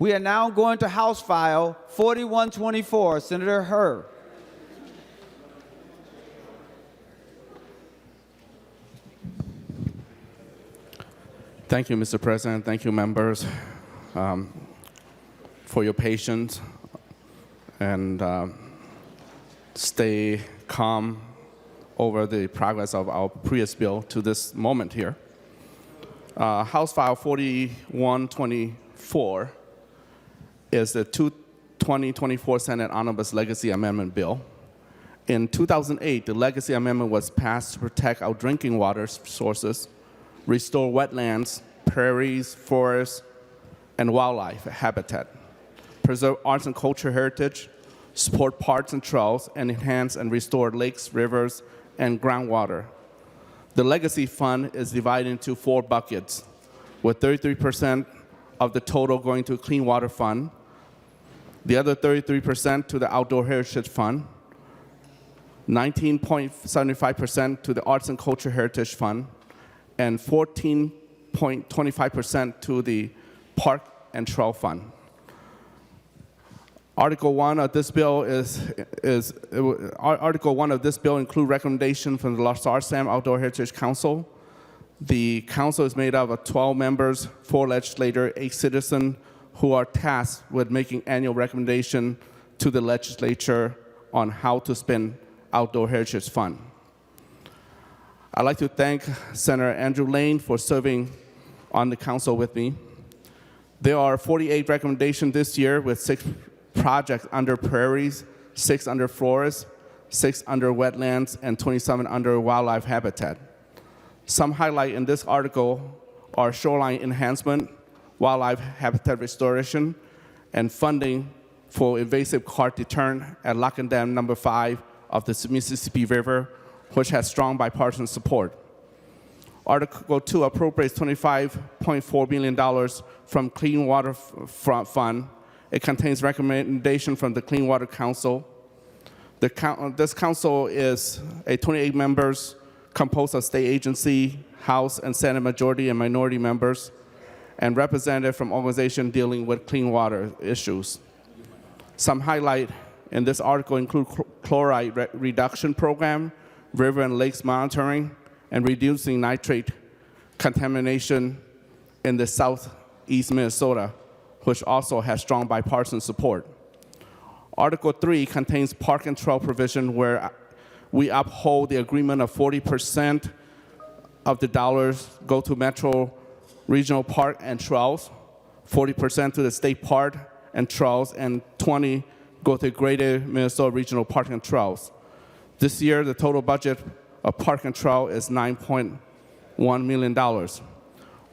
We are now going to House File 4124. Senator Hur. Thank you, Mr. President. Thank you, members, for your patience and stay calm over the progress of our previous bill to this moment here. House File 4124 is the 2024 Senate Omnibus Legacy Amendment Bill. In 2008, the Legacy Amendment was passed to protect our drinking water sources, restore wetlands, prairies, forests, and wildlife habitat, preserve arts and culture heritage, support parks and trails, and enhance and restore lakes, rivers, and groundwater. The Legacy Fund is divided into 4 buckets, with 33% of the total going to Clean Water Fund, the other 33% to the Outdoor Heritage Fund, 19.75% to the Arts and Culture Heritage Fund, and 14.25% to the Park and Trail Fund. Article 1 of this bill includes recommendation from the Los Sam Outdoor Heritage Council. The council is made up of 12 members, 4 legislators, 8 citizens who are tasked with making annual recommendation to the legislature on how to spend Outdoor Heritage Fund. I'd like to thank Senator Andrew Lane for serving on the council with me. There are 48 recommendations this year with 6 projects under prairies, 6 under forests, 6 under wetlands, and 27 under wildlife habitat. Some highlight in this article are shoreline enhancement, wildlife habitat restoration, and funding for invasive carp deterrent at Lock and Dam number 5 of the Mississippi River, which has strong bipartisan support. Article 2 appropriates $25.4 million from Clean Water Fund. It contains recommendation from the Clean Water Council. This council is a 28 members composed of state agency, House and Senate majority and minority members, and representative from organizations dealing with clean water issues. Some highlight in this article include chloride reduction program, river and lakes monitoring, and reducing nitrate contamination in the southeast Minnesota, which also has strong bipartisan support. Article 3 contains park and trail provision where we uphold the agreement of 40% of the dollars go to Metro Regional Park and Trails, 40% to the state park and trails, and 20 go to Greater Minnesota Regional Park and Trails. This year, the total budget of park and trail is $9.1 million.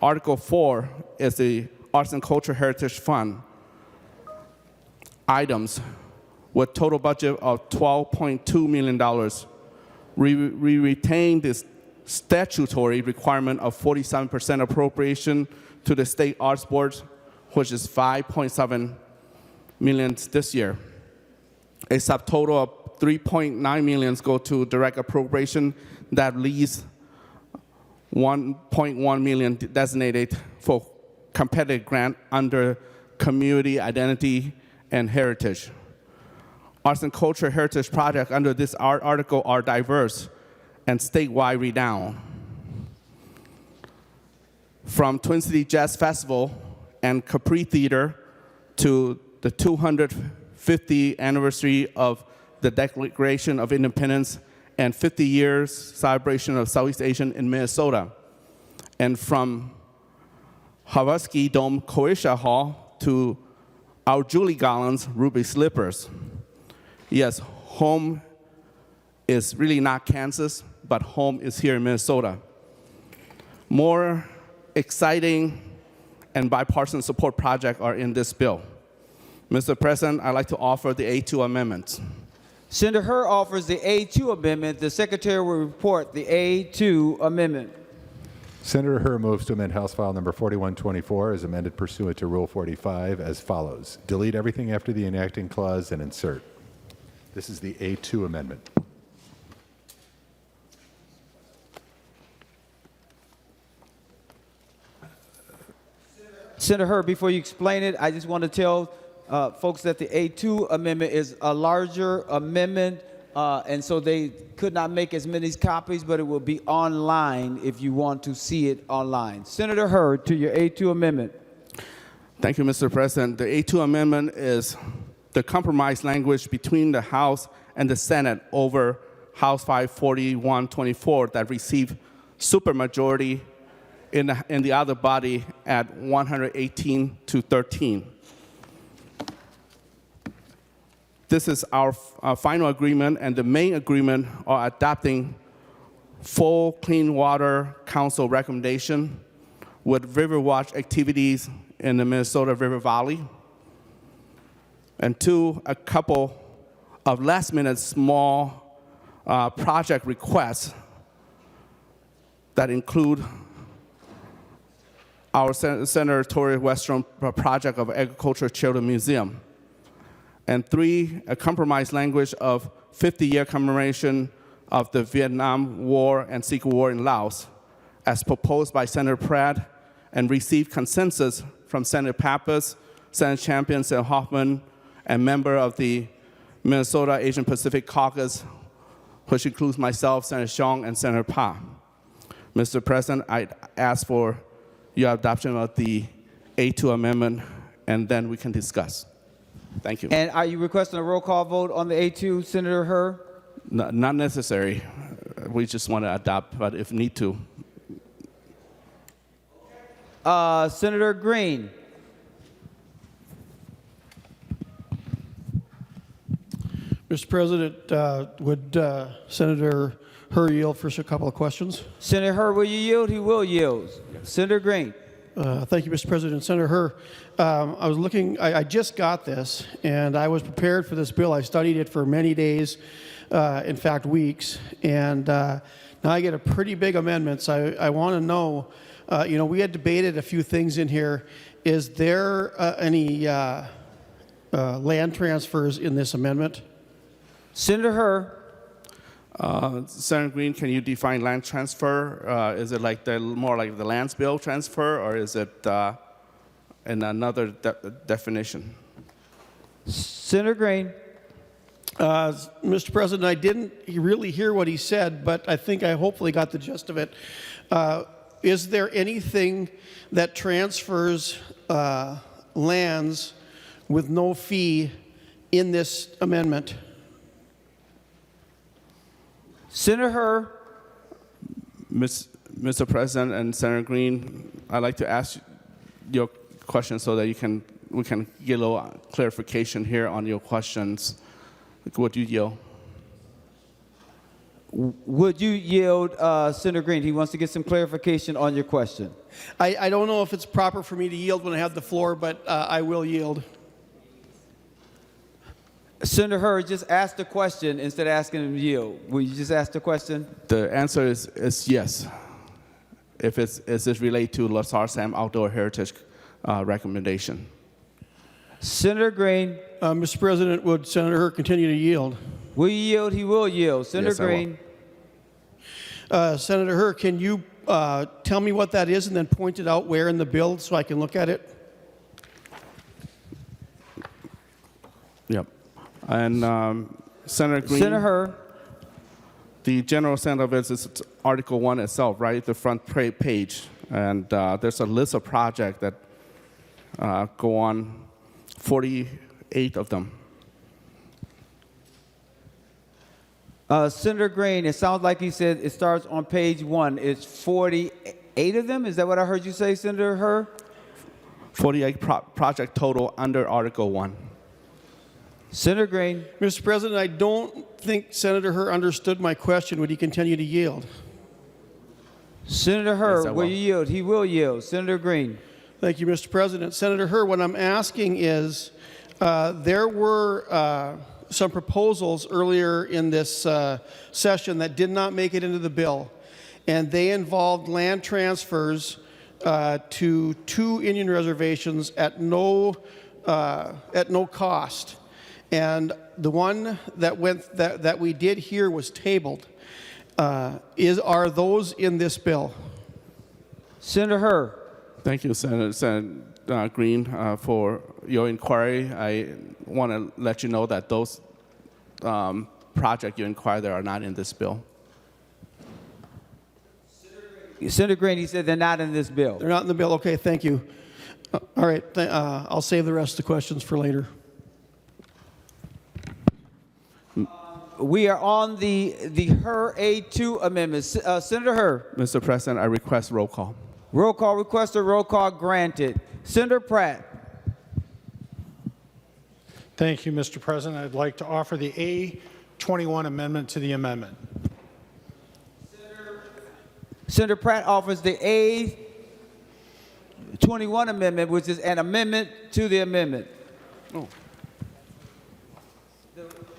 Article 4 is the Arts and Culture Heritage Fund items with total budget of $12.2 million. We retain this statutory requirement of 47% appropriation to the state arts board, which is $5.7 million this year. A subtotal of $3.9 million go to direct appropriation. That leaves $1.1 million designated for competitive grant under community identity and heritage. Arts and culture heritage projects under this article are diverse and statewide renowned. From Twin City Jazz Festival and Capri Theater to the 250th anniversary of the Declaration of Independence and 50 years celebration of Southeast Asian in Minnesota. And from Hawj Dome Croatia Hall to our Julie Garland's Ruby Slippers. Yes, home is really not Kansas, but home is here in Minnesota. More exciting and bipartisan support projects are in this bill. Mr. President, I'd like to offer the A2 amendments. Senator Hur offers the A2 amendment. The Secretary will report the A2 amendment. Senator Hur moves to amend House File number 4124 as amended pursuant to Rule 45 as follows. Delete everything after the enacting clause and insert. This is the A2 amendment. Senator Hurd, before you explain it, I just want to tell folks that the A2 amendment is a larger amendment, and so they could not make as many copies, but it will be online if you want to see it online. Senator Hurd, to your A2 amendment. Thank you, Mr. President. The A2 amendment is the compromise language between the House and the Senate over House File 4124 that received supermajority in the other body at 118 to 13. This is our final agreement, and the main agreement are adopting full Clean Water Council recommendation with river watch activities in the Minnesota River Valley, and a couple of last-minute small project requests that include our Senator Tory Western project of Agriculture Children Museum, and 3, a compromise language of 50-year commemoration of the Vietnam War and Secret War in Laos, as proposed by Senator Pratt and received consensus from Senator Pappas, Senator Champion, Senator Hoffman, and member of the Minnesota Asian Pacific Caucus, which includes myself, Senator Xiong, and Senator Pa. Mr. President, I ask for your adoption of the A2 amendment, and then we can discuss. Thank you. And are you requesting a roll call vote on the A2, Senator Hurd? No, not necessary. We just want to adopt, but if need to. Senator Green. Mr. President, would Senator Hurd yield for a couple of questions? Senator Hurd, will you yield? He will yield. Senator Green. Thank you, Mr. President. Senator Hurd, I was looking, I just got this, and I was prepared for this bill. I studied it for many days, in fact, weeks, and now I get a pretty big amendment, so I want to know, we had debated a few things in here. Is there any land transfers in this amendment? Senator Hurd. Senator Green, can you define land transfer? Is it like more like the lands bill transfer, or is it in another definition? Senator Green. Mr. President, I didn't really hear what he said, but I think I hopefully got the gist of it. Is there anything that transfers lands with no fee in this amendment? Senator Hurd. Mr. President and Senator Green, I'd like to ask your question so that we can get a little clarification here on your questions. Would you yield? Would you yield, Senator Green? He wants to get some clarification on your question. I don't know if it's proper for me to yield when I have the floor, but I will yield. Senator Hurd, just ask the question instead of asking him to yield. Will you just ask the question? The answer is yes. If it's related to LaSalle Sam Outdoor Heritage recommendation. Senator Green. Mr. President, would Senator Hurd continue to yield? Will you yield? He will yield. Senator Yes, I will. Green. Senator Hurd, can you tell me what that is and then point it out where in the bill so I can look at it? Yep. And Senator Green. Senator Hurd. The general sense of it is Article 1 itself, right? The front page. And there's a list of projects that go on, 48 of them. Senator Green, it sounds like he said it starts on page 1. It's 48 of them? Is that what I heard you say, Senator Hurd? 48 project total under Article 1. Senator Green. Mr. President, I don't think Senator Hurd understood my question. Would he continue to yield? Senator Hurd, Yes, I will will. you yield? He will yield. Senator Green. Thank you, Mr. President. Senator Hurd, what I'm asking is, there were some proposals earlier in this session that did not make it into the bill, and they involved land transfers to 2 Indian reservations at no cost. And the one that we did here was tabled. Are those in this bill? Senator Hurd. Thank you, Senator. Green, for your inquiry. I want to let you know that those projects you inquired are not in this bill. Senator Green, he said they're not in this bill. They're not in the bill. Okay, thank you. All right, I'll save the rest of the questions for later. We are on the Her A2 amendment. Senator Her. Mr. President, I request roll call. Roll call requested, roll call granted. Senator Pratt. Thank you, Mr. President. I'd like to offer the A21 amendment to the amendment. Senator Pratt offers the A21 amendment, which is an amendment to the amendment. Oh.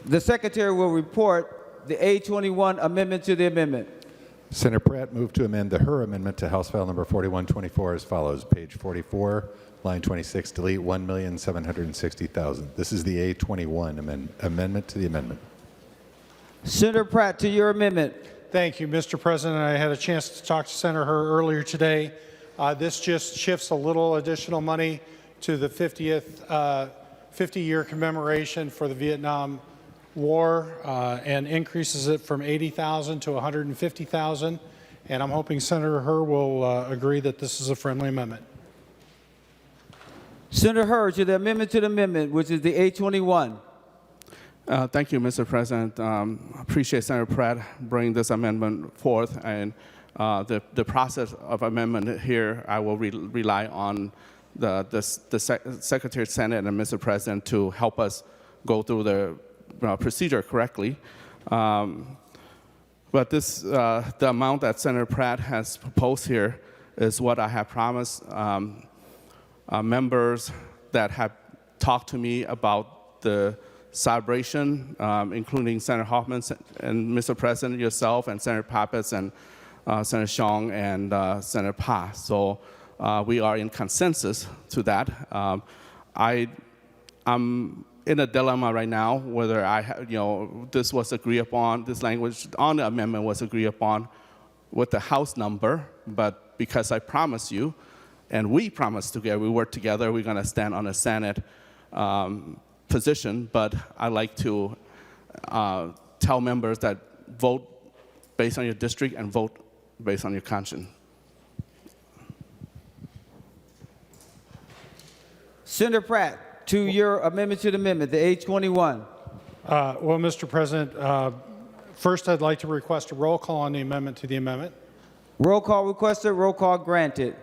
The Secretary will report the A21 amendment to the amendment. Senator Pratt moved to amend the Her amendment to House File number 4124 as follows. Page 44, line 26, delete $1,760,000. This is the A21 amendment to the amendment. Senator Pratt, to your amendment. Thank you, Mr. President. I had a chance to talk to Senator Her earlier today. This just shifts a little additional money to the 50-year commemoration for the Vietnam War and increases it from $80,000 to $150,000. And I'm hoping Senator Her will agree that this is a friendly amendment. Senator Her, to the amendment, which is the A21. Thank you, Mr. President. Appreciate Senator Pratt bringing this amendment forth, and the process of amendment here, I will rely on the Secretary of Senate and Mr. President to help us go through the procedure correctly. But this, the amount that Senator Pratt has proposed here is what I have promised members that have talked to me about the celebration, including Senator Hoffman and Mr. President, yourself, and Senator Pappas, and Senator Xiong, and Senator Pa. So we are in consensus to that. I'm in a dilemma right now whether this was agreed upon, this language on the amendment was agreed upon with the House number, but because I promised you, and we promised together, we work together, we're going to stand on the Senate position, but I'd like to tell members that vote based on your district and vote based on your conscience. Senator Pratt, to your amendment to the amendment, the A21. Well, Mr. President, first I'd like to request a roll call on the amendment to the amendment. Roll call requested, roll call granted.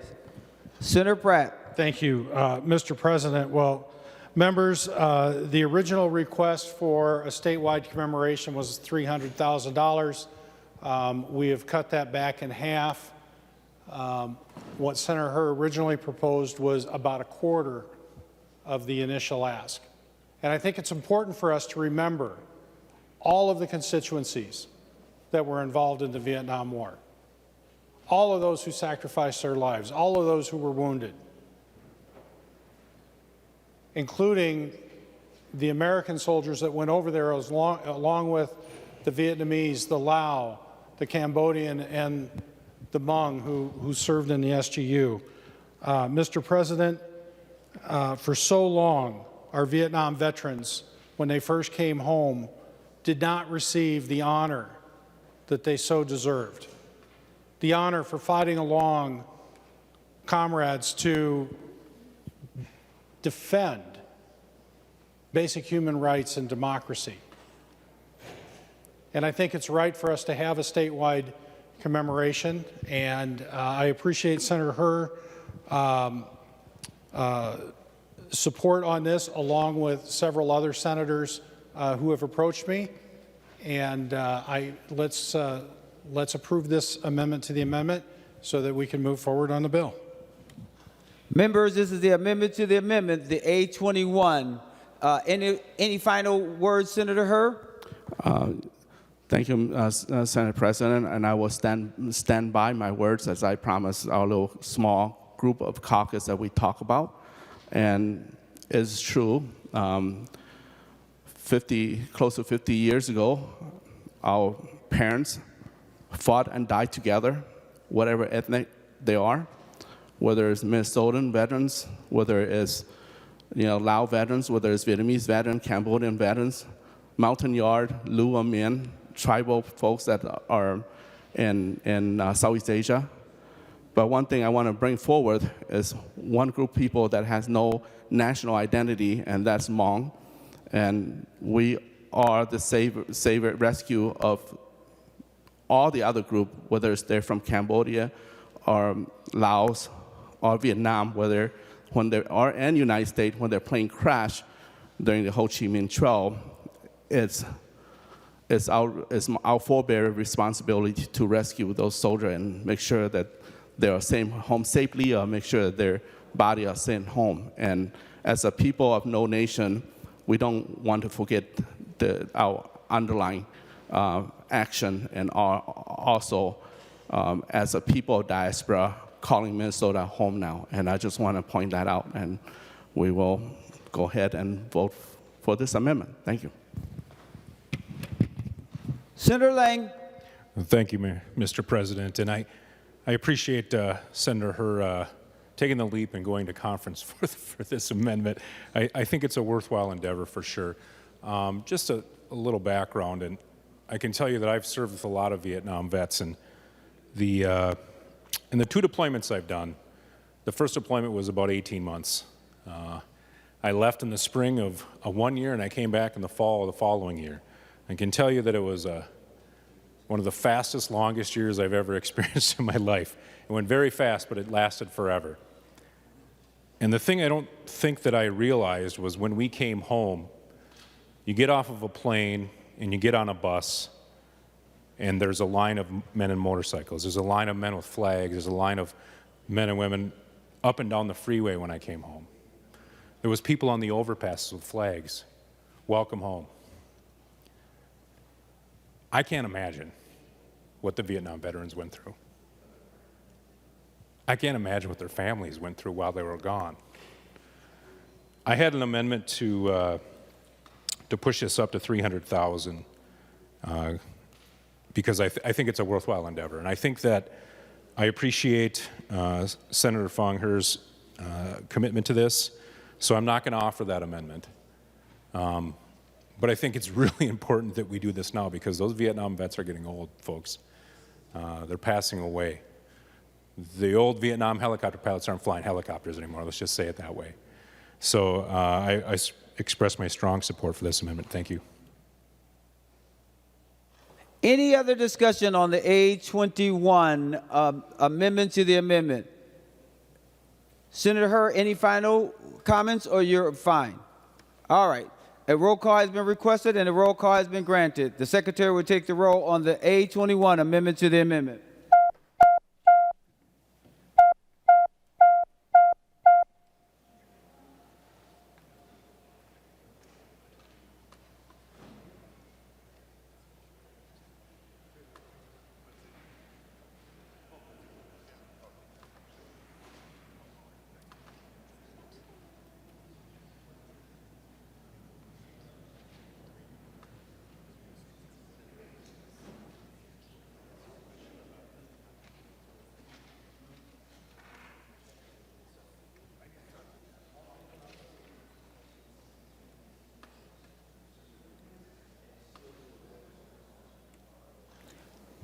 Senator Pratt. Thank you, Mr. President. Well, members, the original request for a statewide commemoration was $300,000. We have cut that back in half. What Senator Her originally proposed was about a quarter of the initial ask. And I think it's important for us to remember all of the constituencies that were involved in the Vietnam War, all of those who sacrificed their lives, all of those who were wounded, including the American soldiers that went over there along with the Vietnamese, the Lao, the Cambodian, and the Hmong who served in the SGU. Mr. President, for so long, our Vietnam veterans, when they first came home, did not receive the honor that they so deserved. The honor for fighting along comrades to defend basic human rights and democracy. And I think it's right for us to have a statewide commemoration, and I appreciate Senator Her support on this, along with several other senators who have approached me. And let's approve this amendment to the amendment so that we can move forward on the bill. Members, this is the amendment to the amendment, the A21. Any final words, Senator Her? Thank you, Senate President, and I will stand by my words as I promised our little small group of caucus that we talk about. And it's true, close to 50 years ago, our parents fought and died together, whatever ethnic they are. whether it's Minnesotan veterans, whether it's Lao veterans, whether it's Vietnamese veterans, Cambodian veterans, Mountain Yard, Lua Min, tribal folks that are in Southeast Asia. But one thing I want to bring forward is one group of people that has no national identity, and that's Hmong. And we are the save rescue of all the other group, whether it's they're from Cambodia or Laos or Vietnam, when they are in the United States, when their plane crashed during the Ho Chi Minh Trail, it's our forebear responsibility to rescue those soldiers and make sure that they are sent home safely, or make sure that their body are sent home. And as a people of no nation, we don't want to forget our underlying action, and also as a people of diaspora calling Minnesota home now. And I just want to point that out, and we will go ahead and vote for this amendment. Thank you. Senator Lang. Thank you, Mr. President. And I appreciate Senator Her taking the leap and going to conference for this amendment. I think it's a worthwhile endeavor for sure. Just a little background, and I can tell you that I've served with a lot of Vietnam vets, and in the 2 deployments I've done, the first deployment was about 18 months. I left in the spring of 1 year, and I came back in the fall of the following year. I can tell you that it was one of the fastest, longest years I've ever experienced in my life. It went very fast, but it lasted forever. And the thing I don't think that I realized was when we came home, you get off of a plane and you get on a bus, and there's a line of men in motorcycles. There's a line of men with flags. There's a line of men and women up and down the freeway when I came home. There was people on the overpasses with flags. Welcome home. I can't imagine what the Vietnam veterans went through. I can't imagine what their families went through while they were gone. I had an amendment to push this up to $300,000 because I think it's a worthwhile endeavor. And I think that I appreciate Senator Phuong Her's commitment to this, so I'm not going to offer that amendment. But I think it's really important that we do this now because those Vietnam vets are getting old, folks. They're passing away. The old Vietnam helicopter pilots aren't flying helicopters anymore, let's just say it that way. So I express my strong support for this amendment. Thank you. Any other discussion on the A21 amendment to the amendment? Senator Her, any final comments, or you're fine? All right. A roll call has been requested and a roll call has been granted. The secretary will take the roll on the A21 amendment to the amendment.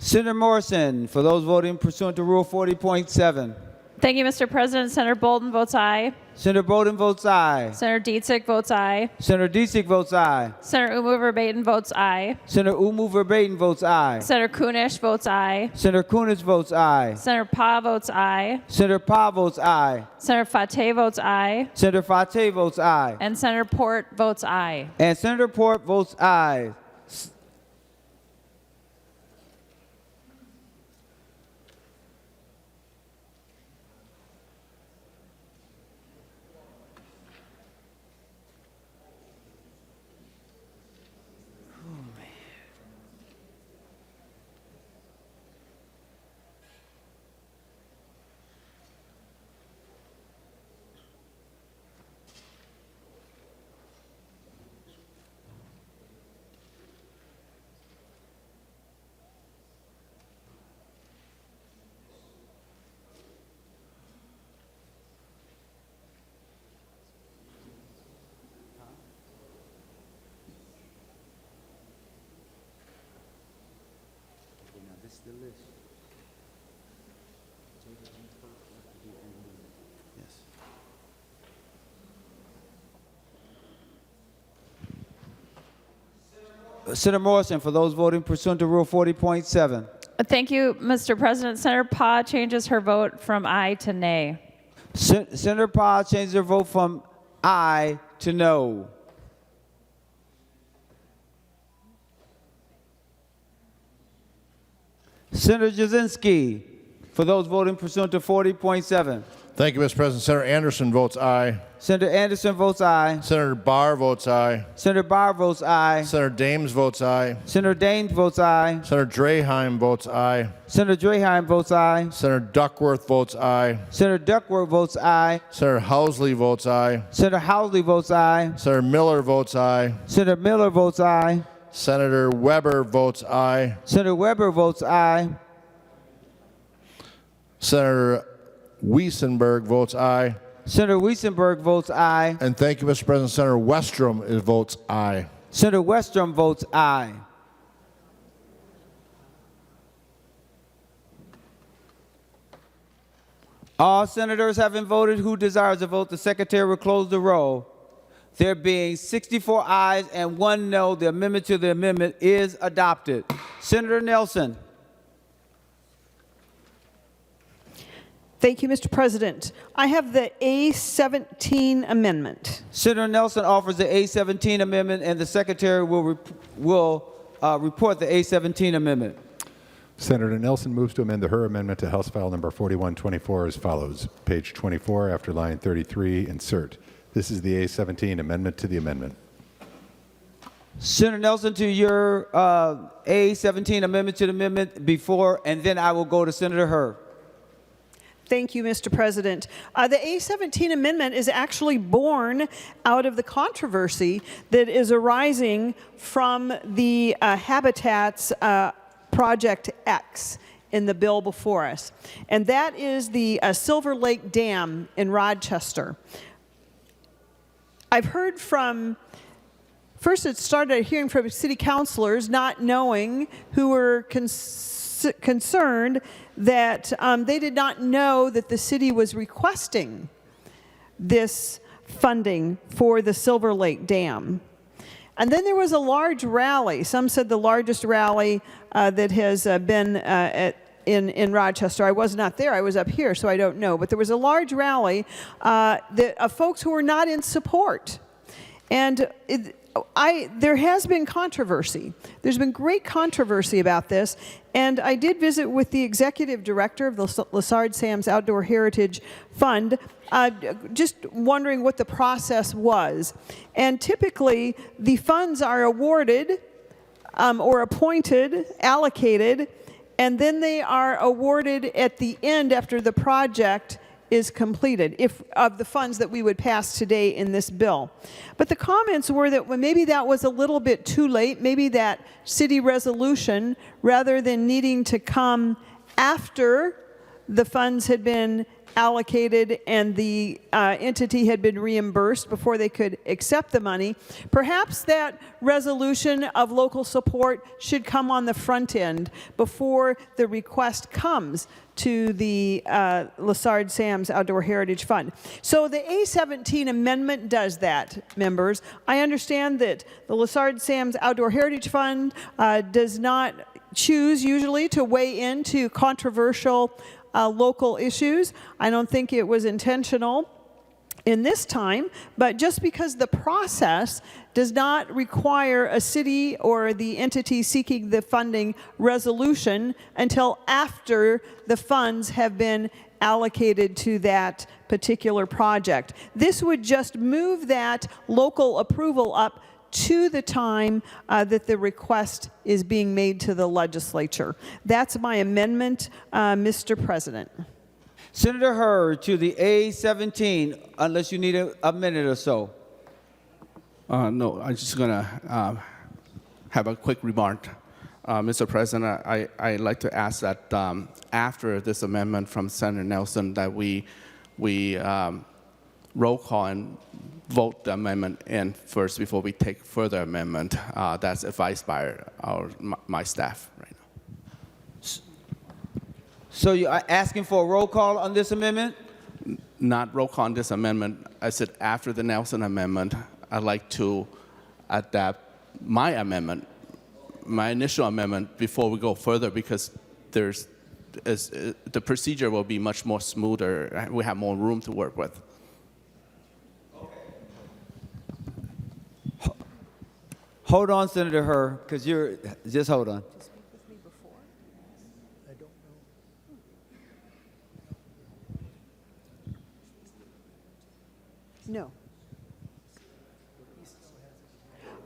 Senator Morrison, for those voting pursuant to Rule 40.7. Thank you, Mr. President. Senator Bolden votes aye. Senator Bolden votes aye. Senator Dietzig votes aye. Senator Dietzig votes aye. Senator Umu Verbatim votes aye. Senator Umu Verbatim votes aye. Senator Kunish votes aye. Senator Kunis votes aye. Senator Pa votes aye. Senator Pa votes aye. Senator Fateh votes aye. Senator Fateh votes aye. And Senator Port votes aye. And Senator Port votes aye. Senator Morrison, for those voting pursuant to Rule 40.7. Thank you, Mr. President. Senator Pa changes her vote from aye to nay. Senator Pa changes her vote from aye to no. Senator Jasinski, for those voting pursuant to 40.7. Thank you, Mr. President. Senator Anderson votes aye. Senator Anderson votes aye. Senator Barr votes aye. Senator Barr votes aye. Senator Dames votes aye. Senator Daines votes aye. Senator Draheim votes aye. Senator Draheim votes aye. Senator Duckworth votes aye. Senator Duckworth votes aye. Senator Housley votes aye. Senator Housley votes aye. Senator Miller votes aye. Senator Miller votes aye. Senator Weber votes aye. Senator Weber votes aye. Senator Weissenberg votes aye. Senator Weissenberg votes aye. And thank you, Mr. President. Senator Westrom votes aye. Senator Westrom votes aye. All senators having voted who desires to vote, the secretary will close the roll. There being 64 ayes and 1 no, the amendment to the amendment is adopted. Senator Nelson. Thank you, Mr. President. I have the A17 amendment. Senator Nelson offers the A17 amendment, and the secretary will report the A17 amendment. Senator Nelson moves to amend the Her amendment to House File number 4124 as follows. Page 24, after line 33, insert. This is the A17 amendment to the amendment. Senator Nelson, to your A17 amendment to the amendment before, and then I will go to Senator Her. Thank you, Mr. President. The A17 amendment is actually born out of the controversy that is arising from the Habitats Project X in the bill before us. And that is the Silver Lake Dam in Rochester. I've heard from, first it started hearing from city councilors not knowing who were concerned that they did not know that the city was requesting this funding for the Silver Lake Dam. And then there was a large rally. Some said the largest rally that has been in Rochester. I was not there. I was up here, so I don't know. But there was a large rally of folks who were not in support. And there has been controversy. There's been great controversy about this. And I did visit with the executive director of the Lessard Sam's Outdoor Heritage Fund, just wondering what the process was. And typically, the funds are awarded or appointed, allocated, and then they are awarded at the end after the project is completed, if of the funds that we would pass today in this bill. But the comments were that maybe that was a little bit too late, maybe that city resolution, rather than needing to come after the funds had been allocated and the entity had been reimbursed before they could accept the money, perhaps that resolution of local support should come on the front end before the request comes to the Lessard Sam's Outdoor Heritage Fund. So the A17 amendment does that, members. I understand that the Lessard Sam's Outdoor Heritage Fund does not choose usually to weigh into controversial local issues. I don't think it was intentional in this time, but just because the process does not require a city or the entity seeking the funding resolution until after the funds have been allocated to that particular project. This would just move that local approval up to the time that the request is being made to the legislature. That's my amendment, Mr. President. Senator Hurd to the A17, unless you need a minute or so. No, I'm just going to have a quick remark. Mr. President, I'd like to ask that after this amendment from Senator Nelson that we roll call and vote the amendment in first before we take further amendment. That's advised by my staff right now. So you are asking for a roll call on this amendment? Not roll call on this amendment. I said after the Nelson amendment, I'd like to adapt my amendment, my initial amendment, before we go further, because the procedure will be much more smoother. We have more room to work with. Hold on, Senator Hur, because just hold on. No.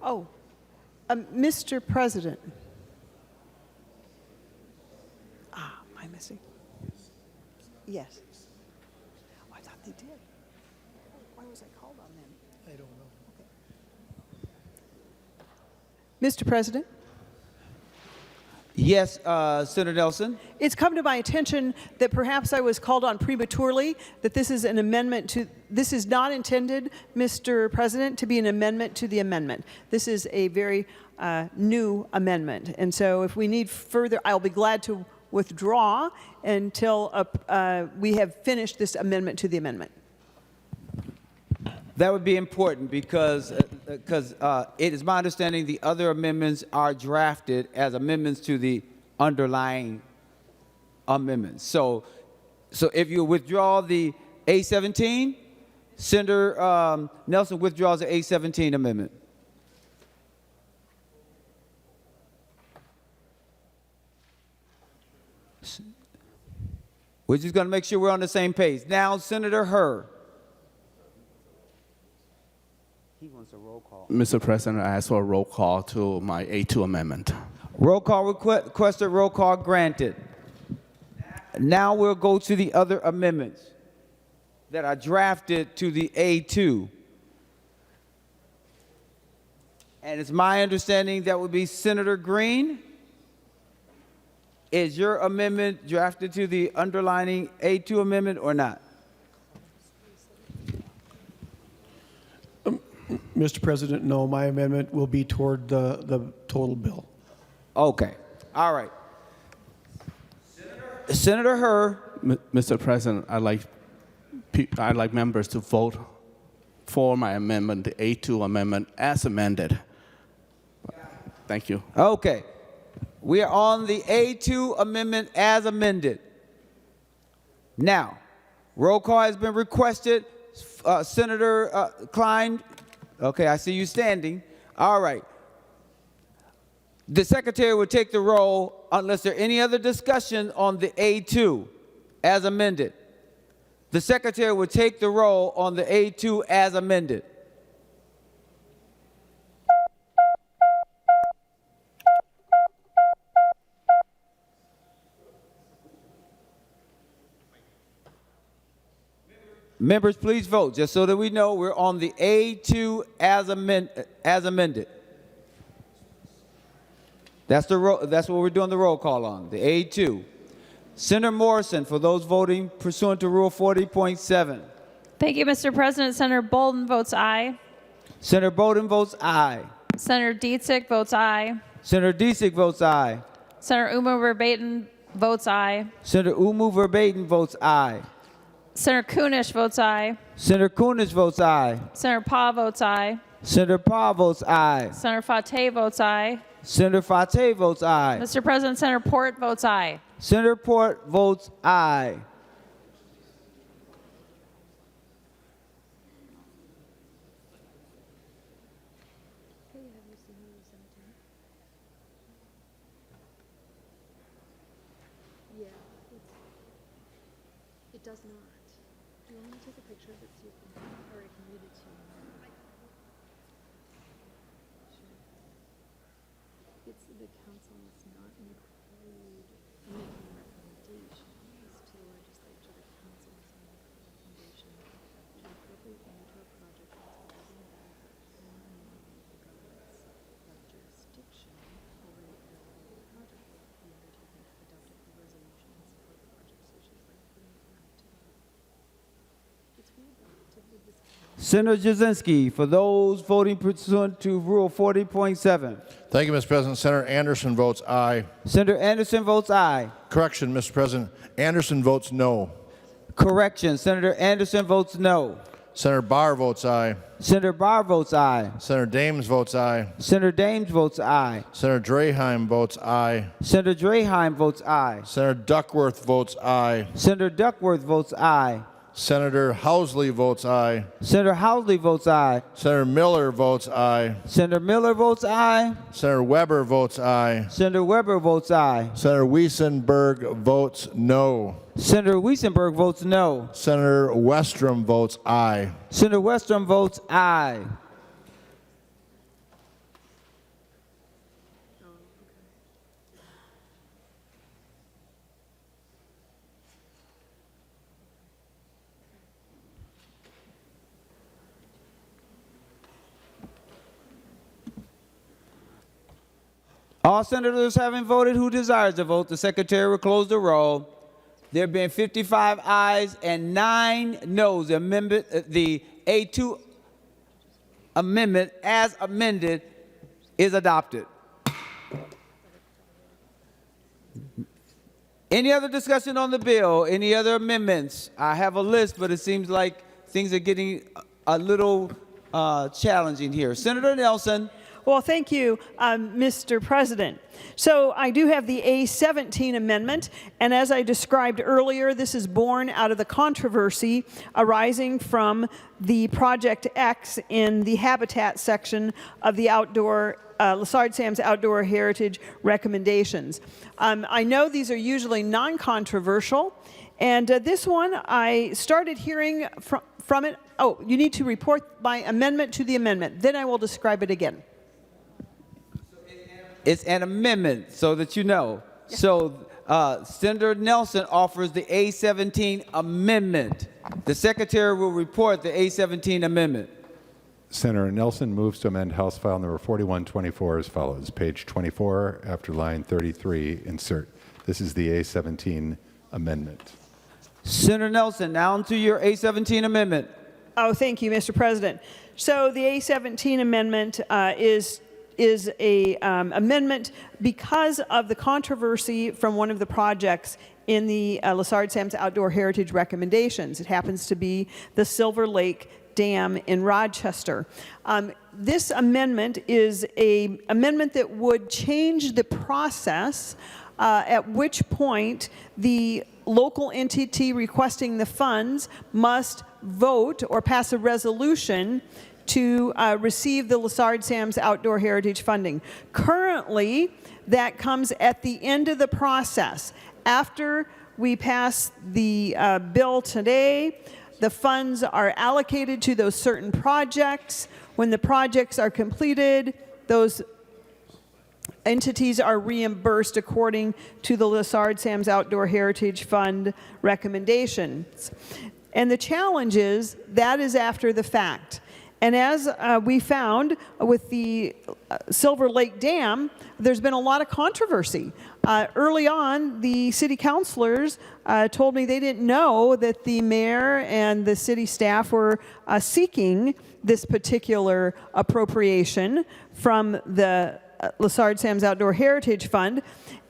Oh, Mr. President. Am I missing? Yes. Oh, I thought they did. Why was I called on them? I don't know. Okay. Mr. President. Yes, Senator Nelson. It's come to my attention that perhaps I was called on prematurely, that this is an amendment to, this is not intended, Mr. President, to be an amendment to the amendment. This is a very new amendment. And so if we need further, I'll be glad to withdraw until we have finished this amendment to the amendment. That would be important because it is my understanding the other amendments are drafted as amendments to the underlying amendments. So if you withdraw the A17, Senator Nelson withdraws the A17 amendment. We're just going to make sure we're on the same page. Now, Senator Hur. He wants a roll call. Mr. President, I ask for a roll call to my A2 amendment. Roll call requested, roll call granted. Now we'll go to the other amendments that are drafted to the A2. And it's my understanding that would be Senator Green. Is your amendment drafted to the underlining A2 amendment or not? Mr. President, no, my amendment will be toward the total bill. Okay. All right. Senator Hur. Mr. President, I'd like members to vote for my amendment, the A2 amendment, as amended. Thank you. Okay. We are on the A2 amendment as amended. Now, roll call has been requested. Senator Klein, okay, I see you standing. All right. The secretary will take the roll unless there any other discussion on the A2 as amended. The secretary will take the roll on the A2 as amended. Members, please vote, just so that we know we're on the A2 as amended. That's what we're doing the roll call on, the A2. Senator Morrison, for those voting pursuant to Rule 40.7. Thank you, Mr. President. Senator Bolden votes aye. Senator Bolden votes aye. Senator Dietzig votes aye. Senator Dietzig votes aye. Senator Uma Verbatim votes aye. Senator Umu Verbatim votes aye. Senator Kunish votes aye. Senator Kunish votes aye. Senator Pa votes aye. Senator Pa votes aye. Senator Fateh votes aye. Senator Fateh votes aye. Mr. President, Senator Port votes aye. Senator Port votes aye. It does not. Do you want me to take a picture of it so you can, or I can read it to you? Sure. It's the council must not include making recommendations to the legislature. The council must make a recommendation to appropriate money to a project authorizing that and the government's jurisdiction over the area of the project will be undertaken to adopt a resolution in support of the project, so she's like putting it back to the. It's weird though, to do this. Senator Jasinski, for those voting pursuant to Rule 40.7. Thank you, Mr. President. Senator Anderson votes aye. Senator Anderson votes aye. Correction, Mr. President. Anderson votes no. Correction, Senator Anderson votes no. Senator Barr votes aye. Senator Barr votes aye. Senator Dames votes aye. Senator Dames votes aye. Senator Draheim votes aye. Senator Draheim votes aye. Senator Duckworth votes aye. Senator Duckworth votes aye. Senator Housley votes aye. Senator Housley votes aye. Senator Miller votes aye. Senator Miller votes aye. Senator Weber votes aye. Senator Weber votes aye. Senator Weissenberg votes no. Senator Weissenberg votes no. Senator Westrom votes aye. Senator Westrom votes aye. All senators having voted who desires to vote, the secretary will close the roll. There have been 55 ayes and 9 noes. The A2 amendment as amended is adopted. Any other discussion on the bill? Any other amendments? I have a list, but it seems like things are getting a little challenging here. Senator Nelson. Well, thank you, Mr. President. So I do have the A17 amendment, and as I described earlier, this is born out of the controversy arising from the Project X in the habitat section of the Lessard-Sam's Outdoor Heritage recommendations. I know these are usually non-controversial, and this one I started hearing from it. Oh, you need to report my amendment to the amendment. Then I will describe it again. It's an amendment, so that you know. Yeah. So Senator Nelson offers the A17 amendment. The secretary will report the A17 amendment. Senator Nelson moves to amend House File number 4124 as follows. Page 24, after line 33, insert. This is the A17 amendment. Senator Nelson, now to your A17 amendment. Oh, thank you, Mr. President. So the A17 amendment is a amendment because of the controversy from one of the projects in the Lessard-Sam's Outdoor Heritage recommendations. It happens to be the Silver Lake Dam in Rochester. This amendment is an amendment that would change the process at which point the local entity requesting the funds must vote or pass a resolution to receive the Lessard-Sam's Outdoor Heritage funding. Currently, that comes at the end of the process. After we pass the bill today, the funds are allocated to those certain projects. When the projects are completed, those entities are reimbursed according to the Lessard-Sam's Outdoor Heritage Fund recommendations. And the challenge is that is after the fact. And as we found with the Silver Lake Dam, there's been a lot of controversy. Early on, the city councilors told me they didn't know that the mayor and the city staff were seeking this particular appropriation from the Lessard-Sam's Outdoor Heritage Fund.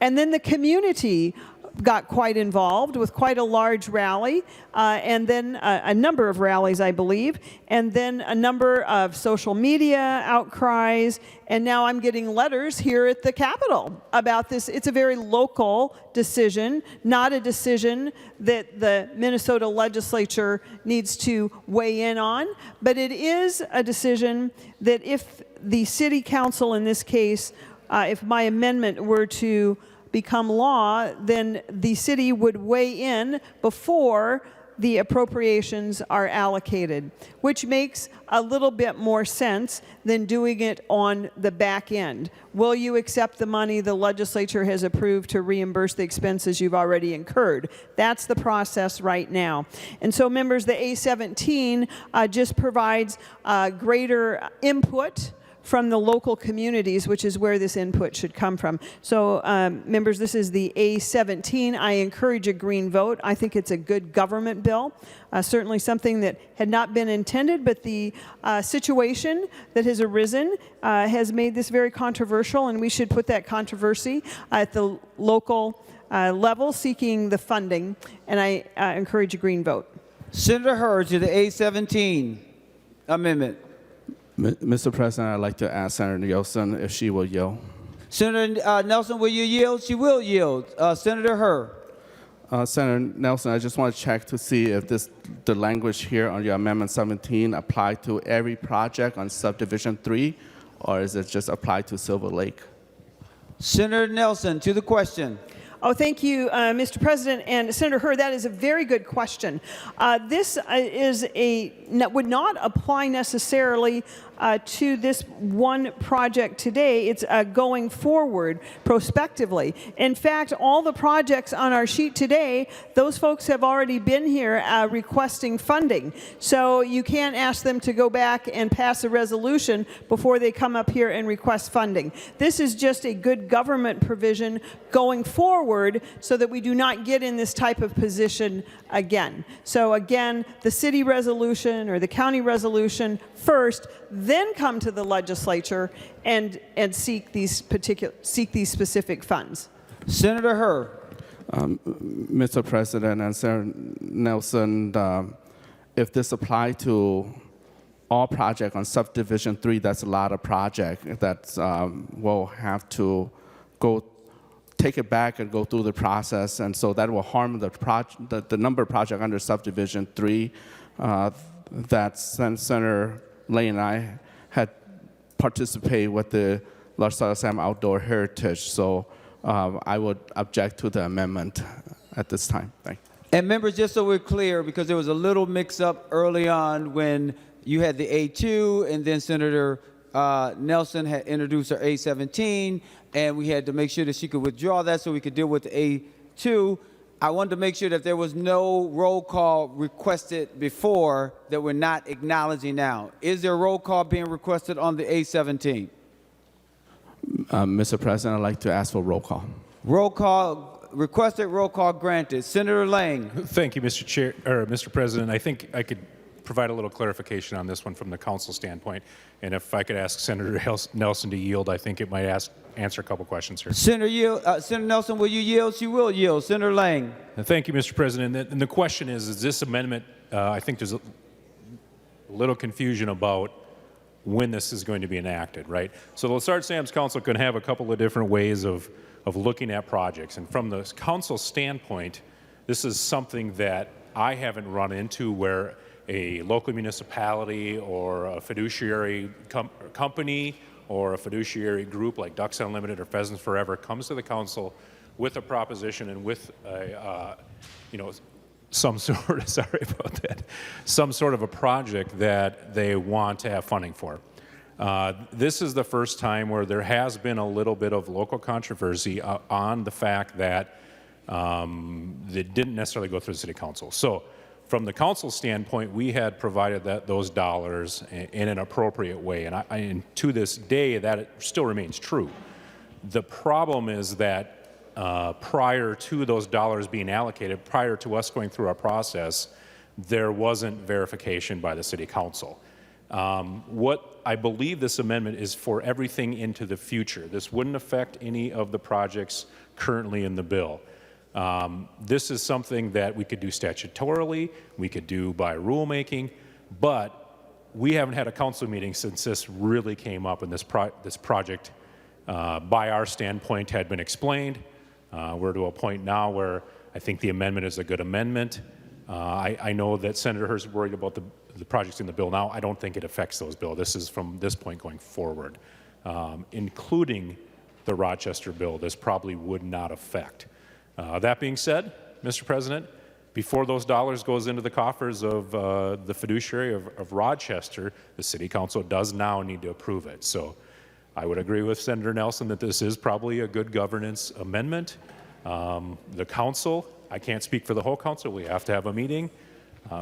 And then the community got quite involved with quite a large rally, and then a number of rallies, I believe, and then a number of social media outcries, and now I'm getting letters here at the Capitol about this. It's a very local decision, not a decision that the Minnesota legislature needs to weigh in on, but it is a decision that if the city council in this case, if my amendment were to become law, then the city would weigh in before the appropriations are allocated, which makes a little bit more sense than doing it on the back end. Will you accept the money the legislature has approved to reimburse the expenses you've already incurred? That's the process right now. And so, members, the A17 just provides greater input from the local communities, which is where this input should come from. So, members, this is the A17. I encourage a green vote. I think it's a good government bill. Certainly something that had not been intended, but the situation that has arisen has made this very controversial, and we should put that controversy at the local level, seeking the funding, and I encourage a green vote. Senator Hawj to the A17 amendment. Mr. President, I'd like to ask Senator Nielsen if she will yield. Senator Nelson, will you yield? She will yield. Senator Hawj. Senator Nelson, I just want to check to see if the language here on your Amendment 17 apply to every project on Subdivision 3, or is it just applied to Silver Lake? Senator Nelson to the question. Oh, thank you, Mr. President. And Senator Hurd, that is a very good question. This would not apply necessarily to this one project today. It's going forward prospectively. In fact, all the projects on our sheet today, those folks have already been here requesting funding. So you can't ask them to go back and pass a resolution before they come up here and request funding. This is just a good government provision going forward so that we do not get in this type of position again. So again, the city resolution or the county resolution first, then come to the legislature and seek these specific funds. Senator Hurd. Mr. President and Senator Nelson, if this applies to all projects on Subdivision 3, that's a lot of projects that will have to take it back and go through the process, and so that will harm the number of projects under Subdivision 3 that Senator Lane and I had participated with the Large Soil Sam Outdoor Heritage. So I would object to the amendment at this time. Thank you. And members, just so we're clear, because there was a little mix-up early on when you had the A2 and then Senator Nelson had introduced her A17, and we had to make sure that she could withdraw that so we could deal with the A2. I wanted to make sure that there was no roll call requested before that we're not acknowledging now. Is there a roll call being requested on the A17? Mr. President, I'd like to ask for roll call. Roll call requested, roll call granted. Senator Lang. Thank you, Mr. Chair, or Mr. President. I think I could provide a little clarification on this one from the council standpoint. And if I could ask Senator Nelson to yield, I think it might answer a couple questions here. Senator Nelson, will you yield? She will yield. Senator Lang. Thank you, Mr. President. And the question is this amendment, I think there's a little confusion about when this is going to be enacted, right? So the Large Sam's Council can have a couple of different ways of looking at projects. And from the council standpoint, this is something that I haven't run into where a local municipality or a fiduciary company or a fiduciary group like Ducks Unlimited or Pheasants Forever comes to the council with a proposition and with some sort of, sorry about that, some sort of a project that they want to have funding for. This is the first time where there has been a little bit of local controversy on the fact that they didn't necessarily go through the city council. So from the council standpoint, we had provided those dollars in an appropriate way, and to this day, that still remains true. The problem is that prior to those dollars being allocated, prior to us going through our process, there wasn't verification by the city council. What I believe this amendment is for everything into the future. This wouldn't affect any of the projects currently in the bill. This is something that we could do statutorily, we could do by rulemaking, but we haven't had a council meeting since this really came up and this project, by our standpoint, had been explained. We're to a point now where I think the amendment is a good amendment. I know that Senator Hurst is worried about the projects in the bill now. I don't think it affects those bills. This is from this point going forward, including the Rochester bill. This probably would not affect. That being said, Mr. President, before those dollars goes into the coffers of the fiduciary of Rochester, the city council does now need to approve it. So I would agree with Senator Nelson that this is probably a good governance amendment. The council, I can't speak for the whole council, we have to have a meeting,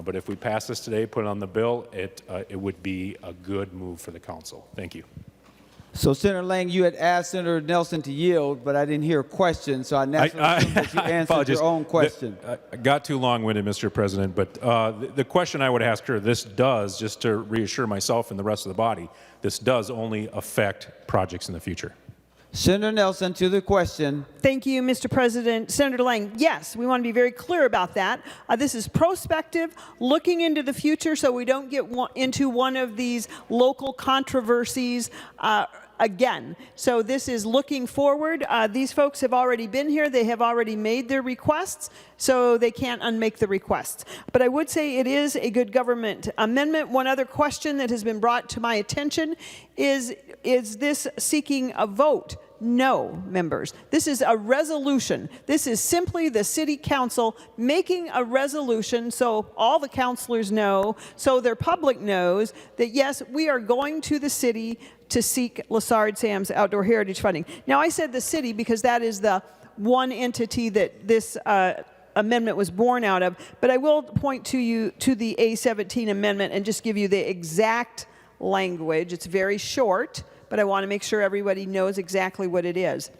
but if we pass this today, put it on the bill, it would be a good move for the council. Thank you. So, Senator Lang, you had asked Senator Nelson to yield, but I didn't hear a question, so I naturally assumed that you answered apologize. your own question. I got too long-winded, Mr. President, but the question I would ask her, this does, just to reassure myself and the rest of the body, this does only affect projects in the future. Senator Nelson, to the question. Thank you, Mr. President. Senator Lang, yes, we want to be very clear about that. This is prospective, looking into the future so we don't get into one of these local controversies again. So this is looking forward. These folks have already been here. They have already made their requests, so they can't unmake the requests. But I would say it is a good government amendment. One other question that has been brought to my attention is this seeking a vote? No, members. This is a resolution. This is simply the city council making a resolution so all the councilors know, so their public knows that yes, we are going to the city to seek Lessard Sam's outdoor heritage funding. Now, I said the city because that is the one entity that this amendment was born out of, but I will point to you to the A17 amendment and just give you the exact language. It's very short, but I want to make sure everybody knows exactly what it is.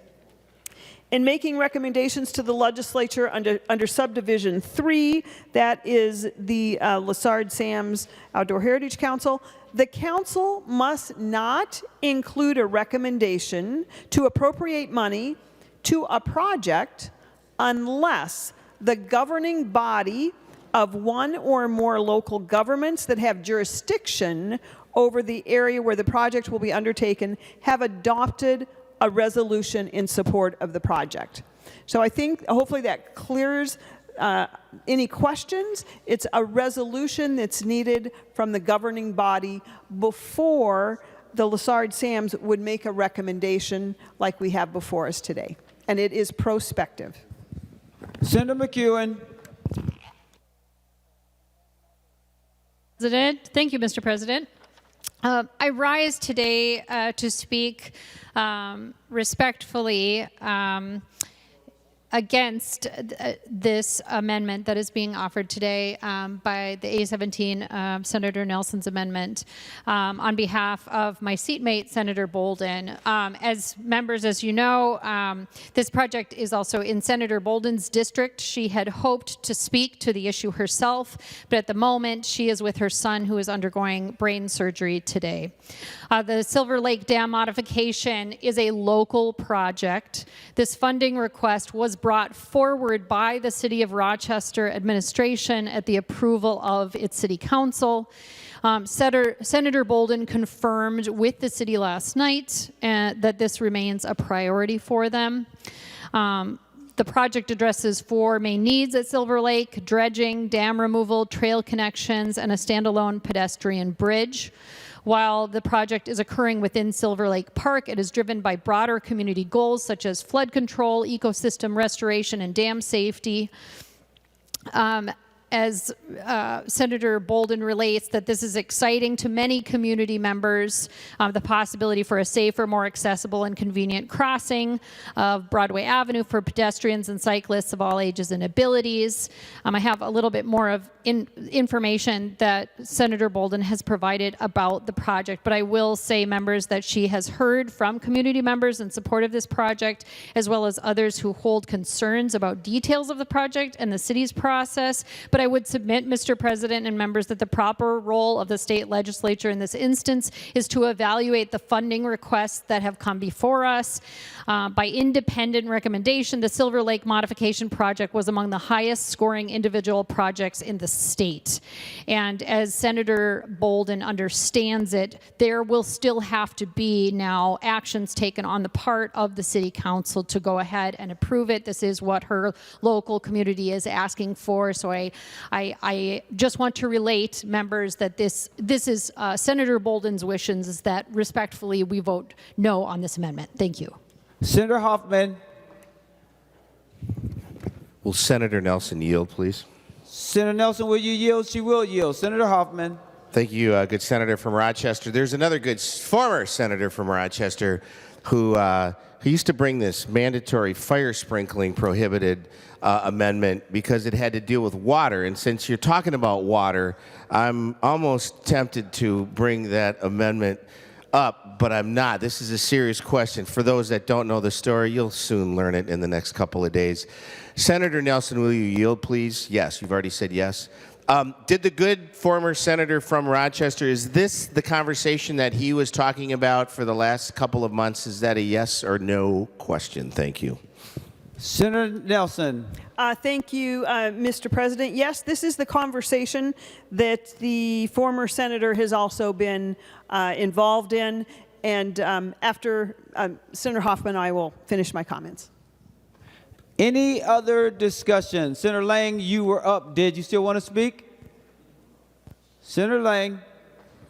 In making recommendations to the legislature under subdivision 3, that is the Lessard Sam's Outdoor Heritage Council, the council must not include a recommendation to appropriate money to a project unless the governing body of one or more local governments that have jurisdiction over the area where the project will be undertaken have adopted a resolution in support of the project. So I think hopefully that clears any questions. It's a resolution that's needed from the governing body before the Lessard Sam's would make a recommendation like we have before us today. And it is prospective. Senator McEwen. Thank you, Mr. President. I rise today to speak respectfully against this amendment that is being offered today by the A17, Senator Nelson's amendment, on behalf of my seatmate, Senator Bolden. As members, as you know, this project is also in Senator Bolden's district. She had hoped to speak to the issue herself, but at the moment, she is with her son who is undergoing brain surgery today. The Silver Lake Dam modification is a local project. This funding request was brought forward by the City of Rochester administration at the approval of its city council. Senator Bolden confirmed with the city last night that this remains a priority for them. The project addresses 4 main needs at Silver Lake: dredging, dam removal, trail connections, and a standalone pedestrian bridge. While the project is occurring within Silver Lake Park, it is driven by broader community goals such as flood control, ecosystem restoration, and dam safety. As Senator Bolden relates, that this is exciting to many community members, the possibility for a safer, more accessible, and convenient crossing of Broadway Avenue for pedestrians and cyclists of all ages and abilities. I have a little bit more of information that Senator Bolden has provided about the project, but I will say, members, that she has heard from community members in support of this project, as well as others who hold concerns about details of the project and the city's process. But I would submit, Mr. President and members, that the proper role of the state legislature in this instance is to evaluate the funding requests that have come before us. By independent recommendation, the Silver Lake modification project was among the highest scoring individual projects in the state. And as Senator Bolden understands it, there will still have to be now actions taken on the part of the city council to go ahead and approve it. This is what her local community is asking for. So I just want to relate, members, that this is Senator Bolden's wishes, is that respectfully we vote no on this amendment. Thank you. Senator Hoffman. Will Senator Nelson yield, please? Senator Nelson, will you yield? She will yield. Senator Hoffman. Thank you, good senator from Rochester. There's another good former senator from Rochester who used to bring this mandatory fire sprinkling prohibited amendment because it had to deal with water. And since you're talking about water, I'm almost tempted to bring that amendment up, but I'm not. This is a serious question. For those that don't know the story, you'll soon learn it in the next couple of days. Senator Nelson, will you yield, please? Yes, you've already said yes. Did the good former senator from Rochester, is this the conversation that he was talking about for the last couple of months? Is that a yes or no question? Thank you. Senator Nelson. Thank you, Mr. President. Yes, this is the conversation that the former senator has also been involved in. And after Senator Hoffman, I will finish my comments. Any other discussion? Senator Lang, you were up. Did you still want to speak? Senator Lang.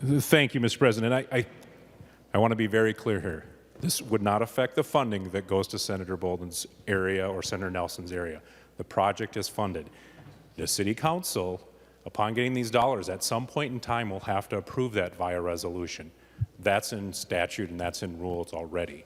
Thank you, Mr. President. I want to be very clear here. This would not affect the funding that goes to Senator Bolden's area or Senator Nelson's area. The project is funded. The City Council, upon getting these dollars, at some point in time will have to approve that via resolution. That's in statute and that's in rules already.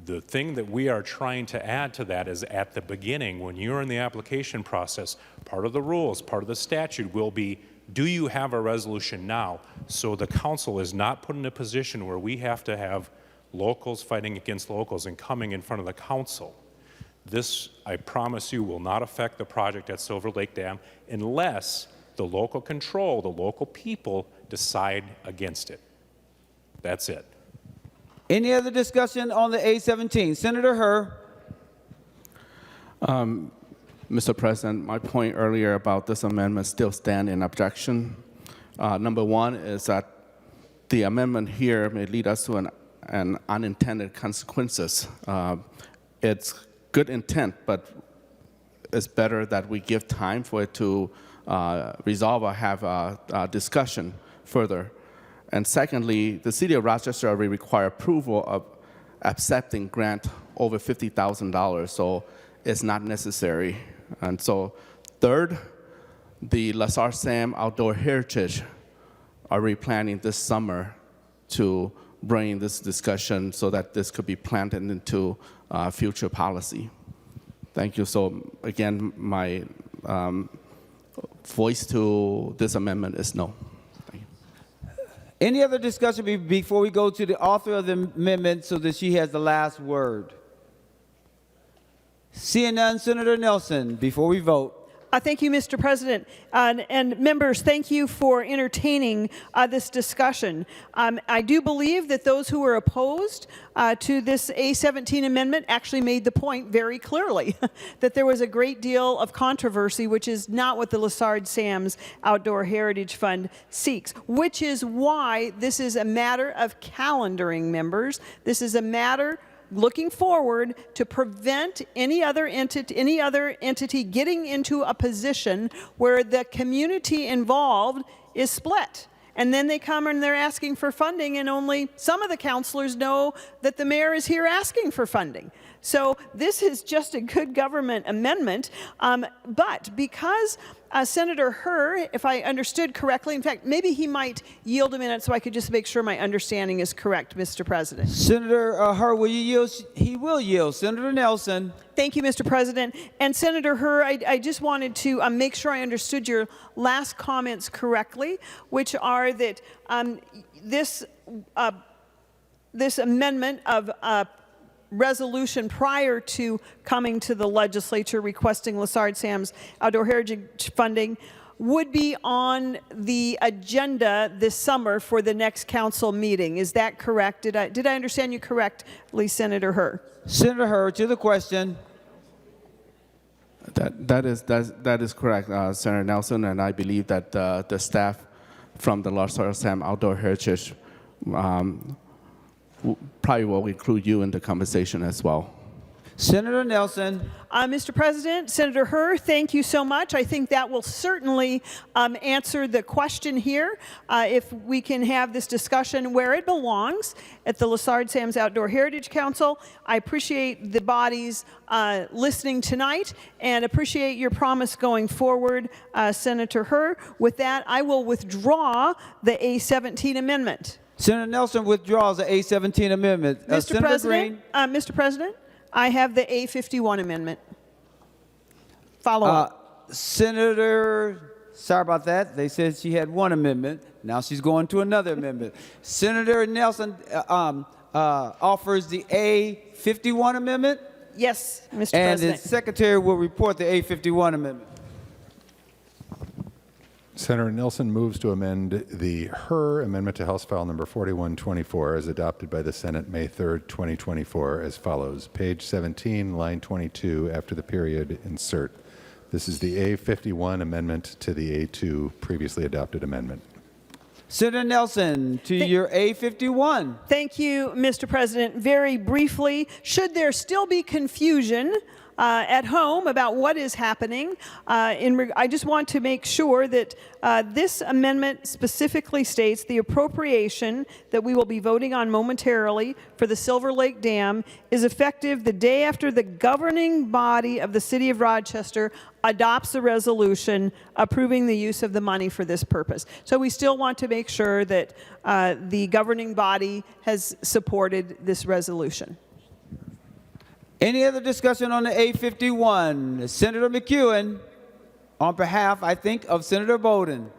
The thing that we are trying to add to that is at the beginning, when you're in the application process, part of the rules, part of the statute will be, do you have a resolution now? So the council is not put in a position where we have to have locals fighting against locals and coming in front of the council. This, I promise you, will not affect the project at Silver Lake Dam unless the local control, the local people decide against it. That's it. Any other discussion on the A-17? Senator Herr. Mr. President, my point earlier about this amendment still stand in objection. Number one is that the amendment here may lead us to an unintended consequences. It's good intent, but it's better that we give time for it to resolve or have a discussion further. And secondly, the City of Rochester already require approval of accepting grant over $50,000, so it's not necessary. And so third, the Lazar Sam Outdoor Heritage are replanning this summer to bring this discussion so that this could be planted into future policy. Thank you. So again, my voice to this amendment is no. Thank you. Any other discussion before we go to the author of the amendment so that she has the last word? Seeing none, Senator Nelson, before we vote. Thank you, Mr. President. And members, thank you for entertaining this discussion. I do believe that those who were opposed to this A-17 amendment actually made the point very clearly that there was a great deal of controversy, which is not what the Lazard Sam's Outdoor Heritage Fund seeks, which is why this is a matter of calendaring, members. This is a matter looking forward to prevent any other entity getting into a position where the community involved is split. And then they come and they're asking for funding, and only some of the councilors know that the mayor is here asking for funding. So this is just a good government amendment. But because Senator Herr, if I understood correctly, in fact, maybe he might yield a minute so I could just make sure my understanding is correct, Mr. President. Senator Herr, will you yield? He will yield. Senator Nelson. Thank you, Mr. President. And Senator Herr, I just wanted to make sure I understood your last comments correctly, which are that this amendment of resolution prior to coming to the legislature requesting Lazard Sam's Outdoor Heritage funding would be on the agenda this summer for the next council meeting. Is that correct? Did I understand you correctly, Senator Herr? Senator Herr, to the question. That is correct, Senator Nelson, and I believe that the staff from the Lazar Sam Outdoor Heritage probably will include you in the conversation as well. Senator Nelson. Mr. President, Senator Herr, thank you so much. I think that will certainly answer the question here. If we can have this discussion where it belongs at the Lazard Sam's Outdoor Heritage Council. I appreciate the body's listening tonight and appreciate your promise going forward, Senator Herr. With that, I will withdraw the A-17 amendment. Senator Nelson withdraws the A-17 amendment. Mr. President, I have the A-51 amendment. Follow up. Senator sorry about that. They said she had one amendment. Now she's going to another amendment. Senator Nelson offers the A51 amendment. Yes, Mr. And President. the secretary will report the A51 amendment. Senator Nelson moves to amend her amendment to House File number 4124 as adopted by the Senate May 3rd, 2024 as follows. Page 17, line 22, after the period, insert. This is the A51 amendment to the A2 previously adopted amendment. Senator Nelson, to your A51. Thank you, Mr. President. Very briefly, should there still be confusion at home about what is happening, I just want to make sure that this amendment specifically states the appropriation that we will be voting on momentarily for the Silver Lake Dam is effective the day after the governing body of the City of Rochester adopts a resolution approving the use of the money for this purpose. So we still want to make sure that the governing body has supported this resolution. Any other discussion on the A51? Senator McEwen, on behalf, I think, of Senator Bolden.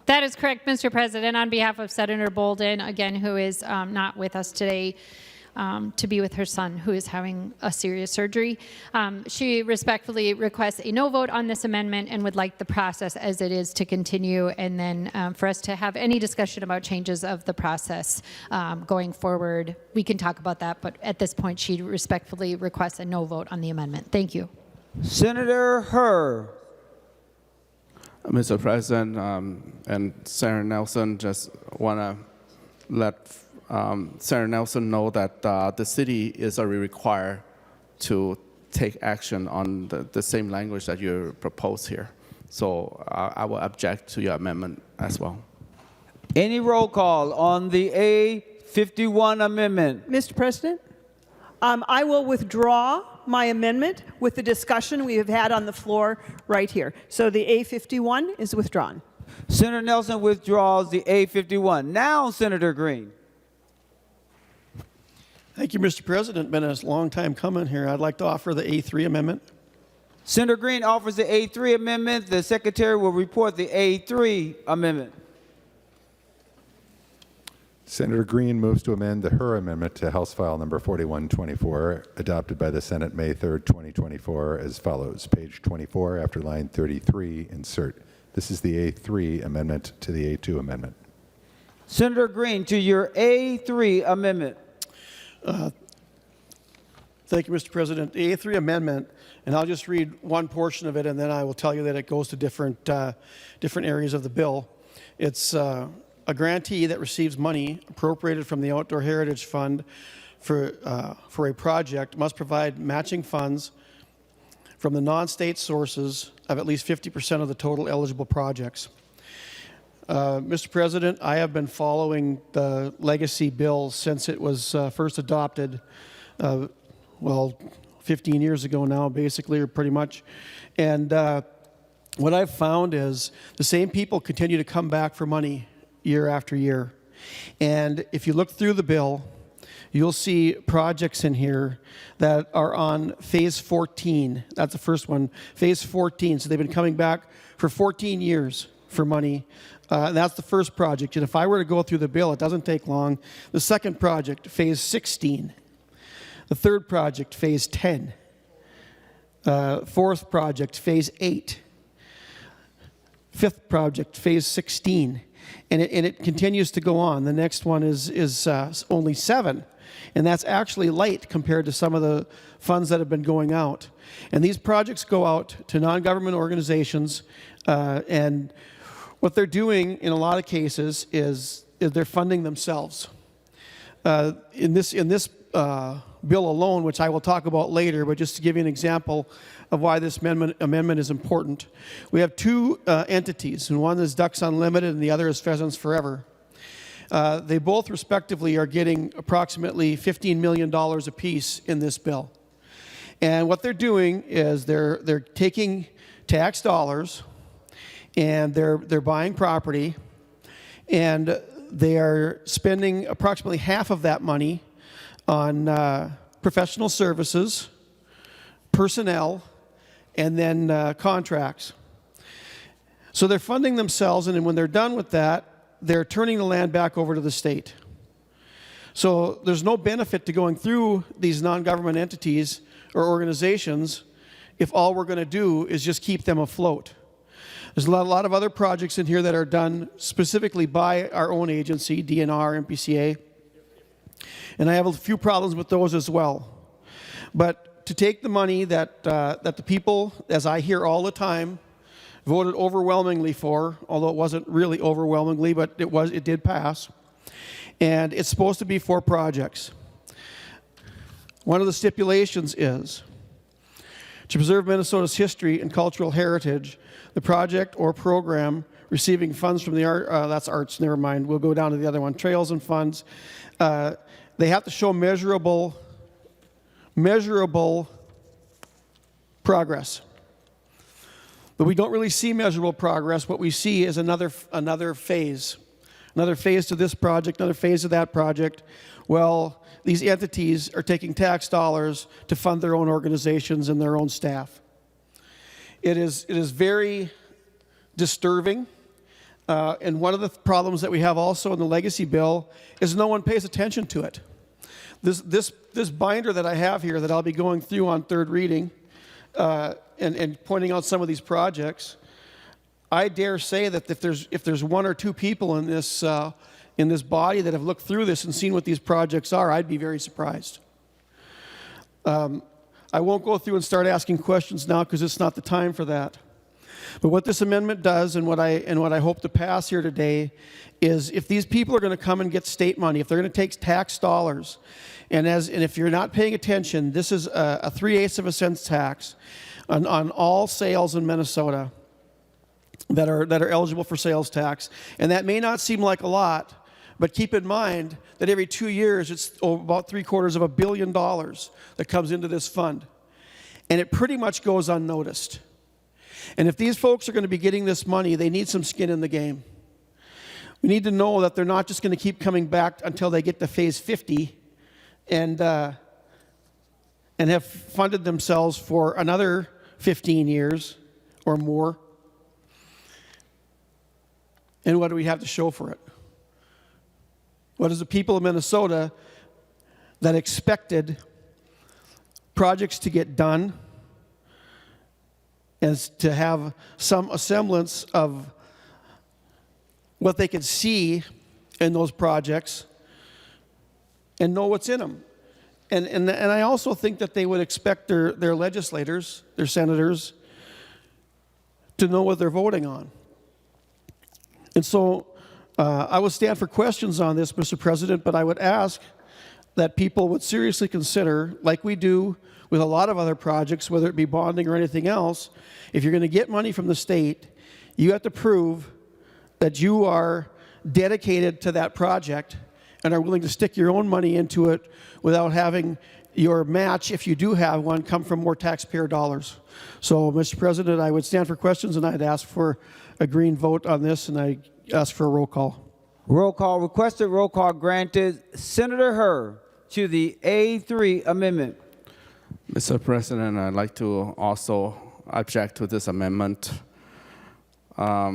That is correct, Mr. President. On behalf of Senator Bolden, again, who is not with us today to be with her son, who is having a serious surgery, she respectfully requests a no vote on this amendment and would like the process as it is to continue, and then for us to have any discussion about changes of the process going forward. We can talk about that, but at this point, she respectfully requests a no vote on the amendment. Thank you. Senator Herr. Mr. President and Senator Nelson, just want to let Senator Nelson know that the city is already required to take action on the same language that you proposed here. So I will object to your amendment as well. Any roll call on the A51 amendment? Mr. President, I will withdraw my amendment with the discussion we have had on the floor right here. So the A51 is withdrawn. Senator Nelson withdraws the A51. Now, Senator Green. Thank you, Mr. President. Been a long time coming here. I'd like to offer the A3 amendment. Senator Green offers the A3 amendment. The secretary will report the A3 amendment. Senator Green moves to amend her amendment to House File number 4124, adopted by the Senate May 3rd, 2024, as follows. Page 24, after line 33, insert. This is the A3 amendment to the A2 amendment. Senator Green, to your A3 amendment. Thank you, Mr. President. The A3 amendment, and I'll just read one portion of it, and then I will tell you that it goes to different areas of the bill. It's a grantee that receives money appropriated from the Outdoor Heritage Fund for a project must provide matching funds from the non-state sources of at least 50% of the total eligible projects. Mr. President, I have been following the legacy bill since it was first adopted, 15 years ago now, basically, or pretty much. And what I've found is the same people continue to come back for money year after year. And if you look through the bill, you'll see projects in here that are on phase 14. That's the first one, phase 14. So they've been coming back for 14 years for money. And that's the first project. And if I were to go through the bill, it doesn't take long. The second project, phase 16. The third project, phase 10. Fourth project, phase 8. Fifth project, phase 16. And it continues to go on. The next one is only 7. And that's actually light compared to some of the funds that have been going out. And these projects go out to non-government organizations, and what they're doing in a lot of cases is they're funding themselves. In this bill alone, which I will talk about later, but just to give you an example of why this amendment is important, we have two entities, and one is Ducks Unlimited and the other is Pheasants Forever. They both respectively are getting approximately $15 million apiece in this bill. And what they're doing is they're taking tax dollars and they're buying property, and they are spending approximately half of that money on professional services, personnel, and then contracts. So they're funding themselves, and then when they're done with that, they're turning the land back over to the state. So there's no benefit to going through these non-government entities or organizations if all we're going to do is just keep them afloat. There's a lot of other projects in here that are done specifically by our own agency, DNR, MPCA, and I have a few problems with those as well. But to take the money that the people, as I hear all the time, voted overwhelmingly for, although it wasn't really overwhelmingly, but it did pass, and it's supposed to be for projects. One of the stipulations is to preserve Minnesota's history and cultural heritage. The project or program receiving funds from the that's arts, never mind, we'll go down to the other one, trails and funds. They have to show measurable progress. But we don't really see measurable progress. What we see is another phase. Another phase to this project, another phase of that project. Well, these entities are taking tax dollars to fund their own organizations and their own staff. It is very disturbing. And one of the problems that we have also in the legacy bill is no one pays attention to it. This binder that I have here that I'll be going through on third reading and pointing out some of these projects, I dare say that if there's one or two people in this body that have looked through this and seen what these projects are, I'd be very surprised. I won't go through and start asking questions now because it's not the time for that. But what this amendment does and what I hope to pass here today is if these people are going to come and get state money, if they're going to take tax dollars, and if you're not paying attention, this is a 3/8 of a cent tax on all sales in Minnesota that are eligible for sales tax. And that may not seem like a lot, but keep in mind that every 2 years it's about $750 million that comes into this fund. And it pretty much goes unnoticed. And if these folks are going to be getting this money, they need some skin in the game. We need to know that they're not just going to keep coming back until they get to phase 50 and have funded themselves for another 15 years or more. And what do we have to show for it? What is the people of Minnesota that expected projects to get done and to have some semblance of what they could see in those projects and know what's in them? And I also think that they would expect their legislators, their senators, to know what they're voting on. And so I would stand for questions on this, Mr. President, but I would ask that people would seriously consider, like we do with a lot of other projects, whether it be bonding or anything else, if you're going to get money from the state, you have to prove that you are dedicated to that project and are willing to stick your own money into it without having your match, if you do have one, come from more taxpayer dollars. So, Mr. President, I would stand for questions, and I'd ask for a green vote on this, and I ask for a roll call. Roll call requested, roll call granted. Senator Herr to the A3 amendment. Mr. President, I'd like to also object to this amendment. I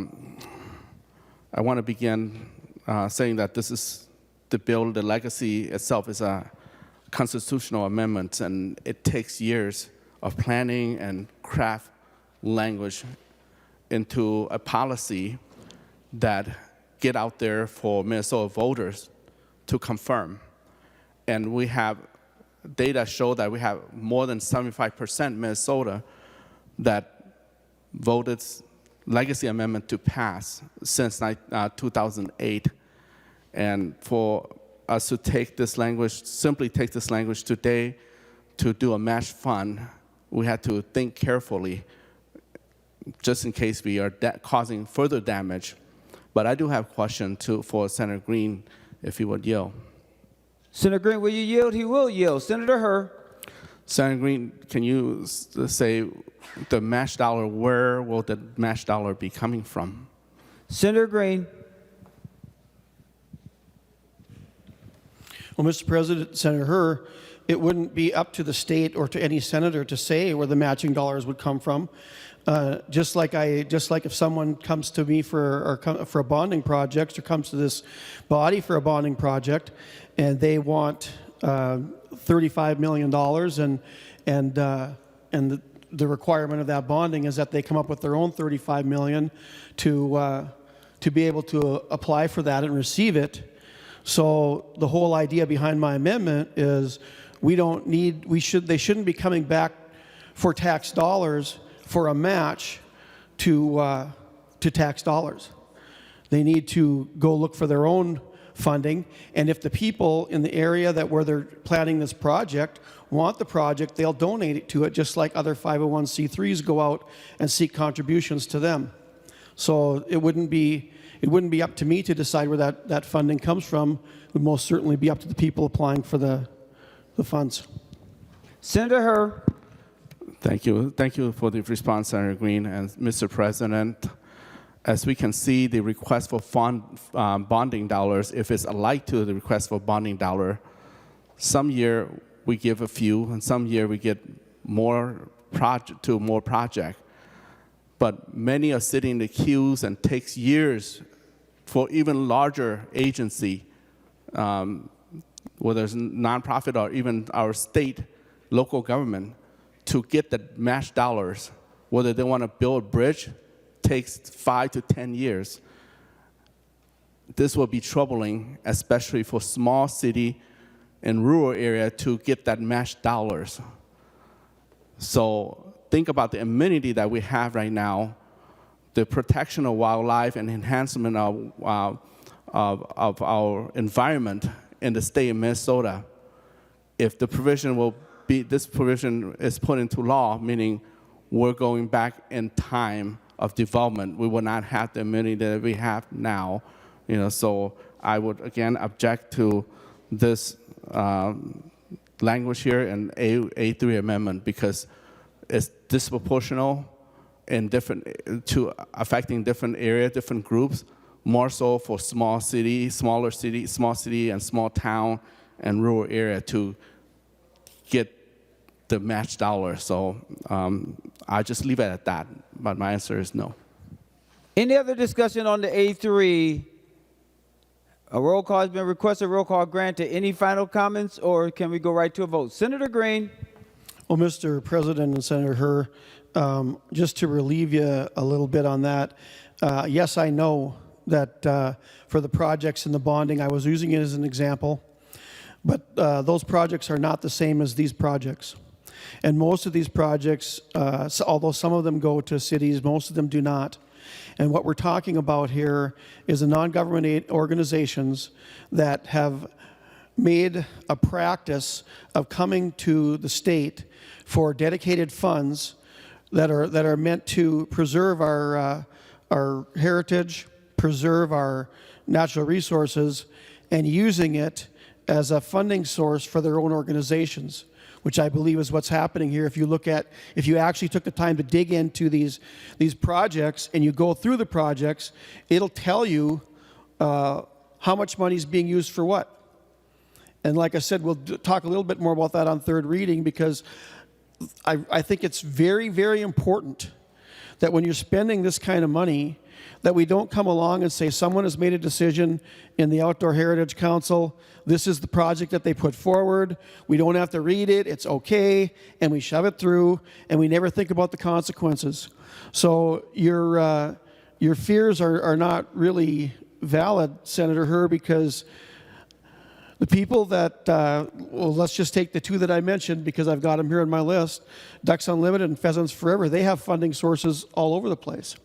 want to begin saying that this is the bill, the legacy itself is a constitutional amendment, and it takes years of planning and craft language into a policy that get out there for Minnesota voters to confirm. And we have data show that we have more than 75% Minnesota that voted legacy amendment to pass since 2008. And for us to take this language, simply take this language today to do a match fund, we had to think carefully just in case we are causing further damage. But I do have a question for Senator Green, if he would yield. Senator Green, will you yield? He will yield. Senator Herr. Senator Green, can you say the match dollar, where will the match dollar be coming from? Senator Green. Well, Mr. President, Senator Herr, it wouldn't be up to the state or to any senator to say where the matching dollars would come from. Just like if someone comes to me for a bonding project or comes to this body for a bonding project, and they want $35 million, and the requirement of that bonding is that they come up with their own $35 million to be able to apply for that and receive it. So the whole idea behind my amendment is they shouldn't be coming back for tax dollars for a match to tax dollars. They need to go look for their own funding, and if the people in the area where they're planning this project want the project, they'll donate it to it, just like other 501c3s go out and seek contributions to them. So it wouldn't be up to me to decide where that funding comes from. It would most certainly be up to the people applying for the funds. Senator Herr. Thank you. Thank you for the response, Senator Green. And Mr. President, as we can see, the request for bonding dollars, if it's alike to the request for bonding dollar, some year we give a few, and some year we get more project. But many are sitting in the queues and takes years for even larger agency, whether it's nonprofit or even our state, local government, to get the match dollars. Whether they want to build a bridge, takes 5 to 10 years. This will be troubling, especially for small city and rural area to get that match dollars. So think about the amenity that we have right now, the protection of wildlife and enhancement of our environment in the state of Minnesota. If the this provision is put into law, meaning we're going back in time of development, we will not have the amenity that we have now. So I would again object to this language here in A3 amendment because it's disproportional in affecting different areas, different groups, more so for small city, and small town and rural area to get the match dollar. So I just leave it at that, but my answer is no. Any other discussion on the A3? A roll call has been requested. Roll call granted. Any final comments, or can we go right to a vote? Senator Green. Well, Mr. President and Senator Herr, just to relieve you a little bit on that, yes, I know that for the projects and the bonding, I was using it as an example, but those projects are not the same as these projects. And most of these projects, although some of them go to cities, most of them do not. And what we're talking about here is the non-government organizations that have made a practice of coming to the state for dedicated funds that are meant to preserve our heritage, preserve our natural resources, and using it as a funding source for their own organizations, which I believe is what's happening here. If you actually took the time to dig into these projects and you go through the projects, it'll tell you how much money is being used for what. And like I said, we'll talk a little bit more about that on third reading, because I think it's very, very important that when you're spending this kind of money, that we don't come along and say someone has made a decision in the Outdoor Heritage Council, this is the project that they put forward, we don't have to read it, it's okay, and we shove it through, and we never think about the consequences. So your fears are not really valid, Senator Herr, because the people that, well, let's just take the two that I mentioned because I've got them here on my list, Ducks Unlimited and Pheasants Forever, they have funding sources all over the place.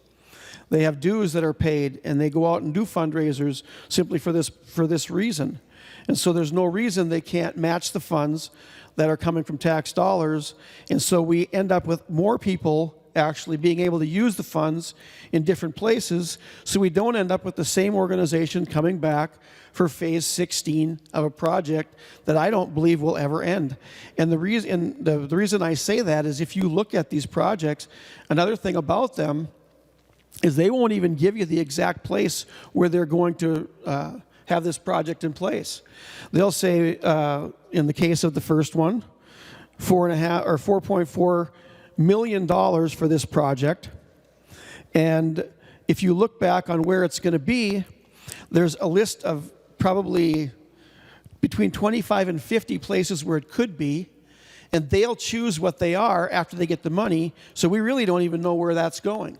They have dues that are paid, and they go out and do fundraisers simply for this reason. And so there's no reason they can't match the funds that are coming from tax dollars. And so we end up with more people actually being able to use the funds in different places, so we don't end up with the same organization coming back for phase 16 of a project that I don't believe will ever end. And the reason I say that is if you look at these projects, another thing about them is they won't even give you the exact place where they're going to have this project in place. They'll say, in the case of the first one, $4.4 million for this project. And if you look back on where it's going to be, there's a list of probably between 25 and 50 places where it could be, and they'll choose what they are after they get the money, so we really don't even know where that's going.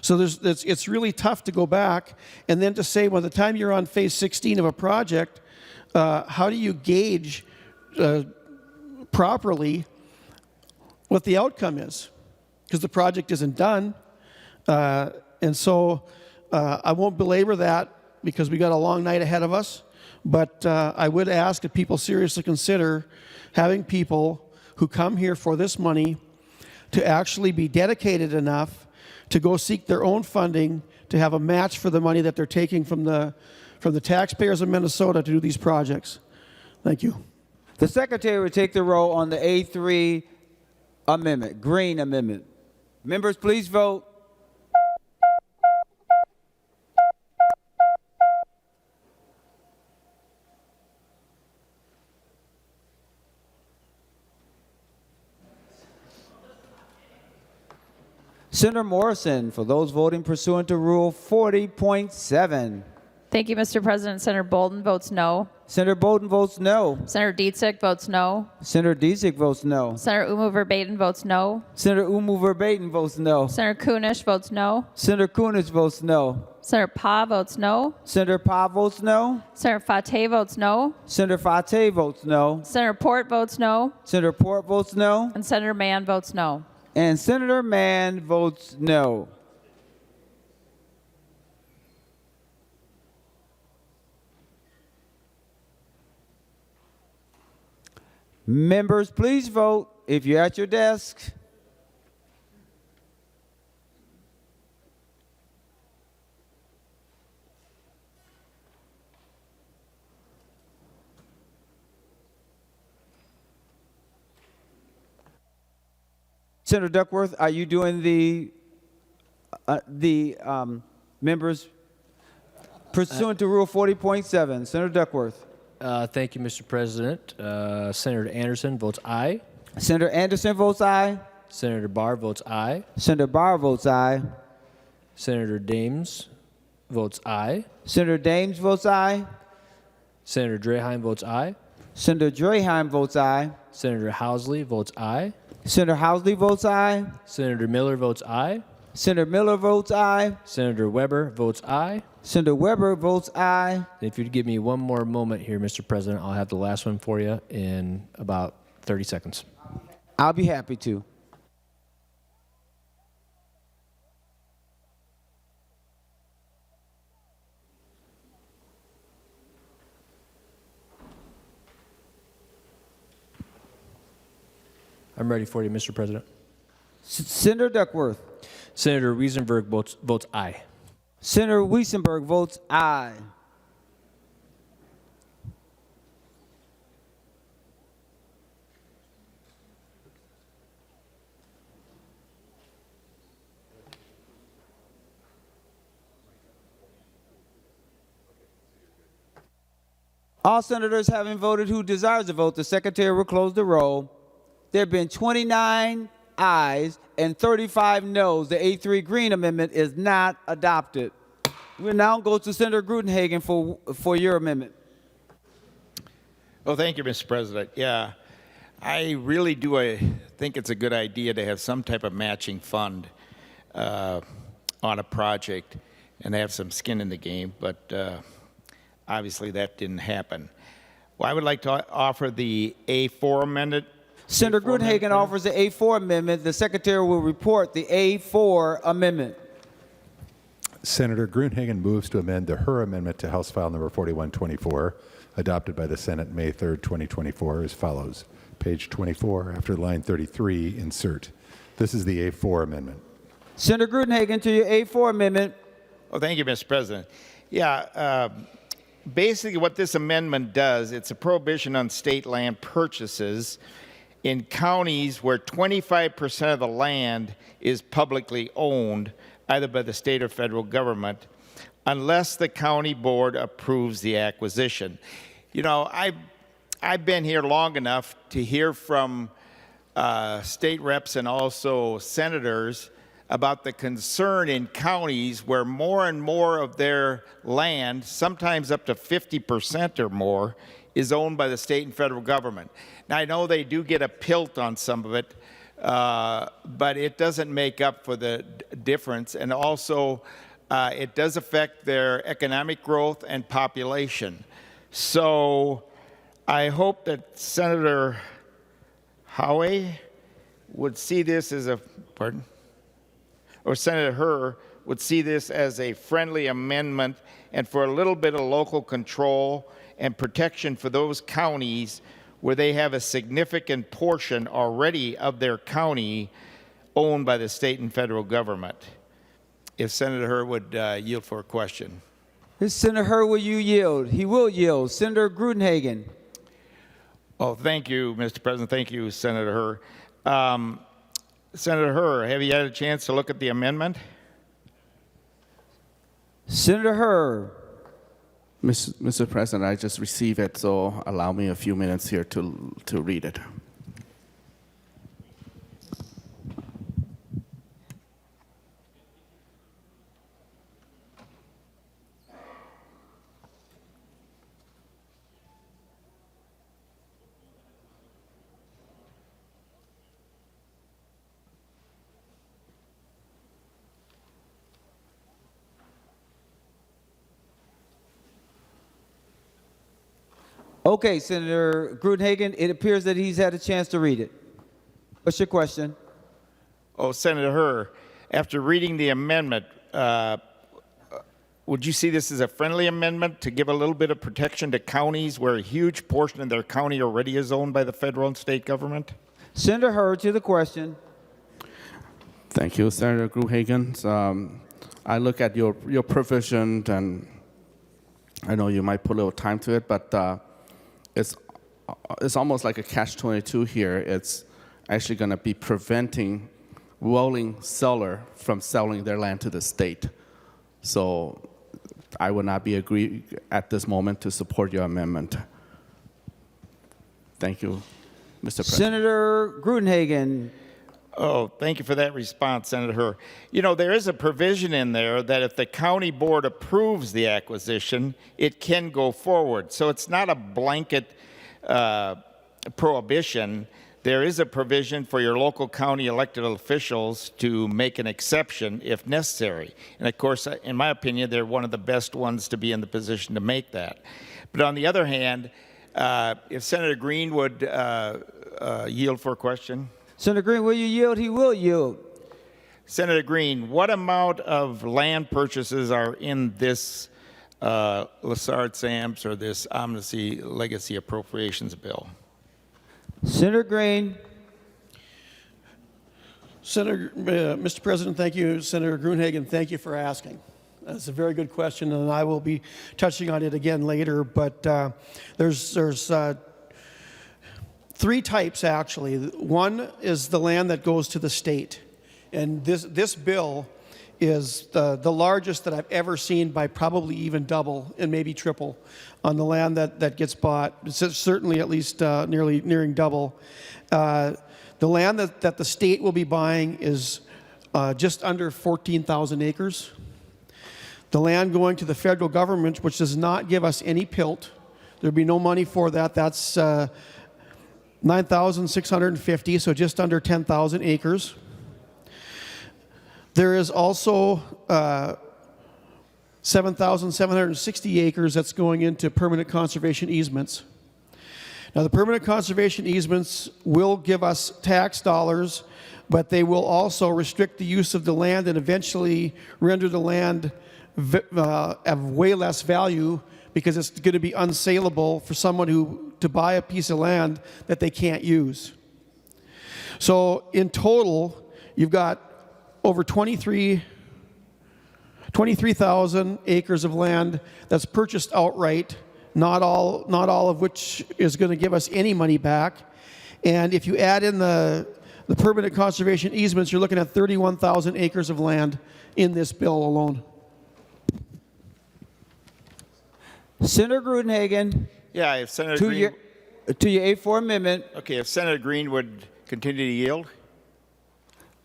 So it's really tough to go back and then to say, by the time you're on phase 16 of a project, how do you gauge properly what the outcome is? Because the project isn't done. And so I won't belabor that because we got a long night ahead of us. But I would ask that people seriously consider having people who come here for this money to actually be dedicated enough to go seek their own funding, to have a match for the money that they're taking from the taxpayers of Minnesota to do these projects. Thank you. The Secretary will take the roll on the A3 amendment, Green amendment. Members, please vote. Senator Morrison, for those voting pursuant to Rule 40.7. Thank you, Mr. President. Senator Bolden votes no. Senator Bolden votes no. Senator Dietzig votes no. Senator Dietzig votes no. Senator Umu Verbatim votes no. Senator Umu Verbatim votes no. Senator Kunish votes no. Senator Kunish votes no. Senator Pa votes no. Senator Pa votes no. Senator Fateh votes no. Senator Fateh votes no. Senator Port votes no. Senator Port votes no. And Senator Mann votes no. And Senator Mann votes no. Members, please vote if you're at your desk. Senator Duckworth, are you doing the members pursuant to Rule 40.7? Senator Duckworth. Thank you, Mr. President. Senator Anderson votes aye. Senator Anderson votes aye. Senator Barr votes aye. Senator Barr votes aye. Senator Dames votes aye. Senator Dames votes aye. Senator Draheim votes aye. Senator Draheim votes aye. Senator Housley votes aye. Senator Housley votes aye. Senator Miller votes aye. Senator Miller votes aye. Senator Weber votes aye. Senator Weber votes aye. And if you'd give me one more moment here, Mr. President, I'll have the last one for you in about 30 seconds. I'll be happy to. I'm ready for you, Mr. President. Senator Duckworth. Senator Wiesenberg votes aye. Senator Wiesenberg votes aye. All senators having voted who desires to vote, the Secretary will close the roll. There have been 29 ayes and 35 noes. The A3 Green Amendment is not adopted. We'll now go to Senator Grudenhagen for your amendment. Well, thank you, Mr. President. Yeah, I really do think it's a good idea to have some type of matching fund on a project and have some skin in the game, but obviously that didn't happen. Well, I would like to offer the A4 amendment. Senator Grudenhagen offers the A4 amendment. The Secretary will report the A4 amendment. Senator Grudenhagen moves to amend the Her amendment to House File Number 4124, adopted by the Senate May 3rd, 2024, as follows. Page 24, after line 33, insert. This is the A4 amendment. Senator Grudenhagen to your A4 amendment. Well, thank you, Mr. President. Yeah, basically what this amendment does, it's a prohibition on state land purchases in counties where 25% of the land is publicly owned, either by the state or federal government, unless the county board approves the acquisition. You know, I've been here long enough to hear from state reps and also senators about the concern in counties where more and more of their land, sometimes up to 50% or more, is owned by the state and federal government. Now, I know they do get a pilt on some of it, but it doesn't make up for the difference. And also, it does affect their economic growth and population. So I hope that Senator Hawj would see this as a, pardon? Or Senator Herr would see this as a friendly amendment and for a little bit of local control and protection for those counties where they have a significant portion already of their county owned by the state and federal government. If Senator Herr would yield for a question. Senator Herr, will you yield? He will yield. Senator Grudenhagen. Oh, thank you, Mr. President. Thank you, Senator Herr. Senator Herr, have you had a chance to look at the amendment? Senator Herr. Mr. President, I just received it, so allow me a few minutes here to read it. Okay, Senator Grudenhagen, it appears that he's had a chance to read it. What's your question? Oh, Senator Herr, after reading the amendment, would you see this as a friendly amendment to give a little bit of protection to counties where a huge portion of their county already is owned by the federal and state government? Senator Herr, to the question. Thank you, Senator Grudenhagen. I look at your provision, and I know you might put a little time to it, but it's almost like a catch-22 here. It's actually going to be preventing willing seller from selling their land to the state. So I would not be agree at this moment to support your amendment. Thank you, Mr. President. Senator Grudenhagen. Oh, thank you for that response, Senator Herr. You know, there is a provision in there that if the county board approves the acquisition, it can go forward. So it's not a blanket prohibition. There is a provision for your local county elected officials to make an exception if necessary. And of course, in my opinion, they're one of the best ones to be in the position to make that. But on the other hand, if Senator Green would yield for a question. Senator Green, will you yield? He will yield. Senator Green, what amount of land purchases are in this Lessard-Sams or this Omnibus Legacy appropriations bill? Senator Green. Mr. President, thank you. Senator Grudenhagen, thank you for asking. That's a very good question, and I will be touching on it again later. But there's three types, actually. One is the land that goes to the state. And this bill is the largest that I've ever seen by probably even double and maybe triple on the land that gets bought. It's certainly at least nearing double. The land that the state will be buying is just under 14,000 acres. The land going to the federal government, which does not give us any PILT, there'll be no money for that. That's 9,650, so just under 10,000 acres. There is also 7,760 acres that's going into permanent conservation easements. Now, the permanent conservation easements will give us tax dollars, but they will also restrict the use of the land and eventually render the land of way less value because it's going to be unsaleable for someone to buy a piece of land that they can't use. So in total, you've got over 23,000 acres of land that's purchased outright, not all of which is going to give us any money back. And if you add in the permanent conservation easements, you're looking at 31,000 acres of land in this bill alone. Senator Grudenhagen, Yeah, if Senator to Green, your A4 amendment. okay, if Senator Green would continue to yield.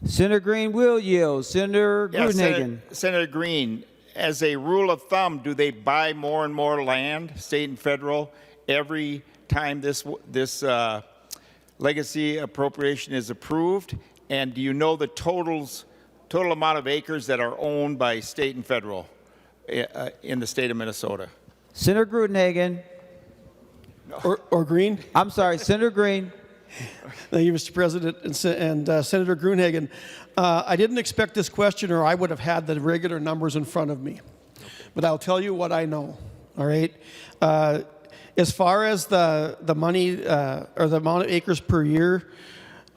Senator Green will yield. Senator Yeah, Grudenhagen. Senator Green, as a rule of thumb, do they buy more and more land, state and federal, every time this legacy appropriation is approved? And do you know the total amount of acres that are owned by state and federal in the state of Minnesota? Senator Grudenhagen. Or Green? I'm sorry, Senator Green. Thank you, Mr. President and Senator Grudenhagen. I didn't expect this question, or I would have had the regular numbers in front of me. But I'll tell you what I know. All right. As far as the money or the amount of acres per year,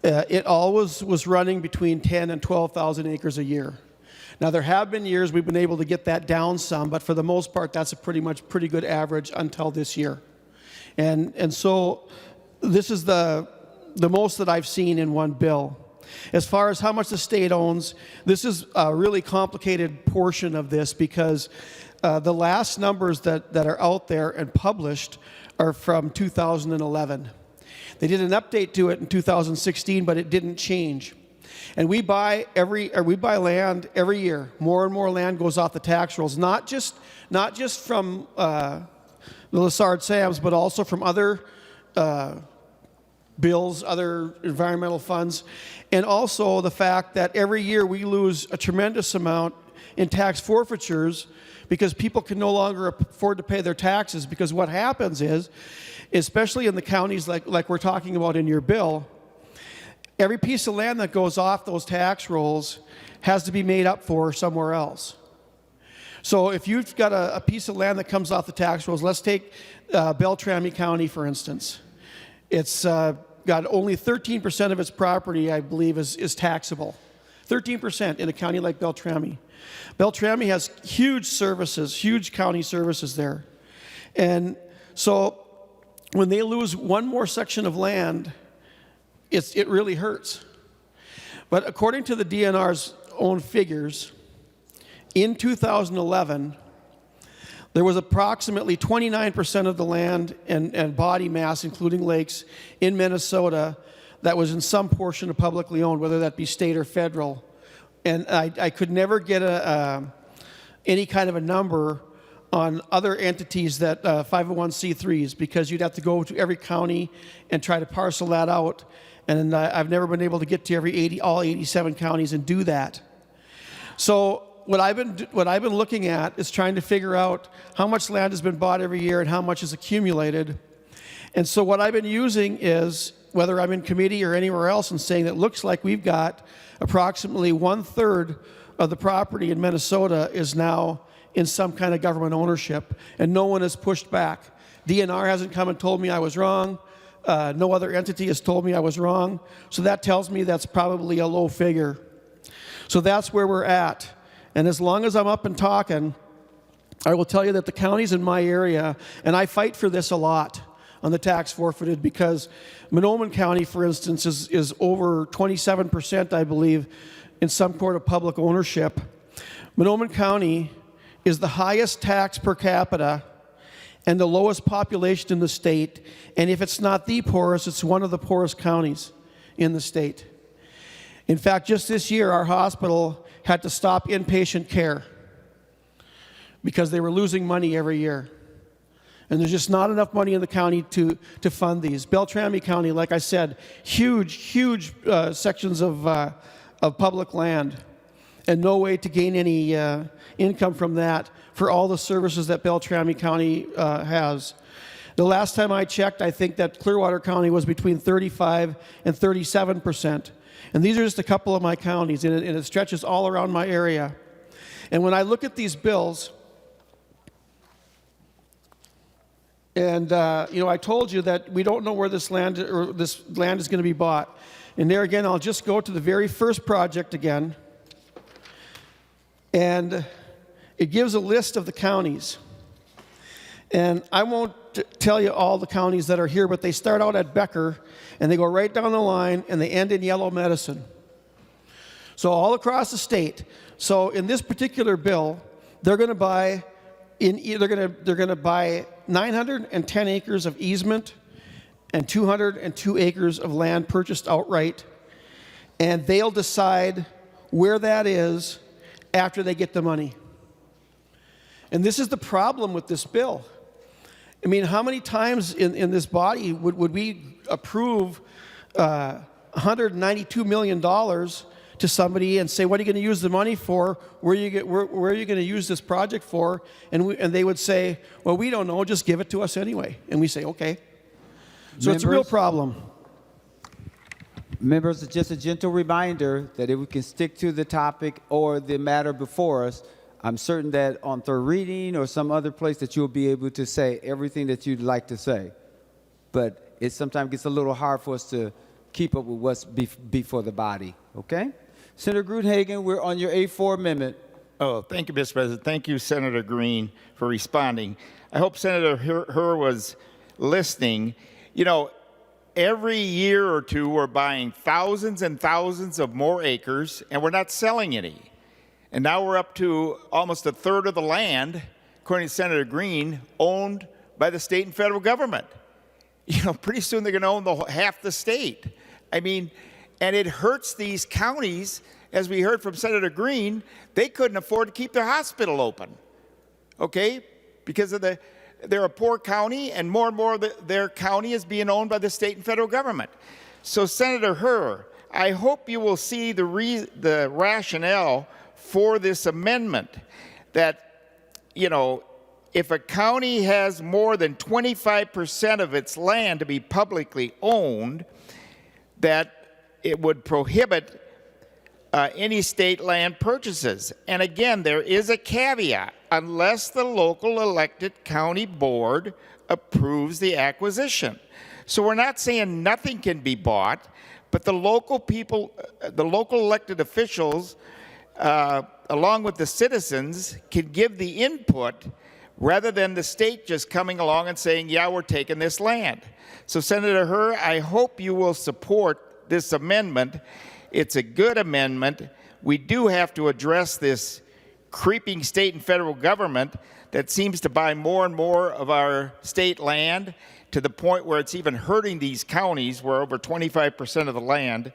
it always was running between 10 and 12,000 acres a year. Now there have been years we've been able to get that down some, but for the most part, that's a pretty good average until this year. And so this is the most that I've seen in one bill. As far as how much the state owns, this is a really complicated portion of this because the last numbers that are out there and published are from 2011. They did an update to it in 2016, but it didn't change. And we buy land every year. More and more land goes off the tax rolls, not just from the Lessard Sams, but also from other bills, other environmental funds, and also the fact that every year we lose a tremendous amount in tax forfeitures because people can no longer afford to pay their taxes. Because what happens is, especially in the counties like we're talking about in your bill, every piece of land that goes off those tax rolls has to be made up for somewhere else. So if you've got a piece of land that comes off the tax rolls, let's take Beltrami County, for instance. It's got only 13% of its property, I believe, is taxable. 13% in a county like Beltrami. Beltrami has huge services, huge county services there. And so when they lose one more section of land, it really hurts. But according to the DNR's own figures, in 2011, there was approximately 29% of the land and body mass, including lakes, in Minnesota that was in some portion of publicly owned, whether that be state or federal. And I could never get any kind of a number on other entities that 501c3s, because you'd have to go to every county and try to parcel that out. And I've never been able to get to all 87 counties and do that. So what I've been looking at is trying to figure out how much land has been bought every year and how much is accumulated. And so what I've been using is, whether I'm in committee or anywhere else, and saying that it looks like we've got approximately 1/3 of the property in Minnesota is now in some kind of government ownership, and no one has pushed back. DNR hasn't come and told me I was wrong. No other entity has told me I was wrong. So that tells me that's probably a low figure. So that's where we're at. And as long as I'm up and talking, I will tell you that the counties in my area, and I fight for this a lot on the tax forfeited, because Monoman County, for instance, is over 27%, I believe, in some court of public ownership. Monoman County is the highest tax per capita and the lowest population in the state. And if it's not the poorest, it's one of the poorest counties in the state. In fact, just this year, our hospital had to stop inpatient care because they were losing money every year. And there's just not enough money in the county to fund these. Beltrami County, like I said, huge sections of public land, and no way to gain any income from that for all the services that Beltrami County has. The last time I checked, I think that Clearwater County was between 35 and 37%. And these are just a couple of my counties, and it stretches all around my area. And when I look at these bills, and I told you that we don't know where this land is going to be bought. And there again, I'll just go to the very first project again. And it gives a list of the counties. And I won't tell you all the counties that are here, but they start out at Becker, and they go right down the line, and they end in Yellow Medicine. So all across the state. So in this particular bill, they're going to buy they're gonna buy 910 acres of easement and 202 acres of land purchased outright, and they'll decide where that is after they get the money. And this is the problem with this bill. I mean, how many times in this body would we approve $192 million to somebody and say, what are you going to use the money for? Where are you going to use this project for? And they would say, well, we don't know, just give it to us anyway. And we say, okay. So it's a real problem. Members, just a gentle reminder that if we can stick to the topic or the matter before us, I'm certain that on third reading or some other place that you'll be able to say everything that you'd like to say. But it sometimes gets a little hard for us to keep up with what's before the body, okay? Senator Gruenhagen, we're on your A4 amendment. Oh, thank you, Mr. President. Thank you, Senator Green, for responding. I hope Senator Herr was listening. You know, every year or two, we're buying thousands and thousands of more acres, and we're not selling any. And now we're up to almost a third of the land, according to Senator Green, owned by the state and federal government. You know, pretty soon they're going to own half the state. I mean, and it hurts these counties, as we heard from Senator Green, they couldn't afford to keep their hospital open, okay? Because of they're a poor county, and more of their county is being owned by the state and federal government. So, Senator Herr, I hope you will see the rationale for this amendment that, you know, if a county has more than 25% of its land to be publicly owned, that it would prohibit any state land purchases. And again, there is a caveat, unless the local elected county board approves the acquisition. So we're not saying nothing can be bought, but the local people, the local elected officials, along with the citizens, can give the input rather than the state just coming along and saying, yeah, we're taking this land. So Senator Herr, I hope you will support this amendment. It's a good amendment. We do have to address this creeping state and federal government that seems to buy more and more of our state land to the point where it's even hurting these counties where over 25% of the land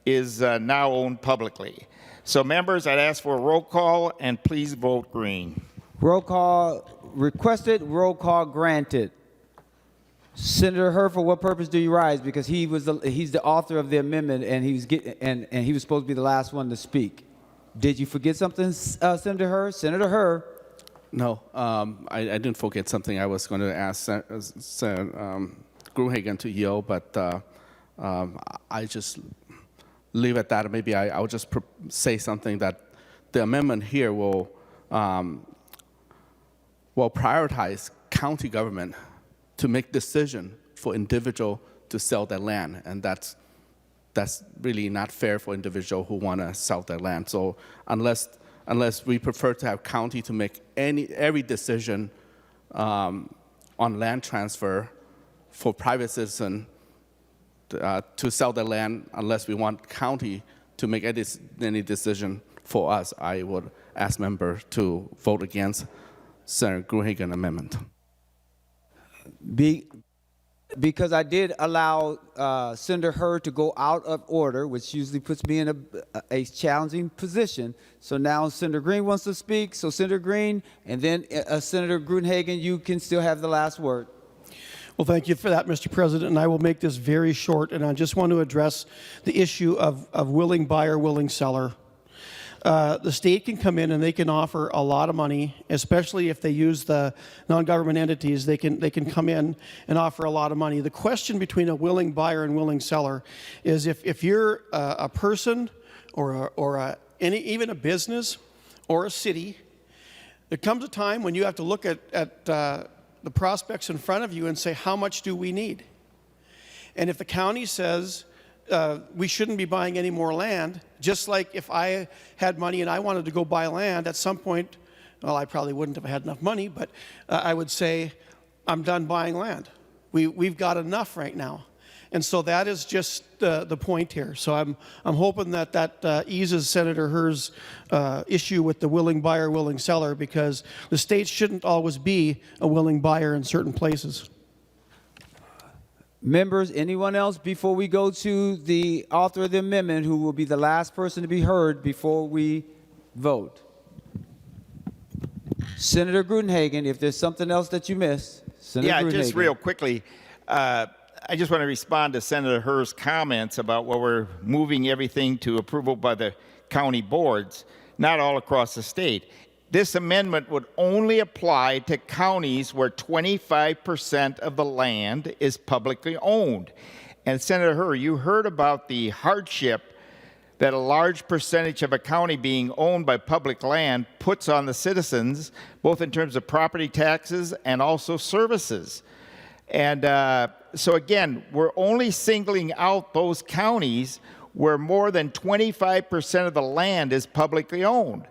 is now owned publicly. So members, I'd ask for a roll call and please vote green. Roll call requested, roll call granted. Senator Herr, for what purpose do you rise? Because he's the author of the amendment, and he was supposed to be the last one to speak. Did you forget something, Senator Herr? Senator Herr. No, I didn't forget something. I was going to ask Gruenhagen to yield, but I just leave it at that. Maybe I'll just say something that the amendment here will prioritize county government to make decision for individual to sell their land, and that's really not fair for individual who want to sell their land. So unless we prefer to have county to make every decision on land transfer for private citizen to sell their land, unless we want county to make any decision for us, I would ask members to vote against Senator Gruenhagen amendment. Because I did allow Senator Herr to go out of order, which usually puts me in a challenging position. So now Senator Green wants to speak. So Senator Green, and then Senator Gruenhagen, you can still have the last word. Well, thank you for that, Mr. President, and I will make this very short, and I just want to address the issue of willing buyer, willing seller. The state can come in and they can offer a lot of money, especially if they use the non-government entities. They can come in and offer a lot of money. The question between a willing buyer and willing seller is if you're a person or even a business or a city, there comes a time when you have to look at the prospects in front of you and say, how much do we need? And if the county says, we shouldn't be buying any more land, just like if I had money and I wanted to go buy land at some point, well, I probably wouldn't have had enough money, but I would say, I'm done buying land. We've got enough right now. And so that is just the point here. So I'm hoping that eases Senator Herr's issue with the willing buyer, willing seller, because the state shouldn't always be a willing buyer in certain places. Members, anyone else before we go to the author of the amendment, who will be the last person to be heard before we vote? Senator Gruenhagen, if there's something else that you missed. Senator Gruenhagen. Just real quickly, I just want to respond to Senator Herr's comments about where we're moving everything to approval by the county boards, not all across the state. This amendment would only apply to counties where 25% of the land is publicly owned. And Senator Herr, you heard about the hardship that a large percentage of a county being owned by public land puts on the citizens, both in terms of property taxes and also services. And so again, we're only singling out those counties where more than 25% of the land is publicly owned.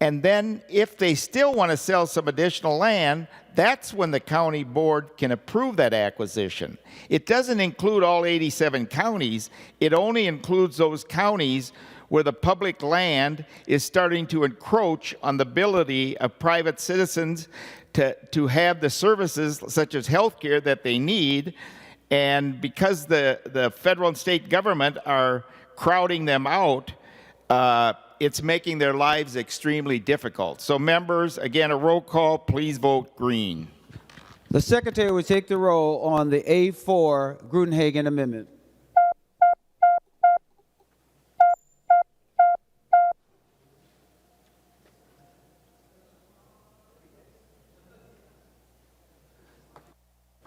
And then if they still want to sell some additional land, that's when the county board can approve that acquisition. It doesn't include all 87 counties. It only includes those counties where the public land is starting to encroach on the ability of private citizens to have the services such as health care that they need. And because the federal and state government are crowding them out, it's making their lives extremely difficult. So members, again, a roll call, please vote green. The Secretary will take the roll on the A4 Gruenhagen amendment.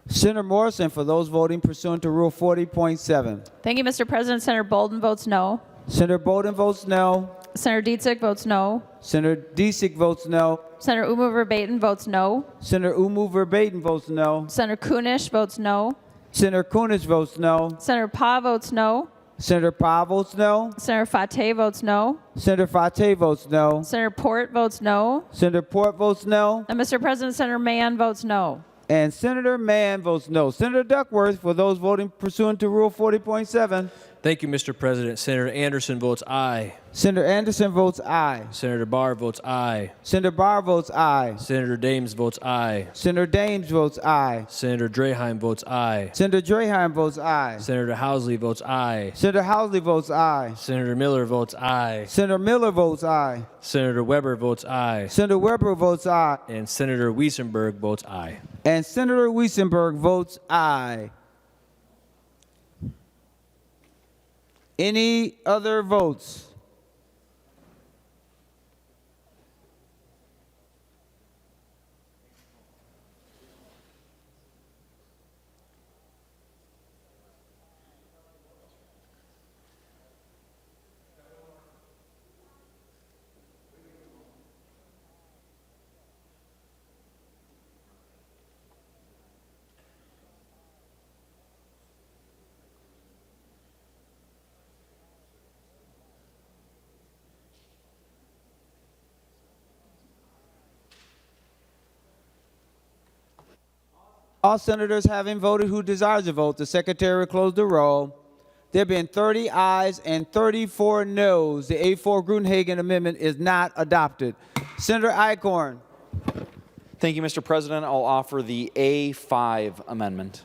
Senator Morrison, for those voting pursuant to Rule 40.7. Thank you, Mr. President. Senator Bolden votes no. Senator Bolden votes no. Senator Dietzig votes no. Senator Dietzig votes no. Senator Umu Verbatim votes no. Senator Umu Verbatim votes no. Senator Kunish votes no. Senator Kunish votes no. Senator Pa votes no. Senator Pa votes no. Senator Fateh votes no. Senator Fateh votes no. Senator Port votes no. Senator Port votes no. And Mr. President, Senator Mann votes no. And Senator Mann votes no. Senator Duckworth, for those voting pursuant to Rule 40.7. Thank you, Mr. President. Senator Anderson votes aye. Senator Anderson votes aye. Senator Barr votes aye. Senator Barr votes aye. Senator Dames votes aye. Senator Dames votes aye. Senator Draheim votes aye. Senator Draheim votes aye. Senator Housley votes aye. Senator Housley votes aye. Senator Miller votes aye. Senator Miller votes aye. Senator Weber votes aye. Senator Weber votes aye. And Senator Wiesenberg votes aye. And Senator Wiesenberg votes aye. Any other votes? All senators having voted who desires to vote, the Secretary will close the roll. There have been 30 ayes and 34 noes. The A4 Gruenhagen amendment is not adopted. Senator Eichhorn. Thank you, Mr. President. I'll offer the A5 amendment.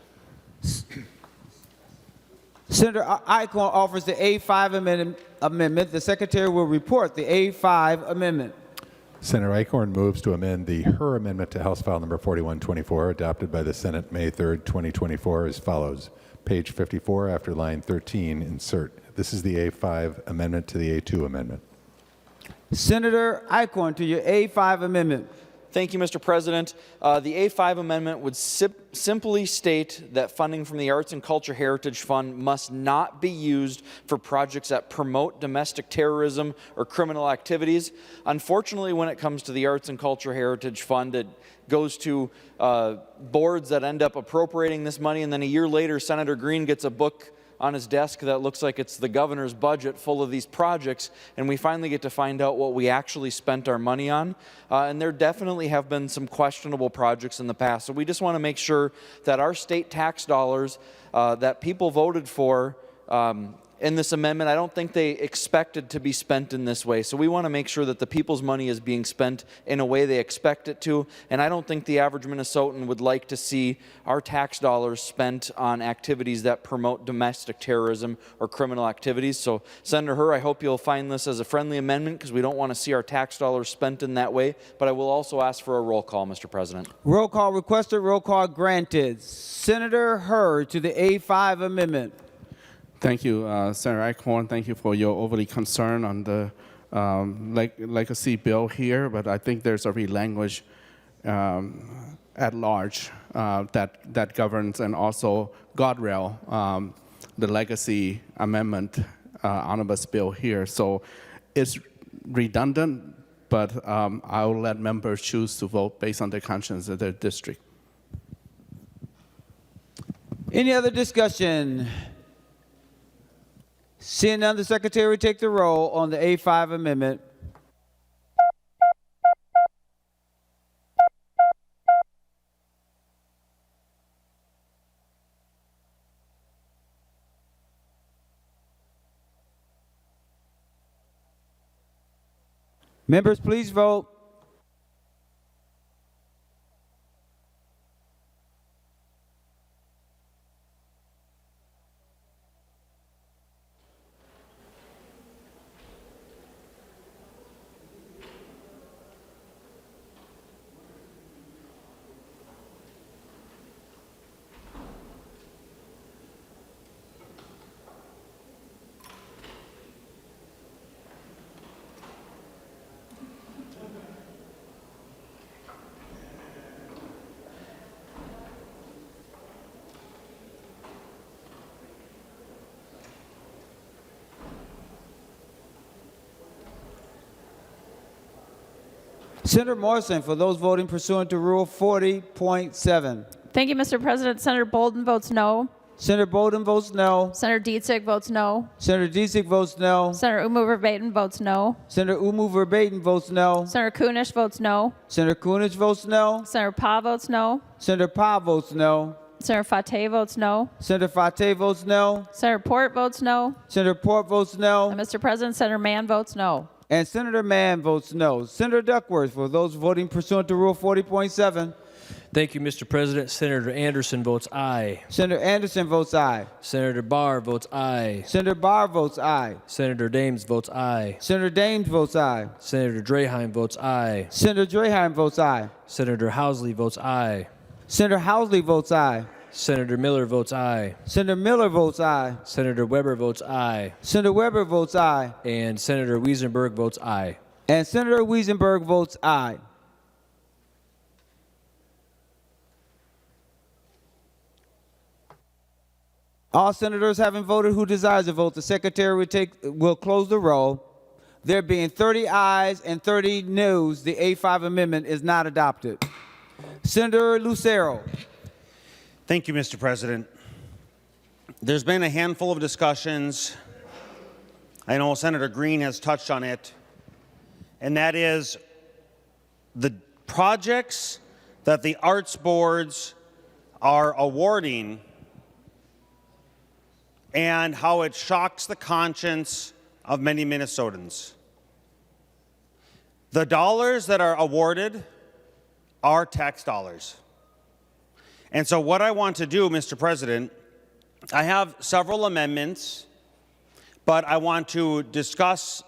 Senator Eichhorn offers the A5 amendment. The Secretary will report the A5 amendment. Senator Eichhorn moves to amend the Herr amendment to House File Number 4124, adopted by the Senate May 3rd, 2024, as follows. Page 54, after line 13, insert. This is the A5 amendment to the A2 amendment. Senator Eichhorn, to your A5 amendment. Thank you, Mr. President. The A5 amendment would simply state that funding from the Arts and Culture Heritage Fund must not be used for projects that promote domestic terrorism or criminal activities. Unfortunately, when it comes to the Arts and Culture Heritage Fund, it goes to boards that end up appropriating this money, and then a year later, Senator Green gets a book on his desk that looks like it's the governor's budget full of these projects, and we finally get to find out what we actually spent our money on. And there definitely have been some questionable projects in the past. So we just want to make sure that our state tax dollars that people voted for in this amendment, I don't think they expected to be spent in this way. So we want to make sure that the people's money is being spent in a way they expect it to. And I don't think the average Minnesotan would like to see our tax dollars spent on activities that promote domestic terrorism or criminal activities. So Senator Herr, I hope you'll find this as a friendly amendment because we don't want to see our tax dollars spent in that way. But I will also ask for a roll call, Mr. President. Roll call requested, roll call granted. Senator Herr to the A5 amendment. Thank you, Senator Eichhorn. Thank you for your overly concern on the legacy bill here, but I think there's already language at large that governs and also guardrail the legacy amendment omnibus bill here. So it's redundant, but I'll let members choose to vote based on their conscience of their district. Any other discussion? Seeing none, the Secretary take the roll on the A5 amendment. Members, please vote. Senator Morrison, for those voting pursuant to Rule 40.7. Thank you, Mr. President. Senator Bolden votes no. Senator Bolden votes no. Senator Dietzig votes no. Senator Dietzig votes no. Senator Umu Verbatim votes no. Senator Umu Verbatim votes no. Senator Kunish votes no. Senator Kunish votes no. Senator Pa votes no. Senator Pa votes no. Senator Fateh votes no. Senator Fateh votes no. Senator Port votes no. Senator Port votes no. And Mr. President, Senator Mann votes no. And Senator Mann votes no. Senator Duckworth, for those voting pursuant to Rule 40.7. Thank you, Mr. President. Senator Anderson votes aye. Senator Anderson votes aye. Senator Barr votes aye. Senator Barr votes aye. Senator Dames votes aye. Senator Dames votes aye. Senator Draheim votes aye. Senator Draheim votes aye. Senator Housley votes aye. Senator Housley votes aye. Senator Miller votes aye. Senator Miller votes aye. Senator Weber votes aye. Senator Weber votes aye. And Senator Wiesenberg votes aye. And Senator Wiesenberg votes aye. All senators having voted who desires to vote, the Secretary will close the roll. There being 30 ayes and 30 noes, the A5 amendment is not adopted. Senator Lucero. Thank you, Mr. President. There's been a handful of discussions. I know Senator Green has touched on it, and that is the projects that the arts boards are awarding and how it shocks the conscience of many Minnesotans. The dollars that are awarded are tax dollars. And so what I want to do, Mr. President, I have several amendments, but I want to discuss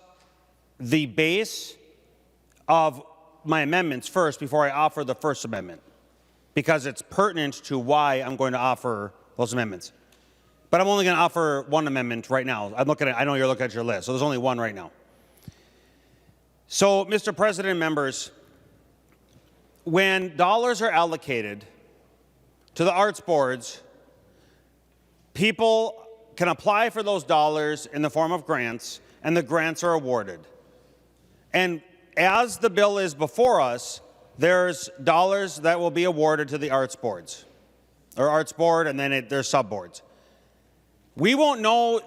the base of my amendments first before I offer the first amendment, because it's pertinent to why I'm going to offer those amendments. But I'm only going to offer one amendment right now. I know you're looking at your list, so there's only one right now. So, Mr. President and members, when dollars are allocated to the arts boards, people can apply for those dollars in the form of grants, and the grants are awarded. And as the bill is before us, there's dollars that will be awarded to the arts boards, or arts board, and then there's sub-boards. We won't know,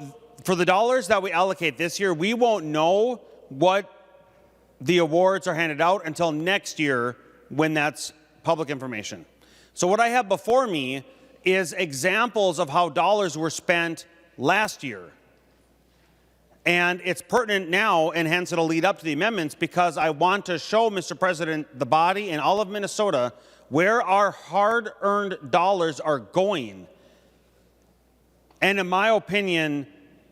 for the dollars that we allocate this year, we won't know what the awards are handed out until next year when that's public information. So what I have before me is examples of how dollars were spent last year. And it's pertinent now, and hence it'll lead up to the amendments, because I want to show, Mr. President, the body and all of Minnesota where our hard-earned dollars are going. And in my opinion,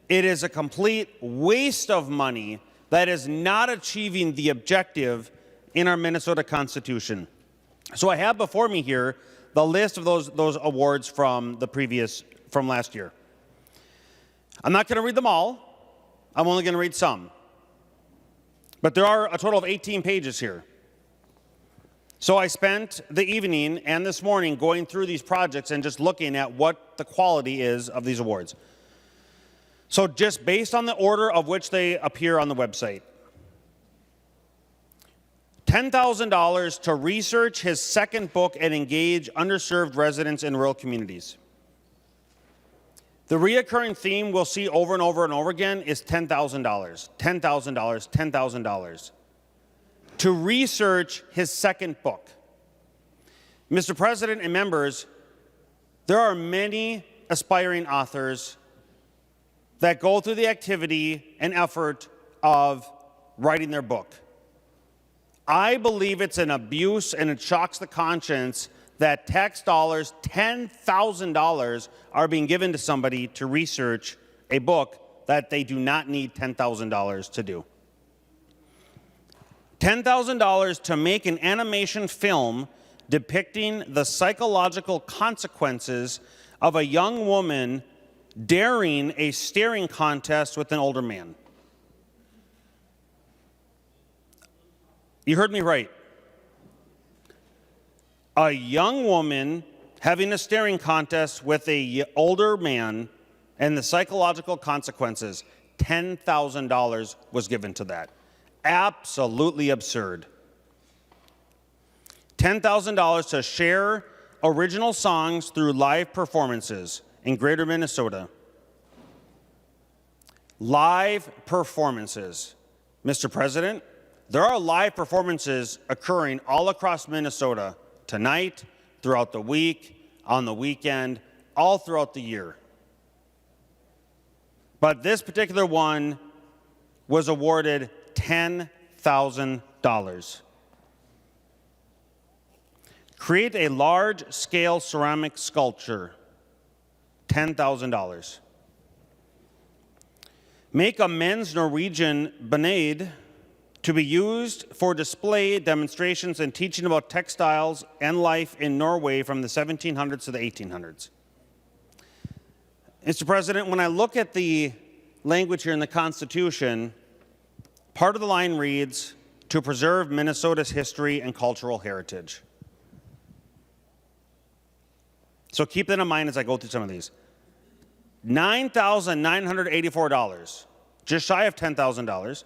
it is a complete waste of money that is not achieving the objective in our Minnesota Constitution. So I have before me here the list of those awards from last year. I'm not going to read them all. I'm only going to read some. But there are a total of 18 pages here. So I spent the evening and this morning going through these projects and just looking at what the quality is of these awards. So just based on the order of which they appear on the website. $10,000 to research his second book and engage underserved residents in rural communities. The reoccurring theme we'll see over and over and over again is $10,000, $10,000, $10,000 to research his second book. Mr. President and members, there are many aspiring authors that go through the activity and effort of writing their book. I believe it's an abuse and it shocks the conscience that tax dollars, $10,000, are being given to somebody to research a book that they do not need $10,000 to do. $10,000 to make an animation film depicting the psychological consequences of a young woman daring a staring contest with an older man. You heard me right. A young woman having a staring contest with an older man and the psychological consequences. $10,000 was given to that. Absolutely absurd. $10,000 to share original songs through live performances in Greater Minnesota. Live performances. Mr. President, there are live performances occurring all across Minnesota tonight, throughout the week, on the weekend, all throughout the year. But this particular one was awarded $10,000. Create a large-scale ceramic sculpture, $10,000. Make a men's Norwegian bonnet to be used for display, demonstrations, and teaching about textiles and life in Norway from the 1700s to the 1800s. Mr. President, when I look at the language here in the Constitution, part of the line reads, to preserve Minnesota's history and cultural heritage. So keep that in mind as I go through some of these. $9,984, just shy of $10,000,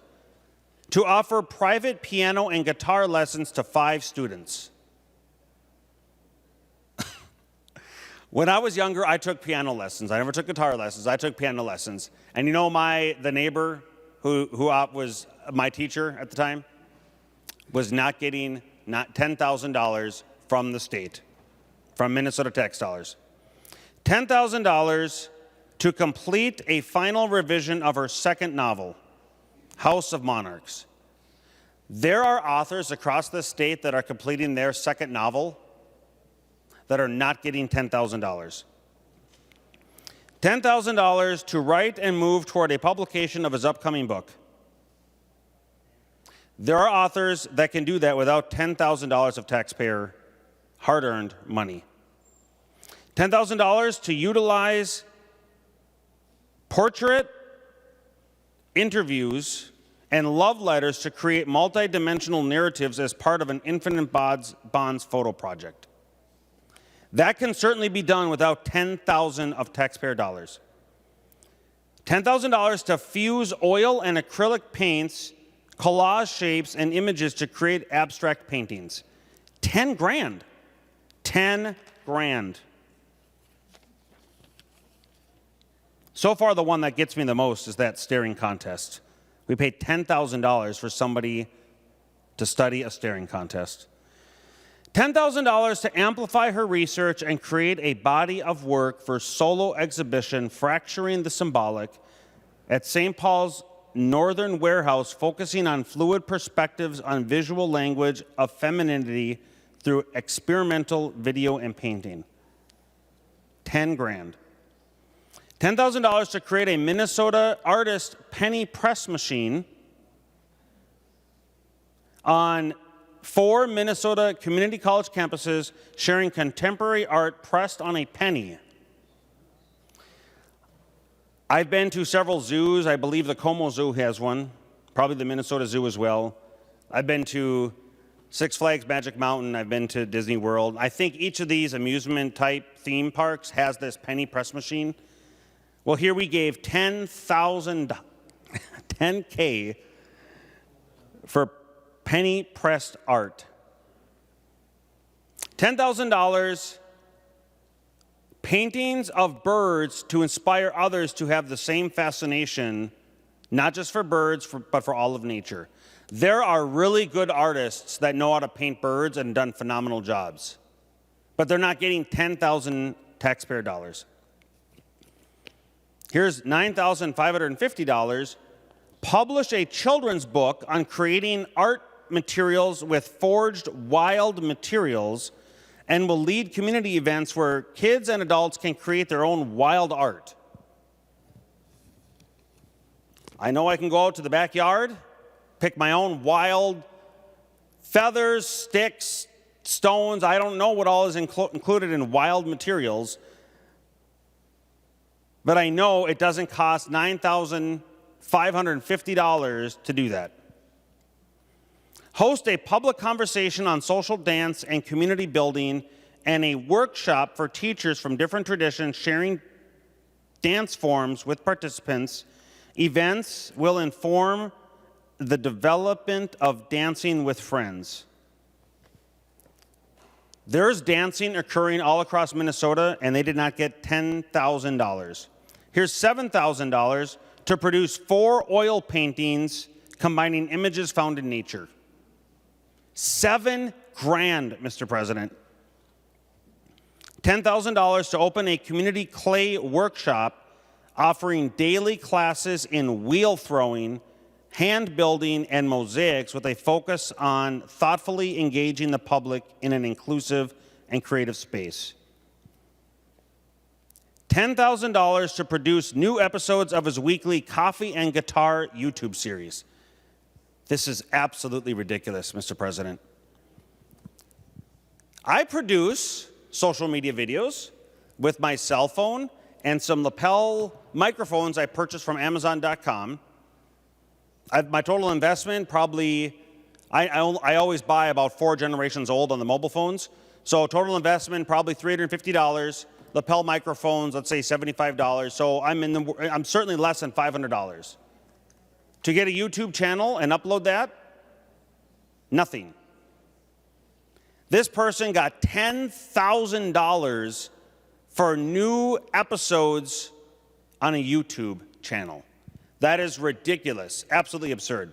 to offer private piano and guitar lessons to 5 students. When I was younger, I took piano lessons. I never took guitar lessons. I took piano lessons. And you know, the neighbor who was my teacher at the time was not getting $10,000 from the state, from Minnesota tax dollars. $10,000 to complete a final revision of her second novel, House of Monarchs. There are authors across the state that are completing their second novel that are not getting $10,000. $10,000 to write and move toward a publication of his upcoming book. There are authors that can do that without $10,000 of taxpayer hard-earned money. $10,000 to utilize portrait, interviews, and love letters to create multidimensional narratives as part of an Infinite Bonds photo project. That can certainly be done without $10,000 of taxpayer dollars. $10,000 to fuse oil and acrylic paints, collage shapes, and images to create abstract paintings. 10 grand. 10 grand. So far, the one that gets me the most is that staring contest. We paid $10,000 for somebody to study a staring contest. $10,000 to amplify her research and create a body of work for solo exhibition, Fracturing the Symbolic, at St. Paul's Northern Warehouse, focusing on fluid perspectives on visual language of femininity through experimental video and painting. 10 grand. $10,000 to create a Minnesota artist penny press machine on 4 Minnesota community college campuses, sharing contemporary art pressed on a penny. I've been to several zoos. I believe the Como Zoo has one, probably the Minnesota Zoo as well. I've been to Six Flags Magic Mountain. I've been to Disney World. I think each of these amusement type theme parks has this penny press machine. Well, here we gave $10K for penny pressed art. $10,000 paintings of birds to inspire others to have the same fascination, not just for birds, but for all of nature. There are really good artists that know how to paint birds and done phenomenal jobs, but they're not getting 10,000 taxpayer dollars. Here's $9,550. Publish a children's book on creating art materials with forged wild materials, and will lead community events where kids and adults can create their own wild art. I know I can go out to the backyard, pick my own wild feathers, sticks, stones. I don't know what all is included in wild materials, but I know it doesn't cost $9,550 to do that. Host a public conversation on social dance and community building, and a workshop for teachers from different traditions sharing dance forms with participants. Events will inform the development of dancing with friends. There's dancing occurring all across Minnesota, and they did not get $10,000. Here's $7,000 to produce 4 oil paintings combining images found in nature. $7 grand, Mr. President. $10,000 to open a community clay workshop offering daily classes in wheel throwing, hand building, and mosaics with a focus on thoughtfully engaging the public in an inclusive and creative space. $10,000 to produce new episodes of his weekly Coffee and Guitar YouTube series. This is absolutely ridiculous, Mr. President. I produce social media videos with my cell phone and some lapel microphones I purchased from Amazon.com. My total investment probably, I always buy about 4 generations old on the mobile phones. So total investment probably $350. Lapel microphones, let's say $75. So I'm certainly less than $500. To get a YouTube channel and upload that, nothing. This person got $10,000 for new episodes on a YouTube channel. That is ridiculous, absolutely absurd.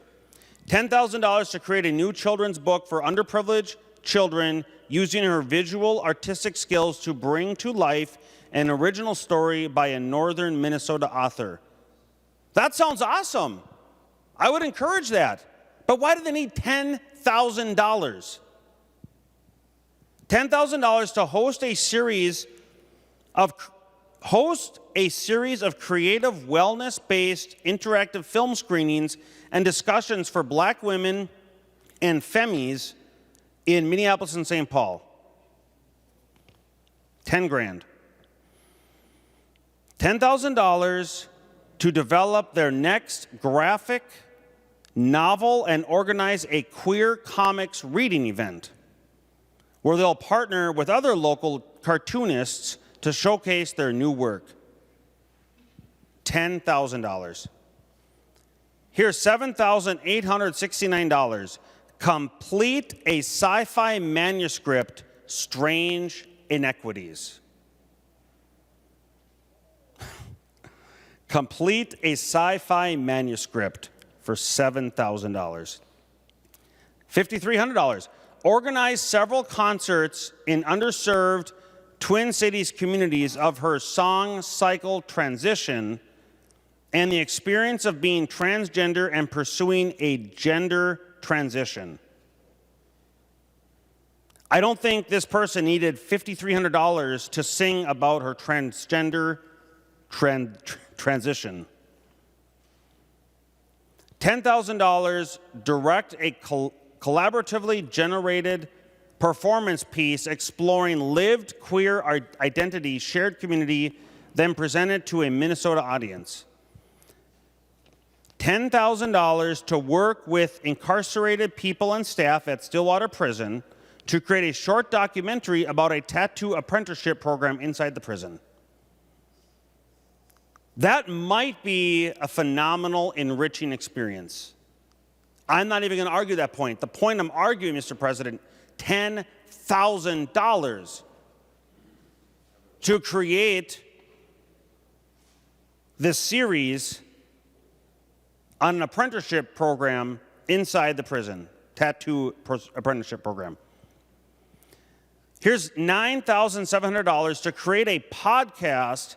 $10,000 to create a new children's book for underprivileged children using her visual artistic skills to bring to life an original story by a northern Minnesota author. That sounds awesome. I would encourage that. But why do they need $10,000? $10,000 to host a series of creative wellness-based interactive film screenings and discussions for Black women and femmies in Minneapolis and St. Paul. 10 grand. $10,000 to develop their next graphic novel and organize a queer comics reading event where they'll partner with other local cartoonists to showcase their new work. $10,000. Here's $7,869. Complete a sci-fi manuscript, Strange Inequities. Complete a sci-fi manuscript for $7,000. $5,300. Organize several concerts in underserved Twin Cities communities of her song cycle transition and the experience of being transgender and pursuing a gender transition. I don't think this person needed $5,300 to sing about her transgender transition. $10,000, direct a collaboratively generated performance piece exploring lived queer identity, shared community, then presented to a Minnesota audience. $10,000 to work with incarcerated people and staff at Stillwater Prison to create a short documentary about a tattoo apprenticeship program inside the prison. That might be a phenomenal, enriching experience. I'm not even going to argue that point. The point I'm arguing, Mr. President, $10,000 to create this series on an apprenticeship program inside the prison, tattoo apprenticeship program. Here's $9,700 to create a podcast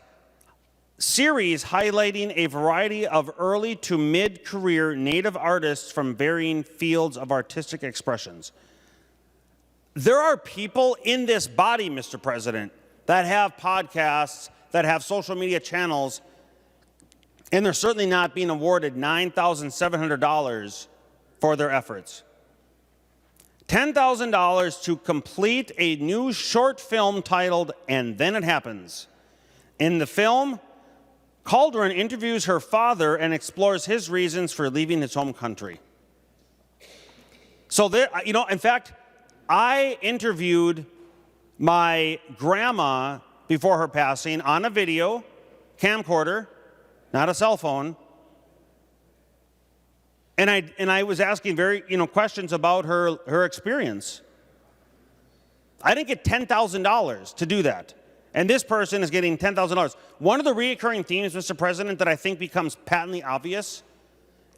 series highlighting a variety of early to mid-career Native artists from varying fields of artistic expressions. There are people in this body, Mr. President, that have podcasts, that have social media channels, and they're certainly not being awarded $9,700 for their efforts. $10,000 to complete a new short film titled And Then It Happens. In the film, Calderon interviews her father and explores his reasons for leaving his home country. So there, in fact, I interviewed my grandma before her passing on a video camcorder, not a cell phone. And I was asking very, questions about her experience. I didn't get $10,000 to do that. And this person is getting $10,000. One of the recurring themes, Mr. President, that I think becomes patently obvious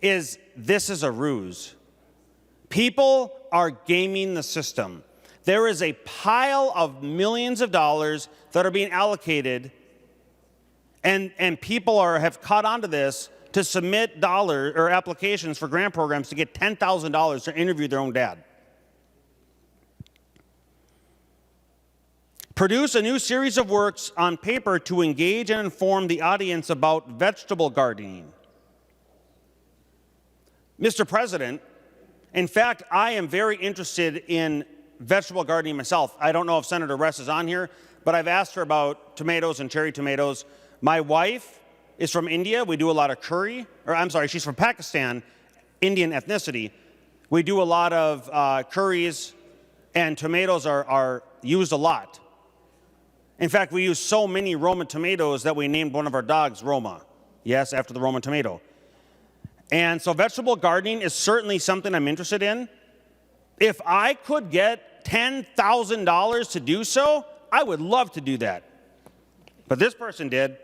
is this is a ruse. People are gaming the system. There is a pile of millions of dollars that are being allocated, and people have caught on to this to submit applications for grant programs to get $10,000 to interview their own dad. Produce a new series of works on paper to engage and inform the audience about vegetable gardening. Mr. President, in fact, I am very interested in vegetable gardening myself. I don't know if Senator Ress is on here, but I've asked her about tomatoes and cherry tomatoes. My wife is from India. We do a lot of curry. She's from Pakistan, Indian ethnicity. We do a lot of curries, and tomatoes are used a lot. In fact, we use so many Roma tomatoes that we named one of our dogs Roma. Yes, after the Roman tomato. And so vegetable gardening is certainly something I'm interested in. If I could get $10,000 to do so, I would love to do that. But this person did.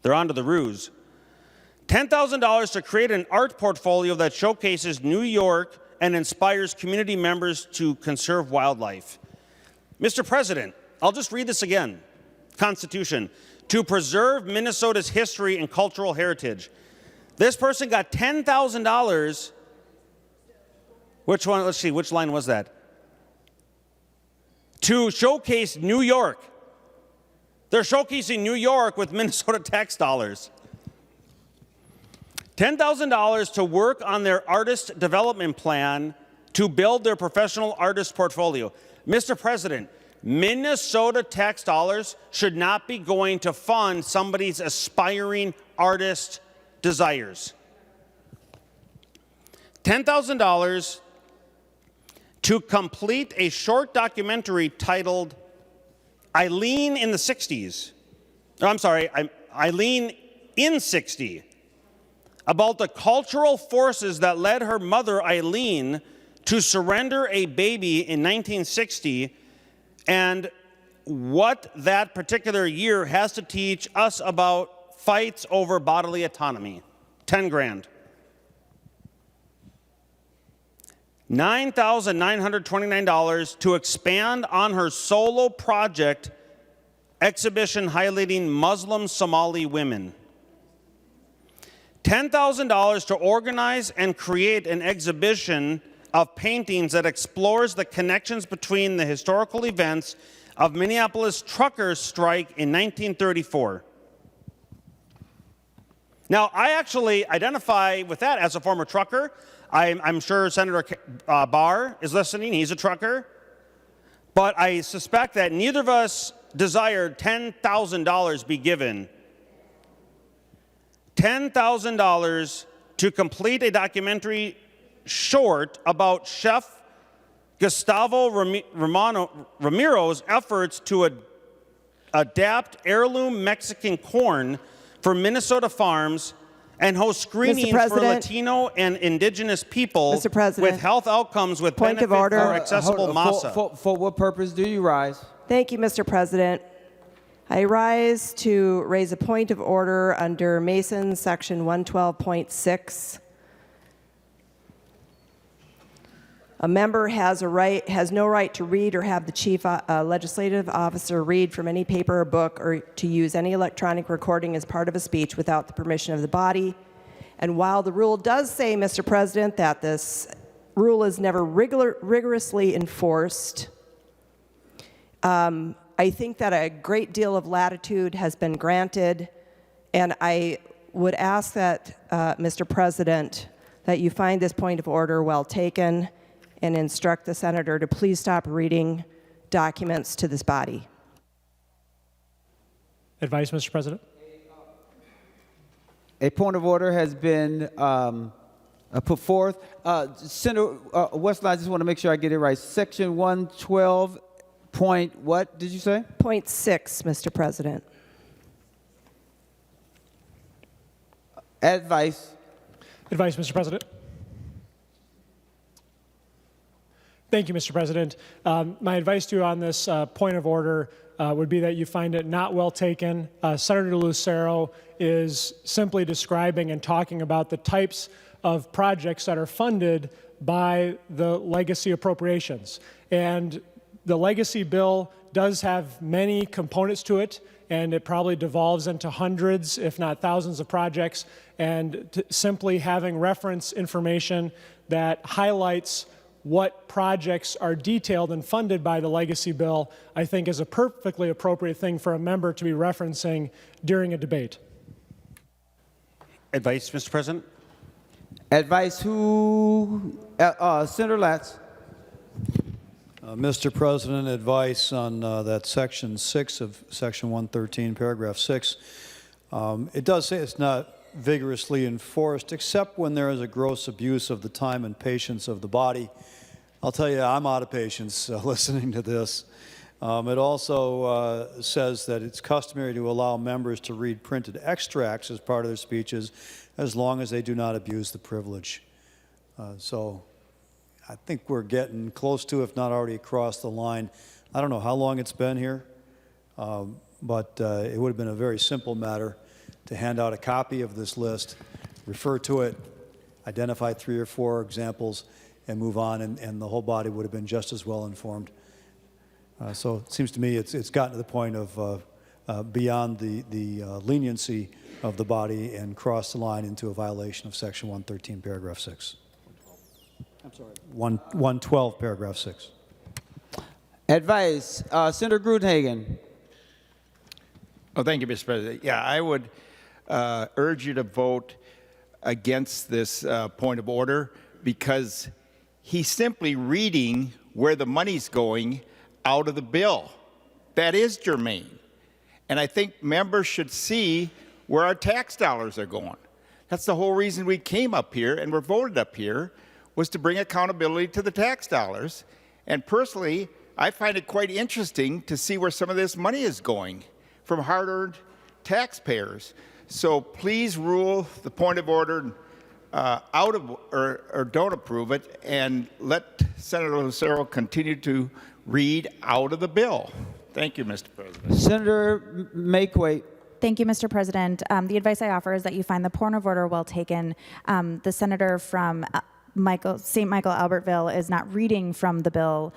They're onto the ruse. $10,000 to create an art portfolio that showcases New York and inspires community members to conserve wildlife. Mr. President, I'll just read this again. Constitution. To preserve Minnesota's history and cultural heritage. This person got $10,000. Which one? Let's see, which line was that? To showcase New York. They're showcasing New York with Minnesota tax dollars. $10,000 to work on their artist development plan to build their professional artist portfolio. Mr. President, Minnesota tax dollars should not be going to fund somebody's aspiring artist desires. $10,000 to complete a short documentary titled Eileen in the 60s. Eileen in 60. About the cultural forces that led her mother, Eileen, to surrender a baby in 1960 and what that particular year has to teach us about fights over bodily autonomy. 10 grand. $9,929 to expand on her solo project exhibition highlighting Muslim Somali women. $10,000 to organize and create an exhibition of paintings that explores the connections between the historical events of Minneapolis truckers' strike in 1934. Now, I actually identify with that as a former trucker. I'm sure Senator Barr is listening. He's a trucker. But I suspect that neither of us desired $10,000 be given. $10,000 to complete a documentary short about Chef Gustavo Ramiro's efforts to adapt heirloom Mexican corn for Minnesota farms and host screenings for Latino and indigenous people with health outcomes with Point benefit of order. for accessible masa. For what purpose do you rise? Thank you, Mr. President. I rise to raise a point of order under Mason Section 112.6. A member has no right to read or have the chief legislative officer read from any paper or book or to use any electronic recording as part of a speech without the permission of the body. And while the rule does say, Mr. President, that this rule is never rigorously enforced, I think that a great deal of latitude has been granted, and I would ask that, Mr. President, that you find this point of order well taken and instruct the senator to please stop reading documents to this body. Advice, Mr. President. A point of order has been put forth. Senator Westlaw, I just want to make sure I get it right. Section 112. Point what did you say? Point 6, Mr. President. Advice. Advice, Mr. President. Thank you, Mr. President. My advice to you on this point of order would be that you find it not well taken. Senator Lucero is simply describing and talking about the types of projects that are funded by the legacy appropriations. And the legacy bill does have many components to it, and it probably devolves into hundreds, if not thousands, of projects. And simply having reference information that highlights what projects are detailed and funded by the legacy bill, I think is a perfectly appropriate thing for a member to be referencing during a debate. Advice, Mr. President? Advice who? Senator Latz. Mr. President, advice on that section 6 of section 113, paragraph 6. It does say it's not vigorously enforced, except when there is a gross abuse of the time and patience of the body. I'll tell you, I'm out of patience listening to this. It also says that it's customary to allow members to read printed extracts as part of their speeches, as long as they do not abuse the privilege. So I think we're getting close to, if not already across the line. I don't know how long it's been here, but it would have been a very simple matter to hand out a copy of this list, refer to it, identify 3 or 4 examples, and move on, and the whole body would have been just as well informed. So it seems to me it's gotten to the point of beyond the leniency of the body and crossed the line into a violation of section 113, paragraph 6. I'm sorry. 112, paragraph 6. Advice. Senator Gruenhagen. Oh, thank you, Mr. President. Yeah, I would urge you to vote against this point of order because he's simply reading where the money's going out of the bill. That is germane. And I think members should see where our tax dollars are going. That's the whole reason we came up here and were voted up here, was to bring accountability to the tax dollars. And personally, I find it quite interesting to see where some of this money is going from hard-earned taxpayers. So please rule the point of order out of or don't approve it, and let Senator Lucero continue to read out of the bill. Thank you, Mr. President. Senator Makewaite. Thank you, Mr. President. The advice I offer is that you find the point of order well taken. The senator from St. Michael Albertville is not reading from the bill.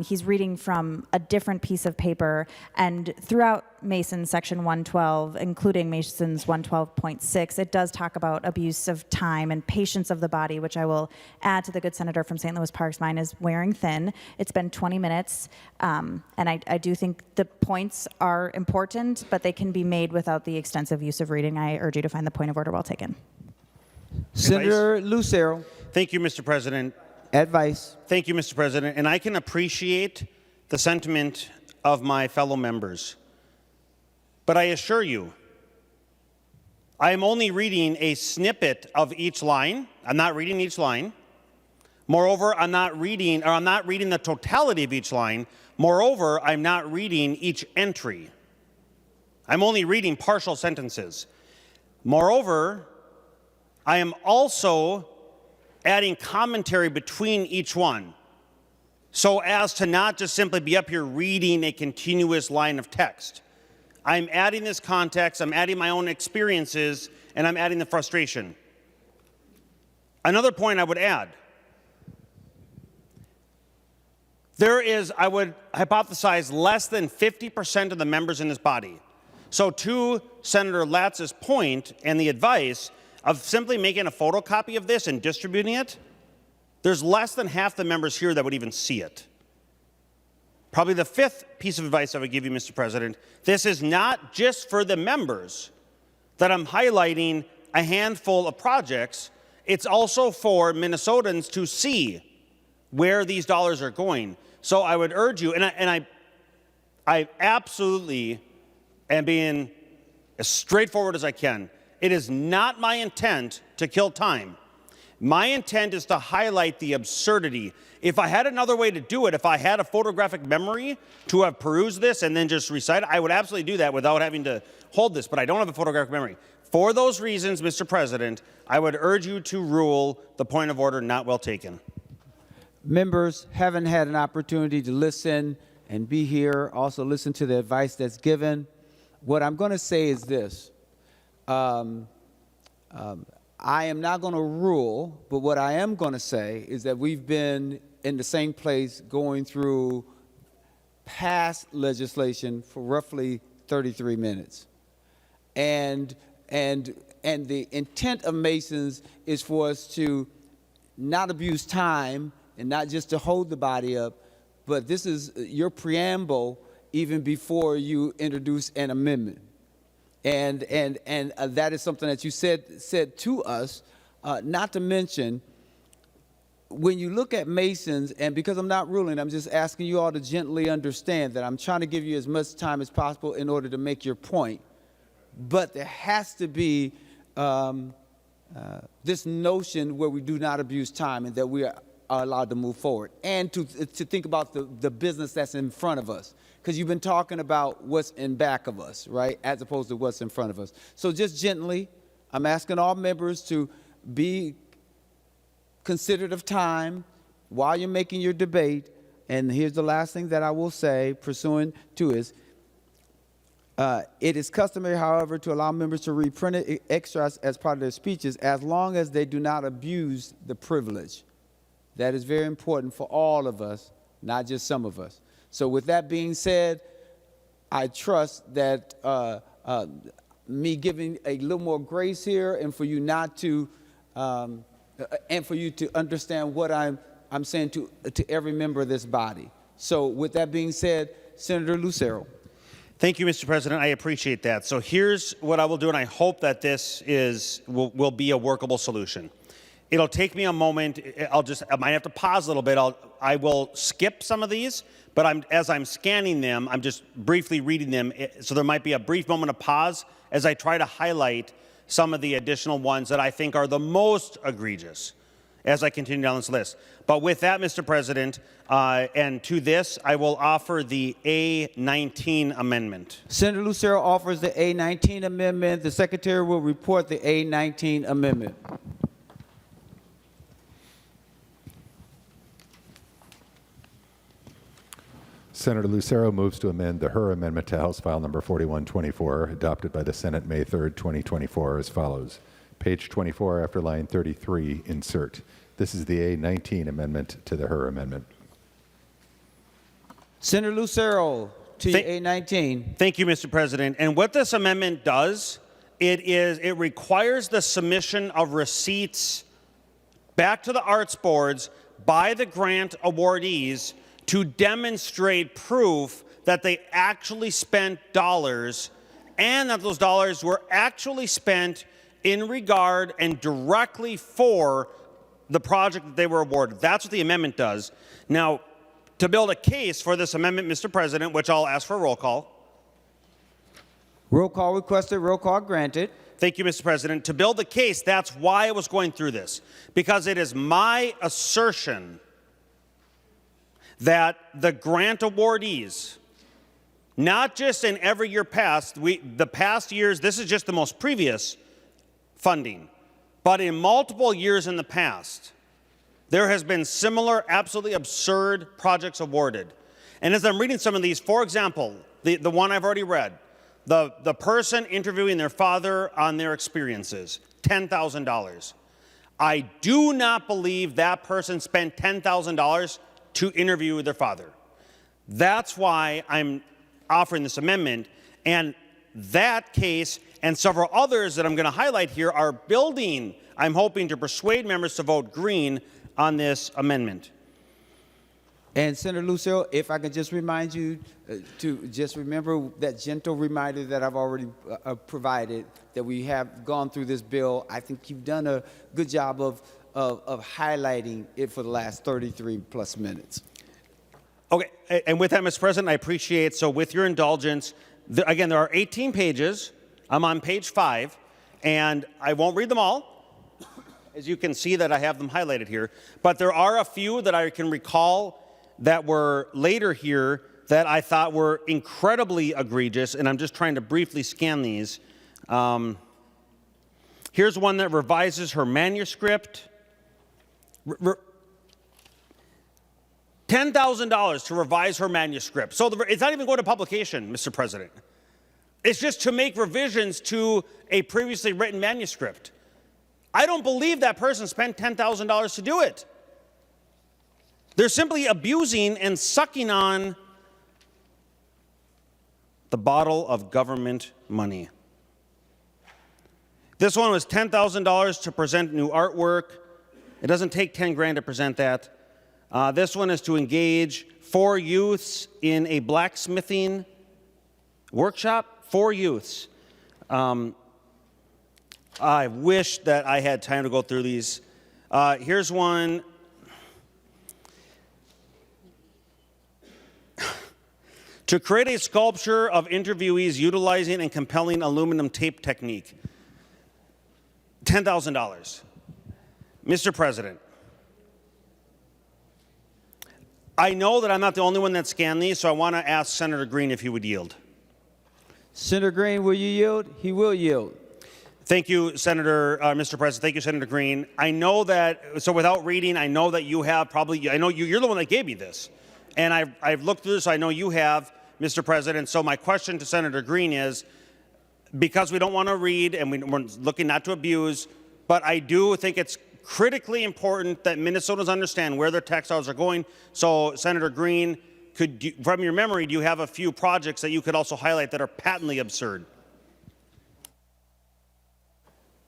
He's reading from a different piece of paper. And throughout Mason's Section 112, including Mason's 112.6, it does talk about abuse of time and patience of the body, which I will add to the good senator from St. Louis Parks. Mine is wearing thin. It's been 20 minutes. And I do think the points are important, but they can be made without the extensive use of reading. I urge you to find the point of order well taken. Senator Lucero. Thank you, Mr. President. Advice. Thank you, Mr. President. And I can appreciate the sentiment of my fellow members. But I assure you, I am only reading a snippet of each line. I'm not reading each line. Moreover, I'm not reading the totality of each line. Moreover, I'm not reading each entry. I'm only reading partial sentences. Moreover, I am also adding commentary between each one, so as to not just simply be up here reading a continuous line of text. I'm adding this context, I'm adding my own experiences, and I'm adding the frustration. Another point I would add, there is, I would hypothesize, less than 50% of the members in this body. So to Senator Latz's point and the advice of simply making a photocopy of this and distributing it, there's less than half the members here that would even see it. Probably the fifth piece of advice I would give you, Mr. President, this is not just for the members that I'm highlighting a handful of projects, it's also for Minnesotans to see where these dollars are going. So I would urge you, and I absolutely am being as straightforward as I can. It is not my intent to kill time. My intent is to highlight the absurdity. If I had another way to do it, if I had a photographic memory to have perused this and then just recite it, I would absolutely do that without having to hold this, but I don't have a photographic memory. For those reasons, Mr. President, I would urge you to rule the point of order not well taken. Members haven't had an opportunity to listen and be here, also listen to the advice that's given. What I'm going to say is this. I am not going to rule, but what I am going to say is that we've been in the same place going through past legislation for roughly 33 minutes. And the intent of Masons is for us to not abuse time and not just to hold the body up, but this is your preamble even before you introduce an amendment. And that is something that you said to us, not to mention, when you look at Masons, and because I'm not ruling, I'm just asking you all to gently understand that I'm trying to give you as much time as possible in order to make your point. But there has to be this notion where we do not abuse time and that we are allowed to move forward. And to think about the business that's in front of us. Because you've been talking about what's in back of us, right, as opposed to what's in front of us. So just gently, I'm asking all members to be considerate of time while you're making your debate. And here's the last thing that I will say, pursuant to is, it is customary, however, to allow members to read printed extracts as part of their speeches as long as they do not abuse the privilege. That is very important for all of us, not just some of us. So with that being said, I trust that me giving a little more grace here and for you not to, and for you to understand what I'm saying to every member of this body. So with that being said, Senator Lucero. Thank you, Mr. President. I appreciate that. So here's what I will do, and I hope that this will be a workable solution. It'll take me a moment. I might have to pause a little bit. I will skip some of these, but as I'm scanning them, I'm just briefly reading them. So there might be a brief moment of pause as I try to highlight some of the additional ones that I think are the most egregious as I continue down this list. But with that, Mr. President, and to this, I will offer the A19 amendment. Senator Lucero offers the A19 amendment. The Secretary will report the A19 amendment. Senator Lucero moves to amend the Her amendment to House File Number 4124, adopted by the Senate May 3rd, 2024, as follows. Page 24, after line 33, insert. This is the A19 amendment to the Her amendment. Senator Lucero to A19. Thank you, Mr. President. And what this amendment does, it requires the submission of receipts back to the arts boards by the grant awardees to demonstrate proof that they actually spent dollars and that those dollars were actually spent in regard and directly for the project that they were awarded. That's what the amendment does. Now, to build a case for this amendment, Mr. President, which I'll ask for a roll call. Roll call requested, roll call granted. Thank you, Mr. President. To build the case, that's why I was going through this, because it is my assertion that the grant awardees, not just in every year past, the past years, this is just the most previous funding, but in multiple years in the past, there has been similar, absolutely absurd projects awarded. And as I'm reading some of these, for example, the one I've already read, the person interviewing their father on their experiences, $10,000. I do not believe that person spent $10,000 to interview their father. That's why I'm offering this amendment. And that case and several others that I'm going to highlight here are building, I'm hoping, to persuade members to vote green on this amendment. And Senator Lucero, if I can just remind you to just remember that gentle reminder that I've already provided, that we have gone through this bill. I think you've done a good job of highlighting it for the last 33 plus minutes. Okay, and with that, Mr. President, I appreciate, so with your indulgence, again, there are 18 pages. I'm on page 5, and I won't read them all. As you can see that I have them highlighted here, but there are a few that I can recall that were later here that I thought were incredibly egregious, and I'm just trying to briefly scan these. Here's one that revises her manuscript. $10,000 to revise her manuscript. So it's not even going to publication, Mr. President. It's just to make revisions to a previously written manuscript. I don't believe that person spent $10,000 to do it. They're simply abusing and sucking on the bottle of government money. This one was $10,000 to present new artwork. It doesn't take 10 grand to present that. This one is to engage 4 youths in a blacksmithing workshop. 4 youths. I wish that I had time to go through these. Here's one. To create a sculpture of interviewees utilizing and compelling aluminum tape technique. $10,000. Mr. President, I know that I'm not the only one that scanned these, so I want to ask Senator Green if he would yield. Senator Green, will you yield? He will yield. Thank you, Mr. President. Thank you, Senator Green. I know that, so without reading, I know that you have probably, I know you're the one that gave me this. And I've looked through this, so I know you have, Mr. President. So my question to Senator Green is, because we don't want to read and we're looking not to abuse, but I do think it's critically important that Minnesotans understand where their tax dollars are going. So Senator Green, from your memory, do you have a few projects that you could also highlight that are patently absurd?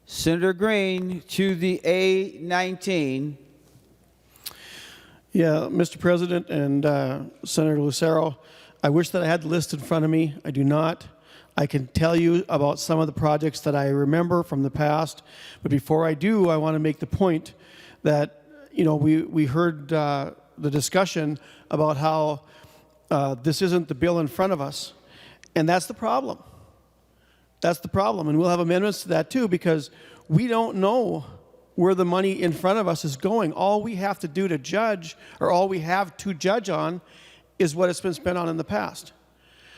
Senator Green to the A19. Yeah, Mr. President and Senator Lucero, I wish that I had the list in front of me. I do not. I can tell you about some of the projects that I remember from the past, but before I do, I want to make the point that, you know, we heard the discussion about how this isn't the bill in front of us, and that's the problem. That's the problem, and we'll have amendments to that too, because we don't know where the money in front of us is going. All we have to do to judge, or all we have to judge on, is what it's been spent on in the past.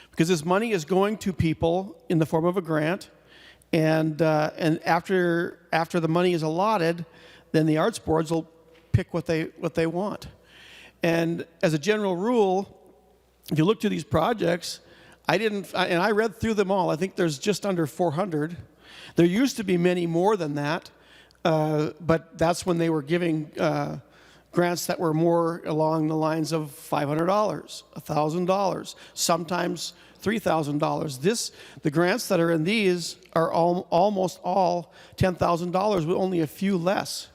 Because this money is going to people in the form of a grant, and after the money is allotted, then the arts boards will pick what they want. And as a general rule, if you look through these projects, and I read through them all. I think there's just under 400. There used to be many more than that, but that's when they were giving grants that were more along the lines of $500, $1,000, sometimes $3,000. The grants that are in these are almost all $10,000 with only a few less.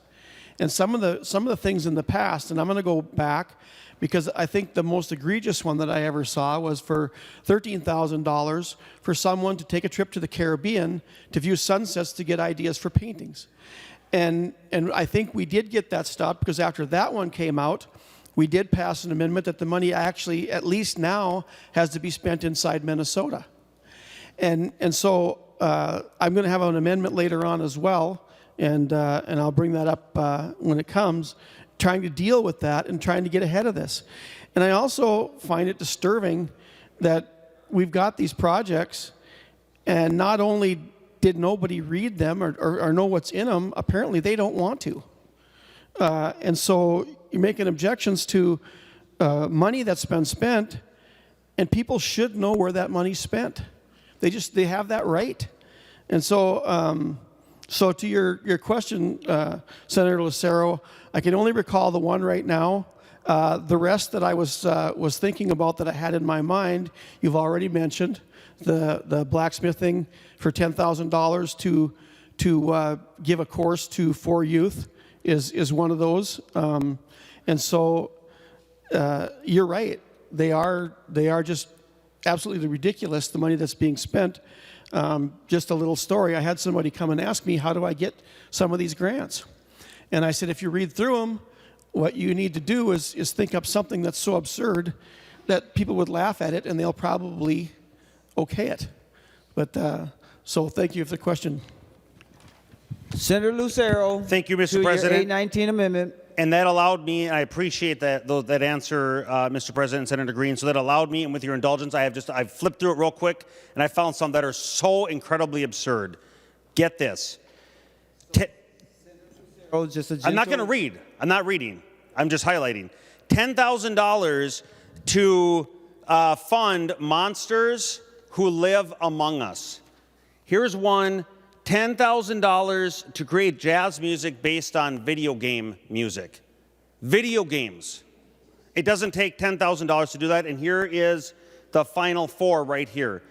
And some of the things in the past, and I'm going to go back because I think the most egregious one that I ever saw was for $13,000 for someone to take a trip to the Caribbean to view sunsets to get ideas for paintings. And I think we did get that stopped because after that one came out, we did pass an amendment that the money actually, at least now, has to be spent inside Minnesota. And so I'm going to have an amendment later on as well, and I'll bring that up when it comes, trying to deal with that and trying to get ahead of this. And I also find it disturbing that we've got these projects, and not only did nobody read them or know what's in them, apparently they don't want to. And so you're making objections to money that's been spent, and people should know where that money's spent. They have that right. And so, so to your question, Senator Lucero, I can only recall the one right now. The rest that I was thinking about that I had in my mind, you've already mentioned. The blacksmithing for $10,000 to give a course to 4 youth is one of those. And so you're right. They are just absolutely ridiculous, the money that's being spent. Just a little story. I had somebody come and ask me, how do I get some of these grants? And I said, if you read through them, what you need to do is think up something that's so absurd that people would laugh at it and they'll probably okay it. But so thank you for the question. Senator Lucero. Thank you, Mr. to President. Your A19 amendment. And that allowed me, I appreciate that answer, Mr. President and Senator Green. So that allowed me, and with your indulgence, I've flipped through it real quick, and I found some that are so incredibly absurd. Get this. I'm not going to read. I'm not reading. I'm just highlighting. $10,000 to fund monsters who live among us. Here's one. $10,000 to create jazz music based on video game music. Video games. It doesn't take $10,000 to do that, and here is the final 4 right here.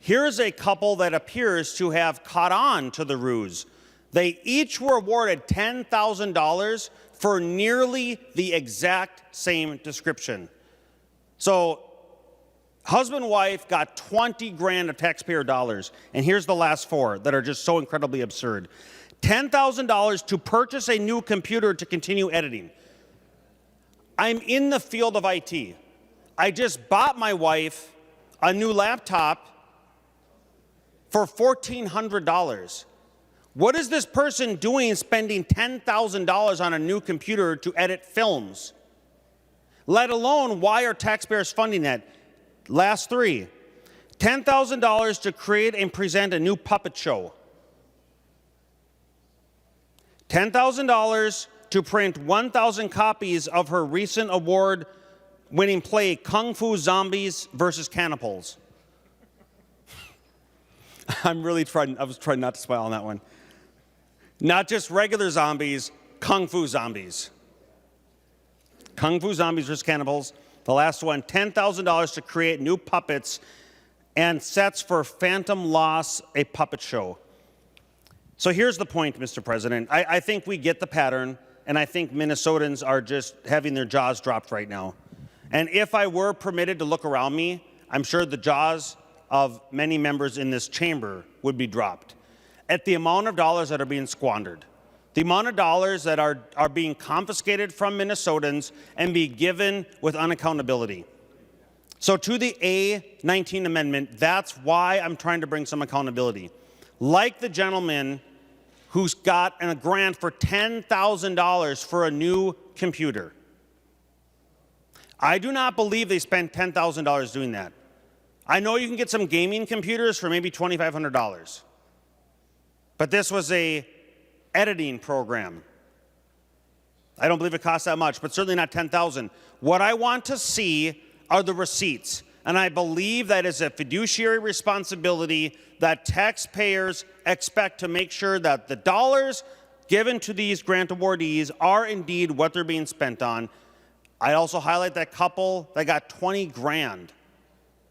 Here's a couple that appears to have caught on to the ruse. They each were awarded $10,000 for nearly the exact same description. So husband and wife got 20 grand of taxpayer dollars. And here's the last 4 that are just so incredibly absurd. $10,000 to purchase a new computer to continue editing. I'm in the field of IT. I just bought my wife a new laptop for $1,400. What is this person doing spending $10,000 on a new computer to edit films? Let alone, why are taxpayers funding that? Last 3, $10,000 to create and present a new puppet show. $10,000 to print 1,000 copies of her recent award-winning play, Kung Fu Zombies versus Cannibals. I was trying not to smile on that one. Not just regular zombies, Kung Fu zombies. Kung Fu Zombies versus Cannibals. The last one, $10,000 to create new puppets and sets for Phantom Loss, a puppet show. So here's the point, Mr. President. I think we get the pattern, and I think Minnesotans are just having their jaws dropped right now. And if I were permitted to look around me, I'm sure the jaws of many members in this chamber would be dropped at the amount of dollars that are being squandered. The amount of dollars that are being confiscated from Minnesotans and be given with unaccountability. So to the A19 amendment, that's why I'm trying to bring some accountability. Like the gentleman who's got a grant for $10,000 for a new computer. I do not believe they spent $10,000 doing that. I know you can get some gaming computers for maybe $2,500. But this was a editing program. I don't believe it costs that much, but certainly not $10,000. What I want to see are the receipts. And I believe that is a fiduciary responsibility that taxpayers expect to make sure that the dollars given to these grant awardees are indeed what they're being spent on. I also highlight that couple that got 20 grand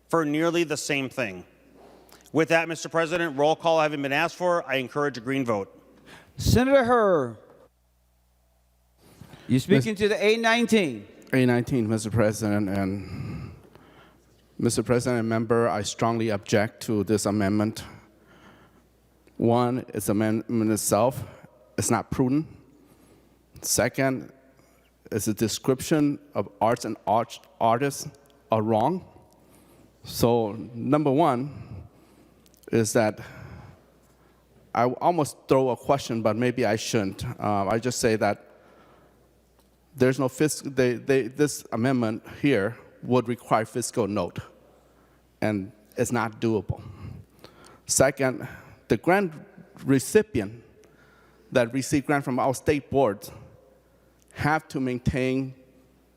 for nearly the same thing. With that, Mr. President, roll call having been asked for, I encourage a green vote. Senator Herr, you're speaking to the A19. A19, Mr. President, and Mr. President and member, I strongly object to this amendment. One, its amendment itself is not prudent. Second, is the description of arts and artists are wrong. So number one is that I almost throw a question, but maybe I shouldn't. I just say that there's no this amendment here would require fiscal note, and it's not doable. Second, the grant recipient that receive grant from our state boards have to maintain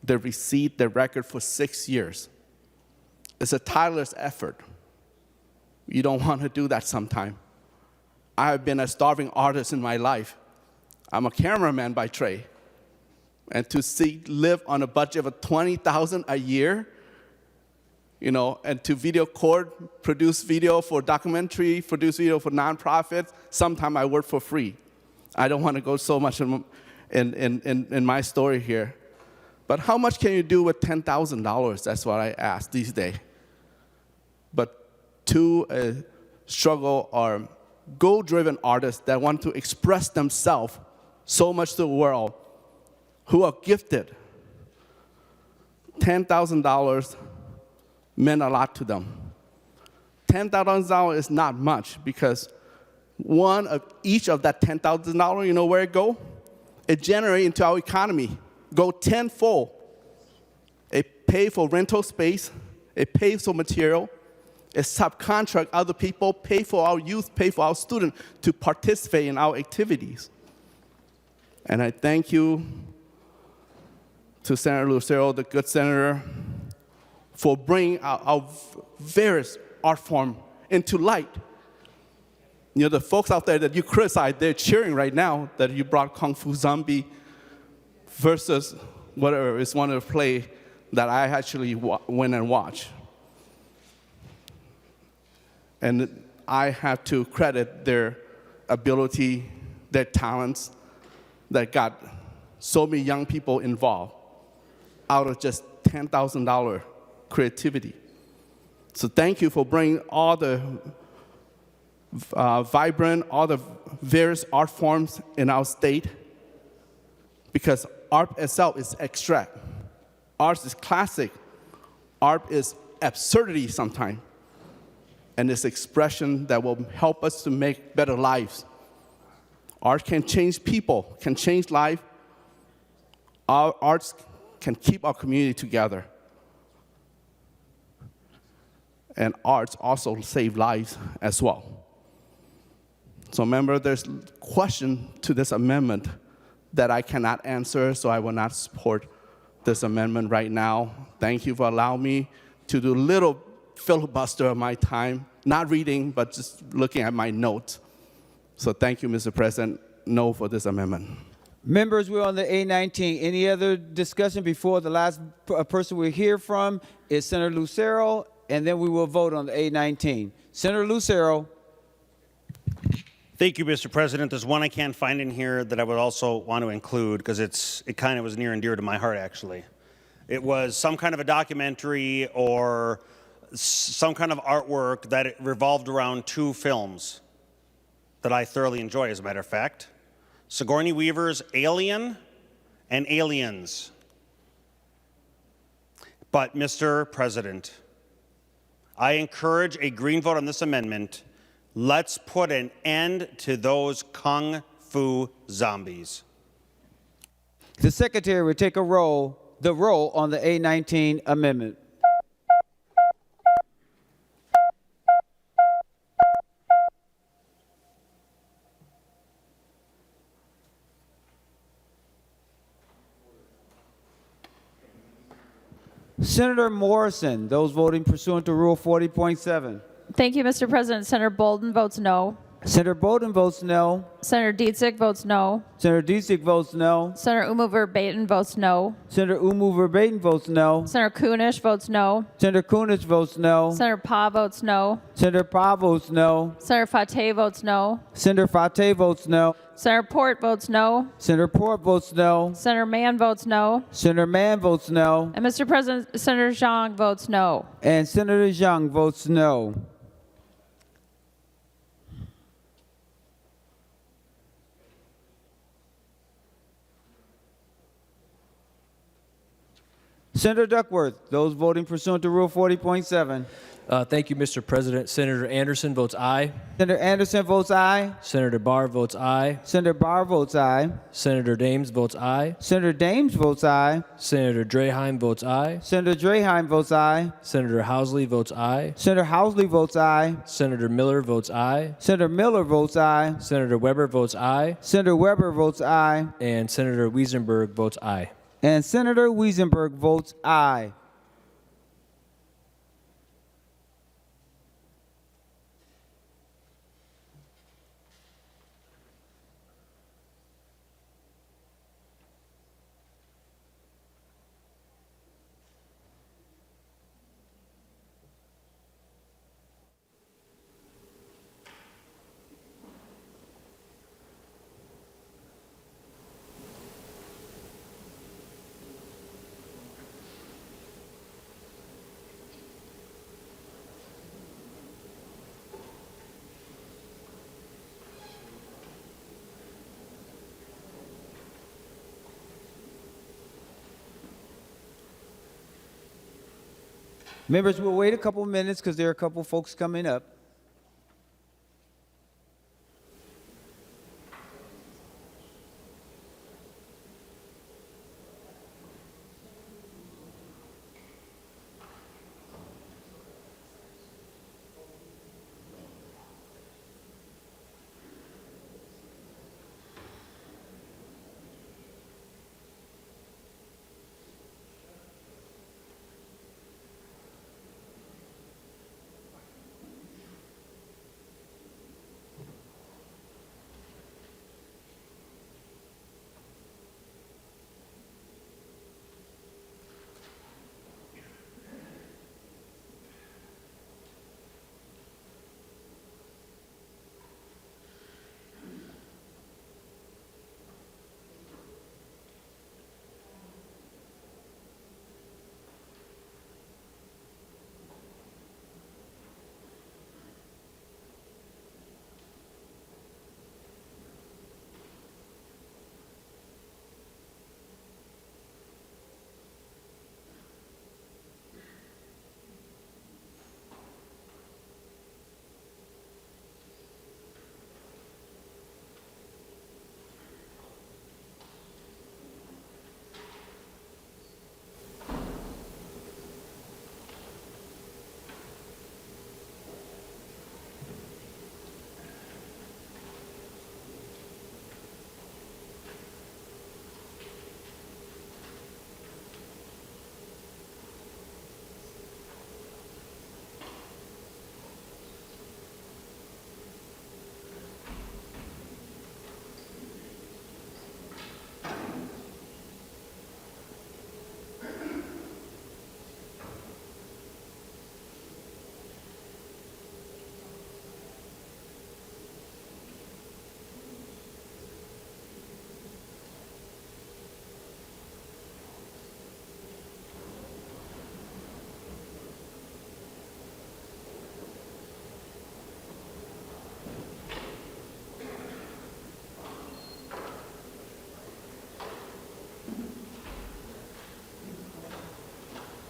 the receipt, the record for 6 years. It's a tireless effort. You don't want to do that sometime. I have been a starving artist in my life. I'm a cameraman by trade. And to live on a budget of $20,000 a year, you know, and to video record, produce video for documentary, produce video for nonprofits, sometimes I work for free. I don't want to go so much in my story here. But how much can you do with $10,000? That's what I ask these days. But to struggle or goal-driven artists that want to express themselves so much to the world, who are gifted, $10,000 meant a lot to them. $10,000 is not much because one of each of that $10,000, you know where it go? It generates into our economy, go tenfold. It pays for rental space, it pays for material, it subcontract other people, pay for our youth, pay for our students to participate in our activities. And I thank you to Senator Lucero, the good senator, for bringing our various art form into light. You know, the folks out there that you criticize, they're cheering right now that you brought Kung Fu Zombie versus whatever is one of the play that I actually went and watched. And I have to credit their ability, their talents that got so many young people involved out of just $10,000 creativity. So thank you for bringing all the vibrant, all the various art forms in our state, because art itself is abstract. Art is classic. Art is absurdity sometimes. And it's expression that will help us to make better lives. Art can change people, can change life. Our arts can keep our community together. And arts also save lives as well. So remember, there's a question to this amendment that I cannot answer, so I will not support this amendment right now. Thank you for allowing me to do a little filibuster of my time, not reading, but just looking at my notes. So thank you, Mr. President. No for this amendment. Members, we're on the A19. Any other discussion before the last person we hear from is Senator Lucero, and then we will vote on the A19. Senator Lucero. Thank you, Mr. President. There's one I can't find in here that I would also want to include because it kind of was near and dear to my heart, actually. It was some kind of a documentary or some kind of artwork that revolved around two films that I thoroughly enjoy, as a matter of fact. Sigourney Weaver's Alien and Aliens. But, Mr. President, I encourage a green vote on this amendment. Let's put an end to those Kung Fu zombies. The Secretary will take the roll on the A19 amendment. Senator Morrison, those voting pursuant to Rule 40.7. Thank you, Mr. President. Senator Bolden votes no. Senator Bolden votes no. Senator Dietzick votes no. Senator Dietzick votes no. Senator Umu Verbatim votes no. Senator Umu Verbatim votes no. Senator Kunish votes no. Senator Kunish votes no. Senator Pa votes no. Senator Pa votes no. Senator Fateh votes no. Senator Fateh votes no. Senator Port votes no. Senator Port votes no. Senator Mann votes no. Senator Mann votes no. And Mr. President, Senator Zhang votes no. And Senator Zhang votes no. Senator Duckworth, those voting pursuant to Rule 40.7. Thank you, Mr. President. Senator Anderson votes aye. Senator Anderson votes aye. Senator Barr votes aye. Senator Barr votes aye. Senator Dames votes aye. Senator Dames votes aye. Senator Draheim votes aye. Senator Draheim votes aye. Senator Housley votes aye. Senator Housley votes aye. Senator Miller votes aye. Senator Miller votes aye. Senator Weber votes aye. Senator Weber votes aye. And Senator Wiesenberg votes aye. And Senator Wiesenberg votes aye. Members, we'll wait a couple minutes because there are a couple folks coming up.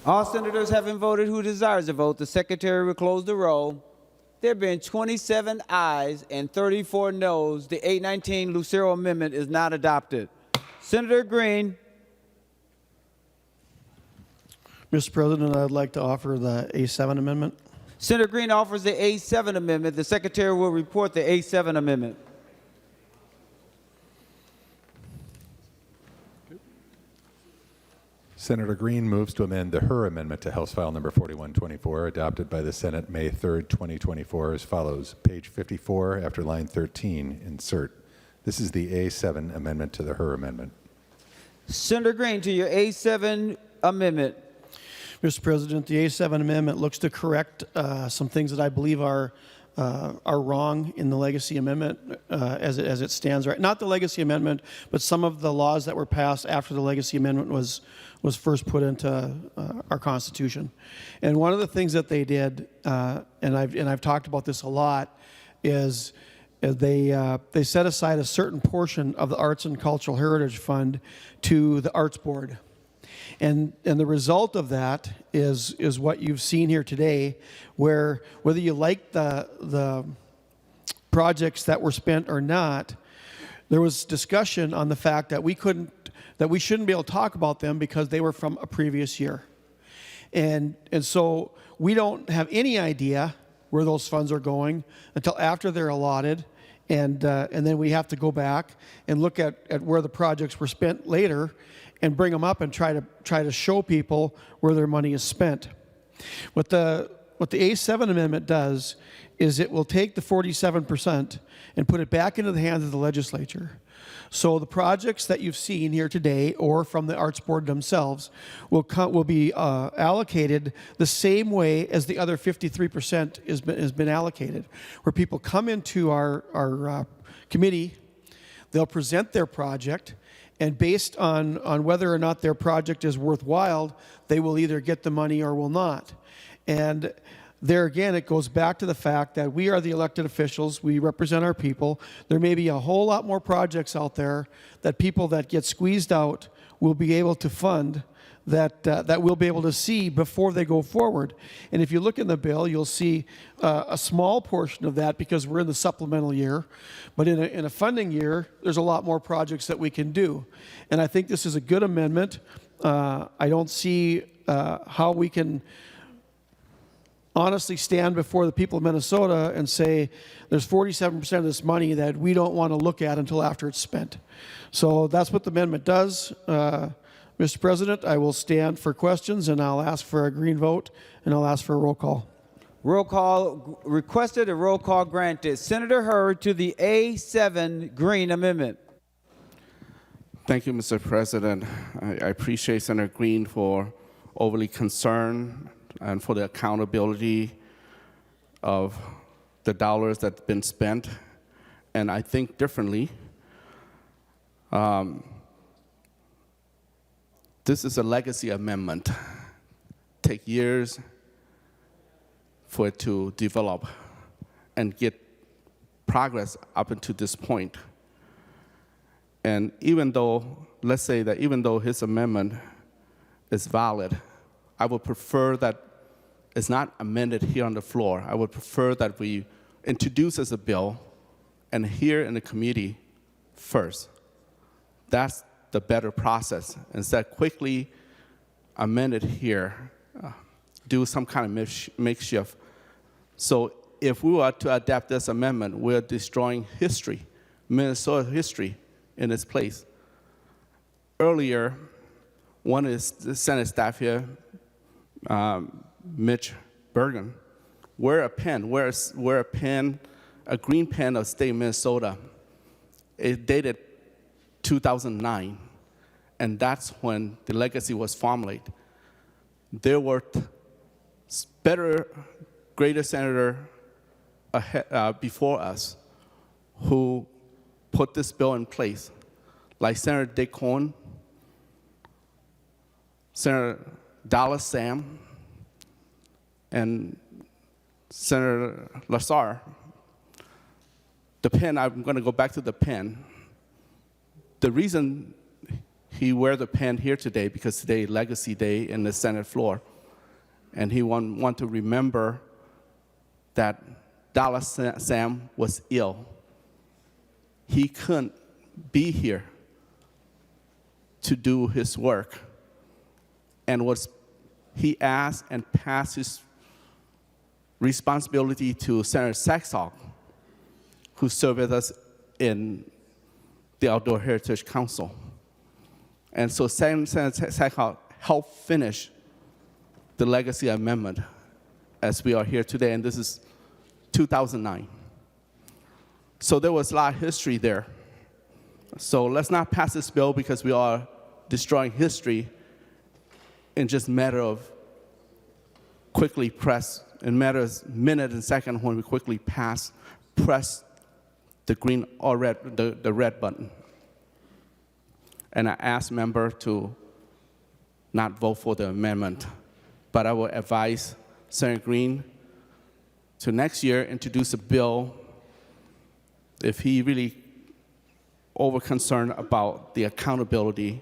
All senators having voted who desires to vote, the secretary will close the roll. There have been 27 ayes and 34 noes. The 819 Lucero Amendment is not adopted. Senator Green. Mr. President, I'd like to offer the A7 amendment. Senator Green offers the A7 amendment. The secretary will report the A7 amendment. Senator Green moves to amend the Her amendment to House File Number 4124, adopted by the Senate May 3rd, 2024, as follows. Page 54, after line 13, insert. This is the A7 amendment to the Her amendment. Senator Green, to your A7 amendment. Mr. President, the A7 amendment looks to correct some things that I believe are wrong in the legacy amendment as it stands right. Not the legacy amendment, but some of the laws that were passed after the legacy amendment was first put into our Constitution. And one of the things that they did, and I've talked about this a lot, is they set aside a certain portion of the Arts and Cultural Heritage Fund to the Arts Board. And the result of that is what you've seen here today, where whether you like the projects that were spent or not, there was discussion on the fact that we shouldn't be able to talk about them because they were from a previous year. And so we don't have any idea where those funds are going until after they're allotted, and then we have to go back and look at where the projects were spent later and bring them up and try to show people where their money is spent. What the A7 amendment does is it will take the 47% and put it back into the hands of the legislature. So the projects that you've seen here today, or from the Arts Board themselves, will be allocated the same way as the other 53% has been allocated, where people come into our committee, they'll present their project, and based on whether or not their project is worthwhile, they will either get the money or will not. And there again, it goes back to the fact that we are the elected officials, we represent our people. There may be a whole lot more projects out there that people that get squeezed out will be able to fund, that we'll be able to see before they go forward. And if you look in the bill, you'll see a small portion of that because we're in the supplemental year. But in a funding year, there's a lot more projects that we can do. And I think this is a good amendment. I don't see how we can honestly stand before the people of Minnesota and say there's 47% of this money that we don't want to look at until after it's spent. So that's what the amendment does. Mr. President, I will stand for questions, and I'll ask for a green vote, and I'll ask for a roll call. Roll call requested, a roll call granted. Senator Hurd to the A7 Green amendment. Thank you, Mr. President. I appreciate Senator Green for overly concerned and for the accountability of the dollars that have been spent. And I think differently. This is a legacy amendment. Take years for it to develop and get progress up until this point. And even though, let's say that even though his amendment is valid, I would prefer that it's not amended here on the floor. I would prefer that we introduce as a bill and hear in the committee first. That's the better process. Instead, quickly amend it here, do some kind of makeshift. So if we were to adapt this amendment, we're destroying history, Minnesota history in its place. Earlier, one is the Senate staff here, Mitch Bergen, wear a pen, a green pen of state of Minnesota. It dated 2009, and that's when the legacy was formulated. There were greater senator before us who put this bill in place, like Senator Dick Cohen, Senator Dallas Sam, and Senator Lazar. The pen, I'm going to go back to the pen. The reason he wear the pen here today, because today is Legacy Day in the Senate floor, and he want to remember that Dallas Sam was ill. He couldn't be here to do his work, and he asked and passed his responsibility to Senator Saxall, who served with us in the Outdoor Heritage Council. And so Senator Saxall helped finish the legacy amendment as we are here today, and this is 2009. So there was a lot of history there. So let's not pass this bill because we are destroying history in just matter of quickly press, in matters minute and second when we quickly press the green or red, the red button. And I ask member to not vote for the amendment, but I will advise Senator Green to next year introduce a bill if he really over concerned about the accountability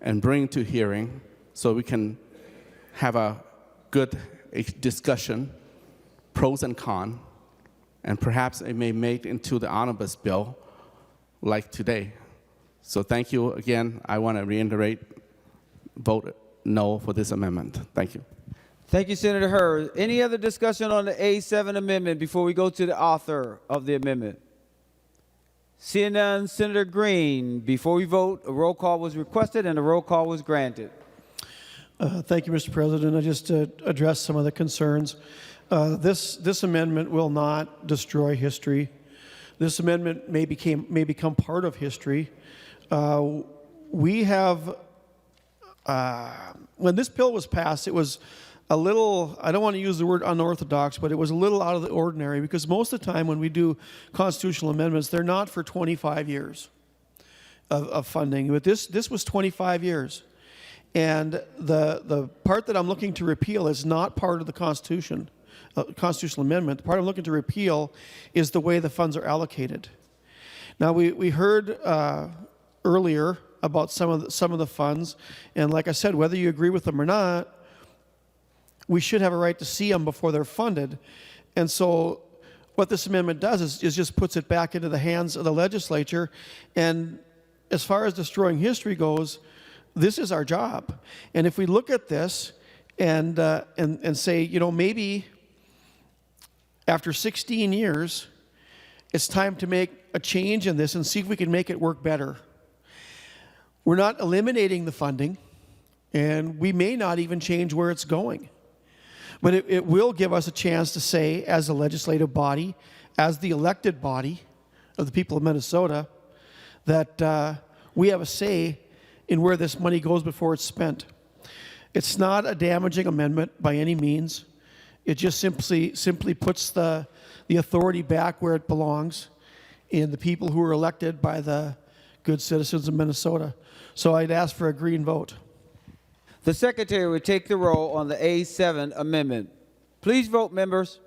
and bring to hearing so we can have a good discussion, pros and cons, and perhaps it may make into the omnibus bill like today. So thank you again. I want to reiterate, vote no for this amendment. Thank you. Thank you, Senator Hurd. Any other discussion on the A7 amendment before we go to the author of the amendment? Seeing none, Senator Green, before we vote, a roll call was requested and a roll call was granted. Thank you, Mr. President. I just addressed some of the concerns. This amendment will not destroy history. This amendment may become part of history. We have, when this bill was passed, it was a little, I don't want to use the word unorthodox, but it was a little out of the ordinary because most of the time when we do constitutional amendments, they're not for 25 years of funding. But this was 25 years. And the part that I'm looking to repeal is not part of the Constitution, constitutional amendment. The part I'm looking to repeal is the way the funds are allocated. Now, we heard earlier about some of the funds, and like I said, whether you agree with them or not, we should have a right to see them before they're funded. And so what this amendment does is just puts it back into the hands of the legislature. And as far as destroying history goes, this is our job. And if we look at this and say, you know, maybe after 16 years, it's time to make a change in this and see if we can make it work better. We're not eliminating the funding, and we may not even change where it's going. But it will give us a chance to say, as a legislative body, as the elected body of the people of Minnesota, that we have a say in where this money goes before it's spent. It's not a damaging amendment by any means. It just simply puts the authority back where it belongs in the people who are elected by the good citizens of Minnesota. So I'd ask for a green vote. The Secretary will take the roll on the A7 amendment. Please vote, members.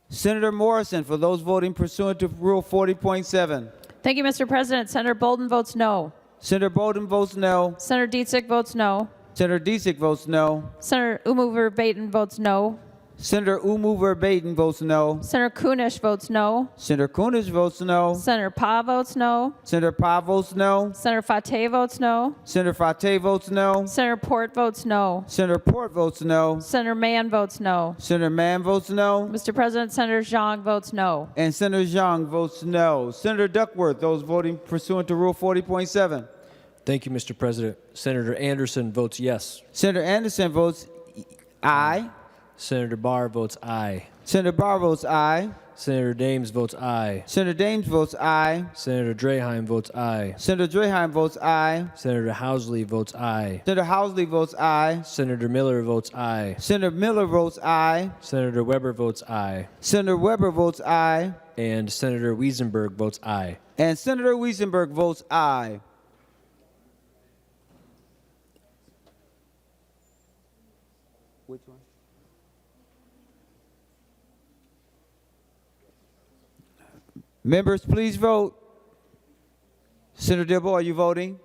Senator Morrison, for those voting pursuant to Rule 40.7. Thank you, Mr. President. Senator Bolden votes no. Senator Bolden votes no. Senator Dietzig votes no. Senator Dietzig votes no. Senator Verbaeten votes no. Senator Verbaeten votes no. Senator Kunish votes no. Senator Kunish votes no. Senator Pa votes no. Senator Pa votes no. Senator Fateh votes no. Senator Fateh votes no. Senator Port votes no. Senator Port votes no. Senator Mann votes no. Senator Mann votes no. Mr. President, Senator Zhang votes no. And Senator Zhang votes no. Senator Duckworth, those voting pursuant to Rule 40.7. Thank you, Mr. President. Senator Anderson votes yes. Senator Anderson votes aye. Senator Barr votes aye. Senator Barr votes aye. Senator Dames votes aye. Senator Dames votes aye. Senator Draheim votes aye. Senator Draheim votes aye. Senator Housley votes aye. Senator Housley votes aye. Senator Miller votes aye. Senator Miller votes aye. Senator Weber votes aye. Senator Weber votes aye. And Senator Wiesenberg votes aye. And Senator Wiesenberg votes aye. Which one? Members, please vote. Senator Dibble, are you voting?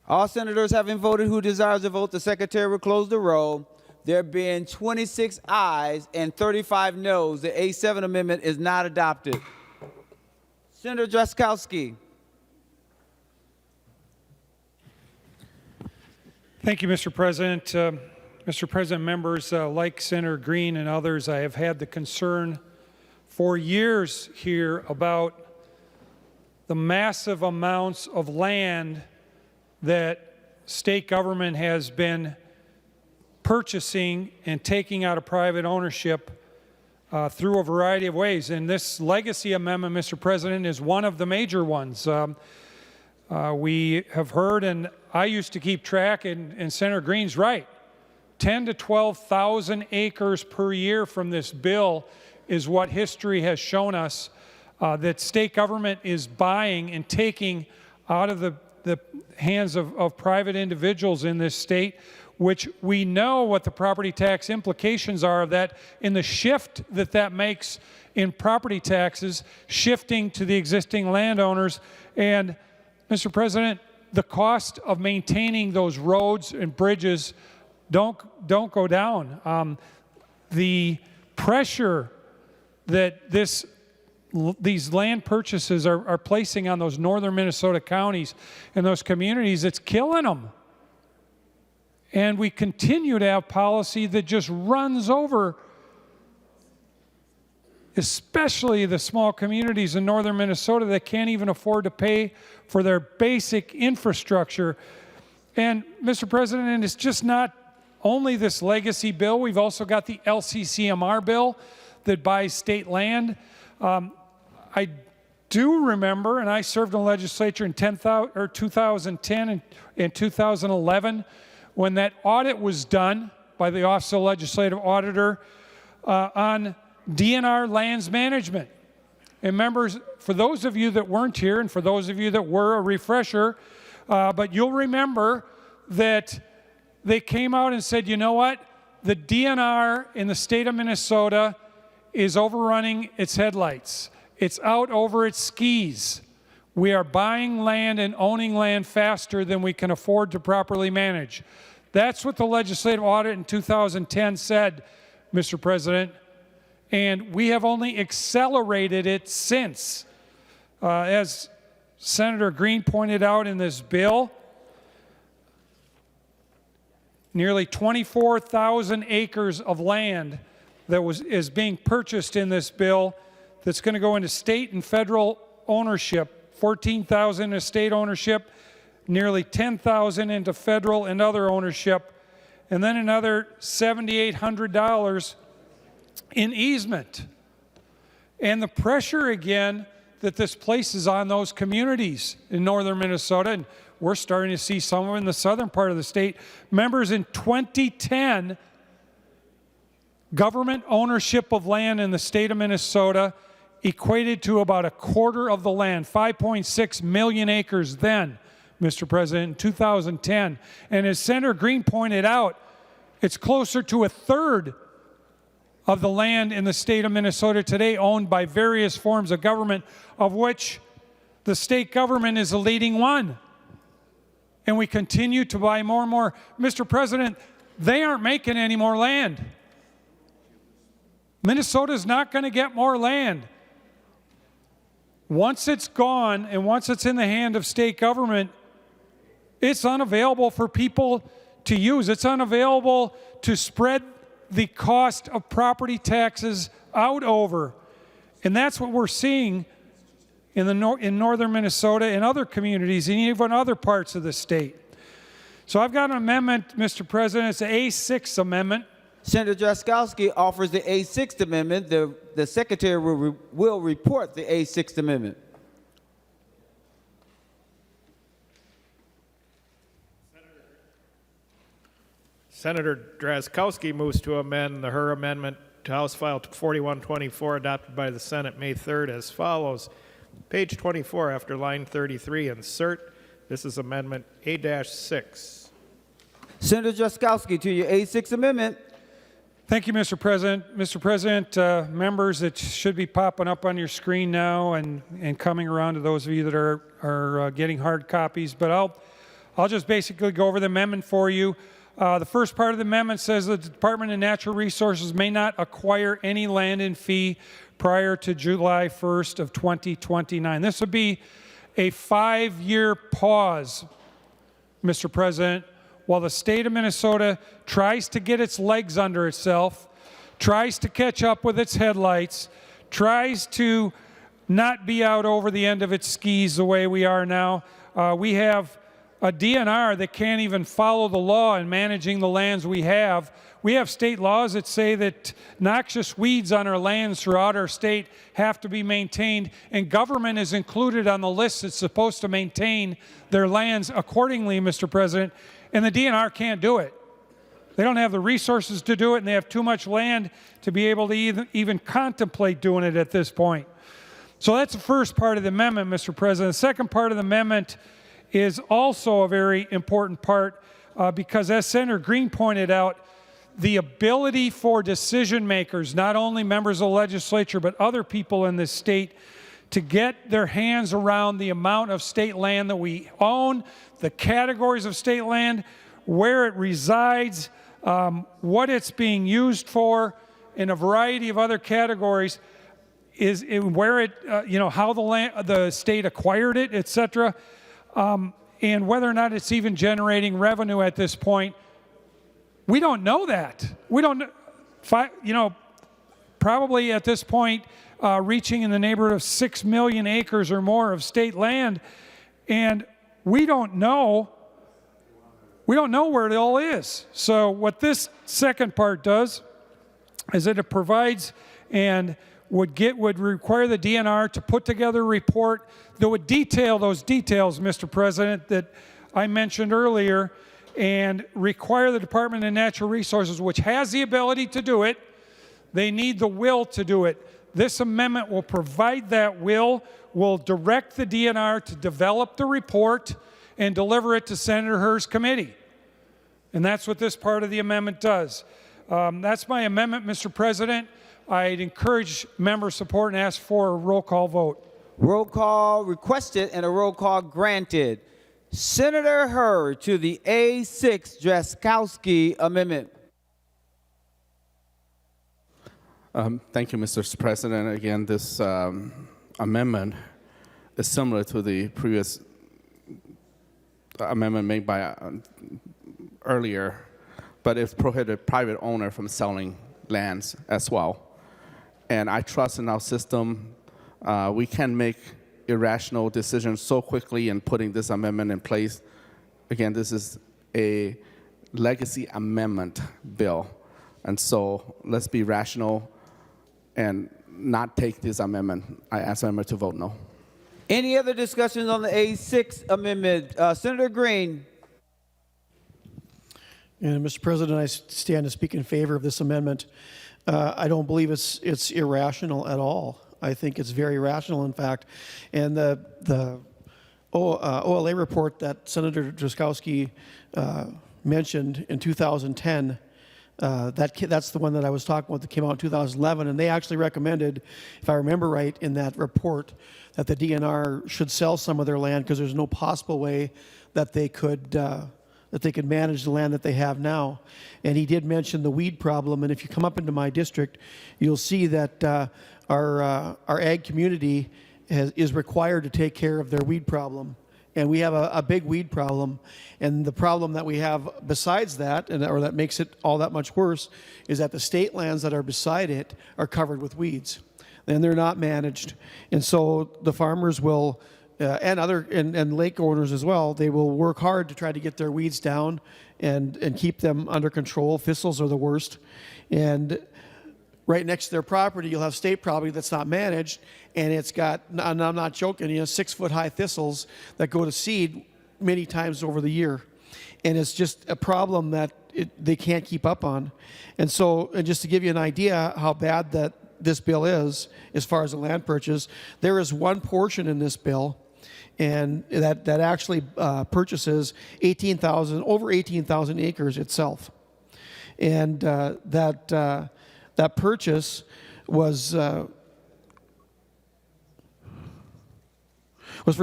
All senators having voted who desires to vote, the Secretary will close the roll. There being 26 ayes and 35 noes, the A7 amendment is not adopted. Senator Drazkowski. Thank you, Mr. President. Mr. President, members, like Senator Green and others, I have had the concern for years here about the massive amounts of land that state government has been purchasing and taking out of private ownership through a variety of ways. And this legacy amendment, Mr. President, is one of the major ones. We have heard, and I used to keep track, and Senator Green's right, 10 to 12,000 acres per year from this bill is what history has shown us that state government is buying and taking out of the hands of private individuals in this state, which we know what the property tax implications are of that in the shift that makes in property taxes, shifting to the existing landowners. And Mr. President, the cost of maintaining those roads and bridges don't go down. The pressure that these land purchases are placing on those northern Minnesota counties and those communities, it's killing them. And we continue to have policy that just runs over especially the small communities in northern Minnesota that can't even afford to pay for their basic infrastructure. And Mr. President, it's just not only this legacy bill. We've also got the LCCMR bill that buys state land. I do remember, and I served in the legislature in 2010 and 2011, when that audit was done by the Office of the Legislative Auditor on DNR lands management. And members, for those of you that weren't here, and for those of you that were, a refresher, but you'll remember that they came out and said, you know what? The DNR in the state of Minnesota is overrunning its headlights. It's out over its skis. We are buying land and owning land faster than we can afford to properly manage. That's what the legislative audit in 2010 said, Mr. President, and we have only accelerated it since. As Senator Green pointed out in this bill, nearly 24,000 acres of land that is being purchased in this bill that's going to go into state and federal ownership, 14,000 into state ownership, nearly 10,000 into federal and other ownership, and then another $7,800 in easement. And the pressure again that this places on those communities in northern Minnesota, and we're starting to see some of them in the southern part of the state. Members, in 2010, government ownership of land in the state of Minnesota equated to about a quarter of the land, 5.6 million acres then, Mr. President, in 2010. And as Senator Green pointed out, it's closer to a third of the land in the state of Minnesota today owned by various forms of government, of which the state government is the leading one. And we continue to buy more and more. Mr. President, they aren't making any more land. Minnesota's not going to get more land. Once it's gone and once it's in the hand of state government, it's unavailable for people to use. It's unavailable to spread the cost of property taxes out over. And that's what we're seeing in northern Minnesota and other communities and even other parts of the state. So I've got an amendment, Mr. President. It's the A6 amendment. Senator Drazkowski offers the A6th amendment. The Secretary will report the A6th amendment. Senator Drazkowski moves to amend the Her amendment to House File 4124 adopted by the Senate May 3rd as follows. Page 24 after line 33, insert. This is Amendment A-6. Senator Drazkowski to your A6 amendment. Thank you, Mr. President. Mr. President, members, it should be popping up on your screen now and coming around to those of you that are getting hard copies. But I'll just basically go over the amendment for you. The first part of the amendment says that the Department of Natural Resources may not acquire any land in fee prior to July 1st of 2029. This would be a 5-year pause, Mr. President, while the state of Minnesota tries to get its legs under itself, tries to catch up with its headlights, tries to not be out over the end of its skis the way we are now. We have a DNR that can't even follow the law in managing the lands we have. We have state laws that say that noxious weeds on our lands throughout our state have to be maintained, and government is included on the list that's supposed to maintain their lands accordingly, Mr. President, and the DNR can't do it. They don't have the resources to do it, and they have too much land to be able to even contemplate doing it at this point. So that's the first part of the amendment, Mr. President. The second part of the amendment is also a very important part because, as Senator Green pointed out, the ability for decision makers, not only members of the legislature, but other people in this state, to get their hands around the amount of state land that we own, the categories of state land, where it resides, what it's being used for, in a variety of other categories, is where it, how the state acquired it, et cetera, and whether or not it's even generating revenue at this point. We don't know that. We don't know, probably at this point reaching in the neighborhood of 6 million acres or more of state land, and we don't know where it all is. So what this second part does is that it provides and would require the DNR to put together a report that would detail those details, Mr. President, that I mentioned earlier, and require the Department of Natural Resources, which has the ability to do it, they need the will to do it. This amendment will provide that will direct the DNR to develop the report and deliver it to Senator Herr's committee. And that's what this part of the amendment does. That's my amendment, Mr. President. I'd encourage member support and ask for a roll call vote. Roll call requested and a roll call granted. Senator Herr to the A6 Drazkowski amendment. Thank you, Mr. President. Again, this amendment is similar to the previous amendment made by earlier, but it prohibited private owner from selling lands as well. And I trust in our system. We can make irrational decisions so quickly in putting this amendment in place. Again, this is a legacy amendment bill. And so let's be rational and not take this amendment. I ask members to vote no. Any other discussions on the A6 amendment? Senator Green. And Mr. President, I stand to speak in favor of this amendment. I don't believe it's irrational at all. I think it's very rational, in fact. And the OLA report that Senator Drazkowski mentioned in 2010, that's the one that I was talking about that came out in 2011. And they actually recommended, if I remember right, in that report, that the DNR should sell some of their land because there's no possible way that they could manage the land that they have now. And he did mention the weed problem. And if you come up into my district, you'll see that our ag community is required to take care of their weed problem. And we have a big weed problem. And the problem that we have besides that, or that makes it all that much worse, is that the state lands that are beside it are covered with weeds. And they're not managed. And so the farmers will, and lake owners as well, they will work hard to try to get their weeds down and keep them under control. Thistles are the worst. And right next to their property, you'll have state property that's not managed, and it's got, and I'm not joking, 6-foot-high thistles that go to seed many times over the year. And it's just a problem that they can't keep up on. And so, and just to give you an idea how bad that this bill is, as far as the land purchase, there is one portion in this bill and that actually purchases over 18,000 acres itself. And that purchase was for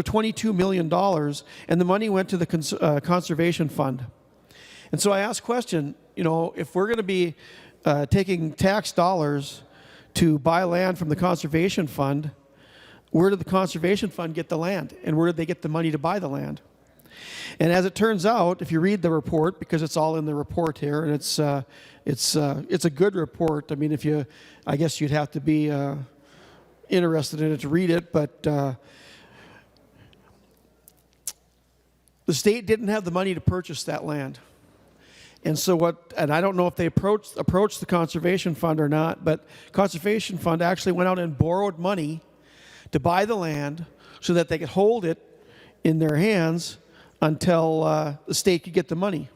$22 million, and the money went to the conservation fund. And so I asked a question, if we're going to be taking tax dollars to buy land from the Conservation Fund, where did the Conservation Fund get the land? And where did they get the money to buy the land? And as it turns out, if you read the report, because it's all in the report here, and it's a good report. I mean, I guess you'd have to be interested in it to read it, but the state didn't have the money to purchase that land. And so and I don't know if they approached the Conservation Fund or not, but Conservation Fund actually went out and borrowed money to buy the land so that they could hold it in their hands until the state could get the money.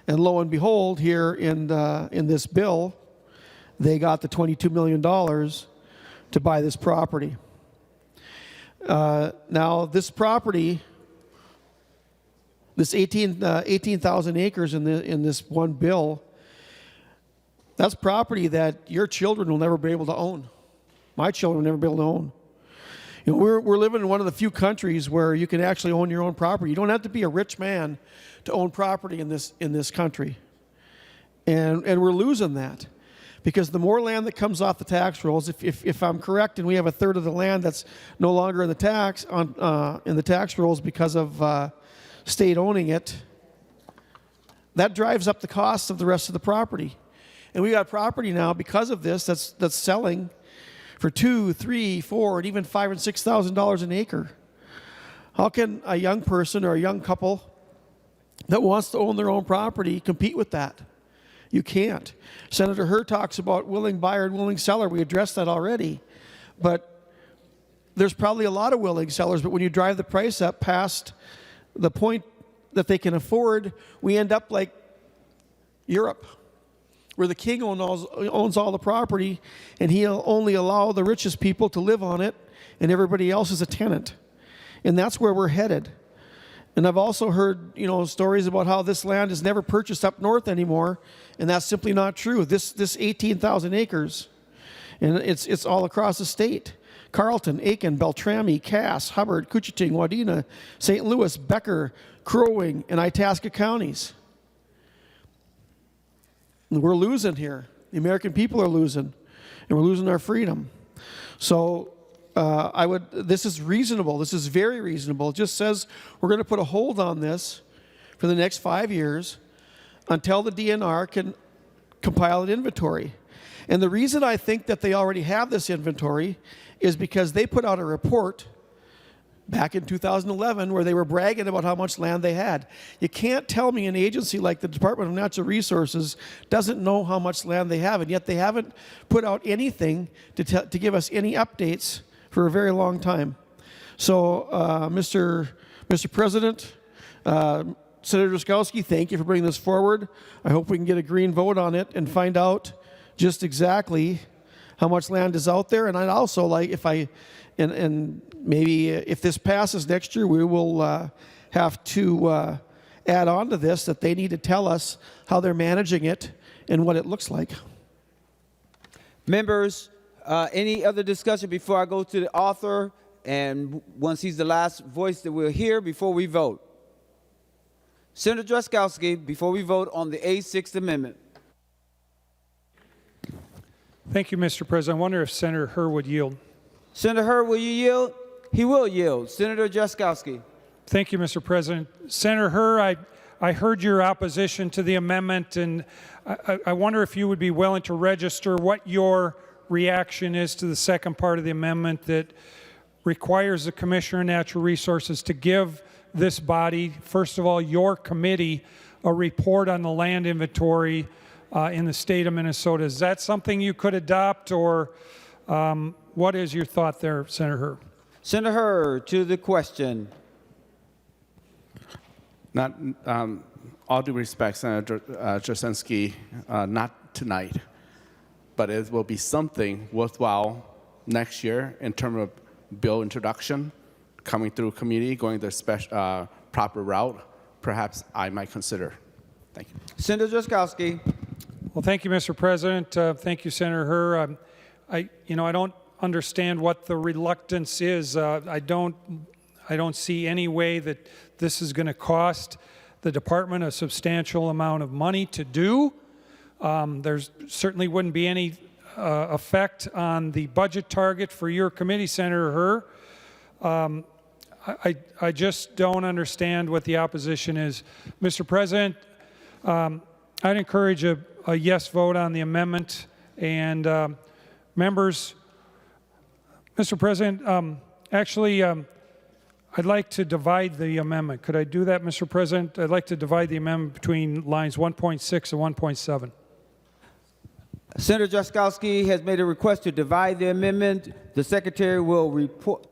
And lo and behold, here in this bill, they got the $22 million to buy this property. Now, this property, this 18,000 acres in this one bill, that's property that your children will never be able to own. My children will never be able to own. You know, we're living in one of the few countries where you can actually own your own property. You don't have to be a rich man to own property in this country. And we're losing that. Because the more land that comes off the tax rolls, if I'm correct, and we have a third of the land that's no longer in the tax rolls because of state owning it, that drives up the cost of the rest of the property. And we got property now because of this that's selling for $2,000, $3,000, $4,000, and even $5,000 and $6,000 an acre. How can a young person or a young couple that wants to own their own property compete with that? You can't. Senator Hur talks about willing buyer and willing seller. We addressed that already. But there's probably a lot of willing sellers, but when you drive the price up past the point that they can afford, we end up like Europe, where the king owns all the property, and he'll only allow the richest people to live on it, and everybody else is a tenant. And that's where we're headed. And I've also heard, stories about how this land is never purchased up north anymore, and that's simply not true. This 18,000 acres, and it's all across the state. Carlton, Aiken, Beltrami, Cass, Hubbard, Couchiting, Wadena, St. Louis, Becker, Crow Wing, and Itasca counties. And we're losing here. The American people are losing, and we're losing our freedom. So this is reasonable. This is very reasonable. It just says we're going to put a hold on this for the next 5 years until the DNR can compile an inventory. And the reason I think that they already have this inventory is because they put out a report back in 2011 where they were bragging about how much land they had. You can't tell me an agency like the Department of Natural Resources doesn't know how much land they have, and yet they haven't put out anything to give us any updates for a very long time. So, Mr. President, Senator Drazkowski, thank you for bringing this forward. I hope we can get a green vote on it and find out just exactly how much land is out there. And I'd also like, and maybe if this passes next year, we will have to add on to this that they need to tell us how they're managing it and what it looks like. Members, any other discussion before I go to the author, and once he's the last voice that we'll hear before we vote? Senator Drazkowski, before we vote on the A6th Amendment. Thank you, Mr. President. I wonder if Senator Hur would yield. Senator Hur, will you yield? He will yield. Senator Drazkowski. Thank you, Mr. President. Senator Hur, I heard your opposition to the amendment, and I wonder if you would be willing to register what your reaction is to the second part of the amendment that requires the Commissioner of Natural Resources to give this body, first of all, your committee, a report on the land inventory in the state of Minnesota. Is that something you could adopt, or what is your thought there, Senator Hur? Senator Hur, to the question. Not, all due respect, Senator Jasinski, not tonight, but it will be something worthwhile next year in terms of bill introduction, coming through committee, going the proper route. Perhaps I might consider. Thank you. Senator Drazkowski. Well, thank you, Mr. President. Thank you, Senator Hur. I don't understand what the reluctance is. I don't see any way that this is going to cost the department a substantial amount of money to do. There's certainly wouldn't be any effect on the budget target for your committee, Senator Herr. I just don't understand what the opposition is. Mr. President, I'd encourage a yes vote on the amendment. And members, Mr. President, actually, I'd like to divide the amendment. Could I do that, Mr. President? I'd like to divide the amendment between lines 1.6 and 1.7. Senator Jaskowski has made a request to divide the amendment. The secretary will report.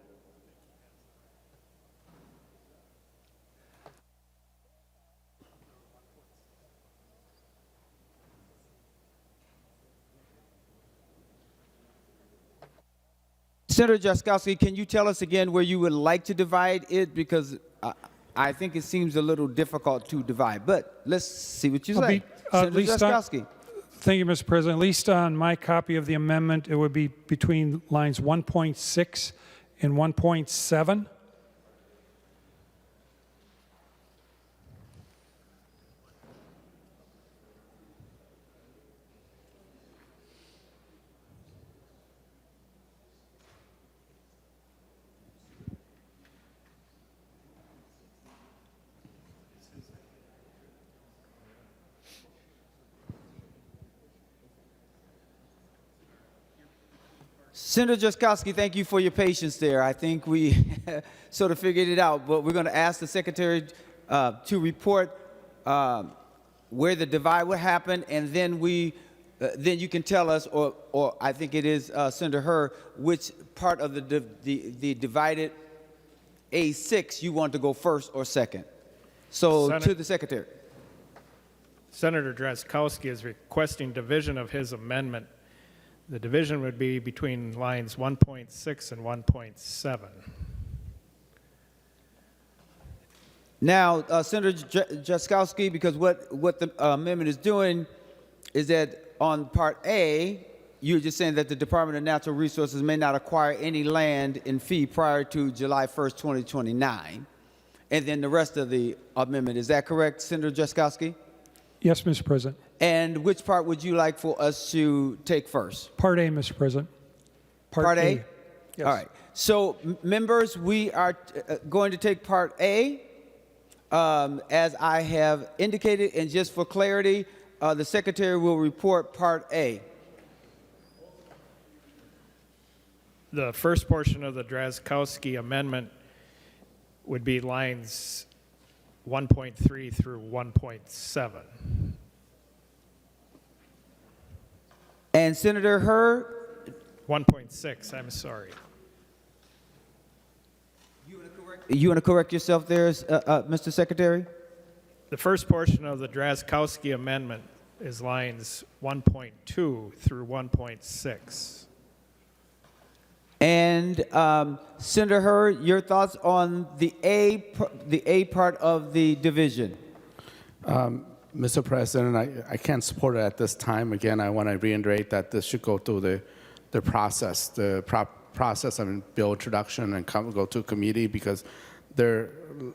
Senator Jaskowski, can you tell us again where you would like to divide it? Because I think it seems a little difficult to divide, but let's see what you say. Senator Jaskowski. Thank you, Mr. President. At least on my copy of the amendment, it would be between lines 1.6 and 1.7. Senator Jaskowski, thank you for your patience there. I think we sort of figured it out, but we're going to ask the secretary to report where the divide would happen, and then then you can tell us, or I think it is Senator Herr, which part of the divided A6 you want to go first or second. So to the secretary. Senator Drazkowski is requesting division of his amendment. The division would be between lines 1.6 and 1.7. Now, Senator Jaskowski, because what the amendment is doing is that on Part A, you're just saying that the Department of Natural Resources may not acquire any land in fee prior to July 1st, 2029, and then the rest of the amendment. Is that correct, Senator Jaskowski? Yes, Mr. President. And which part would you like for us to take first? Part A, Mr. President. Part A? Yes. All right. So, members, we are going to take Part A. As I have indicated, and just for clarity, the secretary will report Part A. The first portion of the Drazkowski amendment would be lines 1.3 through 1.7. And Senator Herr? 1.6, I'm sorry. You want to correct yourself there, Mr. Secretary? The first portion of the Drazkowski amendment is lines 1.2 through 1.6. And Senator Herr, your thoughts on the A part of the division? Mr. President, I can't support it at this time. Again, I want to reiterate that this should go through the process, process of bill introduction and go to committee, because there are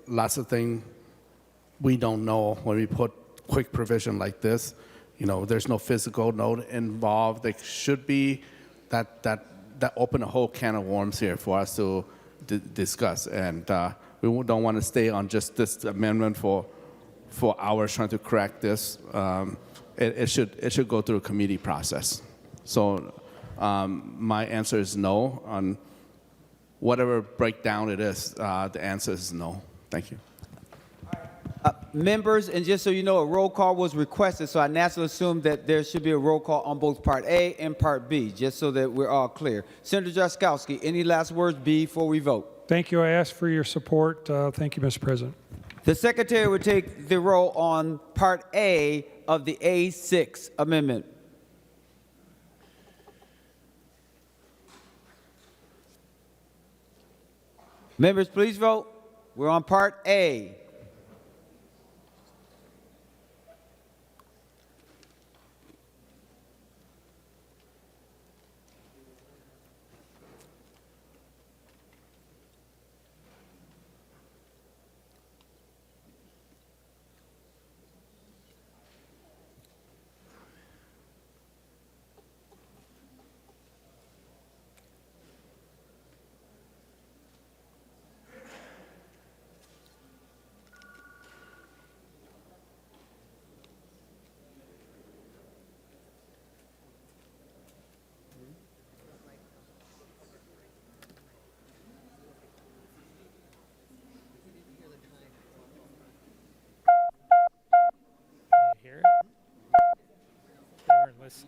lots of things we don't know when we put quick provision like this. You know, there's no physical note involved. There should be that open a whole can of worms here for us to discuss, and we don't want to stay on just this amendment for hours trying to correct this. It should go through a committee process. So my answer is no. On whatever breakdown it is, the answer is no. Thank you. Members, and just so you know, a roll call was requested, so I naturally assume that there should be a roll call on both Part A and Part B, just so that we're all clear. Senator Jaskowski, any last words before we vote? Thank you. I ask for your support. Thank you, Mr. President. The secretary would take the roll on Part A of the A6 amendment. Members, please vote. We're on Part A. Yes.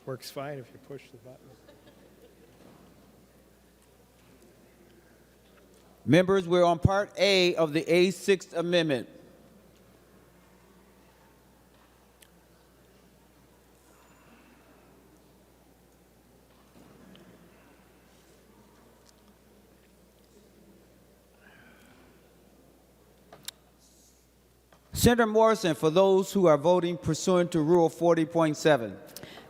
Works fine if you push the button. Members, we're on Part A of the A6th Amendment. Senator Morrison, for those who are voting pursuant to Rule 40.7.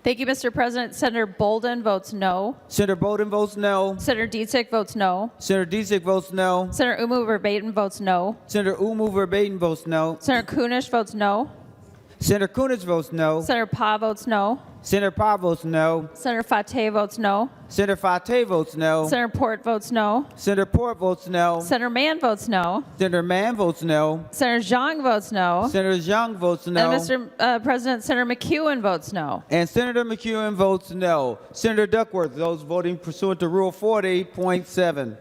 Thank you, Mr. President. Senator Bolden votes no. Senator Bolden votes no. Senator Dietzig votes no. Senator Dietzig votes no. Senator Umu Verbatim votes no. Senator Umu Verbatim votes no. Senator Kunish votes no. Senator Kunis votes no. Senator Pa votes no. Senator Pa votes no. Senator Fateh votes no. Senator Fateh votes no. Senator Port votes no. Senator Port votes no. Senator Mann votes no. Senator Mann votes no. Senator Zhang votes no. Senator Zhang votes no. And Mr. President, Senator McEwen votes no. And Senator McEwen votes no. Senator Duckworth, those voting pursuant to Rule 40.7.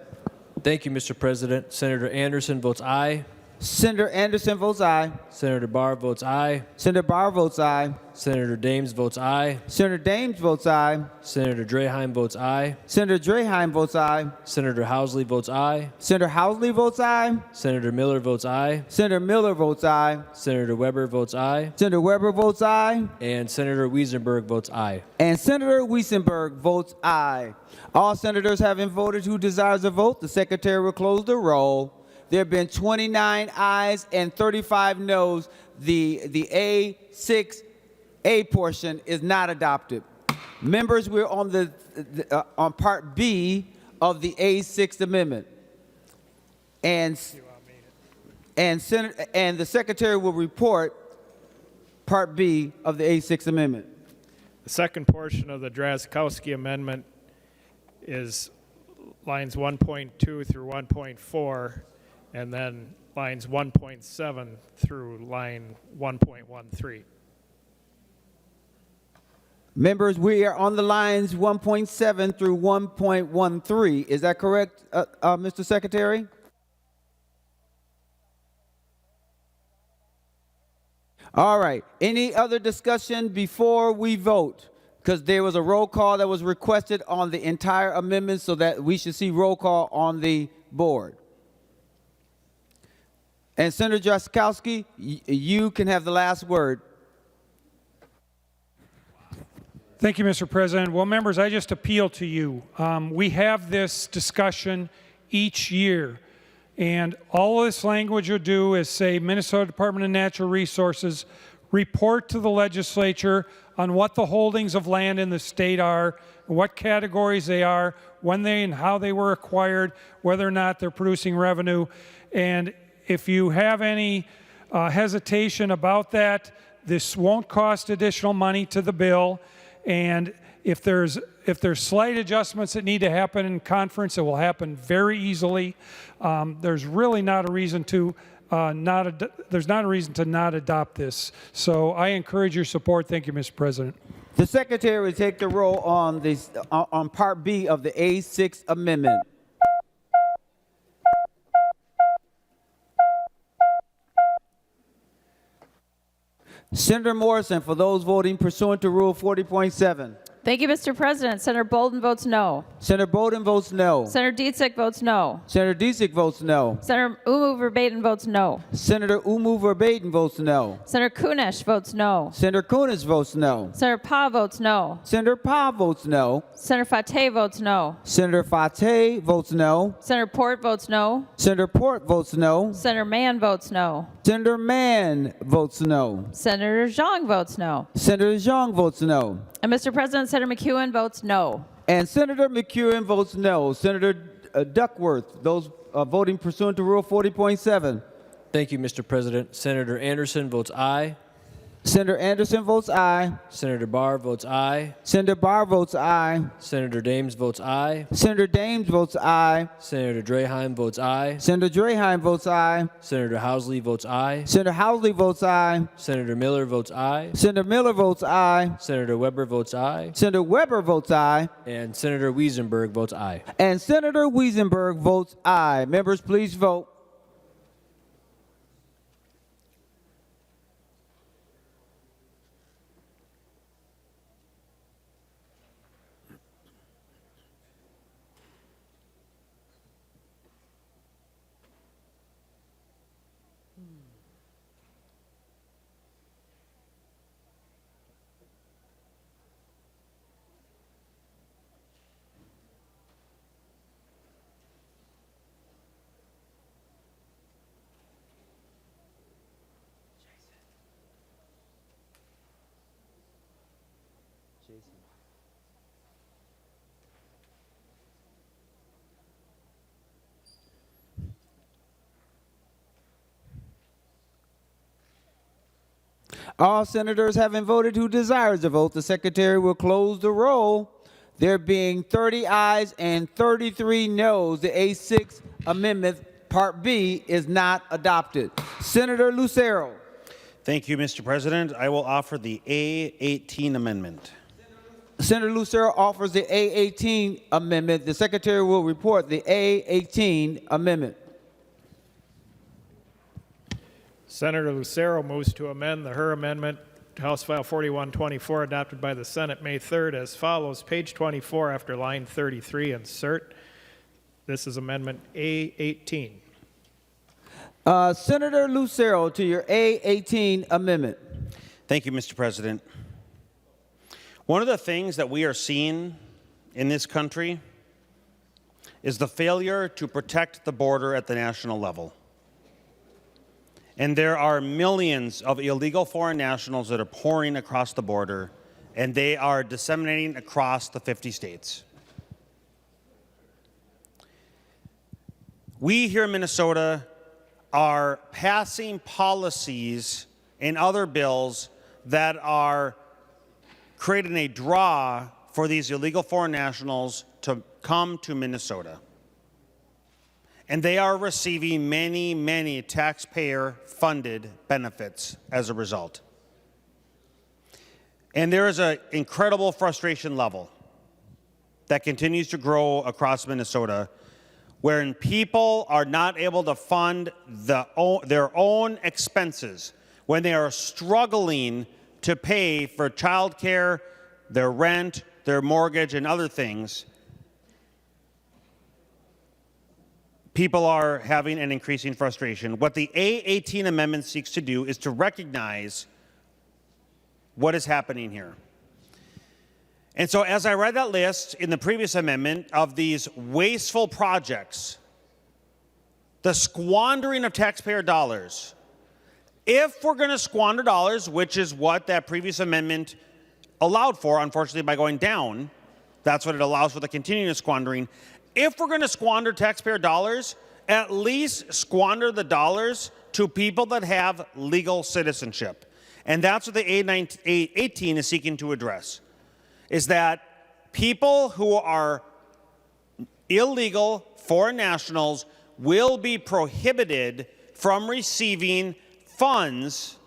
Thank you, Mr. President. Senator Anderson votes aye. Senator Anderson votes aye. Senator Barr votes aye. Senator Barr votes aye. Senator Dames votes aye. Senator Dames votes aye. Senator Draheim votes aye. Senator Draheim votes aye. Senator Housley votes aye. Senator Housley votes aye. Senator Miller votes aye. Senator Miller votes aye. Senator Weber votes aye. Senator Weber votes aye. And Senator Wiesenberg votes aye. And Senator Wiesenberg votes aye. All senators having voted who desires to vote, the secretary will close the roll. There have been 29 ayes and 35 noes. The A6A portion is not adopted. Members, we're on on Part B of the A6th Amendment, and the secretary will report Part B of the A6th Amendment. The second portion of the Drazkowski Amendment is lines 1.2 through 1.4. And then lines 1.7 through line 1.13. Members, we are on the lines 1.7 through 1.13. Is that correct, Mr. Secretary? All right. Any other discussion before we vote? Because there was a roll call that was requested on the entire amendment, so that we should see roll call on the board. And Senator Drazkowski, you can have the last word. Thank you, Mr. President. Well, members, I just appeal to you. We have this discussion each year, and all of this language will do is say Minnesota Department of Natural Resources report to the legislature on what the holdings of land in the state are, what categories they are, when they and how they were acquired, whether or not they're producing revenue. And if you have any hesitation about that, this won't cost additional money to the bill. And if there's slight adjustments that need to happen in conference, it will happen very easily. There's really not a reason to not adopt this. So I encourage your support. Thank you, Mr. President. The secretary will take the roll on Part B of the A6th Amendment. Senator Morrison, for those voting pursuant to Rule 40.7. Thank you, Mr. President. Senator Bolden votes no. Senator Bolden votes no. Senator Dietzig votes no. Senator Dietzig votes no. Senator Umu Verbatim votes no. Senator Umu Verbatim votes no. Senator Kunish votes no. Senator Kunis votes no. Senator Pa votes no. Senator Pa votes no. Senator Fateh votes no. Senator Fateh votes no. Senator Port votes no. Senator Port votes no. Senator Mann votes no. Senator Mann votes no. Senator Zhang votes no. Senator Zhang votes no. And Mr. President, Senator McEwen votes no. And Senator McEwen votes no. Senator Duckworth, those voting pursuant to Rule 40.7. Thank you, Mr. President. Senator Anderson votes aye. Senator Anderson votes aye. Senator Barr votes aye. Senator Barr votes aye. Senator Dames votes aye. Senator Dames votes aye. Senator Draheim votes aye. Senator Draheim votes aye. Senator Housley votes aye. Senator Housley votes aye. Senator Miller votes aye. Senator Miller votes aye. Senator Weber votes aye. Senator Weber votes aye. And Senator Wiesenberg votes aye. And Senator Wiesenberg votes aye. Members, please vote. All senators having voted who desires to vote, the secretary will close the roll. There being 30 ayes and 33 noes, the A6 amendment, Part B, is not adopted. Senator Lucero. Thank you, Mr. President. I will offer the A18 amendment. Senator Lucero offers the A18 amendment. The secretary will report the A18 amendment. Senator Lucero moves to amend the Her amendment to House File 4124 adopted by the Senate May 3rd as follows. Page 24 after line 33, insert. This is Amendment A18. Senator Lucero, to your A18 amendment. Thank you, Mr. President. One of the things that we are seeing in this country is the failure to protect the border at the national level. And there are millions of illegal foreign nationals that are pouring across the border, and they are disseminating across the 50 states. We here in Minnesota are passing policies and other bills that are creating a draw for these illegal foreign nationals to come to Minnesota. And they are receiving many, many taxpayer-funded benefits as a result. And there is an incredible frustration level that continues to grow across Minnesota, wherein people are not able to fund their own expenses when they are struggling to pay for childcare, their rent, their mortgage, and other things. People are having an increasing frustration. What the A18 amendment seeks to do is to recognize what is happening here. And so as I read that list in the previous amendment of these wasteful projects, the squandering of taxpayer dollars, if we're going to squander dollars, which is what that previous amendment allowed for, unfortunately by going down, that's what it allows for, the continuing squandering. If we're going to squander taxpayer dollars, at least squander the dollars to people that have legal citizenship. And that's what the A18 is seeking to address, is that people who are illegal foreign nationals will be prohibited from receiving funds,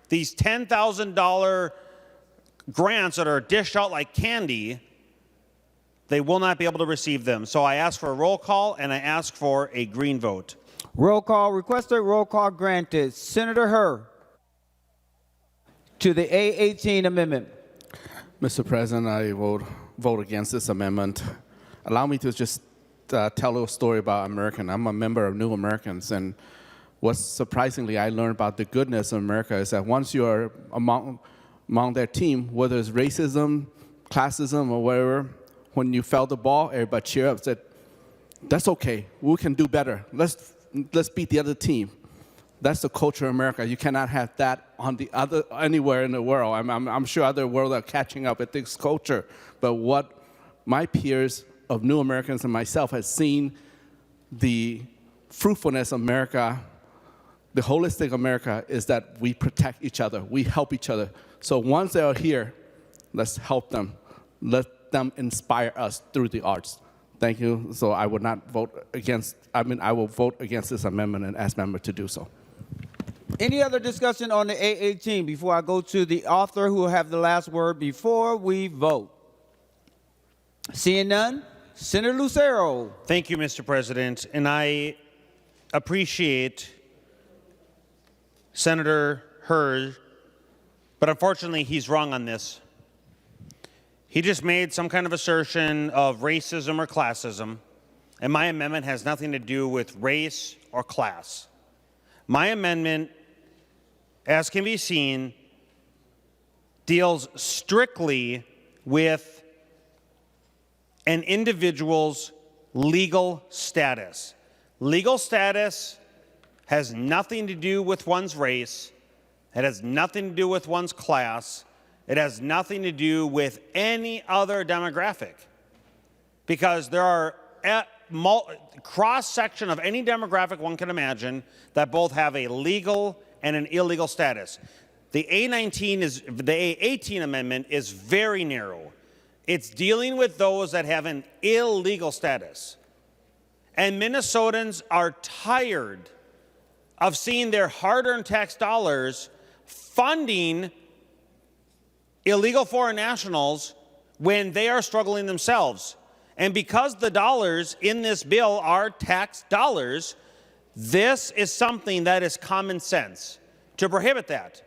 these $10,000 grants that are dished out like candy. They will not be able to receive them. So I ask for a roll call, and I ask for a green vote. Roll call requested, roll call granted. Senator Her, to the A18 amendment. Mr. President, I vote against this amendment. Allow me to just tell a little story about American. I'm a member of New Americans, and what surprisingly I learned about the goodness of America is that once you are among their team, whether it's racism, classism, or whatever, when you fell the ball, everybody cheer up, said, that's okay, we can do better. Let's beat the other team. That's the culture of America. You cannot have that on the other anywhere in the world. I'm sure other world are catching up with this culture. But what my peers of New Americans and myself have seen, the fruitfulness of America, the holistic America, is that we protect each other. We help each other. So once they are here, let's help them. Let them inspire us through the arts. Thank you. So I would not vote against, I will vote against this amendment and ask members to do so. Any other discussion on the A18 before I go to the author who will have the last word before we vote? Seeing none, Senator Lucero. Thank you, Mr. President. And I appreciate Senator Hawj, but unfortunately he's wrong on this. He just made some kind of assertion of racism or classism, and my amendment has nothing to do with race or class. My amendment, as can be seen, deals strictly with an individual's legal status. Legal status has nothing to do with one's race. It has nothing to do with one's class. It has nothing to do with any other demographic, because there are cross-section of any demographic one can imagine that both have a legal and an illegal status. The A18 amendment is very narrow. It's dealing with those that have an illegal status. And Minnesotans are tired of seeing their hard-earned tax dollars funding illegal foreign nationals when they are struggling themselves. And because the dollars in this bill are tax dollars, this is something that is common sense to prohibit that.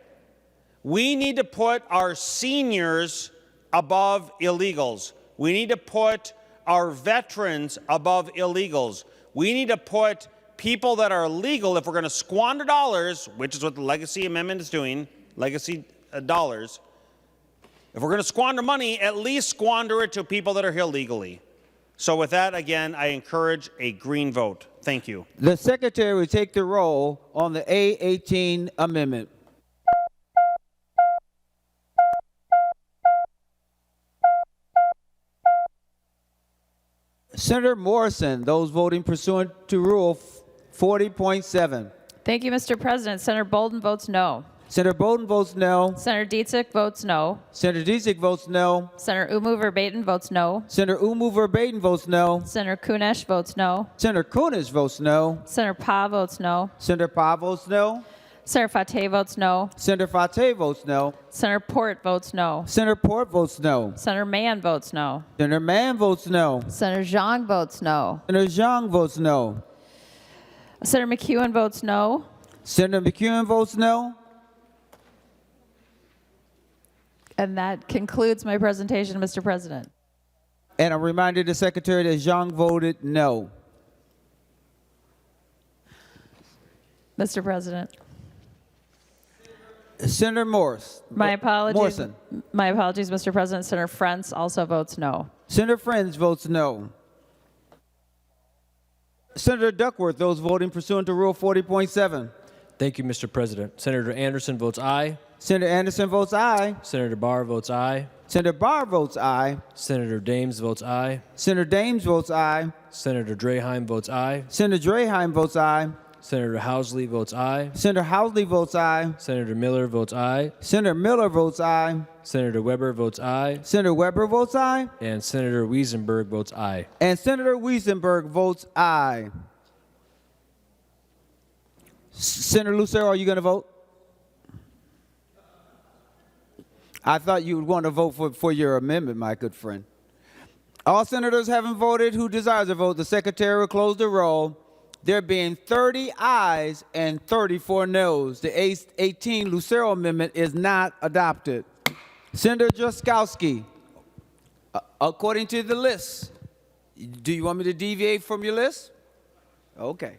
We need to put our seniors above illegals. We need to put our veterans above illegals. We need to put people that are legal, if we're going to squander dollars, which is what the Legacy Amendment is doing, legacy dollars. If we're going to squander money, at least squander it to people that are here legally. So with that, again, I encourage a green vote. Thank you. The Secretary will take the roll on the A18 amendment. Senator Morrison, those voting pursuant to Rule 40.7. Thank you, Mr. President. Senator Bolden votes no. Senator Bolden votes no. Senator Dietzich votes no. Senator Dietzich votes no. Senator Umu Verbatim votes no. Senator Umu Verbatim votes no. Senator Kunesh votes no. Senator Kunesh votes no. Senator Pa votes no. Senator Pa votes no. Senator Fateh votes no. Senator Fateh votes no. Senator Port votes no. Senator Port votes no. Senator Mann votes no. Senator Mann votes no. Senator Zhang votes no. Senator Zhang votes no. Senator McEwen votes no. Senator McEwen votes no. And that concludes my presentation, Mr. President. And I'm reminding the Secretary that Zhang voted no. Mr. President. Senator Morris. My apologies. Morrison. My apologies, Mr. President. Senator Frentz also votes no. Senator Friends votes no. Senator Duckworth, those voting pursuant to Rule 40.7. Thank you, Mr. President. Senator Anderson votes aye. Senator Anderson votes aye. Senator Barr votes aye. Senator Barr votes aye. Senator Dames votes aye. Senator Dames votes aye. Senator Draheim votes aye. Senator Draheim votes aye. Senator Housley votes aye. Senator Housley votes aye. Senator Miller votes aye. Senator Miller votes aye. Senator Weber votes aye. Senator Weber votes aye. And Senator Wiesenberg votes aye. And Senator Wiesenberg votes aye. Senator Lucero, are you going to vote? I thought you would want to vote for your amendment, my good friend. All senators having voted who desires a vote, the Secretary will close the roll. There being 30 ayes and 34 noes, the A18 Lucero Amendment is not adopted. Senator Jaskowski, according to the list, do you want me to deviate from your list? Okay.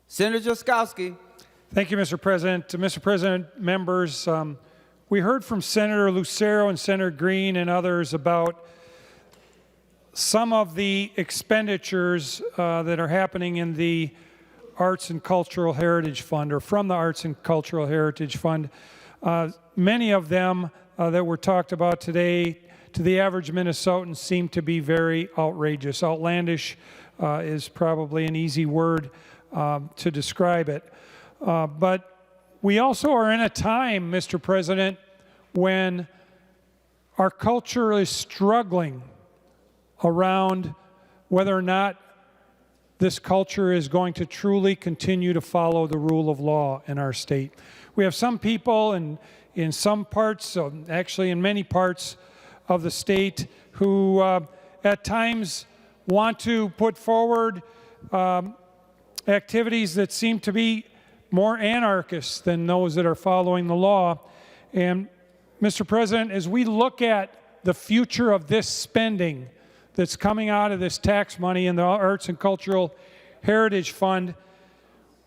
Senator Jaskowski. Thank you, Mr. President. Mr. President, members, we heard from Senator Lucero and Senator Green and others about some of the expenditures that are happening in the Arts and Cultural Heritage Fund, or from the Arts and Cultural Heritage Fund. Many of them that were talked about today, to the average Minnesotan, seem to be very outrageous. Outlandish is probably an easy word to describe it. But we also are in a time, Mr. President, when our culture is struggling around whether or not this culture is going to truly continue to follow the rule of law in our state. We have some people in some parts, actually in many parts of the state, who at times want to put forward activities that seem to be more anarchist than those that are following the law. And Mr. President, as we look at the future of this spending that's coming out of this tax money in the Arts and Cultural Heritage Fund,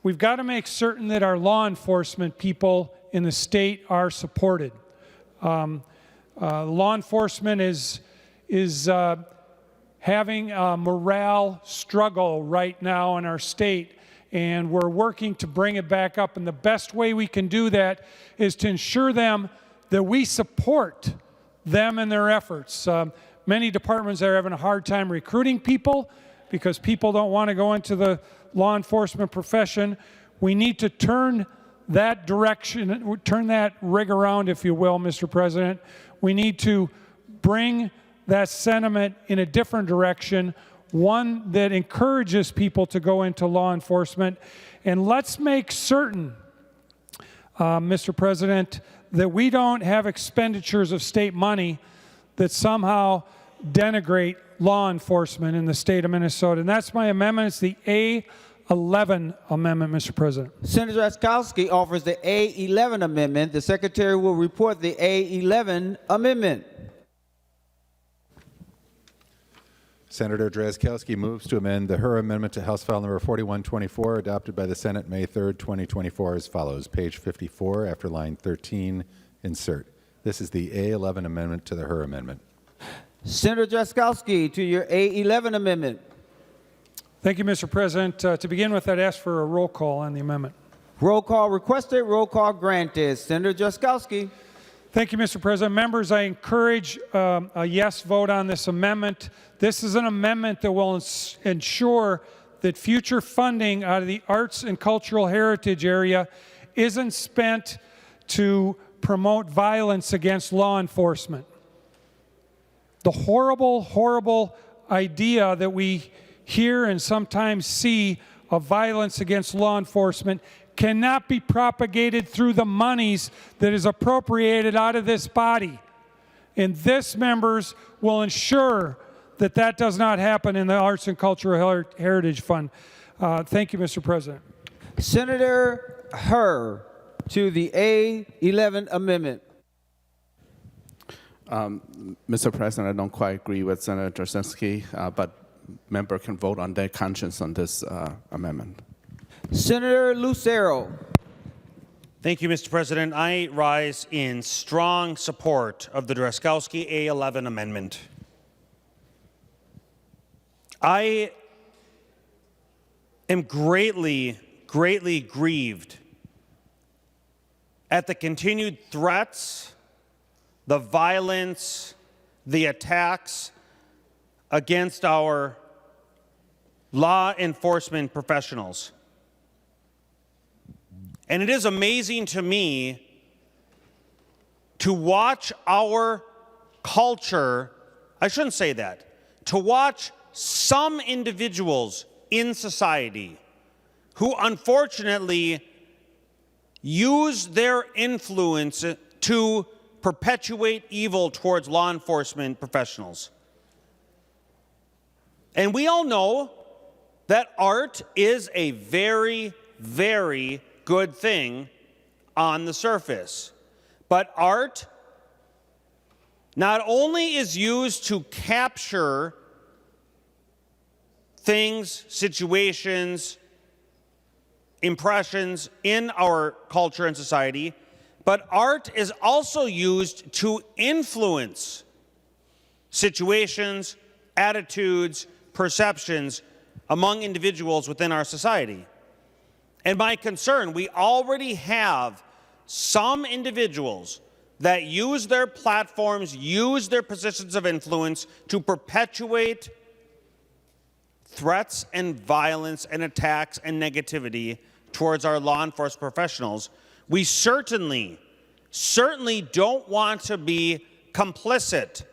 we've got to make certain that our law enforcement people in the state are supported. Law enforcement is having a morale struggle right now in our state, and we're working to bring it back up. And the best way we can do that is to ensure them that we support them in their efforts. Many departments are having a hard time recruiting people because people don't want to go into the law enforcement profession. We need to turn that direction, turn that rig around, if you will, Mr. President. We need to bring that sentiment in a different direction, one that encourages people to go into law enforcement. And let's make certain, Mr. President, that we don't have expenditures of state money that somehow denigrate law enforcement in the state of Minnesota. And that's my amendment. It's the A11 amendment, Mr. President. Senator Drazkowski offers the A11 amendment. The Secretary will report the A11 amendment. Senator Drazkowski moves to amend the Her amendment to House File Number 4124, adopted by the Senate May 3rd, 2024, as follows. Page 54, after line 13, insert. This is the A11 amendment to the Her amendment. Senator Drazkowski, to your A11 amendment. Thank you, Mr. President. To begin with, I'd ask for a roll call on the amendment. Roll call requested, roll call granted. Senator Drazkowski. Thank you, Mr. President. Members, I encourage a yes vote on this amendment. This is an amendment that will ensure that future funding out of the arts and cultural heritage area isn't spent to promote violence against law enforcement. The horrible, horrible idea that we hear and sometimes see of violence against law enforcement cannot be propagated through the monies that is appropriated out of this body. And this, members, will ensure that that does not happen in the Arts and Cultural Heritage Fund. Thank you, Mr. President. Senator Herr, to the A11 amendment. Mr. President, I don't quite agree with Senator Drazkowski, but member can vote on their conscience on this amendment. Senator Lucero. Thank you, Mr. President. I rise in strong support of the Drazkowski A11 amendment. I am greatly, greatly grieved at the continued threats, the violence, the attacks against our law enforcement professionals. And it is amazing to me to watch our culture, I shouldn't say that, to watch some individuals in society who unfortunately use their influence to perpetuate evil towards law enforcement professionals. And we all know that art is a very, very good thing on the surface. But art not only is used to capture things, situations, impressions in our culture and society, but art is also used to influence situations, attitudes, perceptions among individuals within our society. And my concern, we already have some individuals that use their platforms, use their positions of influence to perpetuate threats and violence and attacks and negativity towards our law enforcement professionals. We certainly don't want to be complicit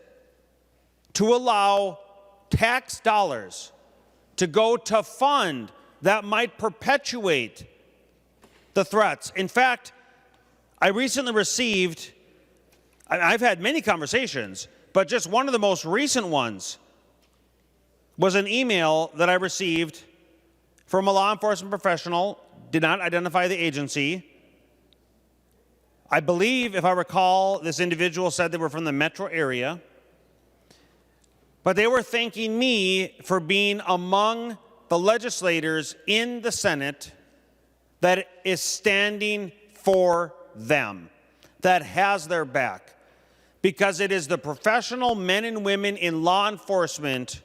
to allow tax dollars to go to fund that might perpetuate the threats. In fact, I recently received, I've had many conversations, but just one of the most recent ones was an email that I received from a law enforcement professional, did not identify the agency. I believe, if I recall, this individual said they were from the metro area, but they were thanking me for being among the legislators in the Senate that is standing for them, that has their back, because it is the professional men and women in law enforcement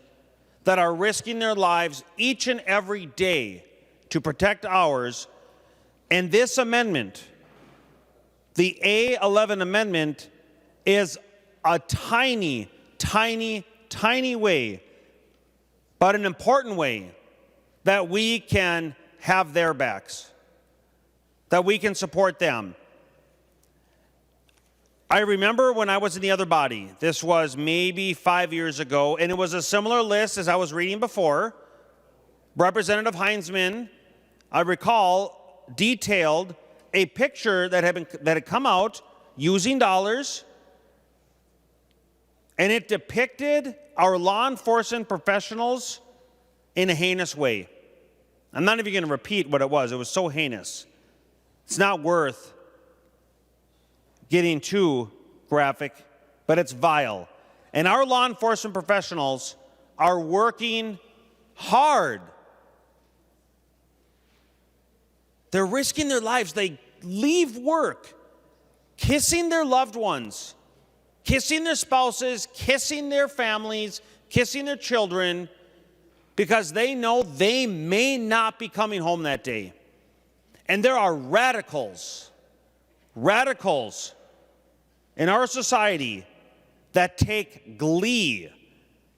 that are risking their lives each and every day to protect ours. And this amendment The A11 amendment is a tiny, tiny, tiny way, but an important way that we can have their backs, that we can support them. I remember when I was in the other body, this was maybe 5 years ago, and it was a similar list as I was reading before. Representative Heinzman, I recall, detailed a picture that had come out using dollars, and it depicted our law enforcement professionals in a heinous way. I'm not even going to repeat what it was. It was so heinous. It's not worth getting too graphic, but it's vile. And our law enforcement professionals are working hard. They're risking their lives. They leave work, kissing their loved ones, kissing their spouses, kissing their families, kissing their children, because they know they may not be coming home that day. And there are radicals in our society that take glee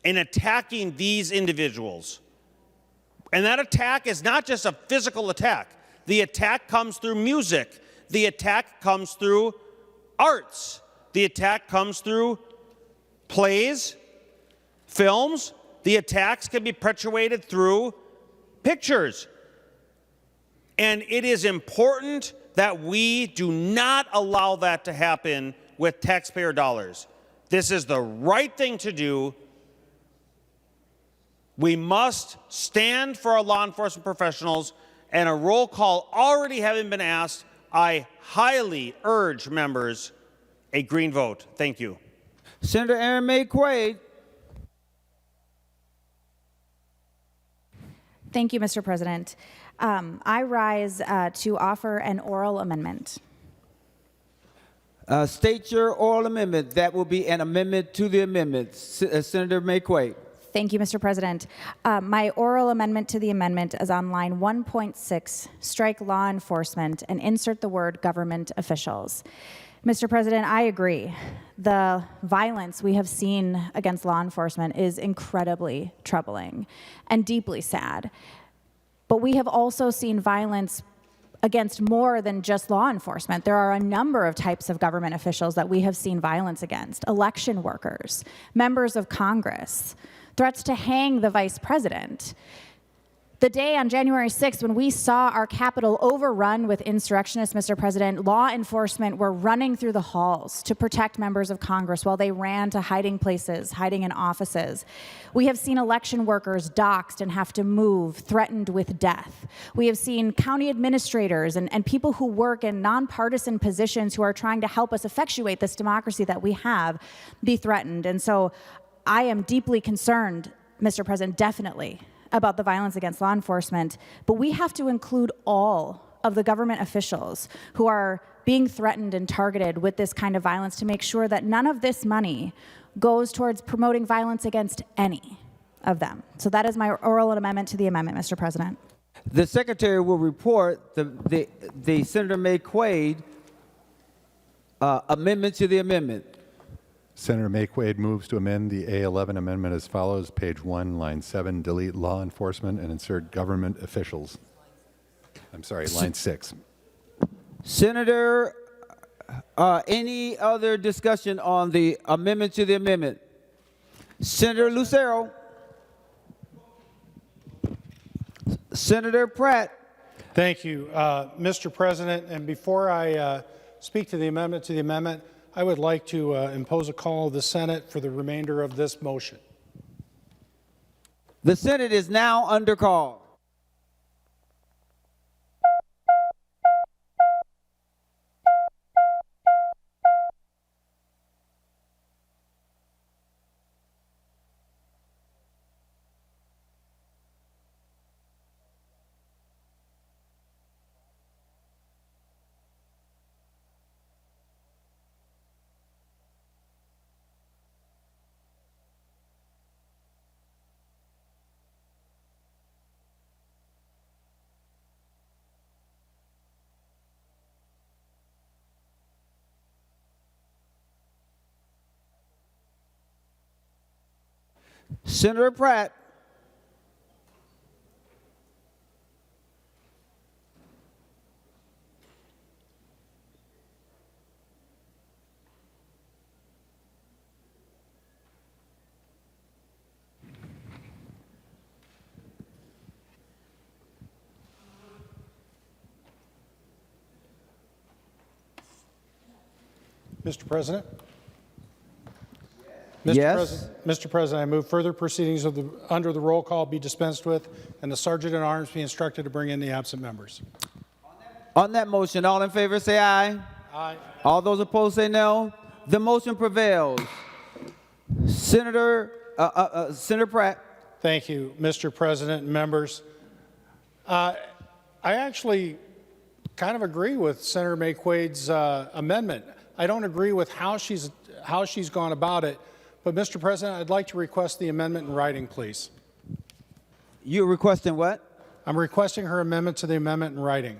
in attacking these individuals. And that attack is not just a physical attack. The attack comes through music. The attack comes through arts. The attack comes through plays, films. The attacks can be perpetuated through pictures. And it is important that we do not allow that to happen with taxpayer dollars. This is the right thing to do. We must stand for our law enforcement professionals, and a roll call already having been asked, I highly urge members a green vote. Thank you. Senator Aaron May Quaid. Thank you, Mr. President. I rise to offer an oral amendment. State your oral amendment. That will be an amendment to the amendment. Senator May Quaid. Thank you, Mr. President. My oral amendment to the amendment is on line 1.6, strike law enforcement and insert the word government officials. Mr. President, I agree. The violence we have seen against law enforcement is incredibly troubling and deeply sad. But we have also seen violence against more than just law enforcement. There are a number of types of government officials that we have seen violence against: election workers, members of Congress, threats to hang the vice president. The day on January 6th when we saw our Capitol overrun with insurrectionists, Mr. President, law enforcement were running through the halls to protect members of Congress while they ran to hiding places, hiding in offices. We have seen election workers doxxed and have to move, threatened with death. We have seen county administrators and people who work in nonpartisan positions who are trying to help us effectuate this democracy that we have be threatened. And so I am deeply concerned, Mr. President, definitely, about the violence against law enforcement, but we have to include all of the government officials who are being threatened and targeted with this kind of violence to make sure that none of this money goes towards promoting violence against any of them. So that is my oral amendment to the amendment, Mr. President. The Secretary will report the Senator May Quaid amendment to the amendment. Senator May Quaid moves to amend the A11 amendment as follows. Page 1, line 7, delete law enforcement and insert government officials. I'm sorry, line 6. Senator, any other discussion on the amendment to the amendment? Senator Lucero. Senator Pratt. Thank you, Mr. President. And before I speak to the amendment, I would like to impose a call of the Senate for the remainder of this motion. The Senate is now under call. Senator Pratt. Mr. President? Yes. Mr. President, I move further proceedings under the roll call be dispensed with and the Sergeant at Arms be instructed to bring in the absent members. On that motion, all in favor say aye. Aye. All those opposed say no. The motion prevails. Senator Pratt. Thank you, Mr. President and members. I actually kind of agree with Senator McQuaid's amendment. I don't agree with how she's gone about it, but Mr. President, I'd like to request the amendment in writing, please. You're requesting what? I'm requesting her amendment to the amendment in writing.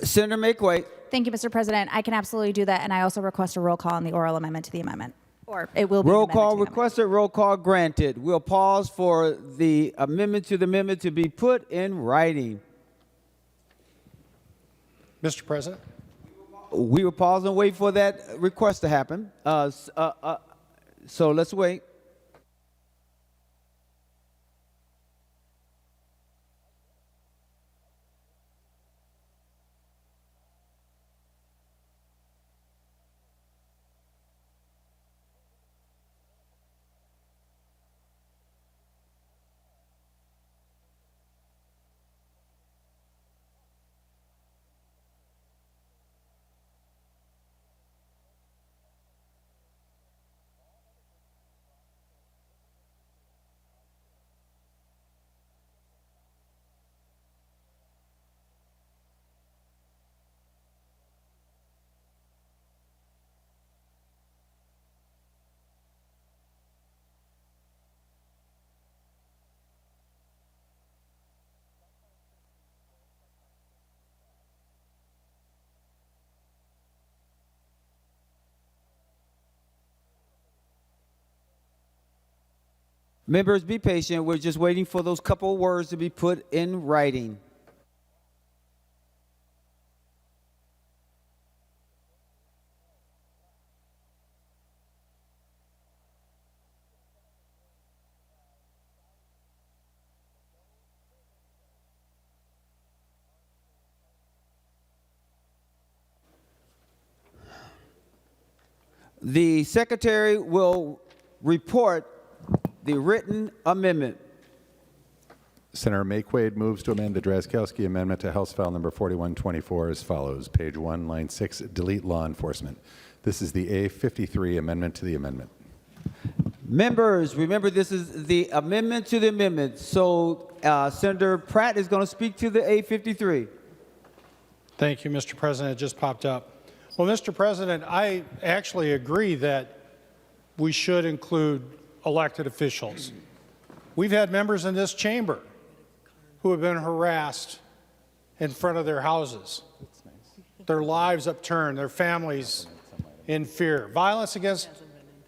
Senator McQuaid. Thank you, Mr. President. I can absolutely do that, and I also request a roll call on the oral amendment to the amendment. Or it will be Roll an amendment call to the requested, roll call granted. We'll pause for the amendment to the amendment to be put in writing. Mr. President? We will pause and wait for that request to happen. So let's wait. Members, be patient. We're just waiting for those couple of words to be put in writing. The secretary will report the written amendment. Senator McQuaid moves to amend the Drazkowski amendment to House File number 4124 as follows. Page 1, line 6, delete law enforcement. This is the A53 amendment to the amendment. Members, remember this is the amendment to the amendment. So Senator Pratt is going to speak to the A53. Thank you, Mr. President. It just popped up. Well, Mr. President, I actually agree that we should include elected officials. We've had members in this chamber who have been harassed in front of their houses, their lives upturned, their families in fear. Violence against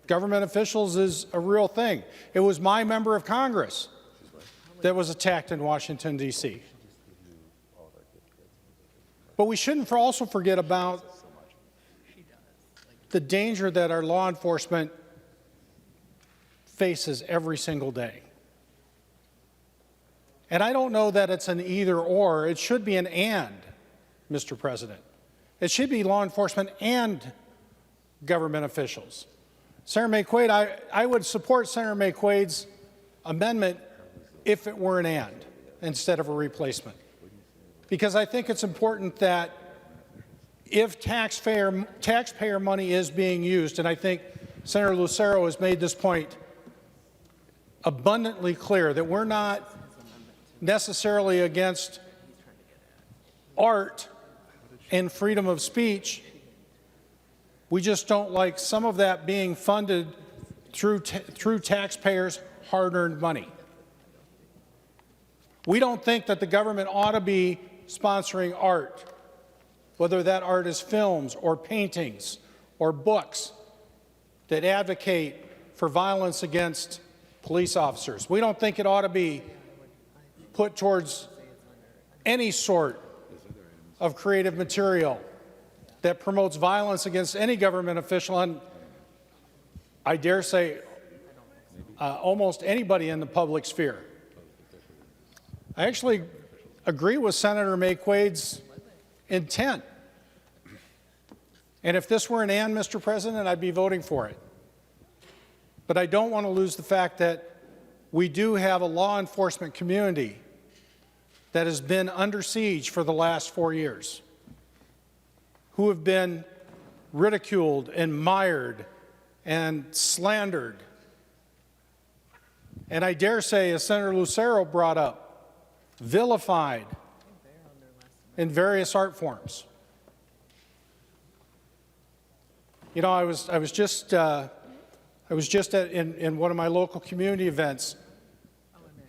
government officials is a real thing. It was my member of Congress that was attacked in Washington, D.C. But we shouldn't also forget about the danger that our law enforcement faces every single day. And I don't know that it's an either or. It should be an and, Mr. President. It should be law enforcement and government officials. Senator McQuaid, I would support Senator McQuaid's amendment if it were an and instead of a replacement. Because I think it's important that if taxpayer money is being used, and I think Senator Lucero has made this point abundantly clear, that we're not necessarily against art and freedom of speech. We just don't like some of that being funded through taxpayers' hard-earned money. We don't think that the government ought to be sponsoring art, whether that art is films or paintings or books that advocate for violence against police officers. We don't think it ought to be put towards any sort of creative material that promotes violence against any government official, and I dare say almost anybody in the public sphere. I actually agree with Senator May-Quade's intent. And if this were an and, Mr. President, I'd be voting for it. But I don't want to lose the fact that we do have a law enforcement community that has been under siege for the last 4 years, who have been ridiculed and mired and slandered. And I dare say, as Senator Lucero brought up, vilified in various art forms. You know, I was just in one of my local community events,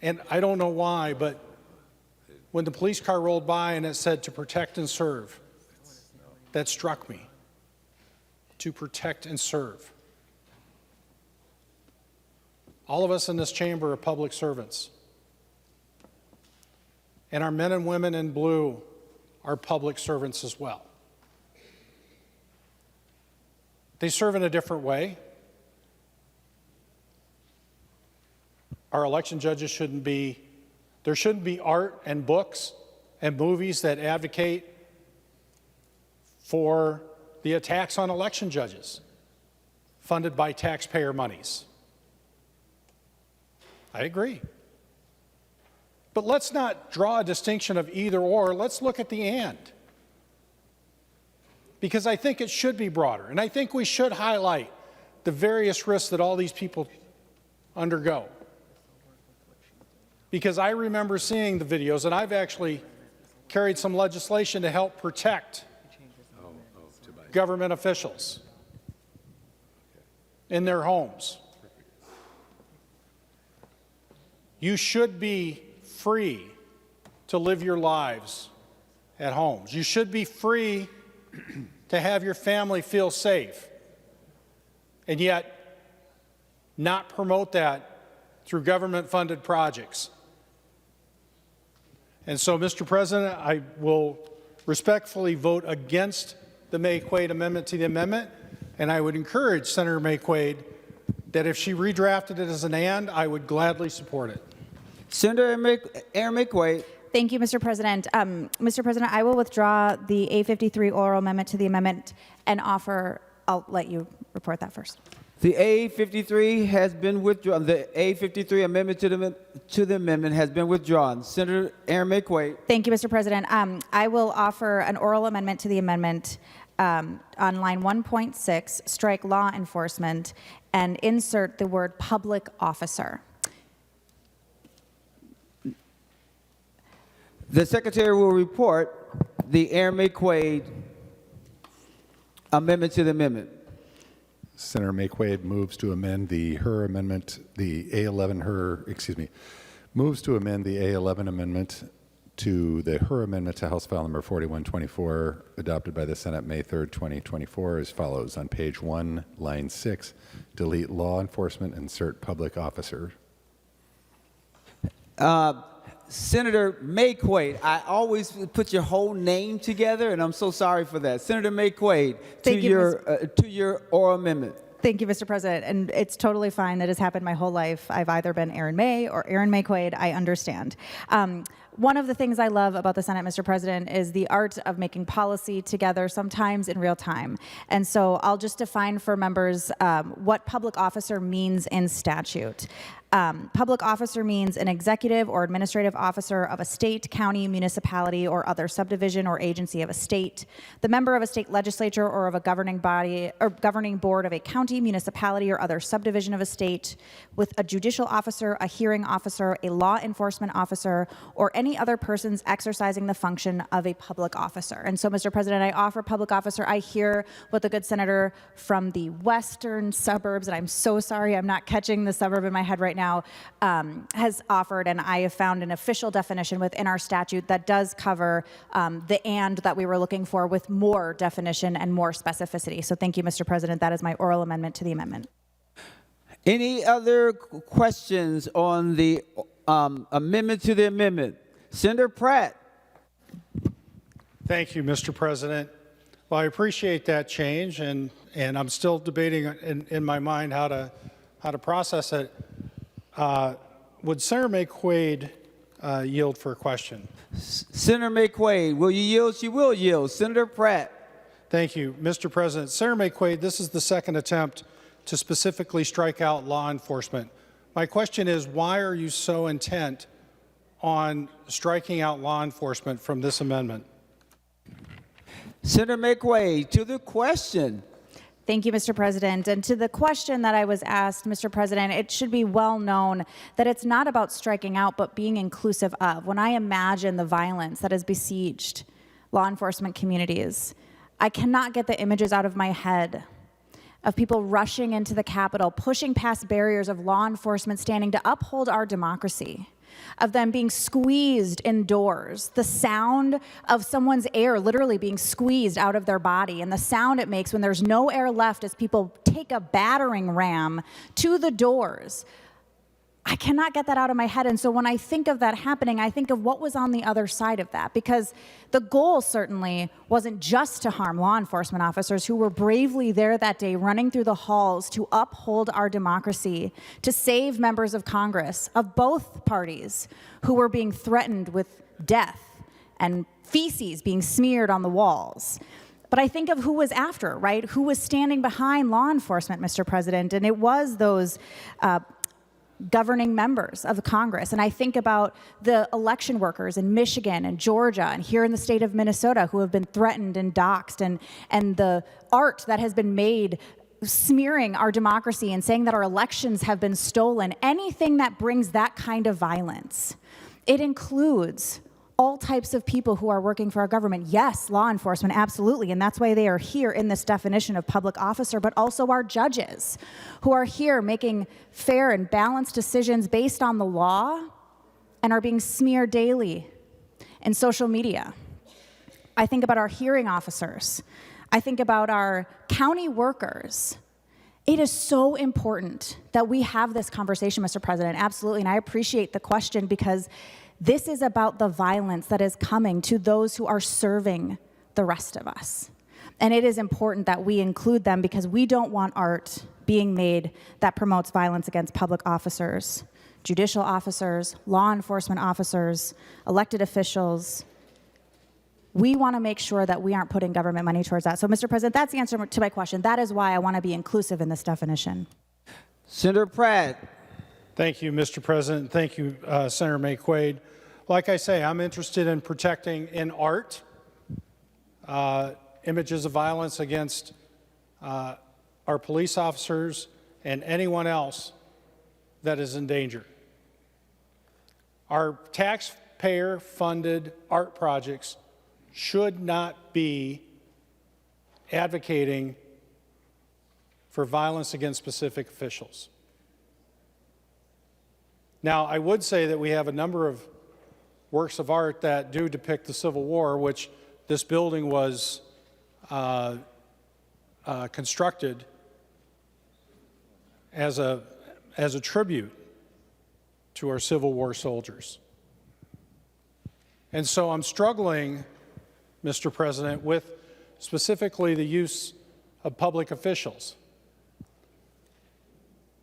and I don't know why, but when the police car rolled by and it said "to protect and serve," that struck me. To protect and serve. All of us in this chamber are public servants. And our men and women in blue are public servants as well. They serve in a different way. Our election judges there shouldn't be art and books and movies that advocate for the attacks on election judges funded by taxpayer monies. I agree. But let's not draw a distinction of either or. Let's look at the and. Because I think it should be broader. And I think we should highlight the various risks that all these people undergo. Because I remember seeing the videos, and I've actually carried some legislation to help protect government officials in their homes. You should be free to live your lives at homes. You should be free to have your family feel safe, and yet not promote that through government-funded projects. And so, Mr. President, I will respectfully vote against the May-Quade amendment to the amendment, and I would encourage Senator May-Quade that if she redrafted it as an and, I would gladly support it. Senator Aaron May-Quade. Thank you, Mr. President. Mr. President, I will withdraw the A53 oral amendment to the amendment and offer, I'll let you report that first. The A53 has been withdrawn. The A53 amendment to the amendment has been withdrawn. Senator Aaron May-Quade. Thank you, Mr. President. I will offer an oral amendment to the amendment on line 1.6, strike law enforcement, and insert the word public officer. The Secretary will report the Aaron May-Quade amendment to the amendment. Senator May-Quade moves to amend her amendment, the A11, moves to amend the A11 amendment to her amendment to House File Number 4124, adopted by the Senate May 3rd, 2024, as follows. On page 1, line 6, delete law enforcement, insert public officer. Senator May-Quade, I always put your whole name together, and I'm so sorry for that. Senator May-Quade, to your oral amendment. Thank you, Mr. President. And it's totally fine. That has happened my whole life. I've either been Aaron May or Aaron May-Quade. I understand. One of the things I love about the Senate, Mr. President, is the art of making policy together, sometimes in real time. And so I'll just define for members what public officer means in statute. Public officer means an executive or administrative officer of a state, county, municipality, or other subdivision or agency of a state, the member of a state legislature or of a governing body or governing board of a county, municipality, or other subdivision of a state, with a judicial officer, a hearing officer, a law enforcement officer, or any other persons exercising the function of a public officer. And so, Mr. President, I offer public officer. I hear what the good senator from the western suburbs, and I'm so sorry I'm not catching the suburb in my head right now, has offered, and I have found an official definition within our statute that does cover the and that we were looking for with more definition and more specificity. So thank you, Mr. President. That is my oral amendment to the amendment. Any other questions on the amendment to the amendment? Senator Pratt. Thank you, Mr. President. Well, I appreciate that change, and I'm still debating in my mind how to process it. Would Senator McQuaid yield for a question? Senator McQuaid, will you yield? She will yield. Senator Pratt. Thank you, Mr. President. Senator McQuaid, this is the second attempt to specifically strike out law enforcement. My question is, why are you so intent on striking out law enforcement from this amendment? Senator McQuaid, to the question. Thank you, Mr. President. And to the question that I was asked, Mr. President, it should be well known that it's not about striking out, but being inclusive of. When I imagine the violence that has besieged law enforcement communities, I cannot get the images out of my head of people rushing into the Capitol, pushing past barriers of law enforcement standing to uphold our democracy, of them being squeezed indoors, the sound of someone's air literally being squeezed out of their body, and the sound it makes when there's no air left as people take a battering ram to the doors. I cannot get that out of my head. And so when I think of that happening, I think of what was on the other side of that, because the goal certainly wasn't just to harm law enforcement officers who were bravely there that day running through the halls to uphold our democracy, to save members of Congress of both parties who were being threatened with death and feces being smeared on the walls. But I think of who was after, right? Who was standing behind law enforcement, Mr. President, and it was those governing members of Congress. And I think about the election workers in Michigan and Georgia and here in the state of Minnesota who have been threatened and doxxed, and the art that has been made smearing our democracy and saying that our elections have been stolen. Anything that brings that kind of violence. It includes all types of people who are working for our government. Yes, law enforcement, absolutely, and that's why they are here in this definition of public officer, but also our judges who are here making fair and balanced decisions based on the law and are being smeared daily in social media. I think about our hearing officers. I think about our county workers. It is so important that we have this conversation, Mr. President, absolutely, and I appreciate the question because this is about the violence that is coming to those who are serving the rest of us. And it is important that we include them because we don't want art being made that promotes violence against public officers, judicial officers, law enforcement officers, elected officials. We want to make sure that we aren't putting government money towards that. So, Mr. President, that's the answer to my question. That is why I want to be inclusive in this definition. Senator Pratt. Thank you, Mr. President. Thank you, Senator McQuaid. Like I say, I'm interested in protecting in art images of violence against our police officers and anyone else that is in danger. Our taxpayer-funded art projects should not be advocating for violence against specific officials. Now, I would say that we have a number of works of art that do depict the Civil War, which this building was constructed as a tribute to our Civil War soldiers. And so I'm struggling, Mr. President, with specifically the use of public officials,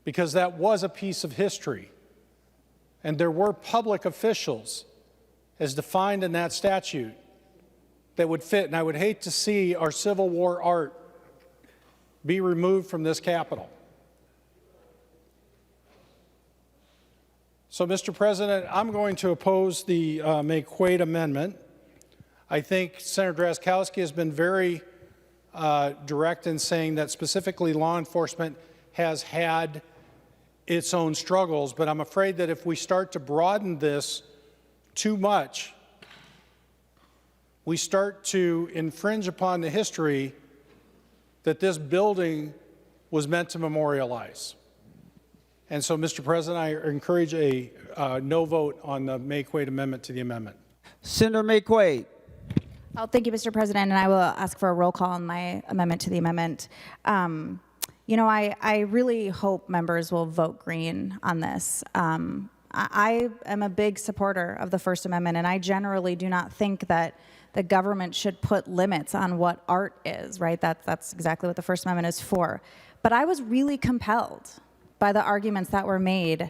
because that was a piece of history. And there were public officials, as defined in that statute, that would fit. And I would hate to see our Civil War art be removed from this Capitol. So, Mr. President, I'm going to oppose the McQuaid amendment. I think Senator Drazkowski has been very direct in saying that specifically law enforcement has had its own struggles, but I'm afraid that if we start to broaden this too much, we start to infringe upon the history that this building was meant to memorialize. And so, Mr. President, I encourage a no vote on the McQuaid amendment to the amendment. Senator McQuaid. Oh, thank you, Mr. President, and I will ask for a roll call on my amendment to the amendment. You know, I really hope members will vote green on this. I am a big supporter of the First Amendment, and I generally do not think that the government should put limits on what art is, right? That's exactly what the First Amendment is for. But I was really compelled by the arguments that were made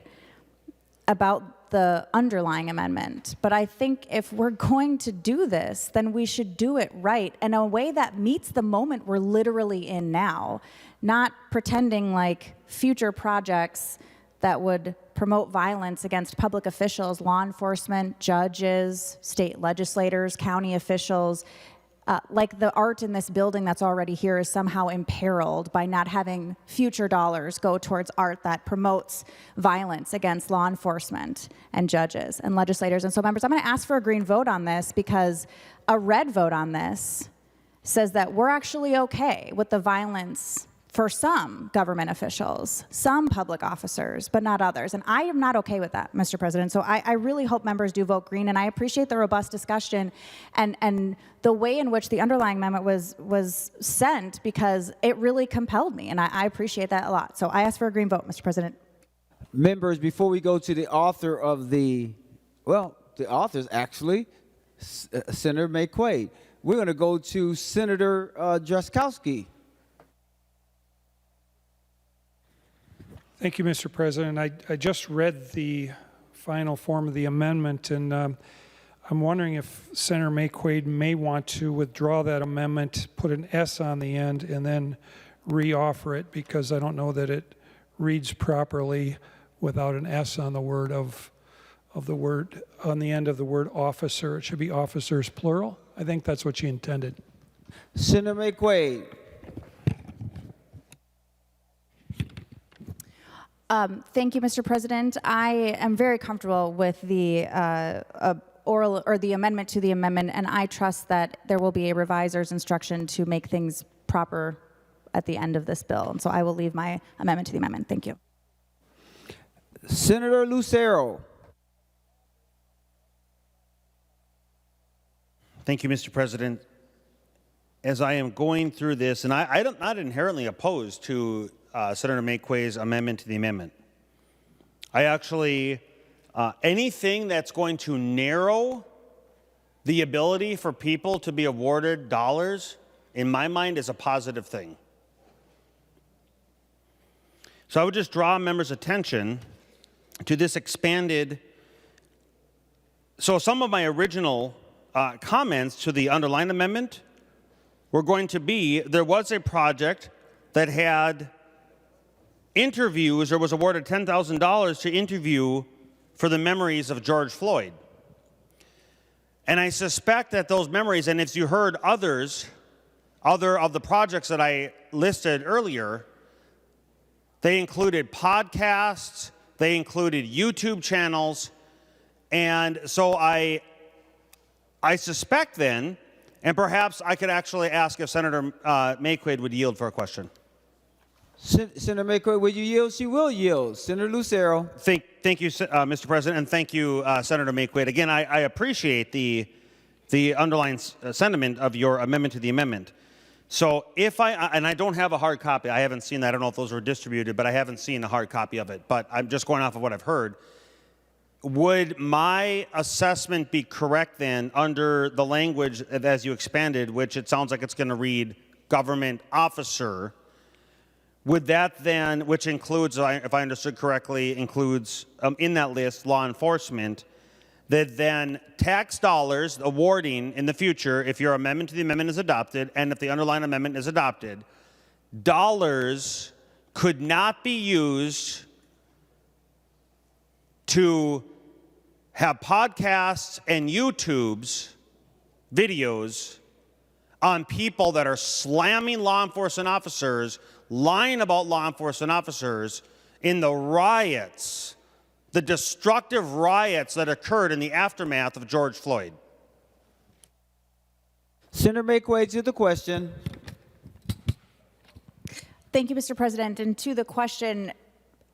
about the underlying amendment. But I think if we're going to do this, then we should do it right in a way that meets the moment we're literally in now, not pretending like future projects that would promote violence against public officials, law enforcement, judges, state legislators, county officials, like the art in this building that's already here is somehow imperiled by not having future dollars go towards art that promotes violence against law enforcement and judges and legislators. And so, members, I'm going to ask for a green vote on this because a red vote on this says that we're actually okay with the violence for some government officials, some public officers, but not others. And I am not okay with that, Mr. President. So I really hope members do vote green, and I appreciate the robust discussion and the way in which the underlying amendment was sent, because it really compelled me, and I appreciate that a lot. So I ask for a green vote, Mr. President. Members, before we go to the author of the author's actually Senator McQuaid. We're going to go to Senator Drazkowski. Thank you, Mr. President. I just read the final form of the amendment, and I'm wondering if Senator McQuaid may want to withdraw that amendment, put an S on the end, and then re-offer it, because I don't know that it reads properly without an S on the word on the end of the word officer. It should be officers plural. I think that's what she intended. Senator McQuaid. Thank you, Mr. President. I am very comfortable with the oral or the amendment to the amendment, and I trust that there will be a reviser's instruction to make things proper at the end of this bill. And so I will leave my amendment to the amendment. Thank you. Senator Lucero. Thank you, Mr. President. As I am going through this, and I'm not inherently opposed to Senator McQuaid's amendment to the amendment. I actually, anything that's going to narrow the ability for people to be awarded dollars, in my mind, is a positive thing. So I would just draw members' attention to this expanded. So some of my original comments to the underlying amendment were going to be, there was a project that had interviews, or was awarded $10,000 to interview for the memories of George Floyd. And I suspect that those memories, and if you heard other of the projects that I listed earlier, they included podcasts, they included YouTube channels, and so I suspect then, and perhaps I could actually ask if Senator McQuaid would yield for a question. Senator McQuaid, will you yield? She will yield. Senator Lucero. Thank you, Mr. President, and thank you, Senator McQuaid. Again, I appreciate the underlying sentiment of your amendment to the amendment. So if and I don't have a hard copy. I haven't seen that. I don't know if those were distributed, but I haven't seen a hard copy of it. But I'm just going off of what I've heard. Would my assessment be correct then under the language as you expanded, which it sounds like it's going to read government officer? Would that then, which includes, if I understood correctly, includes in that list law enforcement, that then tax dollars awarding in the future, if your amendment to the amendment is adopted and if the underlying amendment is adopted, dollars could not be used to have podcasts and YouTube's videos on people that are slamming law enforcement officers, lying about law enforcement officers in the riots, the destructive riots that occurred in the aftermath of George Floyd. Senator McQuaid, to the question. Thank you, Mr. President. And to the question,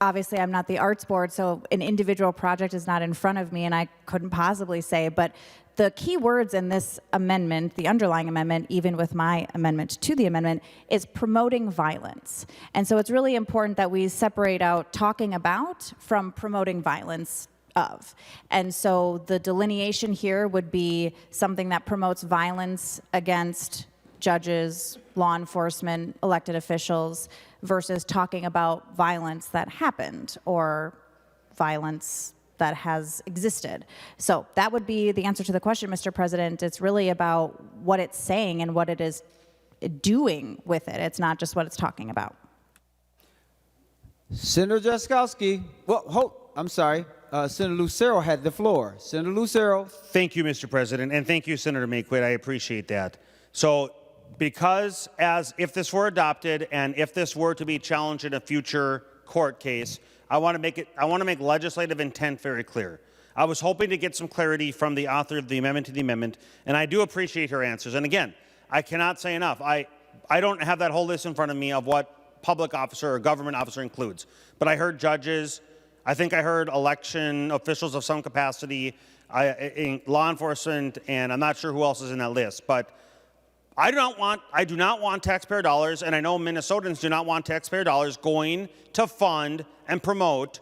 obviously I'm not the arts board, so an individual project is not in front of me, and I couldn't possibly say, but the key words in this amendment, the underlying amendment, even with my amendment to the amendment, is promoting violence. And so it's really important that we separate out talking about from promoting violence of. And so the delineation here would be something that promotes violence against judges, law enforcement, elected officials, versus talking about violence that happened or violence that has existed. So that would be the answer to the question, Mr. President. It's really about what it's saying and what it is doing with it. It's not just what it's talking about. Senator Jaskowski. Well, I'm sorry. Senator Lucero had the floor. Senator Lucero. Thank you, Mr. President, and thank you, Senator Makewood. I appreciate that. So, because if this were adopted and if this were to be challenged in a future court case, I want to make legislative intent very clear. I was hoping to get some clarity from the author of the amendment to the amendment, and I do appreciate her answers. And again, I cannot say enough. I don't have that whole list in front of me of what public officer or government officer includes, but I heard judges. I think I heard election officials of some capacity, in law enforcement, and I'm not sure who else is in that list. But I do not want taxpayer dollars, and I know Minnesotans do not want taxpayer dollars going to fund and promote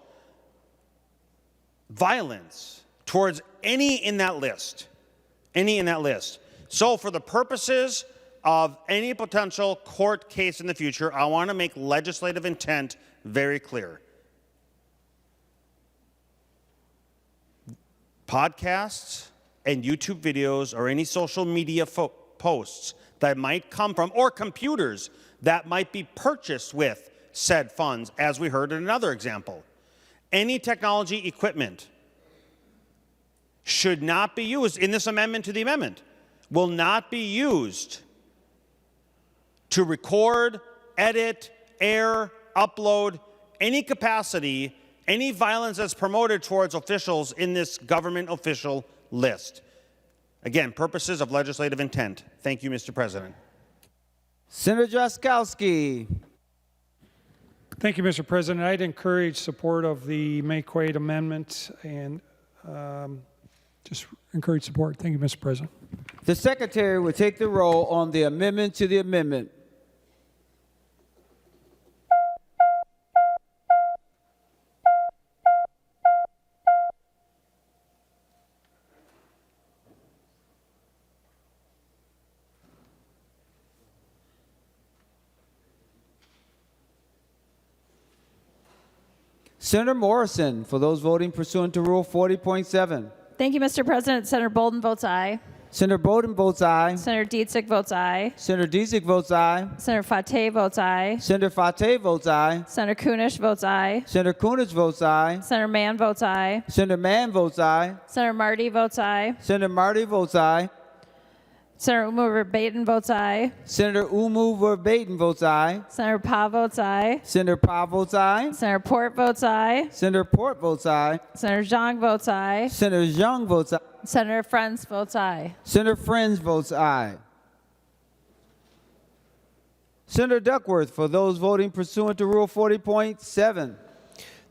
violence towards any in that list. So for the purposes of any potential court case in the future, I want to make legislative intent very clear. Podcasts and YouTube videos or any social media posts that might come from, or computers that might be purchased with said funds, as we heard in another example. Any technology equipment should not be used in this amendment to the amendment, will not be used to record, edit, air, upload, any capacity, any violence that's promoted towards officials in this government official list. Again, purposes of legislative intent. Thank you, Mr. President. Senator Jaskowski. Thank you, Mr. President. I'd encourage support of the Makewood amendment and just encourage support. Thank you, Mr. President. The Secretary will take the roll on the amendment to the amendment. Senator Morrison, for those voting pursuant to Rule 40.7. Thank you, Mr. President. Senator Bolden votes aye. Senator Bolden votes aye. Senator Dietzig votes aye. Senator Dietzig votes aye. Senator Fateh votes aye. Senator Fateh votes aye. Senator Kunish votes aye. Senator Kunish votes aye. Senator Mann votes aye. Senator Mann votes aye. Senator Marty votes aye. Senator Marty votes aye. Senator Umu Verbatim votes aye. Senator Umu Verbatim votes aye. Senator Pa votes aye. Senator Pa votes aye. Senator Port votes aye. Senator Port votes aye. Senator Zhang votes aye. Senator Zhang votes aye. Senator Friends votes aye. Senator Friends votes aye. Senator Duckworth, for those voting pursuant to Rule 40.7.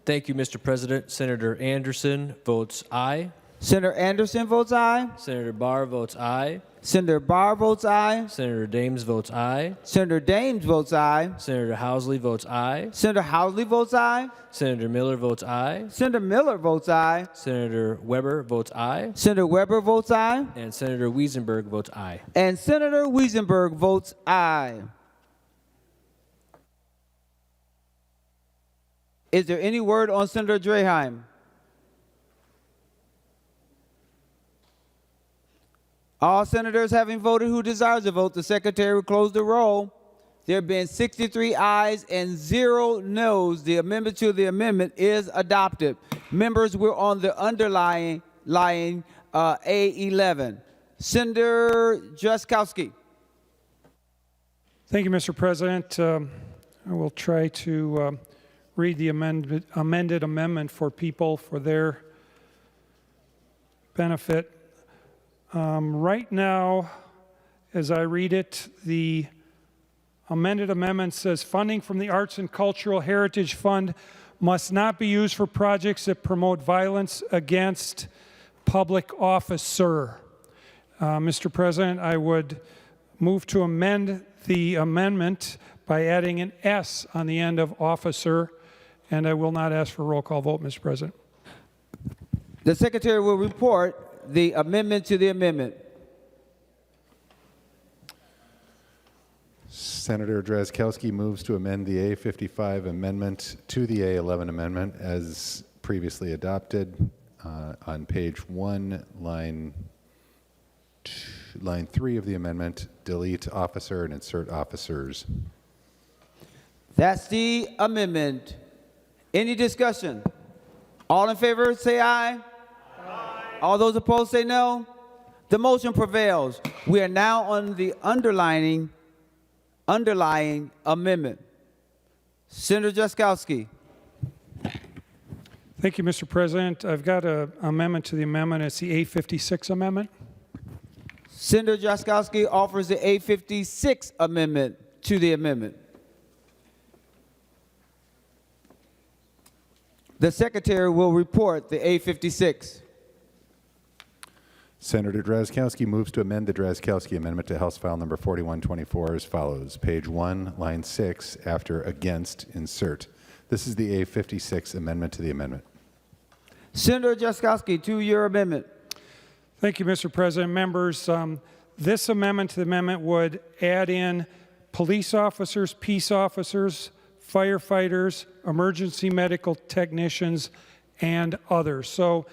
Thank you, Mr. President. Senator Anderson votes aye. Senator Anderson votes aye. Senator Barr votes aye. Senator Barr votes aye. Senator Dames votes aye. Senator Dames votes aye. Senator Housley votes aye. Senator Housley votes aye. Senator Miller votes aye. Senator Miller votes aye. Senator Weber votes aye. Senator Weber votes aye. And Senator Wiesenberg votes aye. And Senator Wiesenberg votes aye. Is there any word on Senator Draheim? All senators having voted who desires to vote, the Secretary will close the roll. There have been 63 ayes and 0 noes. The amendment to the amendment is adopted. Members, we're on the underlying A11. Senator Jaskowski. Thank you, Mr. President. I will try to read the amended amendment for people for their benefit. Right now, as I read it, the amended amendment says funding from the Arts and Cultural Heritage Fund must not be used for projects that promote violence against public officer. Mr. President, I would move to amend the amendment by adding an S on the end of officer, and I will not ask for a roll call vote, Mr. President. The Secretary will report the amendment to the amendment. Senator Drazkowski moves to amend the A55 amendment to the A11 amendment as previously adopted on page 1, line 3 of the amendment. Delete officer and insert officers. That's the amendment. Any discussion? All in favor say aye. Aye. All those opposed say no. The motion prevails. We are now on the underlying amendment. Senator Drazkowski. Thank you, Mr. President. I've got an amendment to the amendment. It's the A56 amendment. Senator Drazkowski offers the A56 amendment to the amendment. The Secretary will report the A56. Senator Drazkowski moves to amend the Drazkowski amendment to House File Number 4124 as follows. Page 1, line 6, after against, insert. This is the A56 amendment to the amendment. Senator Drazkowski, to your amendment. Thank you, Mr. President. Members, this amendment to the amendment would add in police officers, peace officers, firefighters, emergency medical technicians, and others. So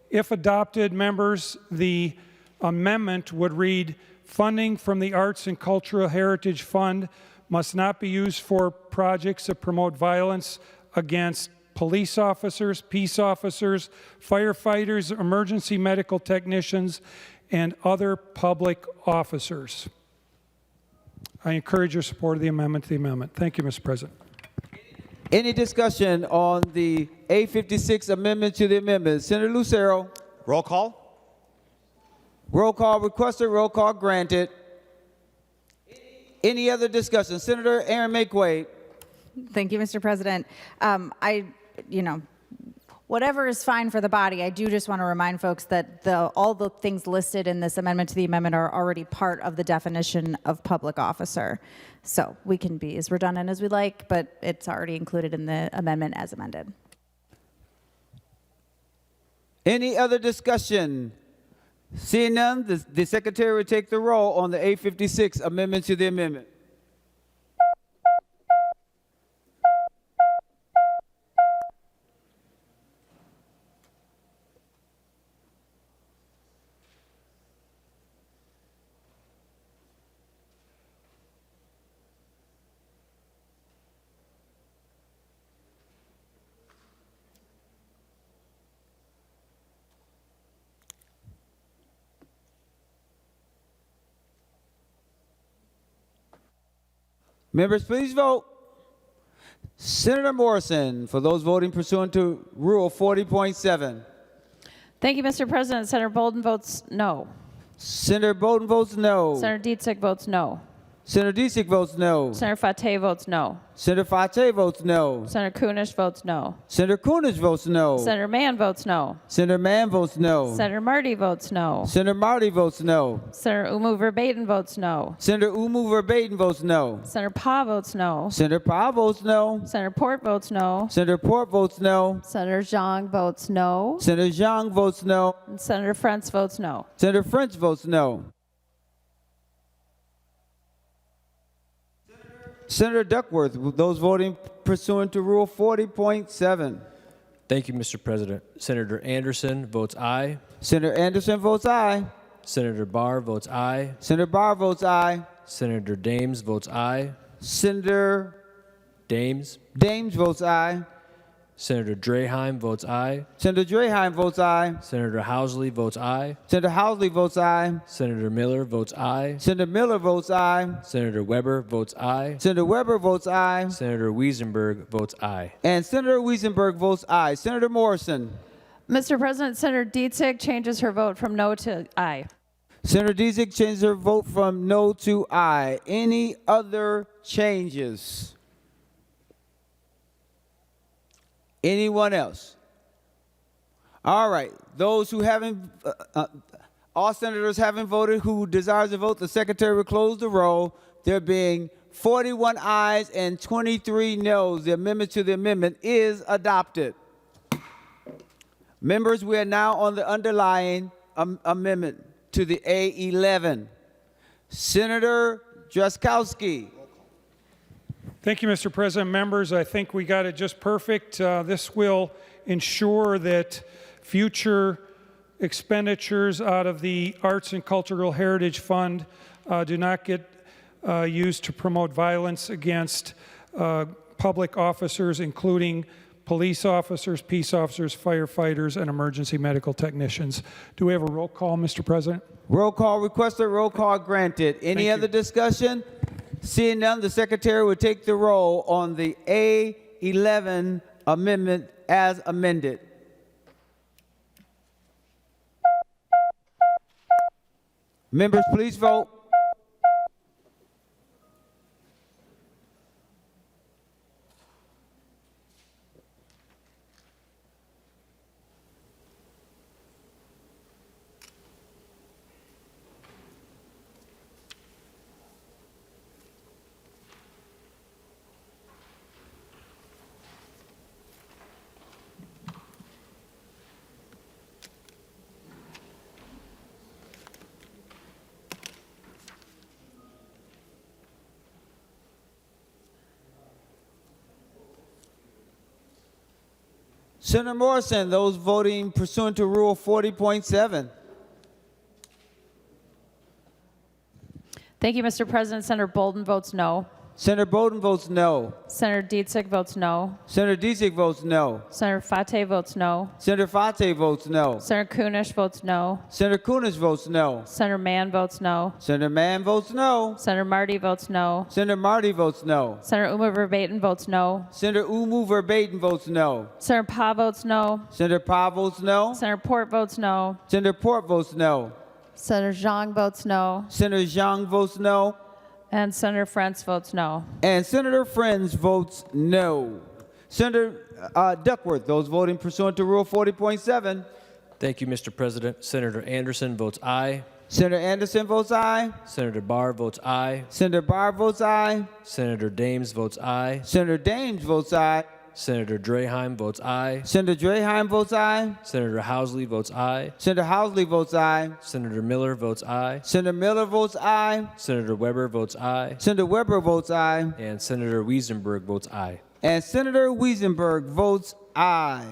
if adopted, members, the amendment would read, funding from the Arts and Cultural Heritage Fund must not be used for projects that promote violence against police officers, peace officers, firefighters, emergency medical technicians, and other public officers. I encourage your support of the amendment to the amendment. Thank you, Mr. President. Any discussion on the A56 amendment to the amendment? Senator Lucero. Roll call. Roll call requested, roll call granted. Any other discussion? Senator Aaron McQuaid. Thank you, Mr. President. Whatever is fine for the body, I do just want to remind folks that all the things listed in this amendment to the amendment are already part of the definition of public officer. So we can be as redundant as we like, but it's already included in the amendment as amended. Any other discussion? Seeing none, the Secretary will take the roll on the A56 amendment to the amendment. Members, please vote. Senator Morrison, for those voting pursuant to Rule 40.7. Thank you, Mr. President. Senator Bolden votes no. Senator Bolden votes no. Senator Dietzig votes no. Senator Dietzig votes no. Senator Fateh votes no. Senator Fateh votes no. Senator Kunish votes no. Senator Kunish votes no. Senator Mann votes no. Senator Mann votes no. Senator Marty votes no. Senator Marty votes no. Senator Umu Verbatim votes no. Senator Umu Verbatim votes no. Senator Pa votes no. Senator Pa votes no. Senator Port votes no. Senator Port votes no. Senator Zhang votes no. Senator Zhang votes no. And Senator Frentz votes no. Senator French votes no. Senator Duckworth, those voting pursuant to Rule 40.7. Thank you, Mr. President. Senator Anderson votes aye. Senator Anderson votes aye. Senator Barr votes aye. Senator Barr votes aye. Senator Dames votes aye. Senator Dames. Dames votes aye. Senator Draheim votes aye. Senator Draheim votes aye. Senator Housley votes aye. Senator Housley votes aye. Senator Miller votes aye. Senator Miller votes aye. Senator Weber votes aye. Senator Weber votes aye. Senator Wiesenberg votes aye. And Senator Wiesenberg votes aye. Senator Morrison. Mr. President, Senator Dietzig changes her vote from no to aye. Senator Dietzig changes her vote from no to aye. Any other changes? Anyone else? All right. Those who haven't, all senators haven't voted who desires to vote, the secretary will close the roll. There being 41 ayes and 23 noes, the amendment to the amendment is adopted. Members, we are now on the underlying amendment to the A11. Senator Drazkowski. Thank you, Mr. President. Members, I think we got it just perfect. This will ensure that future expenditures out of the Arts and Cultural Heritage Fund do not get used to promote violence against public officers, including police officers, peace officers, firefighters, and emergency medical technicians. Do we have a roll call, Mr. President? Roll call requested, roll call granted. Any other discussion? Seeing none, the secretary will take the roll on the A11 amendment as amended. Members, please vote. Senator Morrison, those voting pursuant to Rule 40.7. Thank you, Mr. President. Senator Bolden votes no. Senator Bolden votes no. Senator Dietzig votes no. Senator Dietzig votes no. Senator Fate votes no. Senator Fate votes no. Senator Kunish votes no. Senator Kunish votes no. Senator Mann votes no. Senator Mann votes no. Senator Marty votes no. Senator Marty votes no. Senator Uma Verbatim votes no. Senator Umu Verbatim votes no. Senator Pa votes no. Senator Pa votes no. Senator Port votes no. Senator Port votes no. Senator Zhang votes no. Senator Zhang votes no. And Senator Frentz votes no. And Senator Friends votes no. Senator Duckworth, those voting pursuant to Rule 40.7. Thank you, Mr. President. Senator Anderson votes aye. Senator Anderson votes aye. Senator Barr votes aye. Senator Barr votes aye. Senator Dames votes aye. Senator Dames votes aye. Senator Draheim votes aye. Senator Draheim votes aye. Senator Housley votes aye. Senator Housley votes aye. Senator Miller votes aye. Senator Miller votes aye. Senator Weber votes aye. Senator Weber votes aye. And Senator Wiesenberg votes aye. And Senator Wiesenberg votes aye.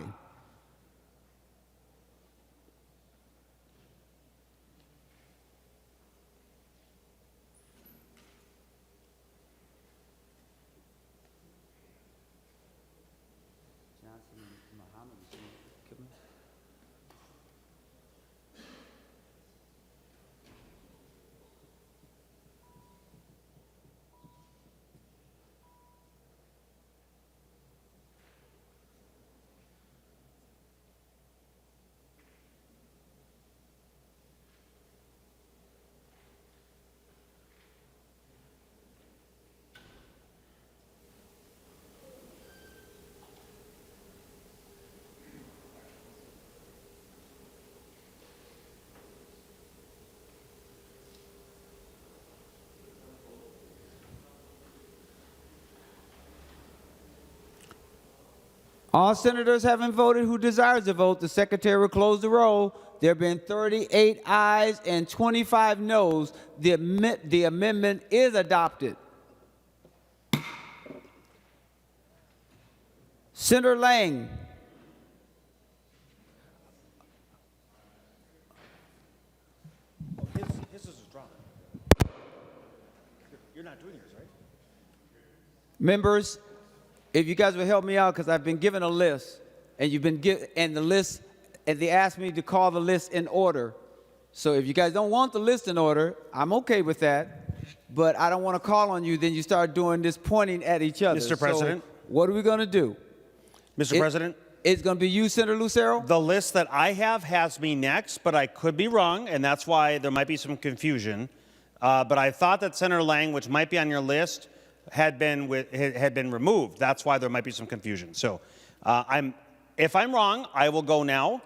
All senators having voted who desires to vote, the secretary will close the roll. There have been 38 ayes and 25 noes. The amendment is adopted. Senator Lang. His is drawn. You're not doing yours, right? Members, if you guys will help me out, because I've been given a list, and they asked me to call the list in order. So if you guys don't want the list in order, I'm okay with that. But I don't want to call on you, then you start doing this pointing at each other. Mr. President. So what are we going to do? Mr. President. It's going to be you, Senator Lucero? The list that I have has me next, but I could be wrong, and that's why there might be some confusion. But I thought that Senator Lang, which might be on your list, had been removed. That's why there might be some confusion. So I'm If I'm wrong, I will go now,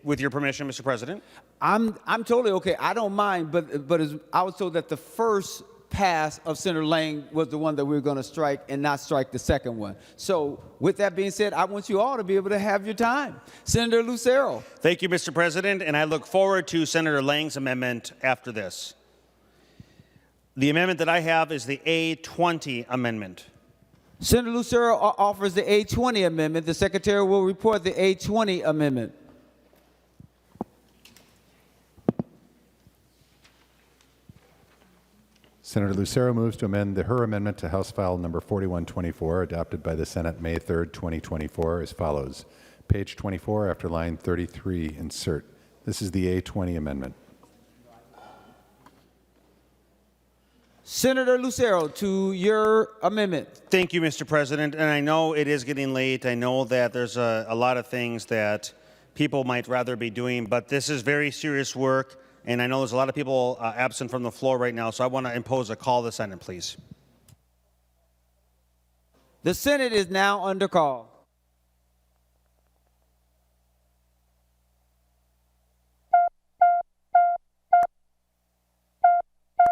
with your permission, Mr. President. I'm totally okay. I don't mind, but I was told that the first pass of Senator Lang was the one that we were going to strike and not strike the second one. So with that being said, I want you all to be able to have your time. Senator Lucero. Thank you, Mr. President, and I look forward to Senator Lang's amendment after this. The amendment that I have is the A20 amendment. Senator Lucero offers the A20 amendment. The Secretary will report the A20 amendment. Senator Lucero moves to amend her amendment to House File number 4124, adopted by the Senate May 3rd, 2024, as follows. Page 24, after line 33, insert. This is the A20 amendment. Senator Lucero, to your amendment. Thank you, Mr. President. And I know it is getting late. I know that there's a lot of things that people might rather be doing, but this is very serious work. And I know there's a lot of people absent from the floor right now, so I want to impose a call to the Senate, please. The Senate is now under call.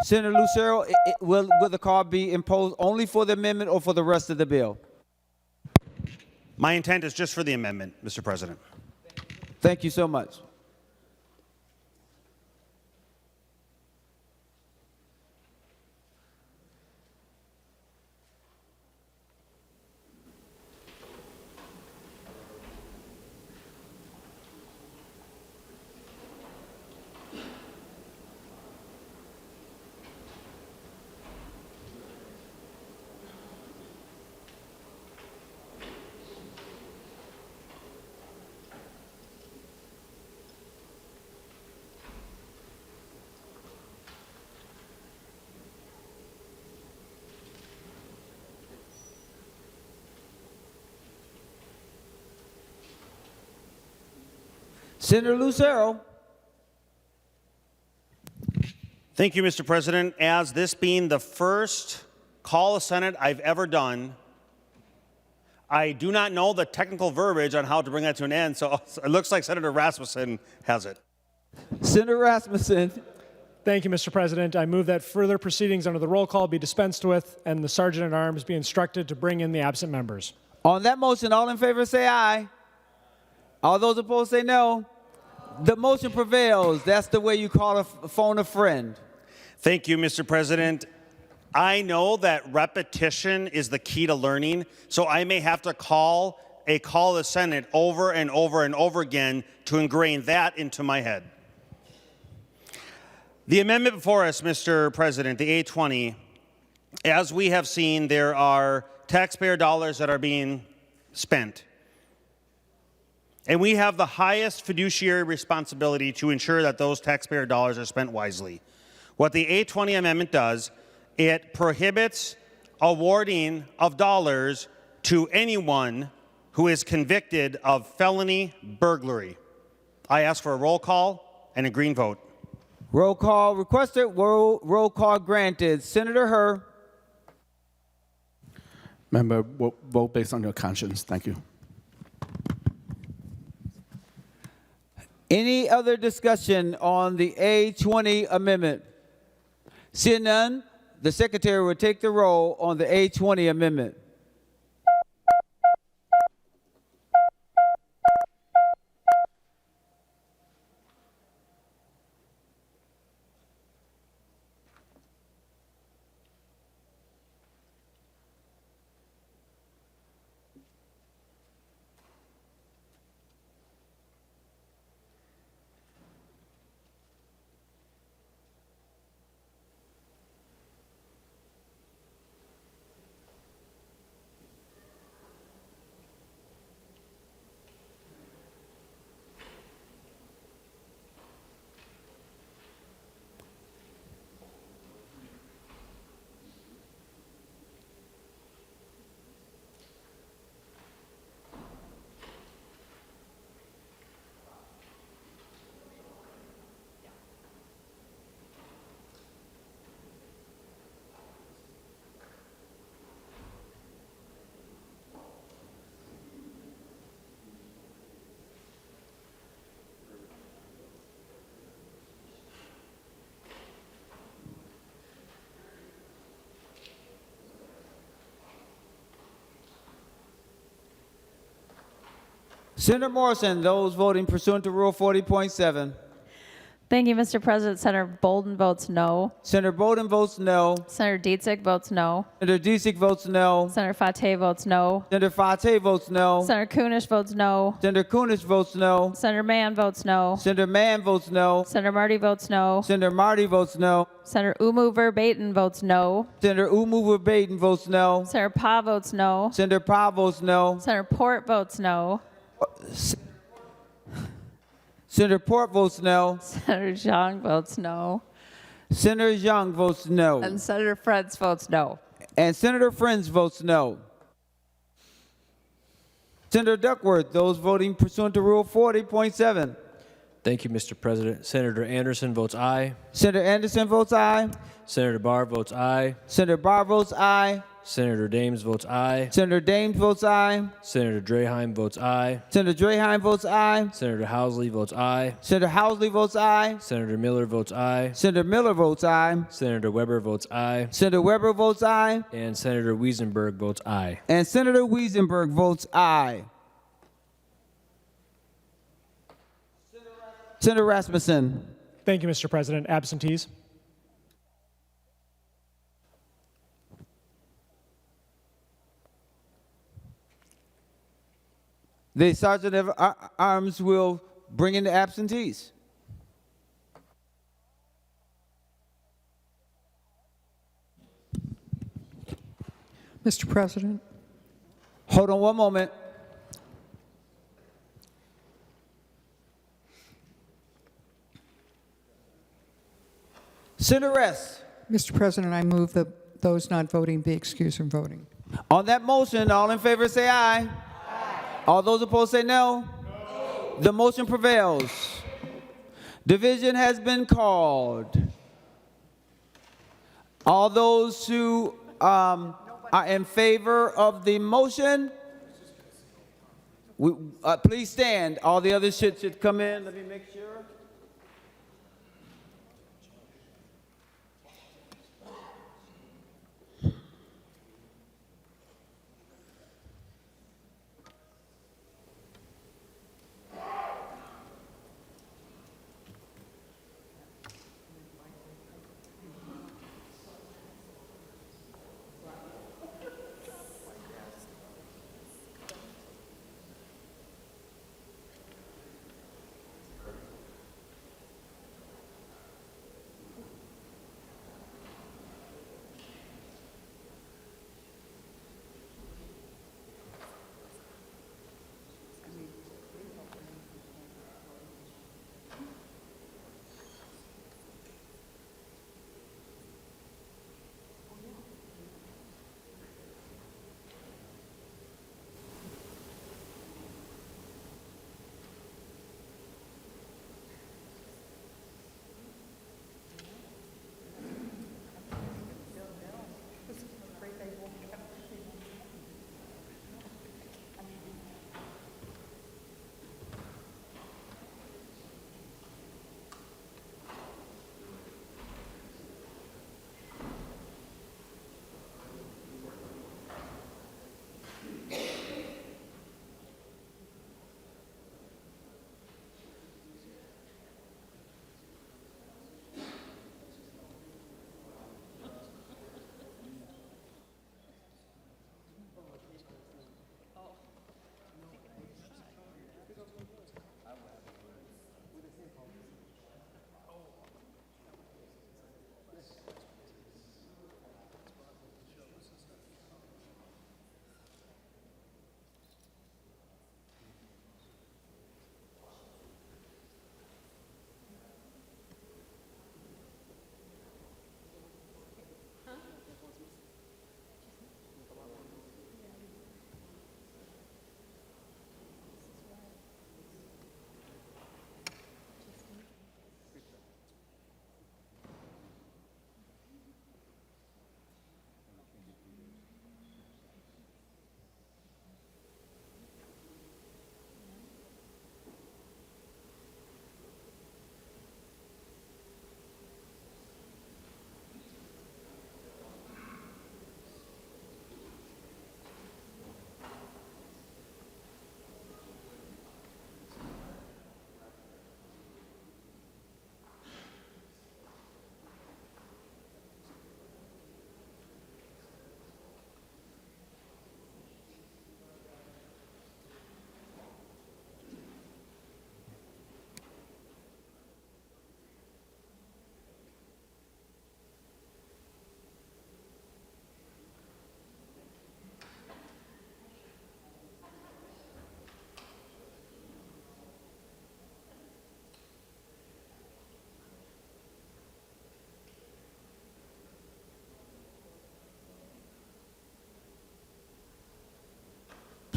Senator Lucero, will the call be imposed only for the amendment or for the rest of the bill? My intent is just for the amendment, Mr. President. Thank you so much. Senator Lucero. Thank you, Mr. President. As this being the first call of Senate I've ever done, I do not know the technical verbiage on how to bring that to an end, so it looks like Senator Rasmussen has it. Senator Rasmussen. Thank you, Mr. President. I move that further proceedings under the roll call be dispensed with and the Sergeant at Arms be instructed to bring in the absent members. On that motion, all in favor say aye. All those opposed say no. The motion prevails. That's the way you call phone a friend. Thank you, Mr. President. I know that repetition is the key to learning, so I may have to call a call to the Senate over and over and over again to ingrain that into my head. The amendment before us, Mr. President, the A20, as we have seen, there are taxpayer dollars that are being spent. And we have the highest fiduciary responsibility to ensure that those taxpayer dollars are spent wisely. What the A20 amendment does, it prohibits awarding of dollars to anyone who is convicted of felony burglary. I ask for a roll call and a green vote. Roll call requested. Roll call granted. Senator Herr. Member, vote based on your conscience. Thank you. Any other discussion on the A20 amendment? Seeing none, the Secretary will take the roll on the A20 amendment. Senator Morrison, those voting pursuant to Rule 40.7. Thank you, Mr. President. Senator Bolden votes no. Senator Bolden votes no. Senator Dietzig votes no. Senator Dietzig votes no. Senator Fateh votes no. Senator Fateh votes no. Senator Kunish votes no. Senator Kunish votes no. Senator Mann votes no. Senator Mann votes no. Senator Marty votes no. Senator Marty votes no. Senator Umu Verbatim votes no. Senator Umu Verbatim votes no. Senator Pa votes no. Senator Pa votes no. Senator Port votes no. Senator Port votes no. Senator Zhang votes no. Senator Young votes no. And Senator Friends votes no. And Senator Friends votes no. Senator Duckworth, those voting pursuant to Rule 40.7. Thank you, Mr. President. Senator Anderson votes aye. Senator Anderson votes aye. Senator Barr votes aye. Senator Barr votes aye. Senator Dames votes aye. Senator Dames votes aye. Senator Draheim votes aye. Senator Draheim votes aye. Senator Housley votes aye. Senator Housley votes aye. Senator Miller votes aye. Senator Miller votes aye. Senator Weber votes aye. Senator Weber votes aye. And Senator Wiesenberg votes aye. And Senator Wiesenberg votes aye. Senator Rasmussen. Thank you, Mr. President. Absentees? The Sergeant of Arms will bring in the absentees. Mr. President. Hold on one moment. Senator Rest. Mr. President, I move that those not voting be excused from voting. On that motion, all in favor say aye. Aye. All those opposed say no. No. The motion prevails. Division has been called. All those who are in favor of the motion, please stand. All the others should come in. Let me make sure.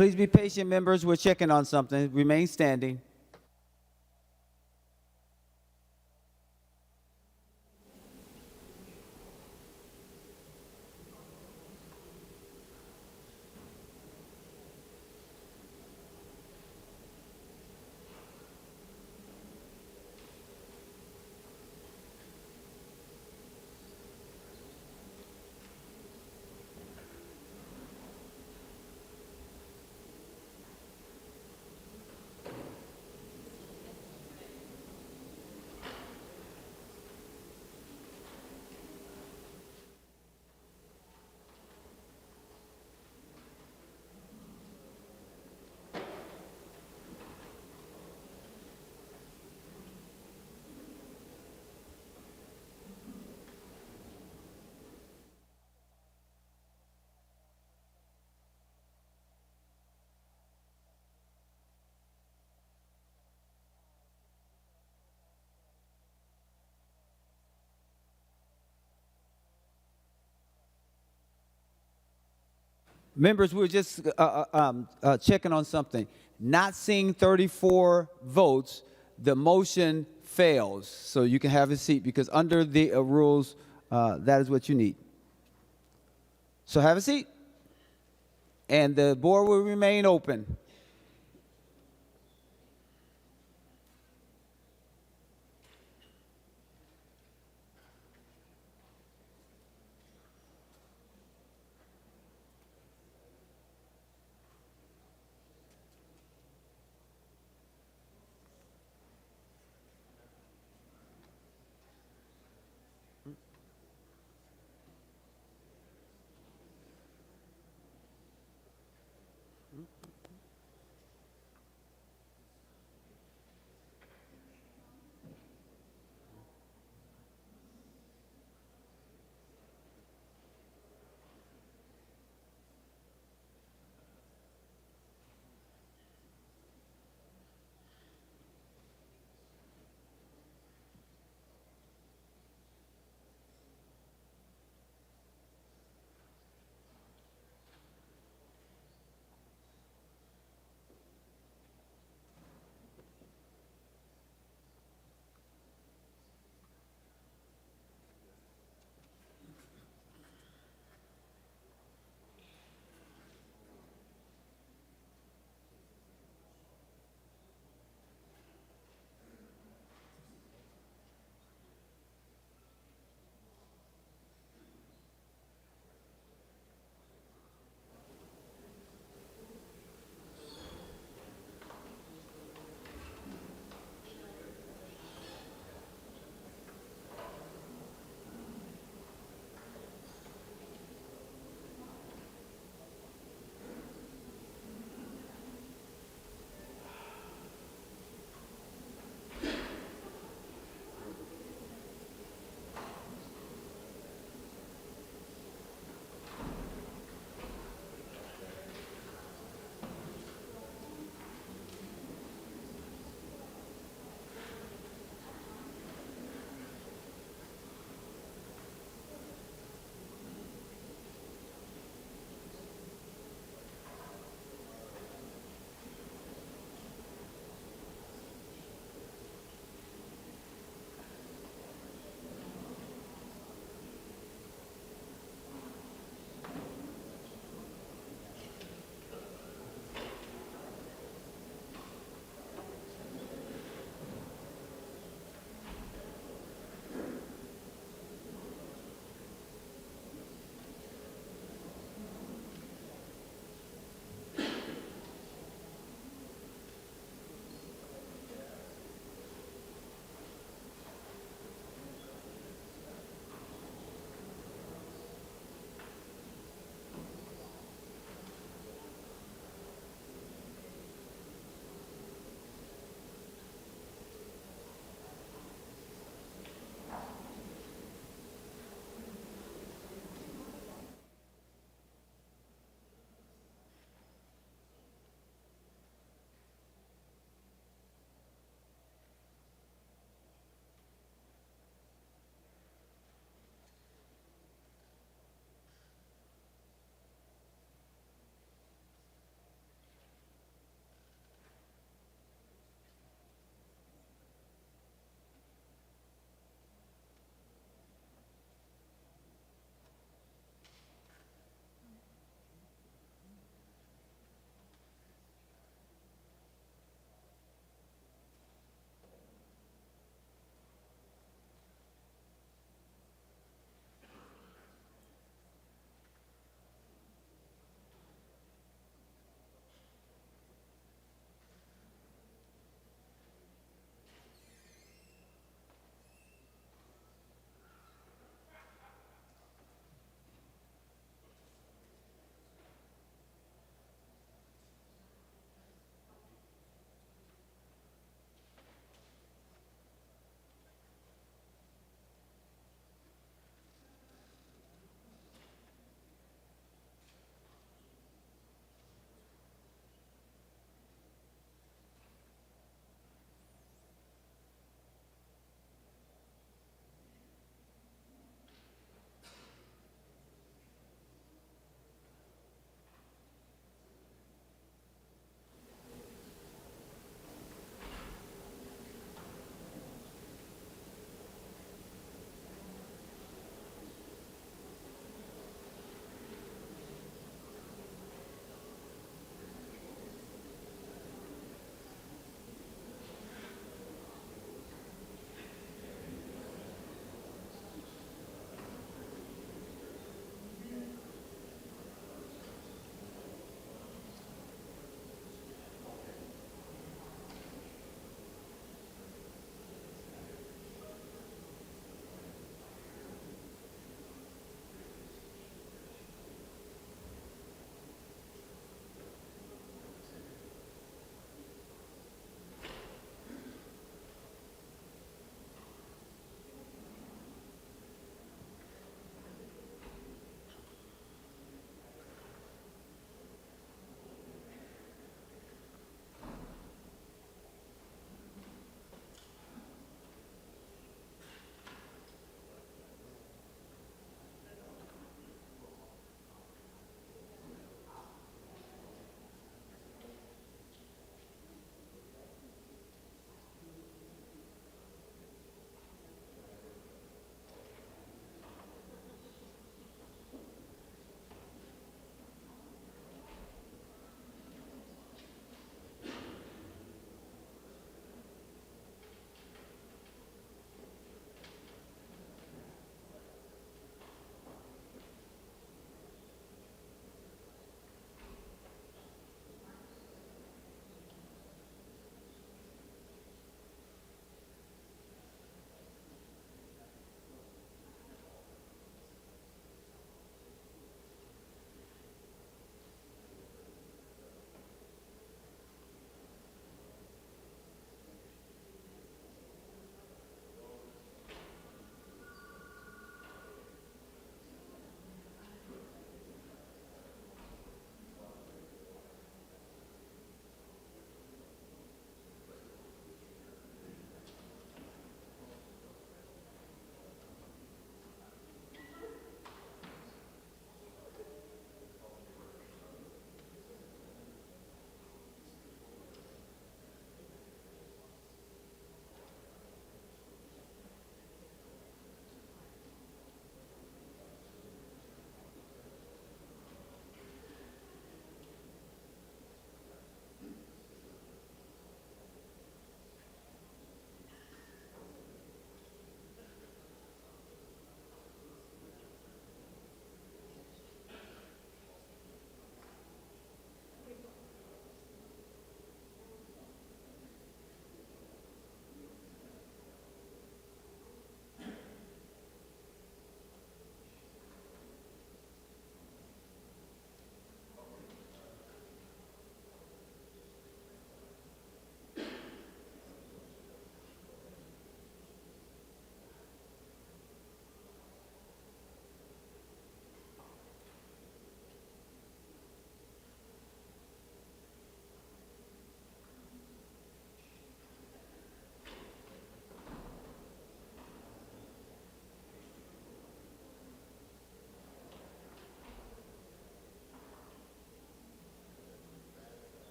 Please be patient, members. We're checking on something. Remain standing. Members, we're just checking on something. Not seeing 34 votes, the motion fails. So you can have a seat because under the rules, that is what you need. So have a seat. And the board will remain open.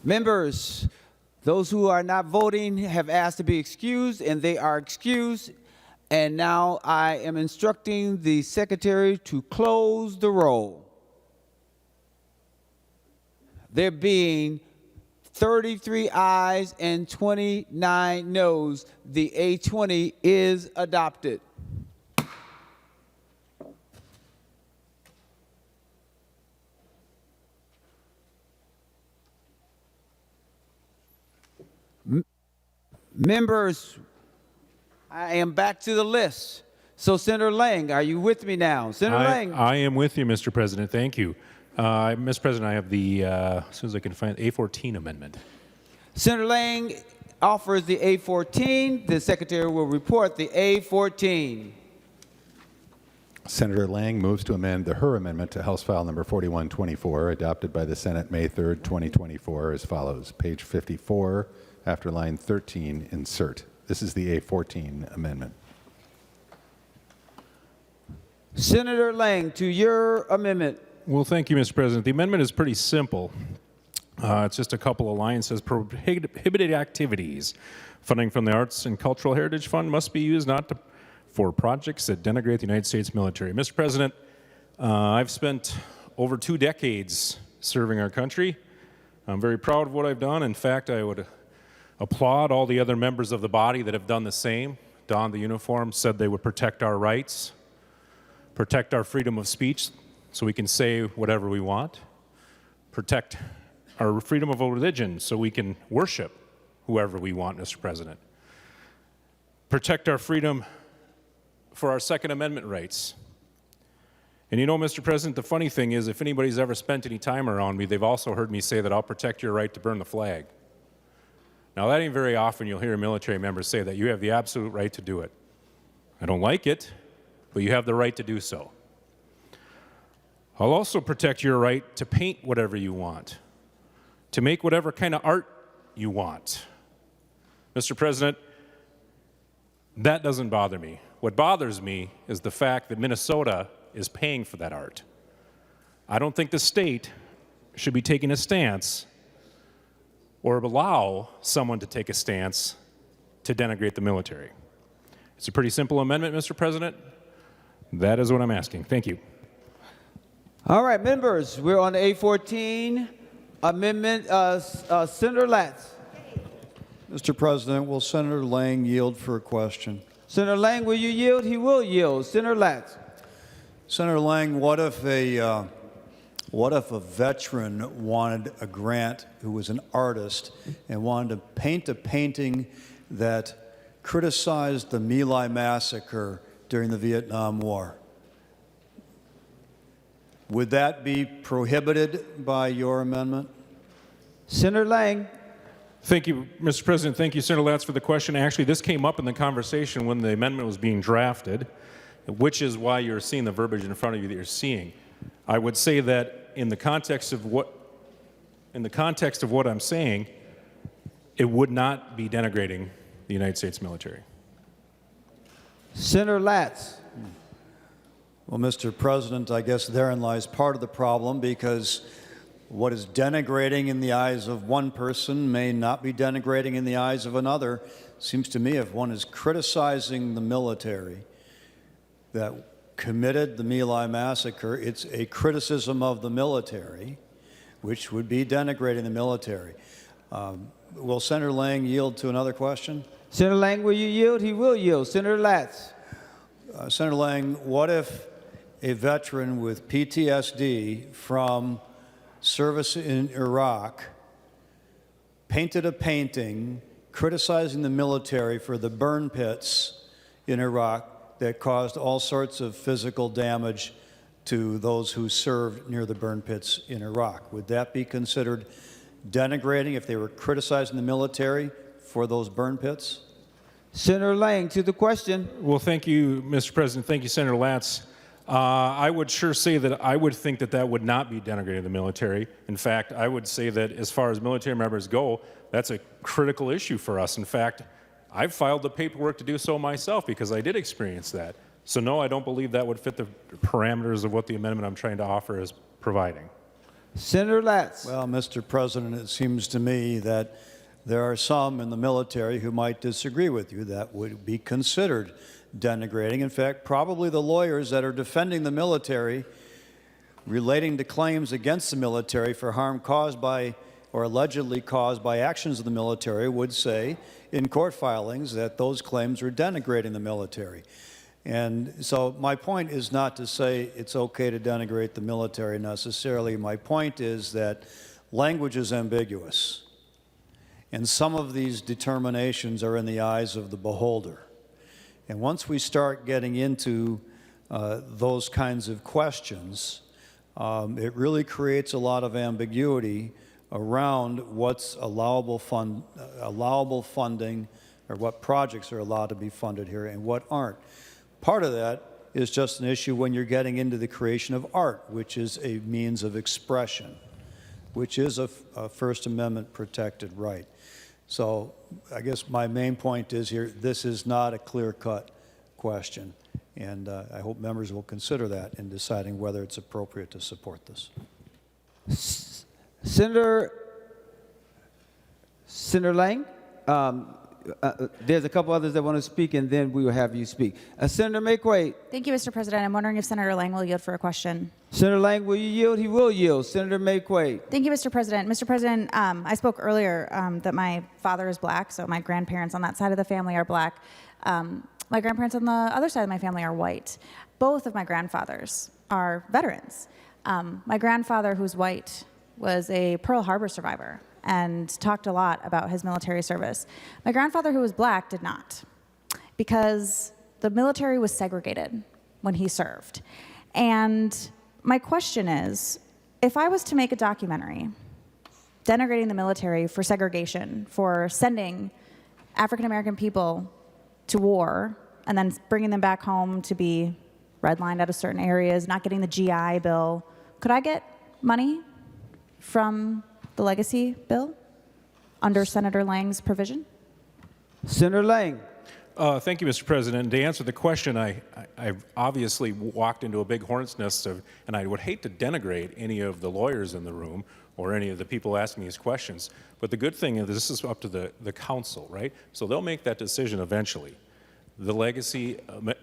Members, those who are not voting have asked to be excused, and they are excused. And now I am instructing the secretary to close the roll. There being 33 ayes and 29 noes, the A20 is adopted. Members, I am back to the list. So Senator Lang, are you with me now? Senator Lang. I am with you, Mr. President. Thank you. Mr. President, I have the, as soon as I can find, A14 amendment. Senator Lang offers the A14. The secretary will report the A14. Senator Lang moves to amend the Her amendment to House File Number 4124, adopted by the Senate May 3rd, 2024, as follows. Page 54, after line 13, insert. This is the A14 amendment. Senator Lang, to your amendment. Well, thank you, Mr. President. The amendment is pretty simple. It's just a couple of lines. It says prohibited activities. Funding from the Arts and Cultural Heritage Fund must be used for projects that denigrate the United States military. Mr. President, I've spent over 2 decades serving our country. I'm very proud of what I've done. In fact, I would applaud all the other members of the body that have done the same, donned the uniform, said they would protect our rights, protect our freedom of speech so we can say whatever we want, protect our freedom of religion so we can worship whoever we want, Mr. President, protect our freedom for our Second Amendment rights. And you know, Mr. President, the funny thing is, if anybody's ever spent any time around me, they've also heard me say that I'll protect your right to burn the flag. Now, that ain't very often you'll hear a military member say that. You have the absolute right to do it. I don't like it, but you have the right to do so. I'll also protect your right to paint whatever you want, to make whatever kind of art you want. Mr. President, that doesn't bother me. What bothers me is the fact that Minnesota is paying for that art. I don't think the state should be taking a stance or allow someone to take a stance to denigrate the military. It's a pretty simple amendment, Mr. President. That is what I'm asking. Thank you. All right, members, we're on the A14 amendment. Senator Latz. Mr. President, will Senator Lang yield for a question? Senator Lang, will you yield? He will yield. Senator Latz. Senator Lang, what if a veteran wanted a grant who was an artist and wanted to paint a painting that criticized the My Lai massacre during the Vietnam War? Would that be prohibited by your amendment? Senator Lang. Thank you, Mr. President. Thank you, Senator Latz, for the question. Actually, this came up in the conversation when the amendment was being drafted, which is why you're seeing the verbiage in front of you that you're seeing. I would say that in the context of what I'm saying, it would not be denigrating the United States military. Senator Latz. Well, Mr. President, I guess therein lies part of the problem, because what is denigrating in the eyes of one person may not be denigrating in the eyes of another. Seems to me if one is criticizing the military that committed the My Lai massacre, it's a criticism of the military, which would be denigrating the military. Will Senator Lang yield to another question? Senator Lang, will you yield? He will yield. Senator Latz. Senator Lang, what if a veteran with PTSD from service in Iraq painted a painting criticizing the military for the burn pits in Iraq that caused all sorts of physical damage to those who served near the burn pits in Iraq? Would that be considered denigrating if they were criticizing the military for those burn pits? Senator Lang, to the question. Well, thank you, Mr. President. Thank you, Senator Latz. I would sure say that I would think that that would not be denigrating the military. In fact, I would say that as far as military members go, that's a critical issue for us. In fact, I've filed the paperwork to do so myself because I did experience that. So no, I don't believe that would fit the parameters of what the amendment I'm trying to offer is providing. Senator Latz. Well, Mr. President, it seems to me that there are some in the military who might disagree with you that would be considered denigrating. In fact, probably the lawyers that are defending the military relating to claims against the military for harm caused by or allegedly caused by actions of the military would say in court filings that those claims are denigrating the military. And so my point is not to say it's okay to denigrate the military necessarily. My point is that language is ambiguous. And some of these determinations are in the eyes of the beholder. And once we start getting into those kinds of questions, it really creates a lot of ambiguity around what's allowable funding, or what projects are allowed to be funded here and what aren't. Part of that is just an issue when you're getting into the creation of art, which is a means of expression, which is a First Amendment protected right. So I guess my main point is here, this is not a clear-cut question, and I hope members will consider that in deciding whether it's appropriate to support this. Senator Lang, there's a couple others that want to speak, and then we will have you speak. Senator McQuaid. Thank you, Mr. President. I'm wondering if Senator Lang will yield for a question. Senator Lang, will you yield? He will yield. Senator McQuaid. Thank you, Mr. President. Mr. President, I spoke earlier that my father is black, so my grandparents on that side of the family are black. My grandparents on the other side of my family are white. Both of my grandfathers are veterans. My grandfather, who's white, was a Pearl Harbor survivor and talked a lot about his military service. My grandfather, who was black, did not, because the military was segregated when he served. And my question is, if I was to make a documentary denigrating the military for segregation, for sending African-American people to war and then bringing them back home to be redlined out of certain areas, not getting the GI Bill, could I get money from the legacy bill under Senator Lang's provision? Senator Lang. Thank you, Mr. President. To answer the question, I've obviously walked into a big hornet's nest and I would hate to denigrate any of the lawyers in the room or any of the people asking these questions. But the good thing is this is up to the council, right? So they'll make that decision eventually. The legacy,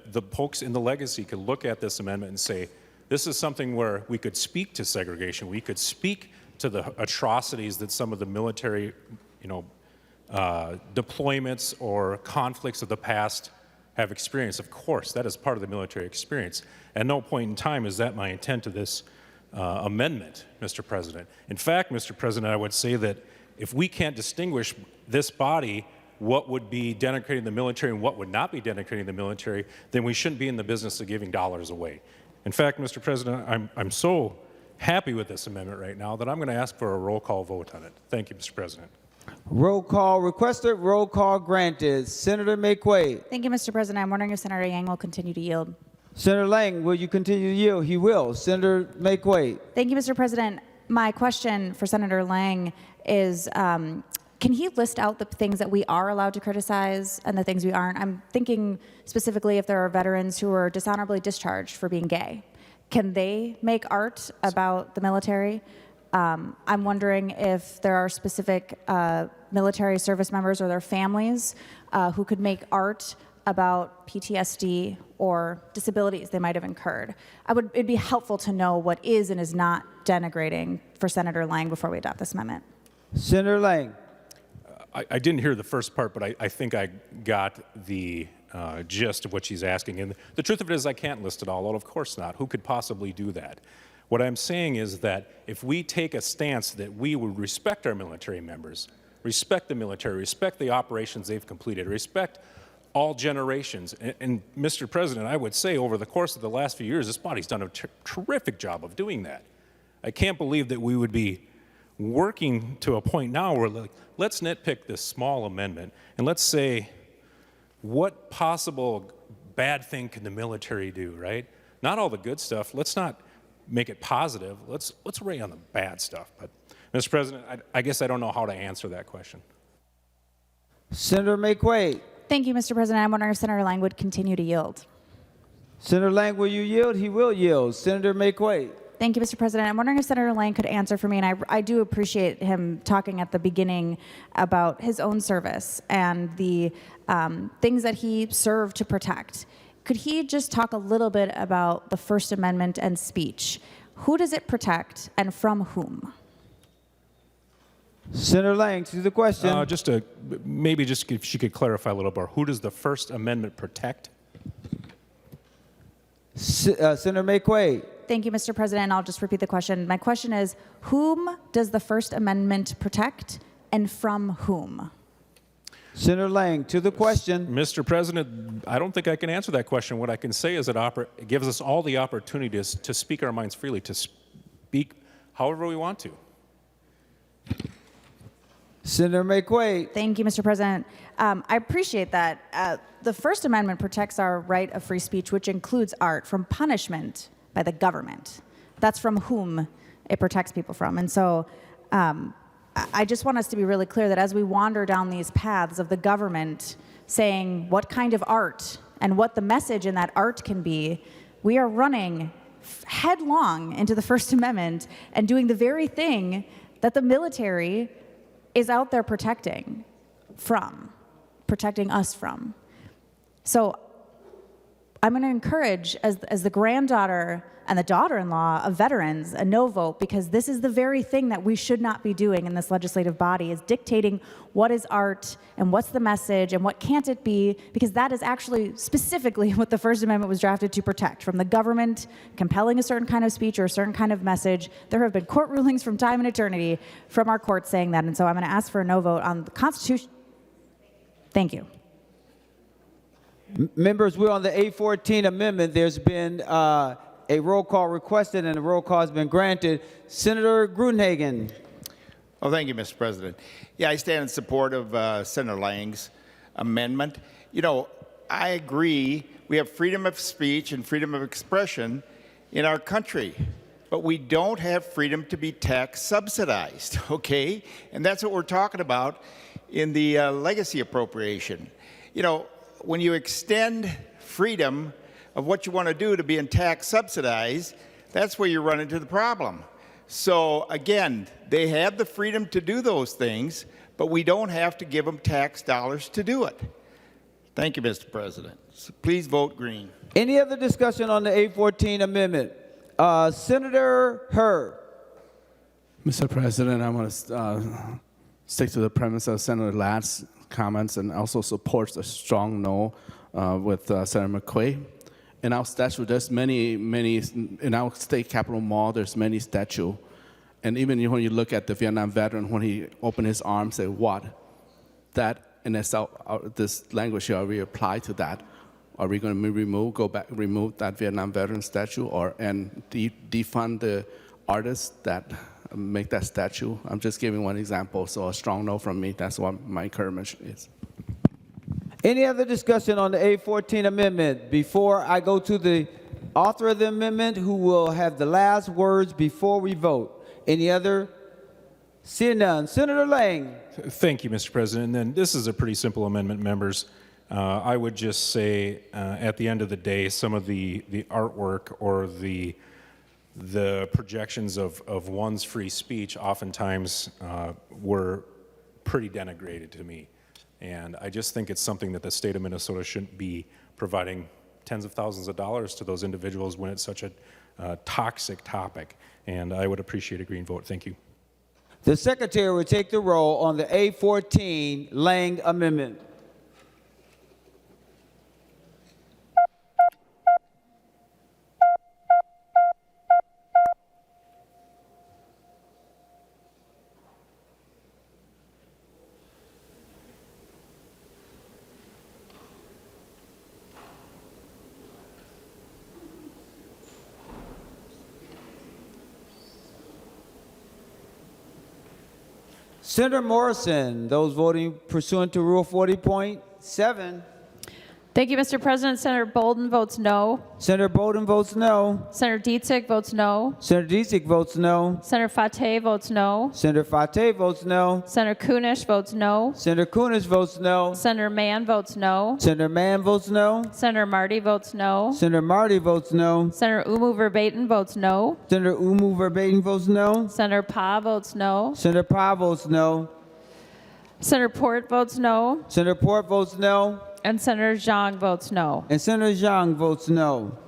the folks in the legacy could look at this amendment and say, this is something where we could speak to segregation. We could speak to the atrocities that some of the military, deployments or conflicts of the past have experienced. Of course, that is part of the military experience. At no point in time is that my intent to this amendment, Mr. President. In fact, Mr. President, I would say that if we can't distinguish this body what would be denigrating the military and what would not be denigrating the military, then we shouldn't be in the business of giving dollars away. In fact, Mr. President, I'm so happy with this amendment right now that I'm going to ask for a roll call vote on it. Thank you, Mr. President. Roll call requested, roll call granted. Senator McQuaid. Thank you, Mr. President. I'm wondering if Senator Yang will continue to yield. Senator Lang, will you continue to yield? He will. Senator McQuaid. Thank you, Mr. President. My question for Senator Lang is, can he list out the things that we are allowed to criticize and the things we aren't? I'm thinking specifically if there are veterans who are dishonorably discharged for being gay. Can they make art about the military? I'm wondering if there are specific military service members or their families who could make art about PTSD or disabilities they might have incurred. It'd be helpful to know what is and is not denigrating for Senator Lang before we adopt this amendment. Senator Lang. I didn't hear the first part, but I think I got the gist of what she's asking. And the truth of it is I can't list it all out. Of course not. Who could possibly do that? What I'm saying is that if we take a stance that we would respect our military members, respect the military, respect the operations they've completed, respect all generations, and Mr. President, I would say over the course of the last few years, this body's done a terrific job of doing that. I can't believe that we would be working to a point now where let's nitpick this small amendment and let's say, what possible bad thing can the military do, right? Not all the good stuff. Let's not make it positive. Let's weigh on the bad stuff. But, Mr. President, I guess I don't know how to answer that question. Senator McQuaid. Thank you, Mr. President. I'm wondering if Senator Lang would continue to yield. Senator Lang, will you yield? He will yield. Senator McQuaid. Thank you, Mr. President. I'm wondering if Senator Lang could answer for me, and I do appreciate him talking at the beginning about his own service and the things that he served to protect. Could he just talk a little bit about the First Amendment and speech? Who does it protect, and from whom? Senator Lang, to the question. Maybe if she could clarify a little bit. Who does the First Amendment protect? Senator McQuaid. Thank you, Mr. President. I'll just repeat the question. My question is, whom does the First Amendment protect, and from whom? Senator Lang, to the question. Mr. President, I don't think I can answer that question. What I can say is it gives us all the opportunities to speak our minds freely, to speak however we want to. Senator McQuaid. Thank you, Mr. President. I appreciate that. The First Amendment protects our right of free speech, which includes art, from punishment by the government. That's from whom it protects people from. And so I just want us to be really clear that as we wander down these paths of the government saying what kind of art and what the message in that art can be, we are running headlong into the First Amendment and doing the very thing that the military is out there protecting us from. So I'm going to encourage, as the granddaughter and the daughter-in-law of veterans, a no vote, because this is the very thing that we should not be doing in this legislative body, is dictating what is art and what's the message and what can't it be, because that is actually specifically what the First Amendment was drafted to protect, from the government compelling a certain kind of speech or a certain kind of message. There have been court rulings from time and eternity from our courts saying that, and so I'm going to ask for a no vote on the Constitution. Thank you. Members, we're on the A14 amendment. There's been a roll call requested, and the roll call has been granted. Senator Gruenhagen. Oh, thank you, Mr. President. Yeah, I stand in support of Senator Lang's amendment. You know, I agree we have freedom of speech and freedom of expression in our country, but we don't have freedom to be tax subsidized, okay? And that's what we're talking about in the legacy appropriation. You know, when you extend freedom of what you want to do to being tax subsidized, that's where you run into the problem. So again, they have the freedom to do those things, but we don't have to give them tax dollars to do it. Thank you, Mr. President. So please vote green. Any other discussion on the A14 amendment? Senator Hur. Mr. President, I want to stick to the premise of Senator Ladd's comments and also supports a strong no with Senator McQuaid. In our statute, there's many, in our state capitol mall, there's many statues. And even when you look at the Vietnam veteran, when he opened his arms, say, what? That in itself, this language here, are we apply to that? Are we going to remove that Vietnam veteran statue and defund the artists that make that statue? I'm just giving one example, so a strong no from me. That's what my encouragement is. Any other discussion on the A14 amendment? Before I go to the author of the amendment, who will have the last words before we vote. Any other? Seeing none. Senator Lang. Thank you, Mr. President. And then this is a pretty simple amendment, members. I would just say, at the end of the day, some of the artwork or the projections of one's free speech oftentimes were pretty denigrated to me. And I just think it's something that the state of Minnesota shouldn't be providing tens of thousands of dollars to those individuals when it's such a toxic topic. And I would appreciate a green vote. Thank you. The Secretary will take the roll on the A14 Lang amendment. Senator Morrison, those voting pursuant to Rule 40.7. Thank you, Mr. President. Senator Bolden votes no. Senator Bolden votes no. Senator Dietzig votes no. Senator Dietzig votes no. Senator Fateh votes no. Senator Fateh votes no. Senator Kunish votes no. Senator Kunis votes no. Senator Mann votes no. Senator Mann votes no. Senator Marty votes no. Senator Marty votes no. Senator Umu Verbatim votes no. Senator Umu Verbatim votes no. Senator Pa votes no. Senator Pa votes no. Senator Port votes no. Senator Port votes no. And Senator Zhang votes no. And Senator Zhang votes no.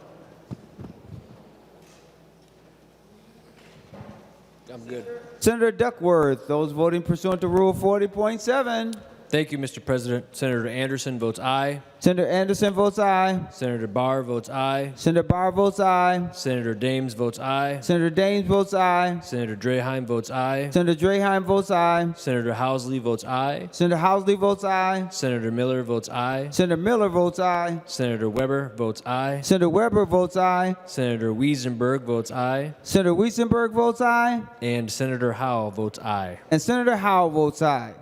I'm good. Senator Duckworth, those voting pursuant to Rule 40.7. Thank you, Mr. President. Senator Anderson votes aye. Senator Anderson votes aye. Senator Barr votes aye. Senator Barr votes aye. Senator Dames votes aye. Senator Daines votes aye. Senator Draheim votes aye. Senator Draheim votes aye. Senator Housley votes aye. Senator Housley votes aye. Senator Miller votes aye. Senator Miller votes aye. Senator Weber votes aye. Senator Weber votes aye. Senator Wiesenberg votes aye. Senator Wiesenberg votes aye. And Senator Howell votes aye. And Senator Howell votes aye.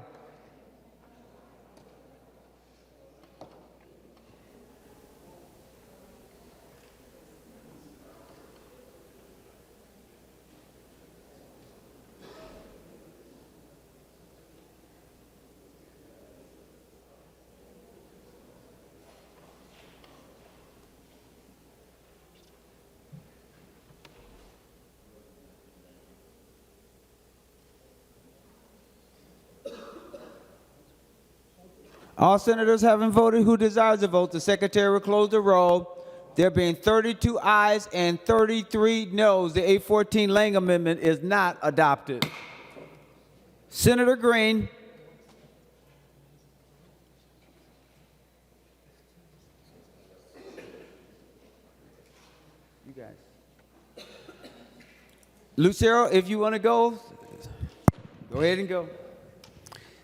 All senators having voted who desires to vote, the secretary will close the roll. There being 32 ayes and 33 noes, the 814 Lang Amendment is not adopted. Senator Green. You guys. Lucero, if you want to go ahead and go.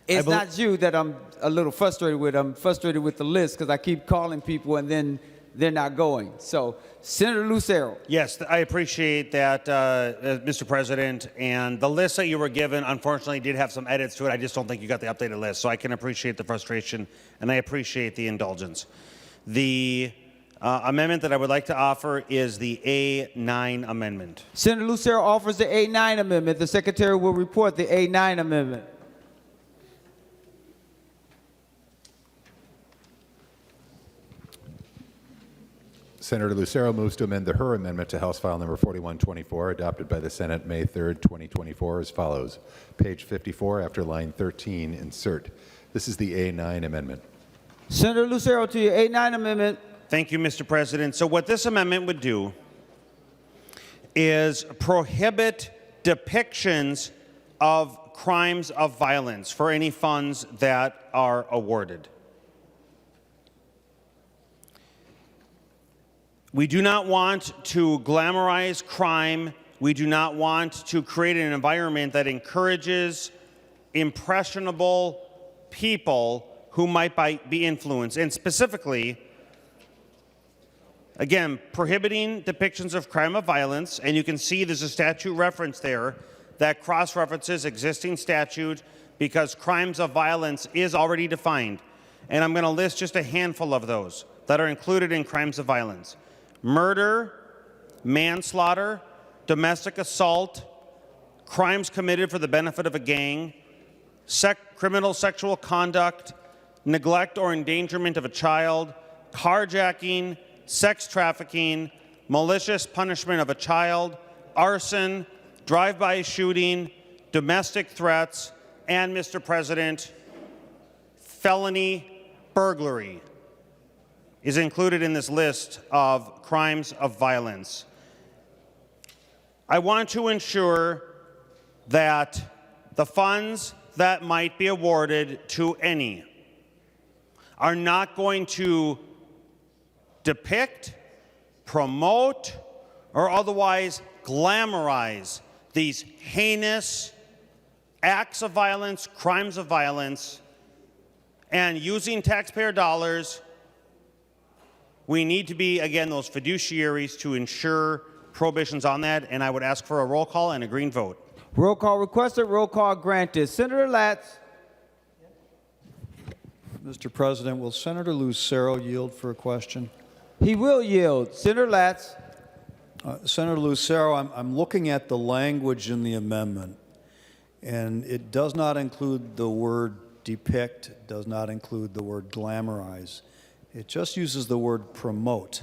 It's not you that I'm a little frustrated with. I'm frustrated with the list because I keep calling people and then they're not going. So, Senator Lucero. Yes, I appreciate that, Mr. President. And the list that you were given, unfortunately, did have some edits to it. I just don't think you got the updated list. So I can appreciate the frustration and I appreciate the indulgence. The amendment that I would like to offer is the A9 amendment. Senator Lucero offers the A9 amendment. The secretary will report the A9 amendment. Senator Lucero moves to amend the Her Amendment to House File Number 4124, adopted by the Senate May 3rd, 2024, as follows. Page 54, after line 13, insert. This is the A9 amendment. Senator Lucero to your A9 amendment. Thank you, Mr. President. So what this amendment would do is prohibit depictions of crimes of violence for any funds that are awarded. We do not want to glamorize crime. We do not want to create an environment that encourages impressionable people who might be influenced. And specifically, again, prohibiting depictions of crime of violence. And you can see there's a statute reference there that cross-references existing statute because crimes of violence is already defined. And I'm going to list just a handful of those that are included in crimes of violence. Murder, manslaughter, domestic assault, crimes committed for the benefit of a gang, criminal sexual conduct, neglect or endangerment of a child, carjacking, sex trafficking, malicious punishment of a child, arson, drive-by shooting, domestic threats, and, Mr. President, felony burglary is included in this list of crimes of violence. I want to ensure that the funds that might be awarded to any are not going to depict, promote, or otherwise glamorize these heinous acts of violence, crimes of violence, and using taxpayer dollars. We need to be, again, those fiduciaries to ensure prohibitions on that, and I would ask for a roll call and a green vote. Roll call requested, roll call granted. Senator Latz. Mr. President, will Senator Lucero yield for a question? He will yield. Senator Latz. Senator Lucero, I'm looking at the language in the amendment, and it does not include the word depict, it does not include the word glamorize. It just uses the word promote.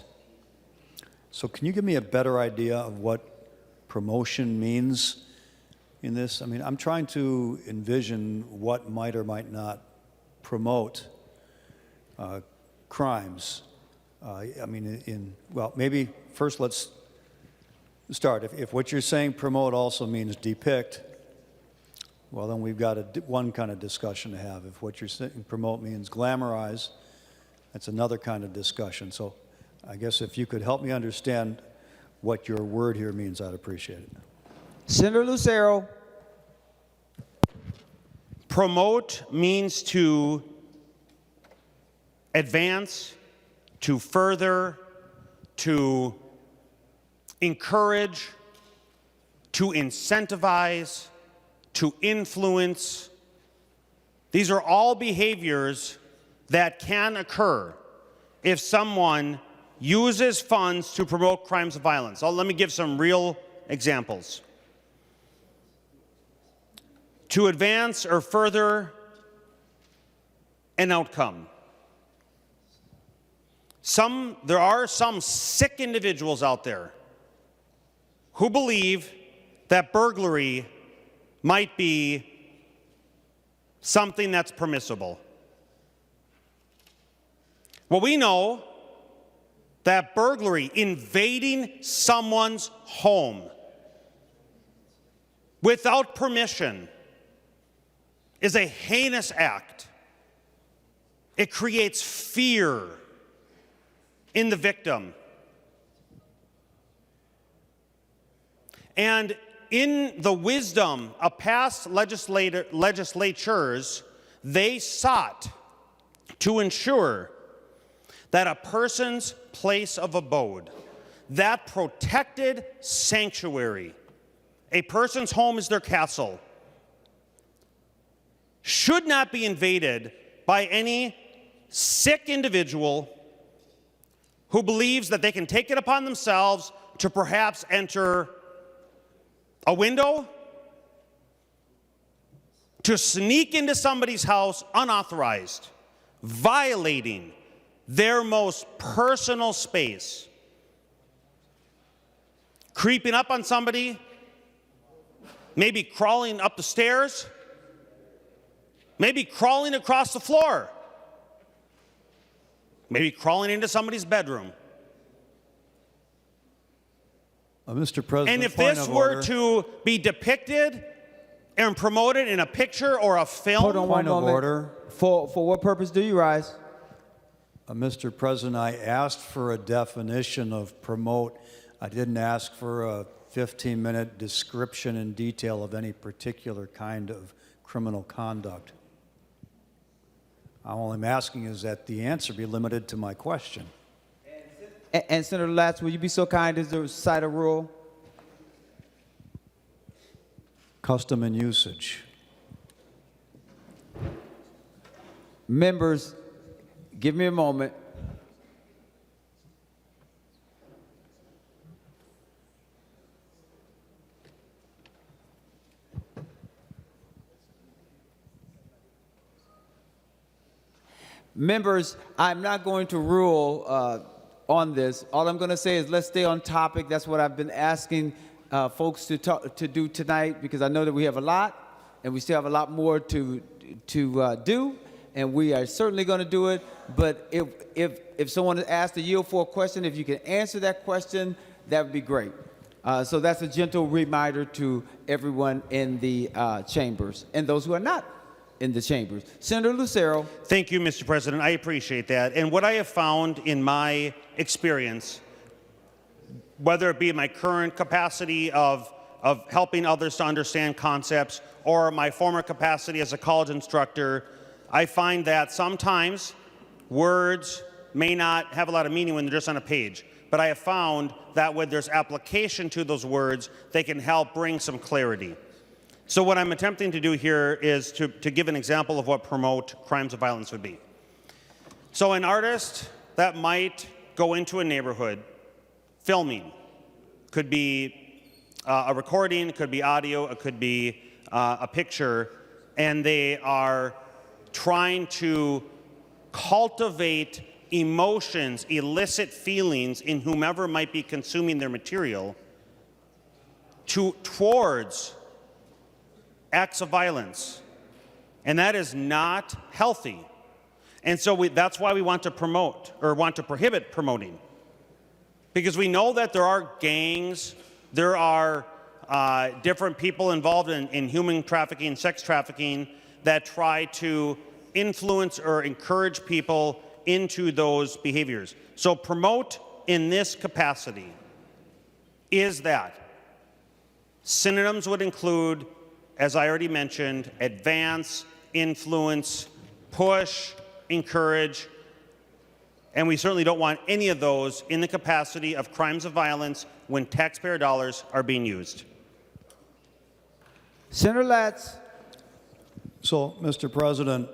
So can you give me a better idea of what promotion means in this? I mean, I'm trying to envision what might or might not promote crimes. I mean, well, maybe first let's start. If what you're saying promote also means depict, well, then we've got one kind of discussion to have. If what you're saying promote means glamorize, that's another kind of discussion. So I guess if you could help me understand what your word here means, I'd appreciate it. Senator Lucero. Promote means to advance, to further, to encourage, to incentivize, to influence. These are all behaviors that can occur if someone uses funds to promote crimes of violence. Let me give some real examples. To advance or further an outcome. There are some sick individuals out there who believe that burglary might be something that's permissible. Well, we know that burglary, invading someone's home without permission, is a heinous act. It creates fear in the victim. And in the wisdom of past legislatures, they sought to ensure that a person's place of abode, that protected sanctuary, a person's home is their castle, should not be invaded by any sick individual who believes that they can take it upon themselves to perhaps enter a window, to sneak into somebody's house unauthorized, violating their most personal space, creeping up on somebody, maybe crawling up the stairs, maybe crawling across the floor, maybe crawling into somebody's bedroom. Mr. President, and if this were to be depicted and promoted in a picture or a film. Hold on one moment. Order. For what purpose do you rise? Mr. President, I asked for a definition of promote. I didn't ask for a 15-minute description in detail of any particular kind of criminal conduct. All I'm asking is that the answer be limited to my question. And Senator Latz, will you be so kind as to cite a rule? Custom and usage. Members, give me a moment. Members, I'm not going to rule on this. All I'm going to say is let's stay on topic. That's what I've been asking folks to do tonight, because I know that we have a lot, and we still have a lot more to do, and we are certainly going to do it. But if someone is asked to yield for a question, if you can answer that question, that would be great. So that's a gentle reminder to everyone in the chambers and those who are not in the chambers. Senator Lucero. Thank you, Mr. President. I appreciate that. And what I have found in my experience, whether it be in my current capacity of helping others to understand concepts or my former capacity as a college instructor, I find that sometimes words may not have a lot of meaning when they're just on a page. But I have found that when there's application to those words, they can help bring some clarity. So what I'm attempting to do here is to give an example of what promote crimes of violence would be. So an artist that might go into a neighborhood filming, could be a recording, it could be audio, it could be a picture, and they are trying to cultivate emotions, elicit feelings in whomever might be consuming their material towards acts of violence. And that is not healthy. And so that's why we want to promote, or want to prohibit promoting. Because we know that there are gangs, there are different people involved in human trafficking, sex trafficking, that try to influence or encourage people into those behaviors. So promote in this capacity is that. Synonyms would include, as I already mentioned, advance, influence, push, encourage, and we certainly don't want any of those in the capacity of crimes of violence when taxpayer dollars are being used. Senator Latz. So, Mr. President,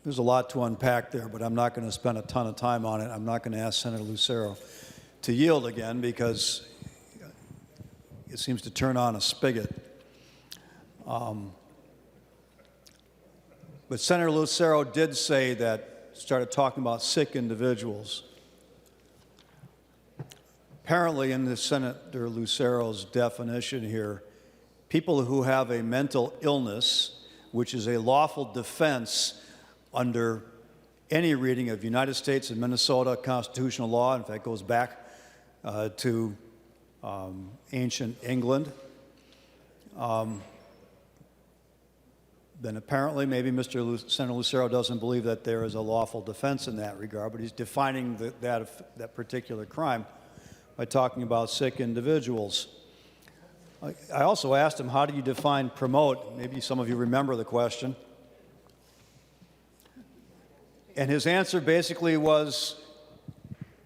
there's a lot to unpack there, but I'm not going to spend a ton of time on it. I'm not going to ask Senator Lucero to yield again because it seems to turn on a spigot. But Senator Lucero did say that, started talking about sick individuals. Apparently, in the Senator Lucero's definition here, people who have a mental illness, which is a lawful defense under any reading of United States and Minnesota constitutional law, in fact, goes back to ancient England, then apparently maybe Senator Lucero doesn't believe that there is a lawful defense in that regard, but he's defining that particular crime by talking about sick individuals. I also asked him, how do you define promote? Maybe some of you remember the question. And his answer basically was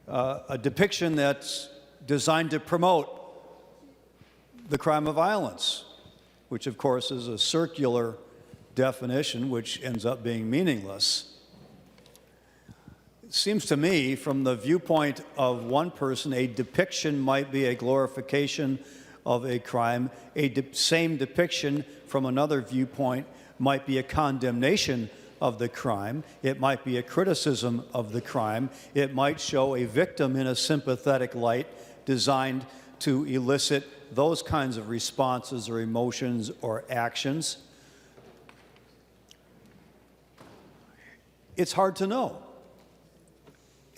a depiction that's designed to promote the crime of violence, which of course is a circular definition which ends up being meaningless. It seems to me, from the viewpoint of one person, a depiction might be a glorification of a crime. Same depiction from another viewpoint might be a condemnation of the crime. It might be a criticism of the crime. It might show a victim in a sympathetic light designed to elicit those kinds of responses or emotions or actions. It's hard to know.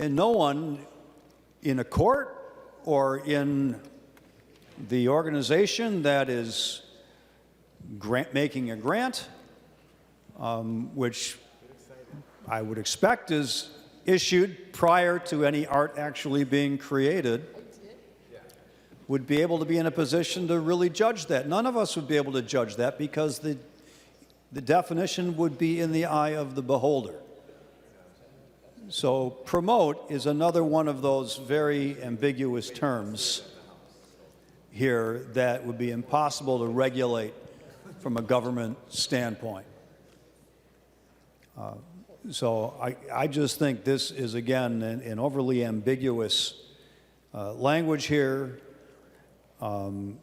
And no one in a court or in the organization that is making a grant, which I would expect is issued prior to any art actually being created, would be able to be in a position to really judge that. None of us would be able to judge that because the definition would be in the eye of the beholder. So promote is another one of those very ambiguous terms here that would be impossible to regulate from a government standpoint. So I just think this is, again, an overly ambiguous language here. And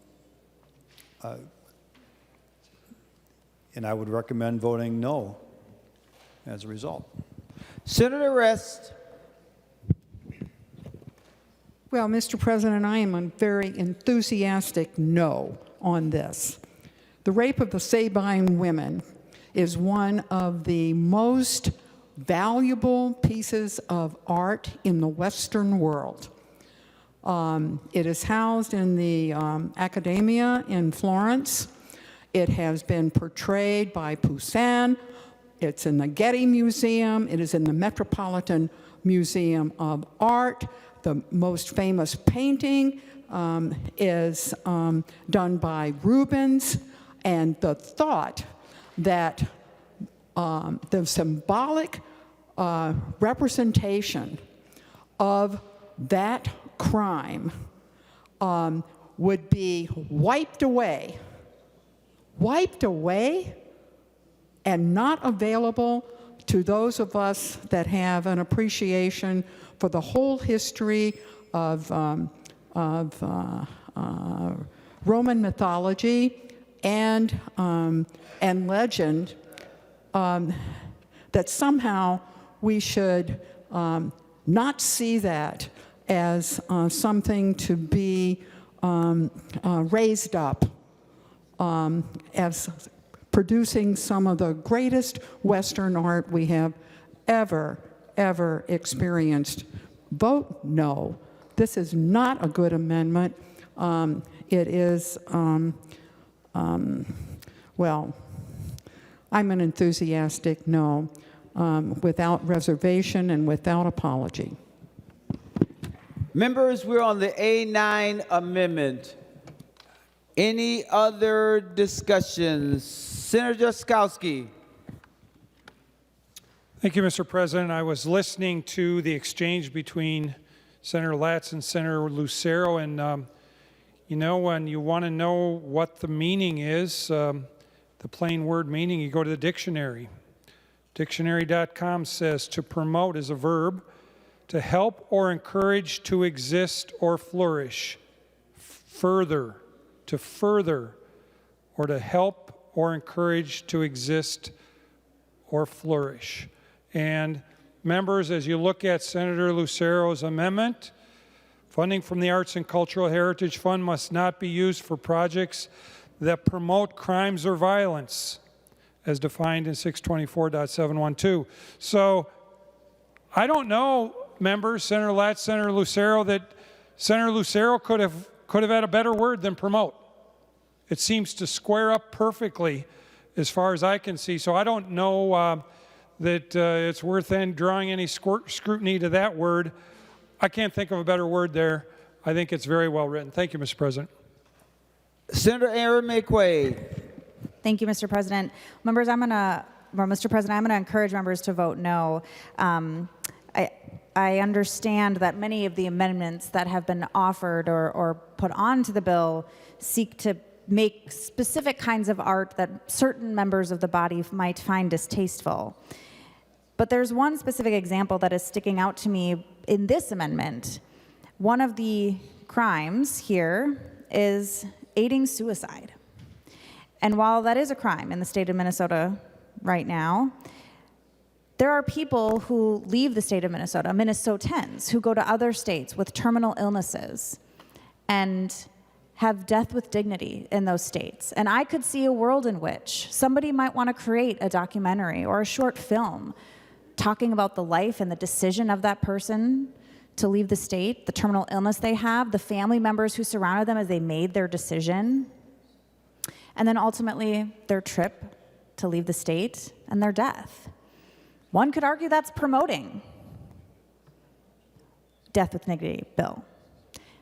I would recommend voting no as a result. Senator Rest. Well, Mr. President, I am a very enthusiastic no on this. The rape of the Sabine women is one of the most valuable pieces of art in the Western world. It is housed in the Accademia in Florence. It has been portrayed by Poussin. It's in the Getty Museum. It is in the Metropolitan Museum of Art. The most famous painting is done by Rubens. And the thought that the symbolic representation of that crime would be wiped away and not available to those of us that have an appreciation for the whole history of Roman mythology and legend, that somehow we should not see that as something to be raised up as producing some of the greatest Western art we have ever experienced. Vote no. This is not a good amendment. It is, well, I'm an enthusiastic no, without reservation and without apology. Members, we're on the A9 amendment. Any other discussions? Senator Jaskowski. Thank you, Mr. President. I was listening to the exchange between Senator Latz and Senator Lucero, and you know, when you want to know what the meaning is, the plain word meaning, you go to the dictionary. Dictionary.com says to promote is a verb, to help or encourage to exist or flourish, further, to further, or to help or encourage to exist or flourish. And members, as you look at Senator Lucero's amendment, funding from the Arts and Cultural Heritage Fund must not be used for projects that promote crimes or violence, as defined in 624.712. So I don't know, members, Senator Latz, Senator Lucero, that Senator Lucero could have had a better word than promote. It seems to square up perfectly as far as I can see. So I don't know that it's worth drawing any scrutiny to that word. I can't think of a better word there. I think it's very well written. Thank you, Mr. President. Senator Aaron McQuaid. Thank you, Mr. President. Members, Mr. President, I'm going to encourage members to vote no. I understand that many of the amendments that have been offered or put onto the bill seek to make specific kinds of art that certain members of the body might find distasteful. But there's one specific example that is sticking out to me in this amendment. One of the crimes here is aiding suicide. And while that is a crime in the state of Minnesota right now, there are people who leave the state of Minnesota, Minnesotans, who go to other states with terminal illnesses and have death with dignity in those states. And I could see a world in which somebody might want to create a documentary or a short film talking about the life and the decision of that person to leave the state, the terminal illness they have, the family members who surrounded them as they made their decision, and then ultimately their trip to leave the state and their death. One could argue that's promoting death with dignity bill.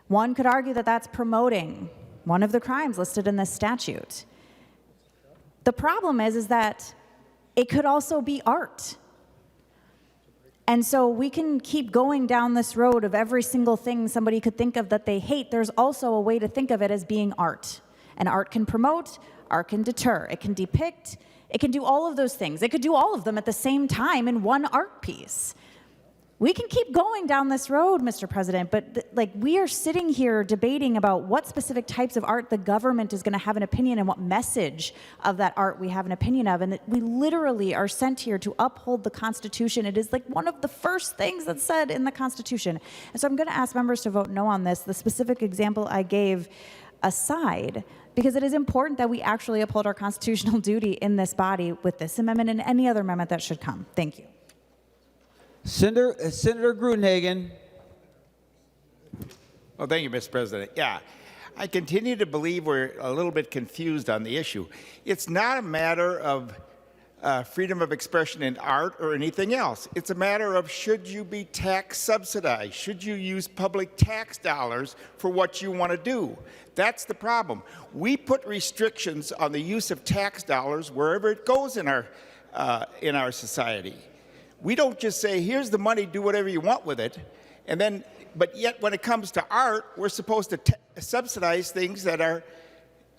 One could argue that that's promoting one of the crimes listed in this statute. The problem is that it could also be art. And so we can keep going down this road of every single thing somebody could think of that they hate. There's also a way to think of it as being art. And art can promote, art can deter, it can depict, it can do all of those things. It could do all of them at the same time in one art piece. We can keep going down this road, Mr. President, but we are sitting here debating about what specific types of art the government is going to have an opinion and what message of that art we have an opinion of, and that we literally are sent here to uphold the Constitution. It is like one of the first things that's said in the Constitution. And so I'm going to ask members to vote no on this, the specific example I gave aside, because it is important that we actually uphold our constitutional duty in this body with this amendment and any other amendment that should come. Thank you. Senator Gruenhagen. Well, thank you, Mr. President. Yeah, I continue to believe we're a little bit confused on the issue. It's not a matter of freedom of expression in art or anything else. It's a matter of should you be tax subsidized? Should you use public tax dollars for what you want to do? That's the problem. We put restrictions on the use of tax dollars wherever it goes in our society. We don't just say, here's the money, do whatever you want with it, and then, but yet when it comes to art, we're supposed to subsidize things that are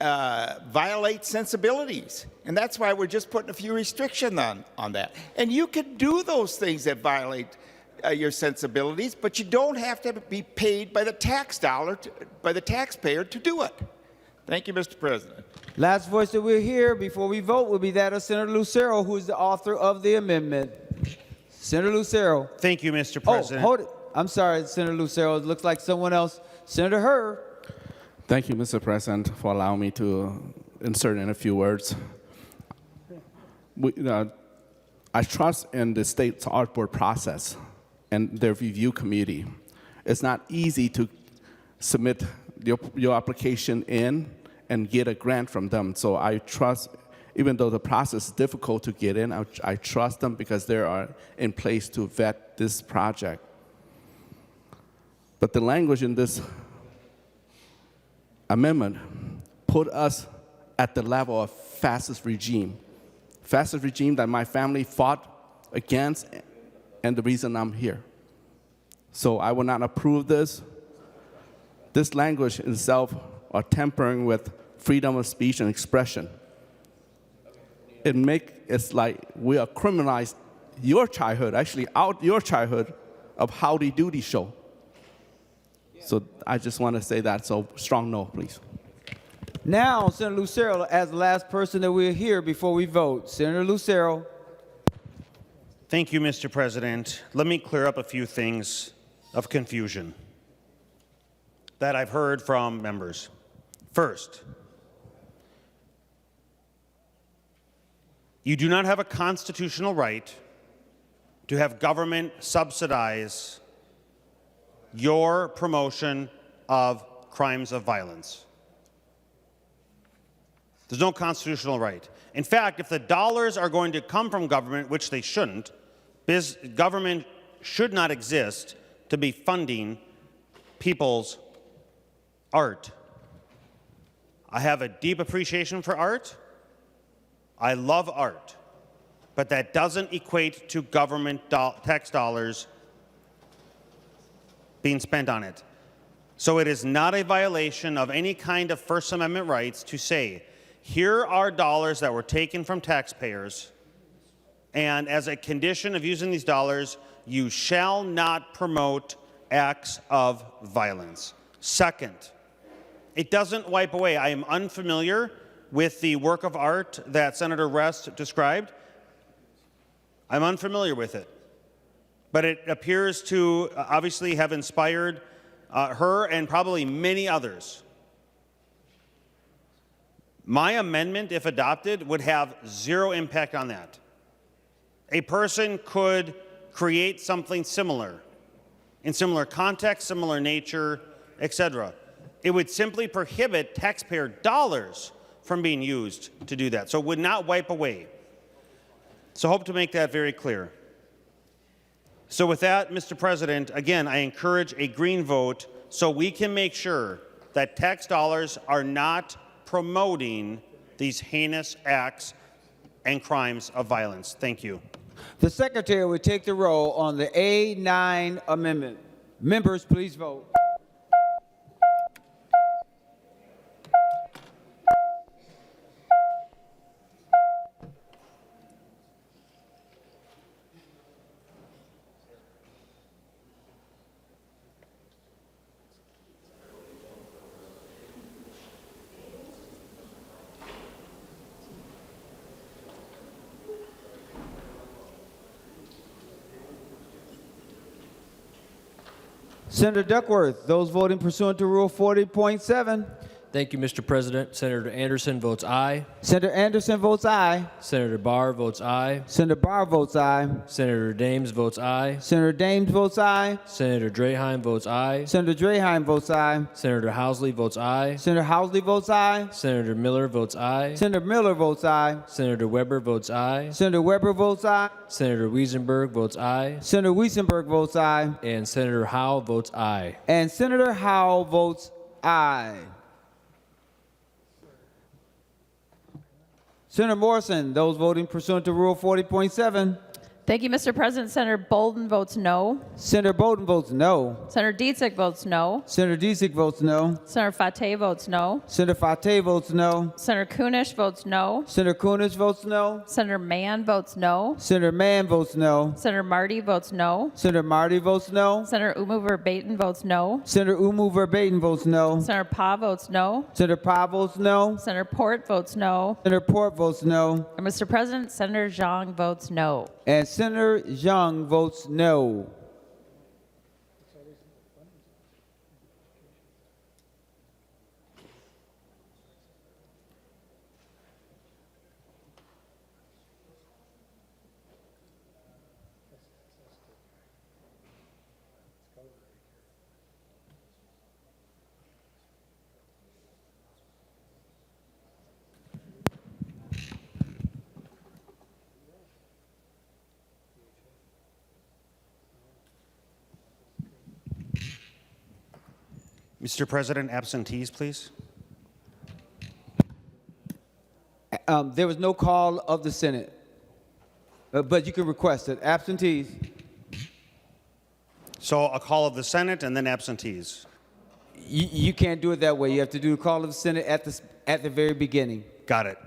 violate sensibilities. And that's why we're just putting a few restrictions on that. And you can do those things that violate your sensibilities, but you don't have to be paid by the taxpayer to do it. Thank you, Mr. President. Last voice that we'll hear before we vote will be that of Senator Lucero, who is the author of the amendment. Senator Lucero. Thank you, Mr. President. Oh, hold it. I'm sorry, Senator Lucero. It looks like someone else. Senator Hur. Thank you, Mr. President, for allowing me to insert in a few words. I trust in the state's art board process and their review committee. It's not easy to submit your application in and get a grant from them. So I trust, even though the process is difficult to get in, I trust them because they are in place to vet this project. But the language in this amendment put us at the level of fascist regime that my family fought against, and the reason I'm here. So I will not approve this. This language itself are tampering with freedom of speech and expression. It's like we are criminalized your childhood, actually out your childhood of Howdy Doody show. So I just want to say that, so strong no, please. Now, Senator Lucero, as the last person that we'll hear before we vote. Senator Lucero. Thank you, Mr. President. Let me clear up a few things of confusion that I've heard from members. First, you do not have a constitutional right to have government subsidize your promotion of crimes of violence. There's no constitutional right. In fact, if the dollars are going to come from government, which they shouldn't, government should not exist to be funding people's art. I have a deep appreciation for art. I love art. But that doesn't equate to government tax dollars being spent on it. So it is not a violation of any kind of First Amendment rights to say, here are dollars that were taken from taxpayers, and as a condition of using these dollars, you shall not promote acts of violence. Second, it doesn't wipe away. I am unfamiliar with the work of art that Senator Rest described. I'm unfamiliar with it. But it appears to obviously have inspired her and probably many others. My amendment, if adopted, would have zero impact on that. A person could create something similar, in similar context, similar nature, etc. It would simply prohibit taxpayer dollars from being used to do that. So it would not wipe away. So I hope to make that very clear. So with that, Mr. President, again, I encourage a green vote so we can make sure that tax dollars are not promoting these heinous acts and crimes of violence. Thank you. The Secretary will take the roll on the A9 amendment. Members, please vote. Senator Duckworth, those voting pursuant to Rule 40.7. Thank you, Mr. President. Senator Anderson votes aye. Senator Anderson votes aye. Senator Barr votes aye. Senator Barr votes aye. Senator Dames votes aye. Senator Dames votes aye. Senator Draheim votes aye. Senator Draheim votes aye. Senator Housley votes aye. Senator Housley votes aye. Senator Miller votes aye. Senator Miller votes aye. Senator Weber votes aye. Senator Weber votes aye. Senator Wiesenberg votes aye. Senator Wiesenberg votes aye. And Senator Howe votes aye. And Senator Howe votes aye. Senator Morrison, those voting pursuant to Rule 40.7. Thank you, Mr. President. Senator Bolden votes no. Senator Bolden votes no. Senator Dietzig votes no. Senator Dietzig votes no. Senator Fateh votes no. Senator Fateh votes no. Senator Kunish votes no. Senator Kunis votes no. Senator Mann votes no. Senator Mann votes no. Senator Marty votes no. Senator Marty votes no. Senator Umu Verbatim votes no. Senator Umu Verbatim votes no. Senator Pa votes no. Senator Pa votes no. Senator Port votes no. Senator Port votes no. And Mr. President, Senator Zhang votes no. And Senator Zhang votes no. Mr. President, absentees, please. There was no call of the Senate, but you can request it. Absentees. So a call of the Senate and then absentees. You can't do it that way. You have to do a call of the Senate at the very beginning. Got it.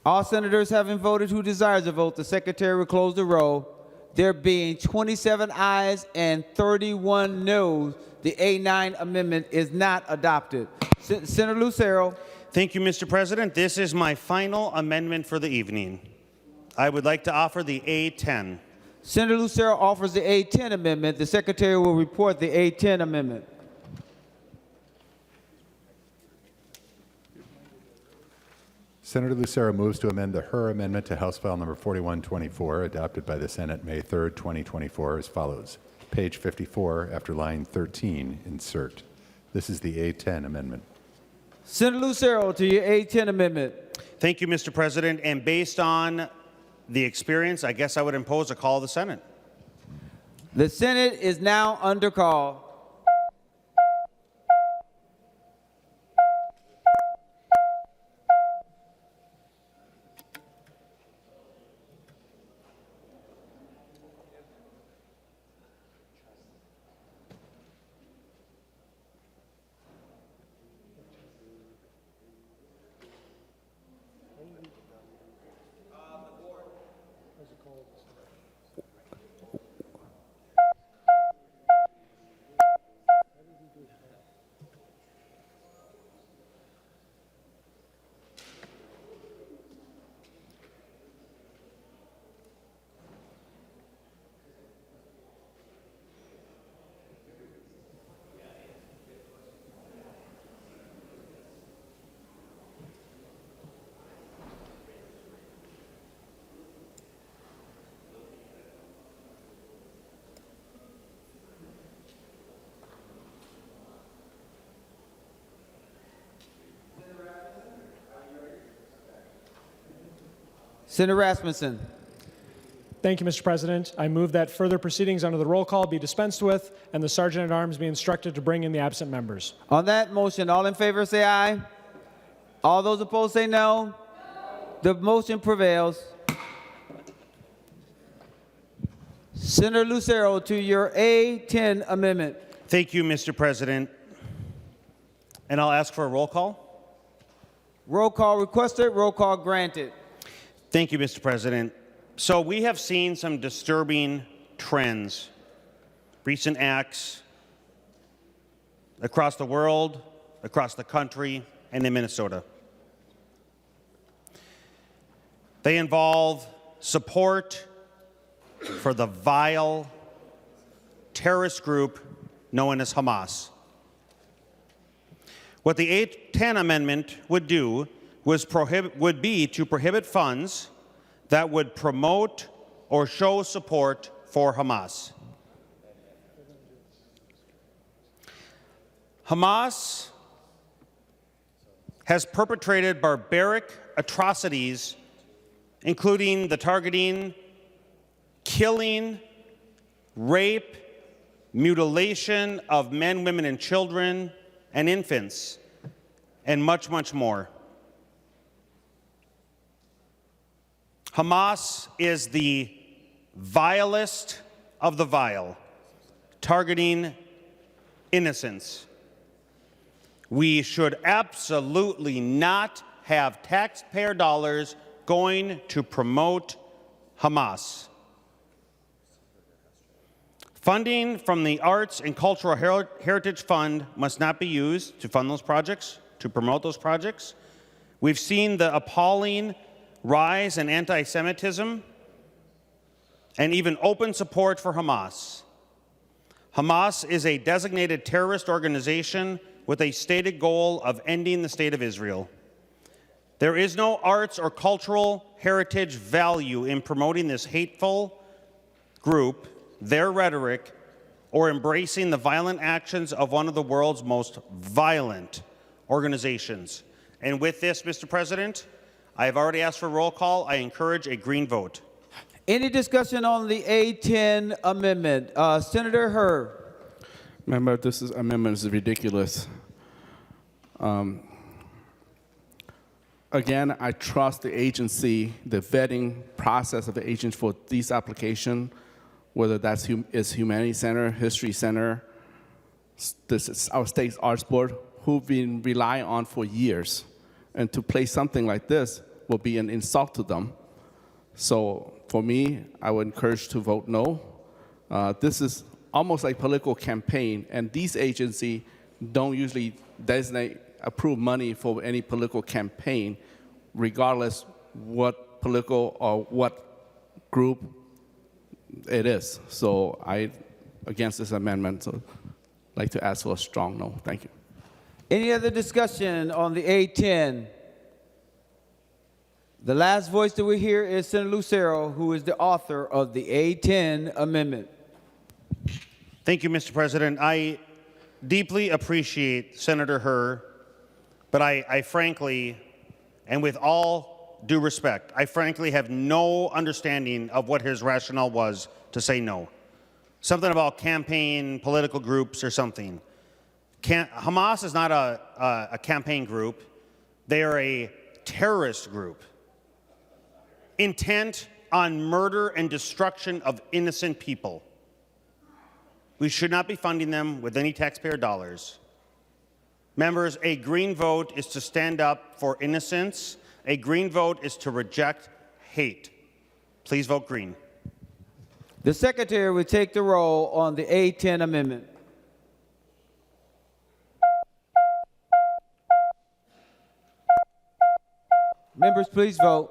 All senators having voted who desires a vote, the secretary will close the roll. There being 27 ayes and 31 noes, the A9 amendment is not adopted. Senator Lucero. Thank you, Mr. President. This is my final amendment for the evening. I would like to offer the A10. Senator Lucero offers the A10 amendment. The secretary will report the A10 amendment. Senator Lucero moves to amend the Her amendment to House File Number 4124, adopted by the Senate May 3, 2024, as follows. Page 54, after line 13, insert. This is the A10 amendment. Senator Lucero to your A10 amendment. Thank you, Mr. President. And based on the experience, I guess I would impose a call of the Senate. The Senate is now under call. Senator Rasmussen. Thank you, Mr. President. I move that further proceedings under the roll call be dispensed with and the Sergeant at Arms be instructed to bring in the absent members. On that motion, all in favor say aye. All those opposed say no. The motion prevails. Senator Lucero to your A10 amendment. Thank you, Mr. President. And I'll ask for a roll call. Roll call requested, roll call granted. Thank you, Mr. President. So we have seen some disturbing trends, recent acts across the world, across the country, and in Minnesota. They involve support for the vile terrorist group known as Hamas. What the 810 Amendment would do would be to prohibit funds that would promote or show support for Hamas. Hamas has perpetrated barbaric atrocities, including the targeting, killing, rape, mutilation of men, women, and children, and infants, and much, much more. Hamas is the vilest of the vile, targeting innocents. We should absolutely not have taxpayer dollars going to promote Hamas. Funding from the Arts and Cultural Heritage Fund must not be used to fund those projects, to promote those projects. We've seen the appalling rise in anti-Semitism and even open support for Hamas. Hamas is a designated terrorist organization with a stated goal of ending the state of Israel. There is no arts or cultural heritage value in promoting this hateful group, their rhetoric, or embracing the violent actions of one of the world's most violent organizations. And with this, Mr. President, I have already asked for roll call. I encourage a green vote. Any discussion on the A10 amendment? Senator Hur. Member, this amendment is ridiculous. Again, I trust the agency, the vetting process of the agency for these applications, whether that's Humanity Center, History Center, this is our state's arts board, who've been relying on for years. And to play something like this will be an insult to them. So for me, I would encourage to vote no. This is almost like political campaign, and these agencies don't usually approve money for any political campaign, regardless what political or what group it is. So I against this amendment, so I'd like to ask for a strong no. Thank you. Any other discussion on the A10? The last voice that we hear is Senator Lucero, who is the author of the A10 amendment. Thank you, Mr. President. I deeply appreciate Senator Hur, but I frankly, and with all due respect, I frankly have no understanding of what his rationale was to say no. Something about campaign, political groups or something. Hamas is not a campaign group. They are a terrorist group intent on murder and destruction of innocent people. We should not be funding them with any taxpayer dollars. Members, a green vote is to stand up for innocence. A green vote is to reject hate. Please vote green. The Secretary will take the roll on the A10 amendment. Members, please vote.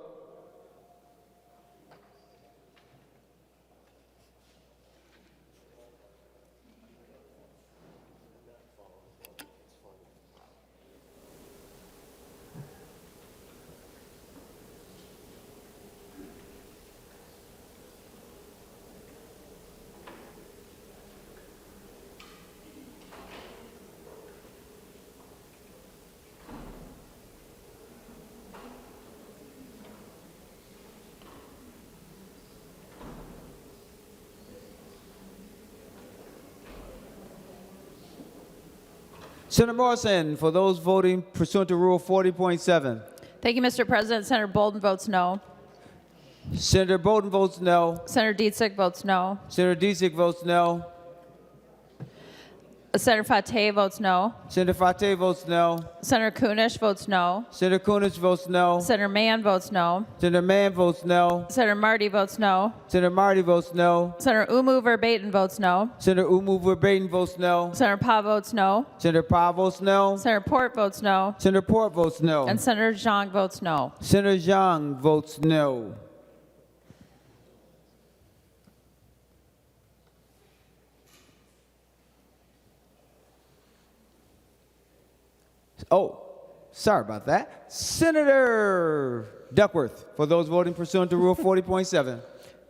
Senator Morrison, for those voting pursuant to Rule 40.7. Thank you, Mr. President. Senator Bolden votes no. Senator Bolden votes no. Senator Dietzig votes no. Senator Dietzig votes no. Senator Fateh votes no. Senator Fateh votes no. Senator Kunish votes no. Senator Kunish votes no. Senator Mann votes no. Senator Mann votes no. Senator Marty votes no. Senator Marty votes no. Senator Umu Verbatim votes no. Senator Umu Verbatim votes no. Senator Pa votes no. Senator Pa votes no. Senator Port votes no. Senator Port votes no. And Senator Zhang votes no. Senator Zhang votes no. Oh, sorry about that. Senator Duckworth, for those voting pursuant to Rule 40.7.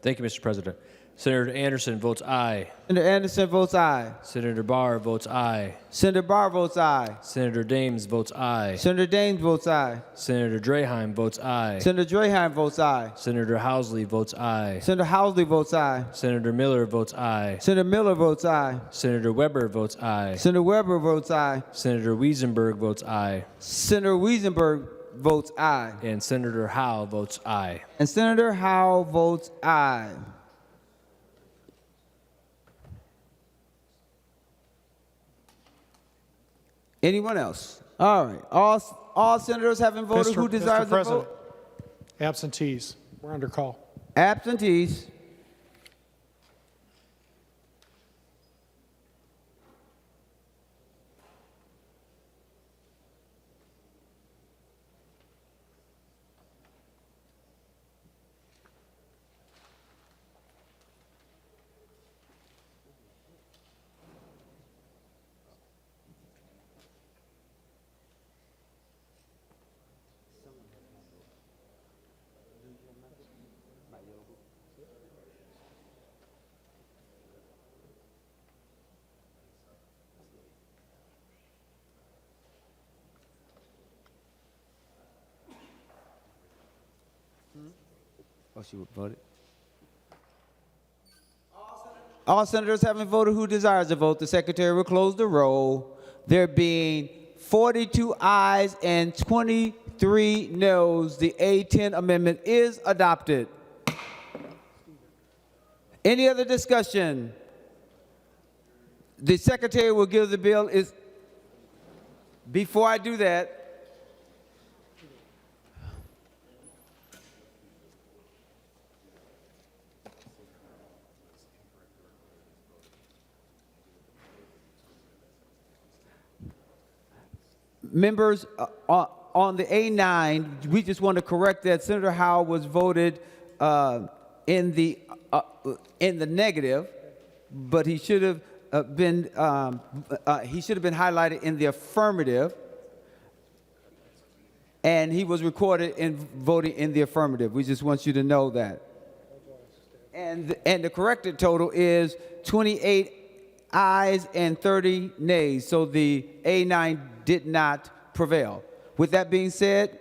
Thank you, Mr. President. Senator Anderson votes aye. Senator Anderson votes aye. Senator Barr votes aye. Senator Barr votes aye. Senator Dames votes aye. Senator Dames votes aye. Senator Draheim votes aye. Senator Draheim votes aye. Senator Housley votes aye. Senator Housley votes aye. Senator Miller votes aye. Senator Miller votes aye. Senator Weber votes aye. Senator Weber votes aye. Senator Wiesenberg votes aye. Senator Wiesenberg votes aye. And Senator Howe votes aye. And Senator Howe votes aye. Anyone else? All right. All senators having voted who desires to vote? Absentees. We're under call. Absentees. Oh, she voted. All senators having voted who desires to vote, the secretary will close the roll. There being 42 ayes and 23 noes, the A10 amendment is adopted. Any other discussion? The secretary will give the bill is. Before I do that, members, on the A9, we just want to correct that Senator Howe was voted in the negative, but he should have been highlighted in the affirmative, and he was recorded in voting in the affirmative. We just want you to know that. And the corrected total is 28 ayes and 30 nays. So the A9 did not prevail. With that being said,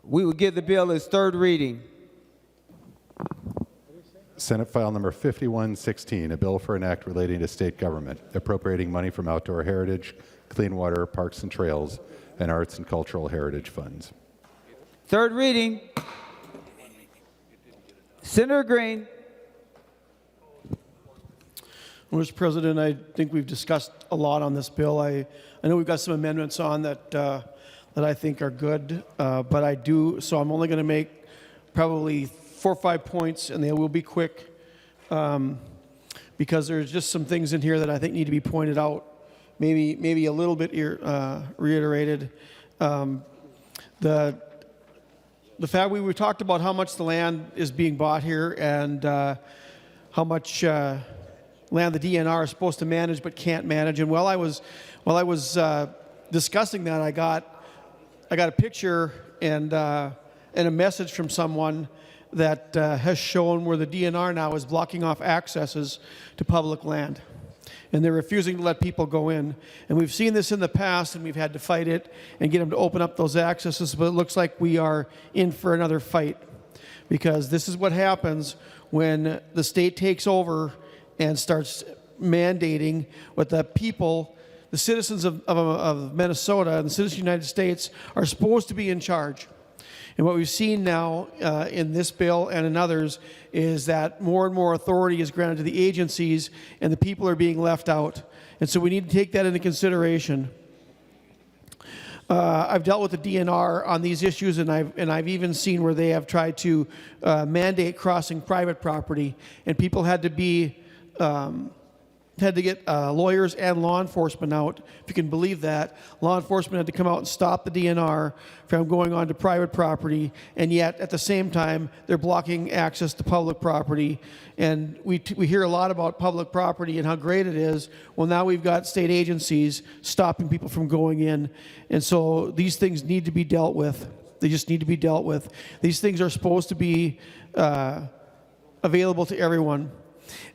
we will give the bill its third reading. Senate File Number 5116, a bill for an act relating to state government, appropriating money from outdoor heritage, clean water, parks and trails, and arts and cultural heritage funds. Third reading. Senator Green. Mr. President, I think we've discussed a lot on this bill. I know we've got some amendments on that that I think are good, but I'm only going to make probably 4 or 5 points, and they will be quick, because there's just some things in here that I think need to be pointed out, maybe a little bit reiterated. The fact we talked about how much the land is being bought here and how much land the DNR is supposed to manage but can't manage. And while I was discussing that, I got a picture and a message from someone that has shown where the DNR now is blocking off accesses to public land. And they're refusing to let people go in. And we've seen this in the past, and we've had to fight it and get them to open up those accesses, but it looks like we are in for another fight, because this is what happens when the state takes over and starts mandating what the people, the citizens of Minnesota and the citizens of the United States are supposed to be in charge. And what we've seen now in this bill and in others is that more and more authority is granted to the agencies, and the people are being left out. And so we need to take that into consideration. I've dealt with the DNR on these issues, and I've even seen where they have tried to mandate crossing private property, and people had to get lawyers and law enforcement out. If you can believe that, law enforcement had to come out and stop the DNR from going on to private property, and yet at the same time they're blocking access to public property. And we hear a lot about public property and how great it is. Well, now we've got state agencies stopping people from going in, and so these things need to be dealt with. They just need to be dealt with. These things are supposed to be available to everyone.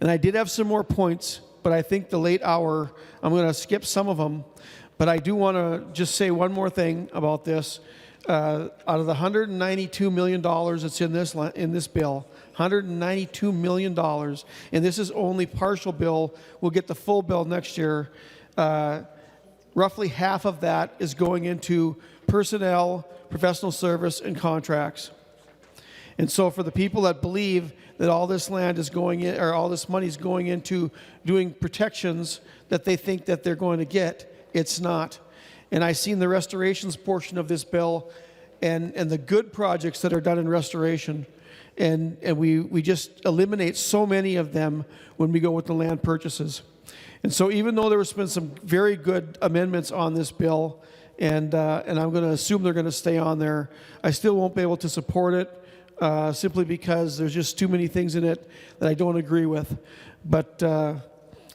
And I did have some more points, but I think the late hour, I'm going to skip some of them. But I do want to just say one more thing about this. Out of the $192 million that's in this bill, $192 million, and this is only partial bill. We'll get the full bill next year. Roughly half of that is going into personnel, professional service, and contracts. And so for the people that believe that all this land is going in, or all this money is going into doing protections that they think that they're going to get, it's not. And I've seen the restorations portion of this bill and the good projects that are done in restoration. And we just eliminate so many of them when we go with the land purchases. And so even though there has been some very good amendments on this bill, and I'm going to assume they're going to stay on there, I still won't be able to support it simply because there's just too many things in it that I don't agree with. But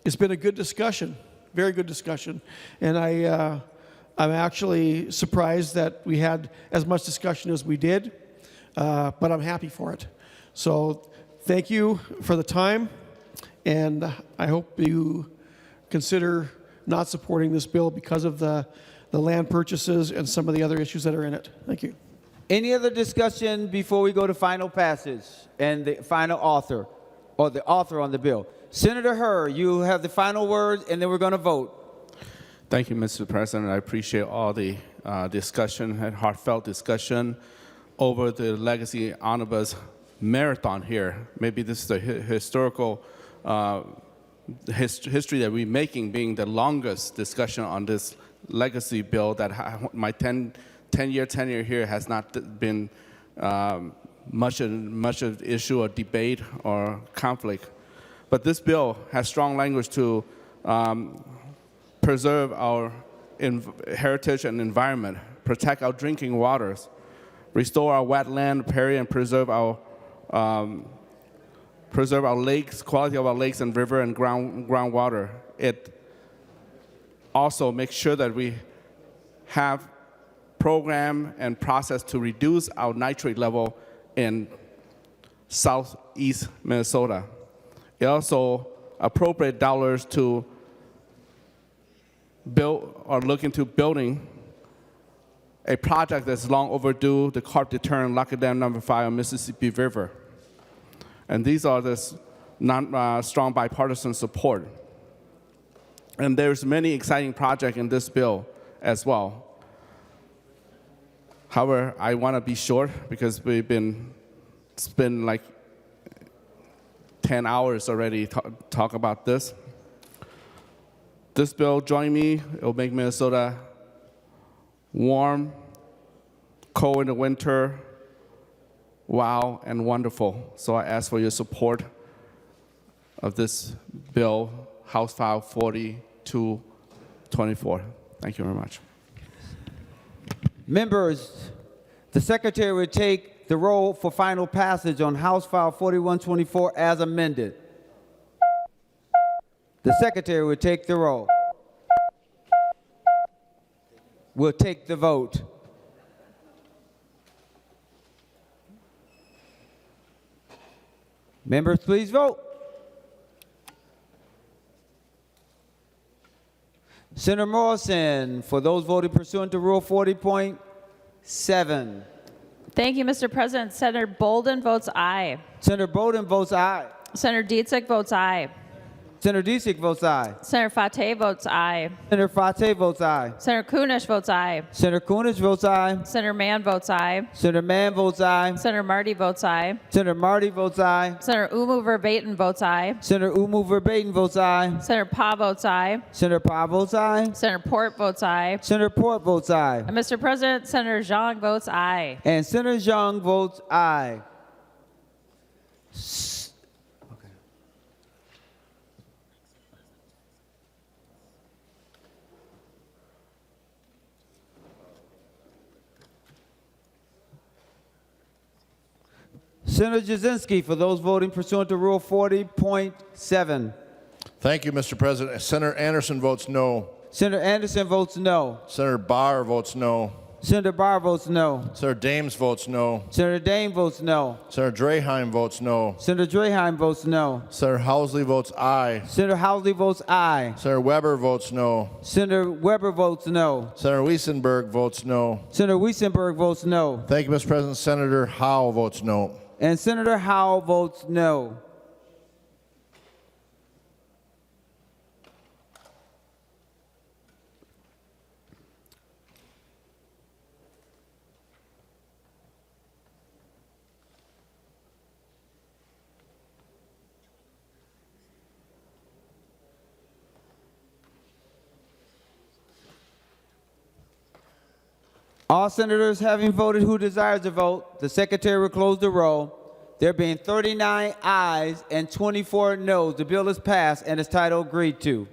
it's been a good discussion, very good discussion. And I'm actually surprised that we had as much discussion as we did, but I'm happy for it. So thank you for the time, and I hope you consider not supporting this bill because of the land purchases and some of the other issues that are in it. Thank you. Any other discussion before we go to final passage and the final author, or the author on the bill? Senator Hur, you have the final word, and then we're going to vote. Thank you, Mr. President. I appreciate all the discussion and heartfelt discussion over the Legacy Omnibus marathon here. Maybe this is a historical history that we're making, being the longest discussion on this legacy bill that my 10-year tenure here has not been much of issue or debate or conflict. But this bill has strong language to preserve our heritage and environment, protect our drinking waters, restore our wetland, riparian, and preserve our lakes, quality of our lakes and river and groundwater. It also makes sure that we have program and process to reduce our nitrate level in southeast Minnesota. It also appropriate dollars to build or look into building a project that's long overdue, the carp deterrent Lock Dam number 5 on Mississippi River. And these are the strong bipartisan support. And there's many exciting projects in this bill as well. However, I want to be short because we've been spent like 10 hours already talk about this. This bill, join me, it will make Minnesota warm, cold in the winter, wow, and wonderful. So I ask for your support of this bill, House File 4224. Thank you very much. Members, the Secretary will take the roll for final passage on House File 4124 as amended. The Secretary will take the roll. We'll take the vote. Members, please vote. Senator Morrison, for those voting pursuant to Rule 40.7. Thank you, Mr. President. Senator Bolden votes aye. Senator Bolden votes aye. Senator Dietzig votes aye. Senator Dietzig votes aye. Senator Fateh votes aye. Senator Fateh votes aye. Senator Kunish votes aye. Senator Kunish votes aye. Senator Mann votes aye. Senator Mann votes aye. Senator Marty votes aye. Senator Marty votes aye. Senator Umu Verbatim votes aye. Senator Umu Verbatim votes aye. Senator Pa votes aye. Senator Pa votes aye. Senator Port votes aye. Senator Port votes aye. And Mr. President, Senator Zhang votes aye. And Senator Zhang votes aye. Senator Jasinski, for those voting pursuant to Rule 40.7. Thank you, Mr. President. Senator Anderson votes no. Senator Anderson votes no. Senator Barr votes no. Senator Barr votes no. Senator Dames votes no. Senator Dame votes no. Senator Draheim votes no. Senator Draheim votes no. Senator Housley votes aye. Senator Housley votes aye. Senator Weber votes no. Senator Weber votes no. Senator Wiesenberg votes no. Senator Wiesenberg votes no. Thank you, Mr. President. Senator Howe votes no. And Senator Howe votes no. All senators having voted who desires to vote, the secretary will close the roll. There being 39 ayes and 24 noes, the bill is passed and is title agreed to.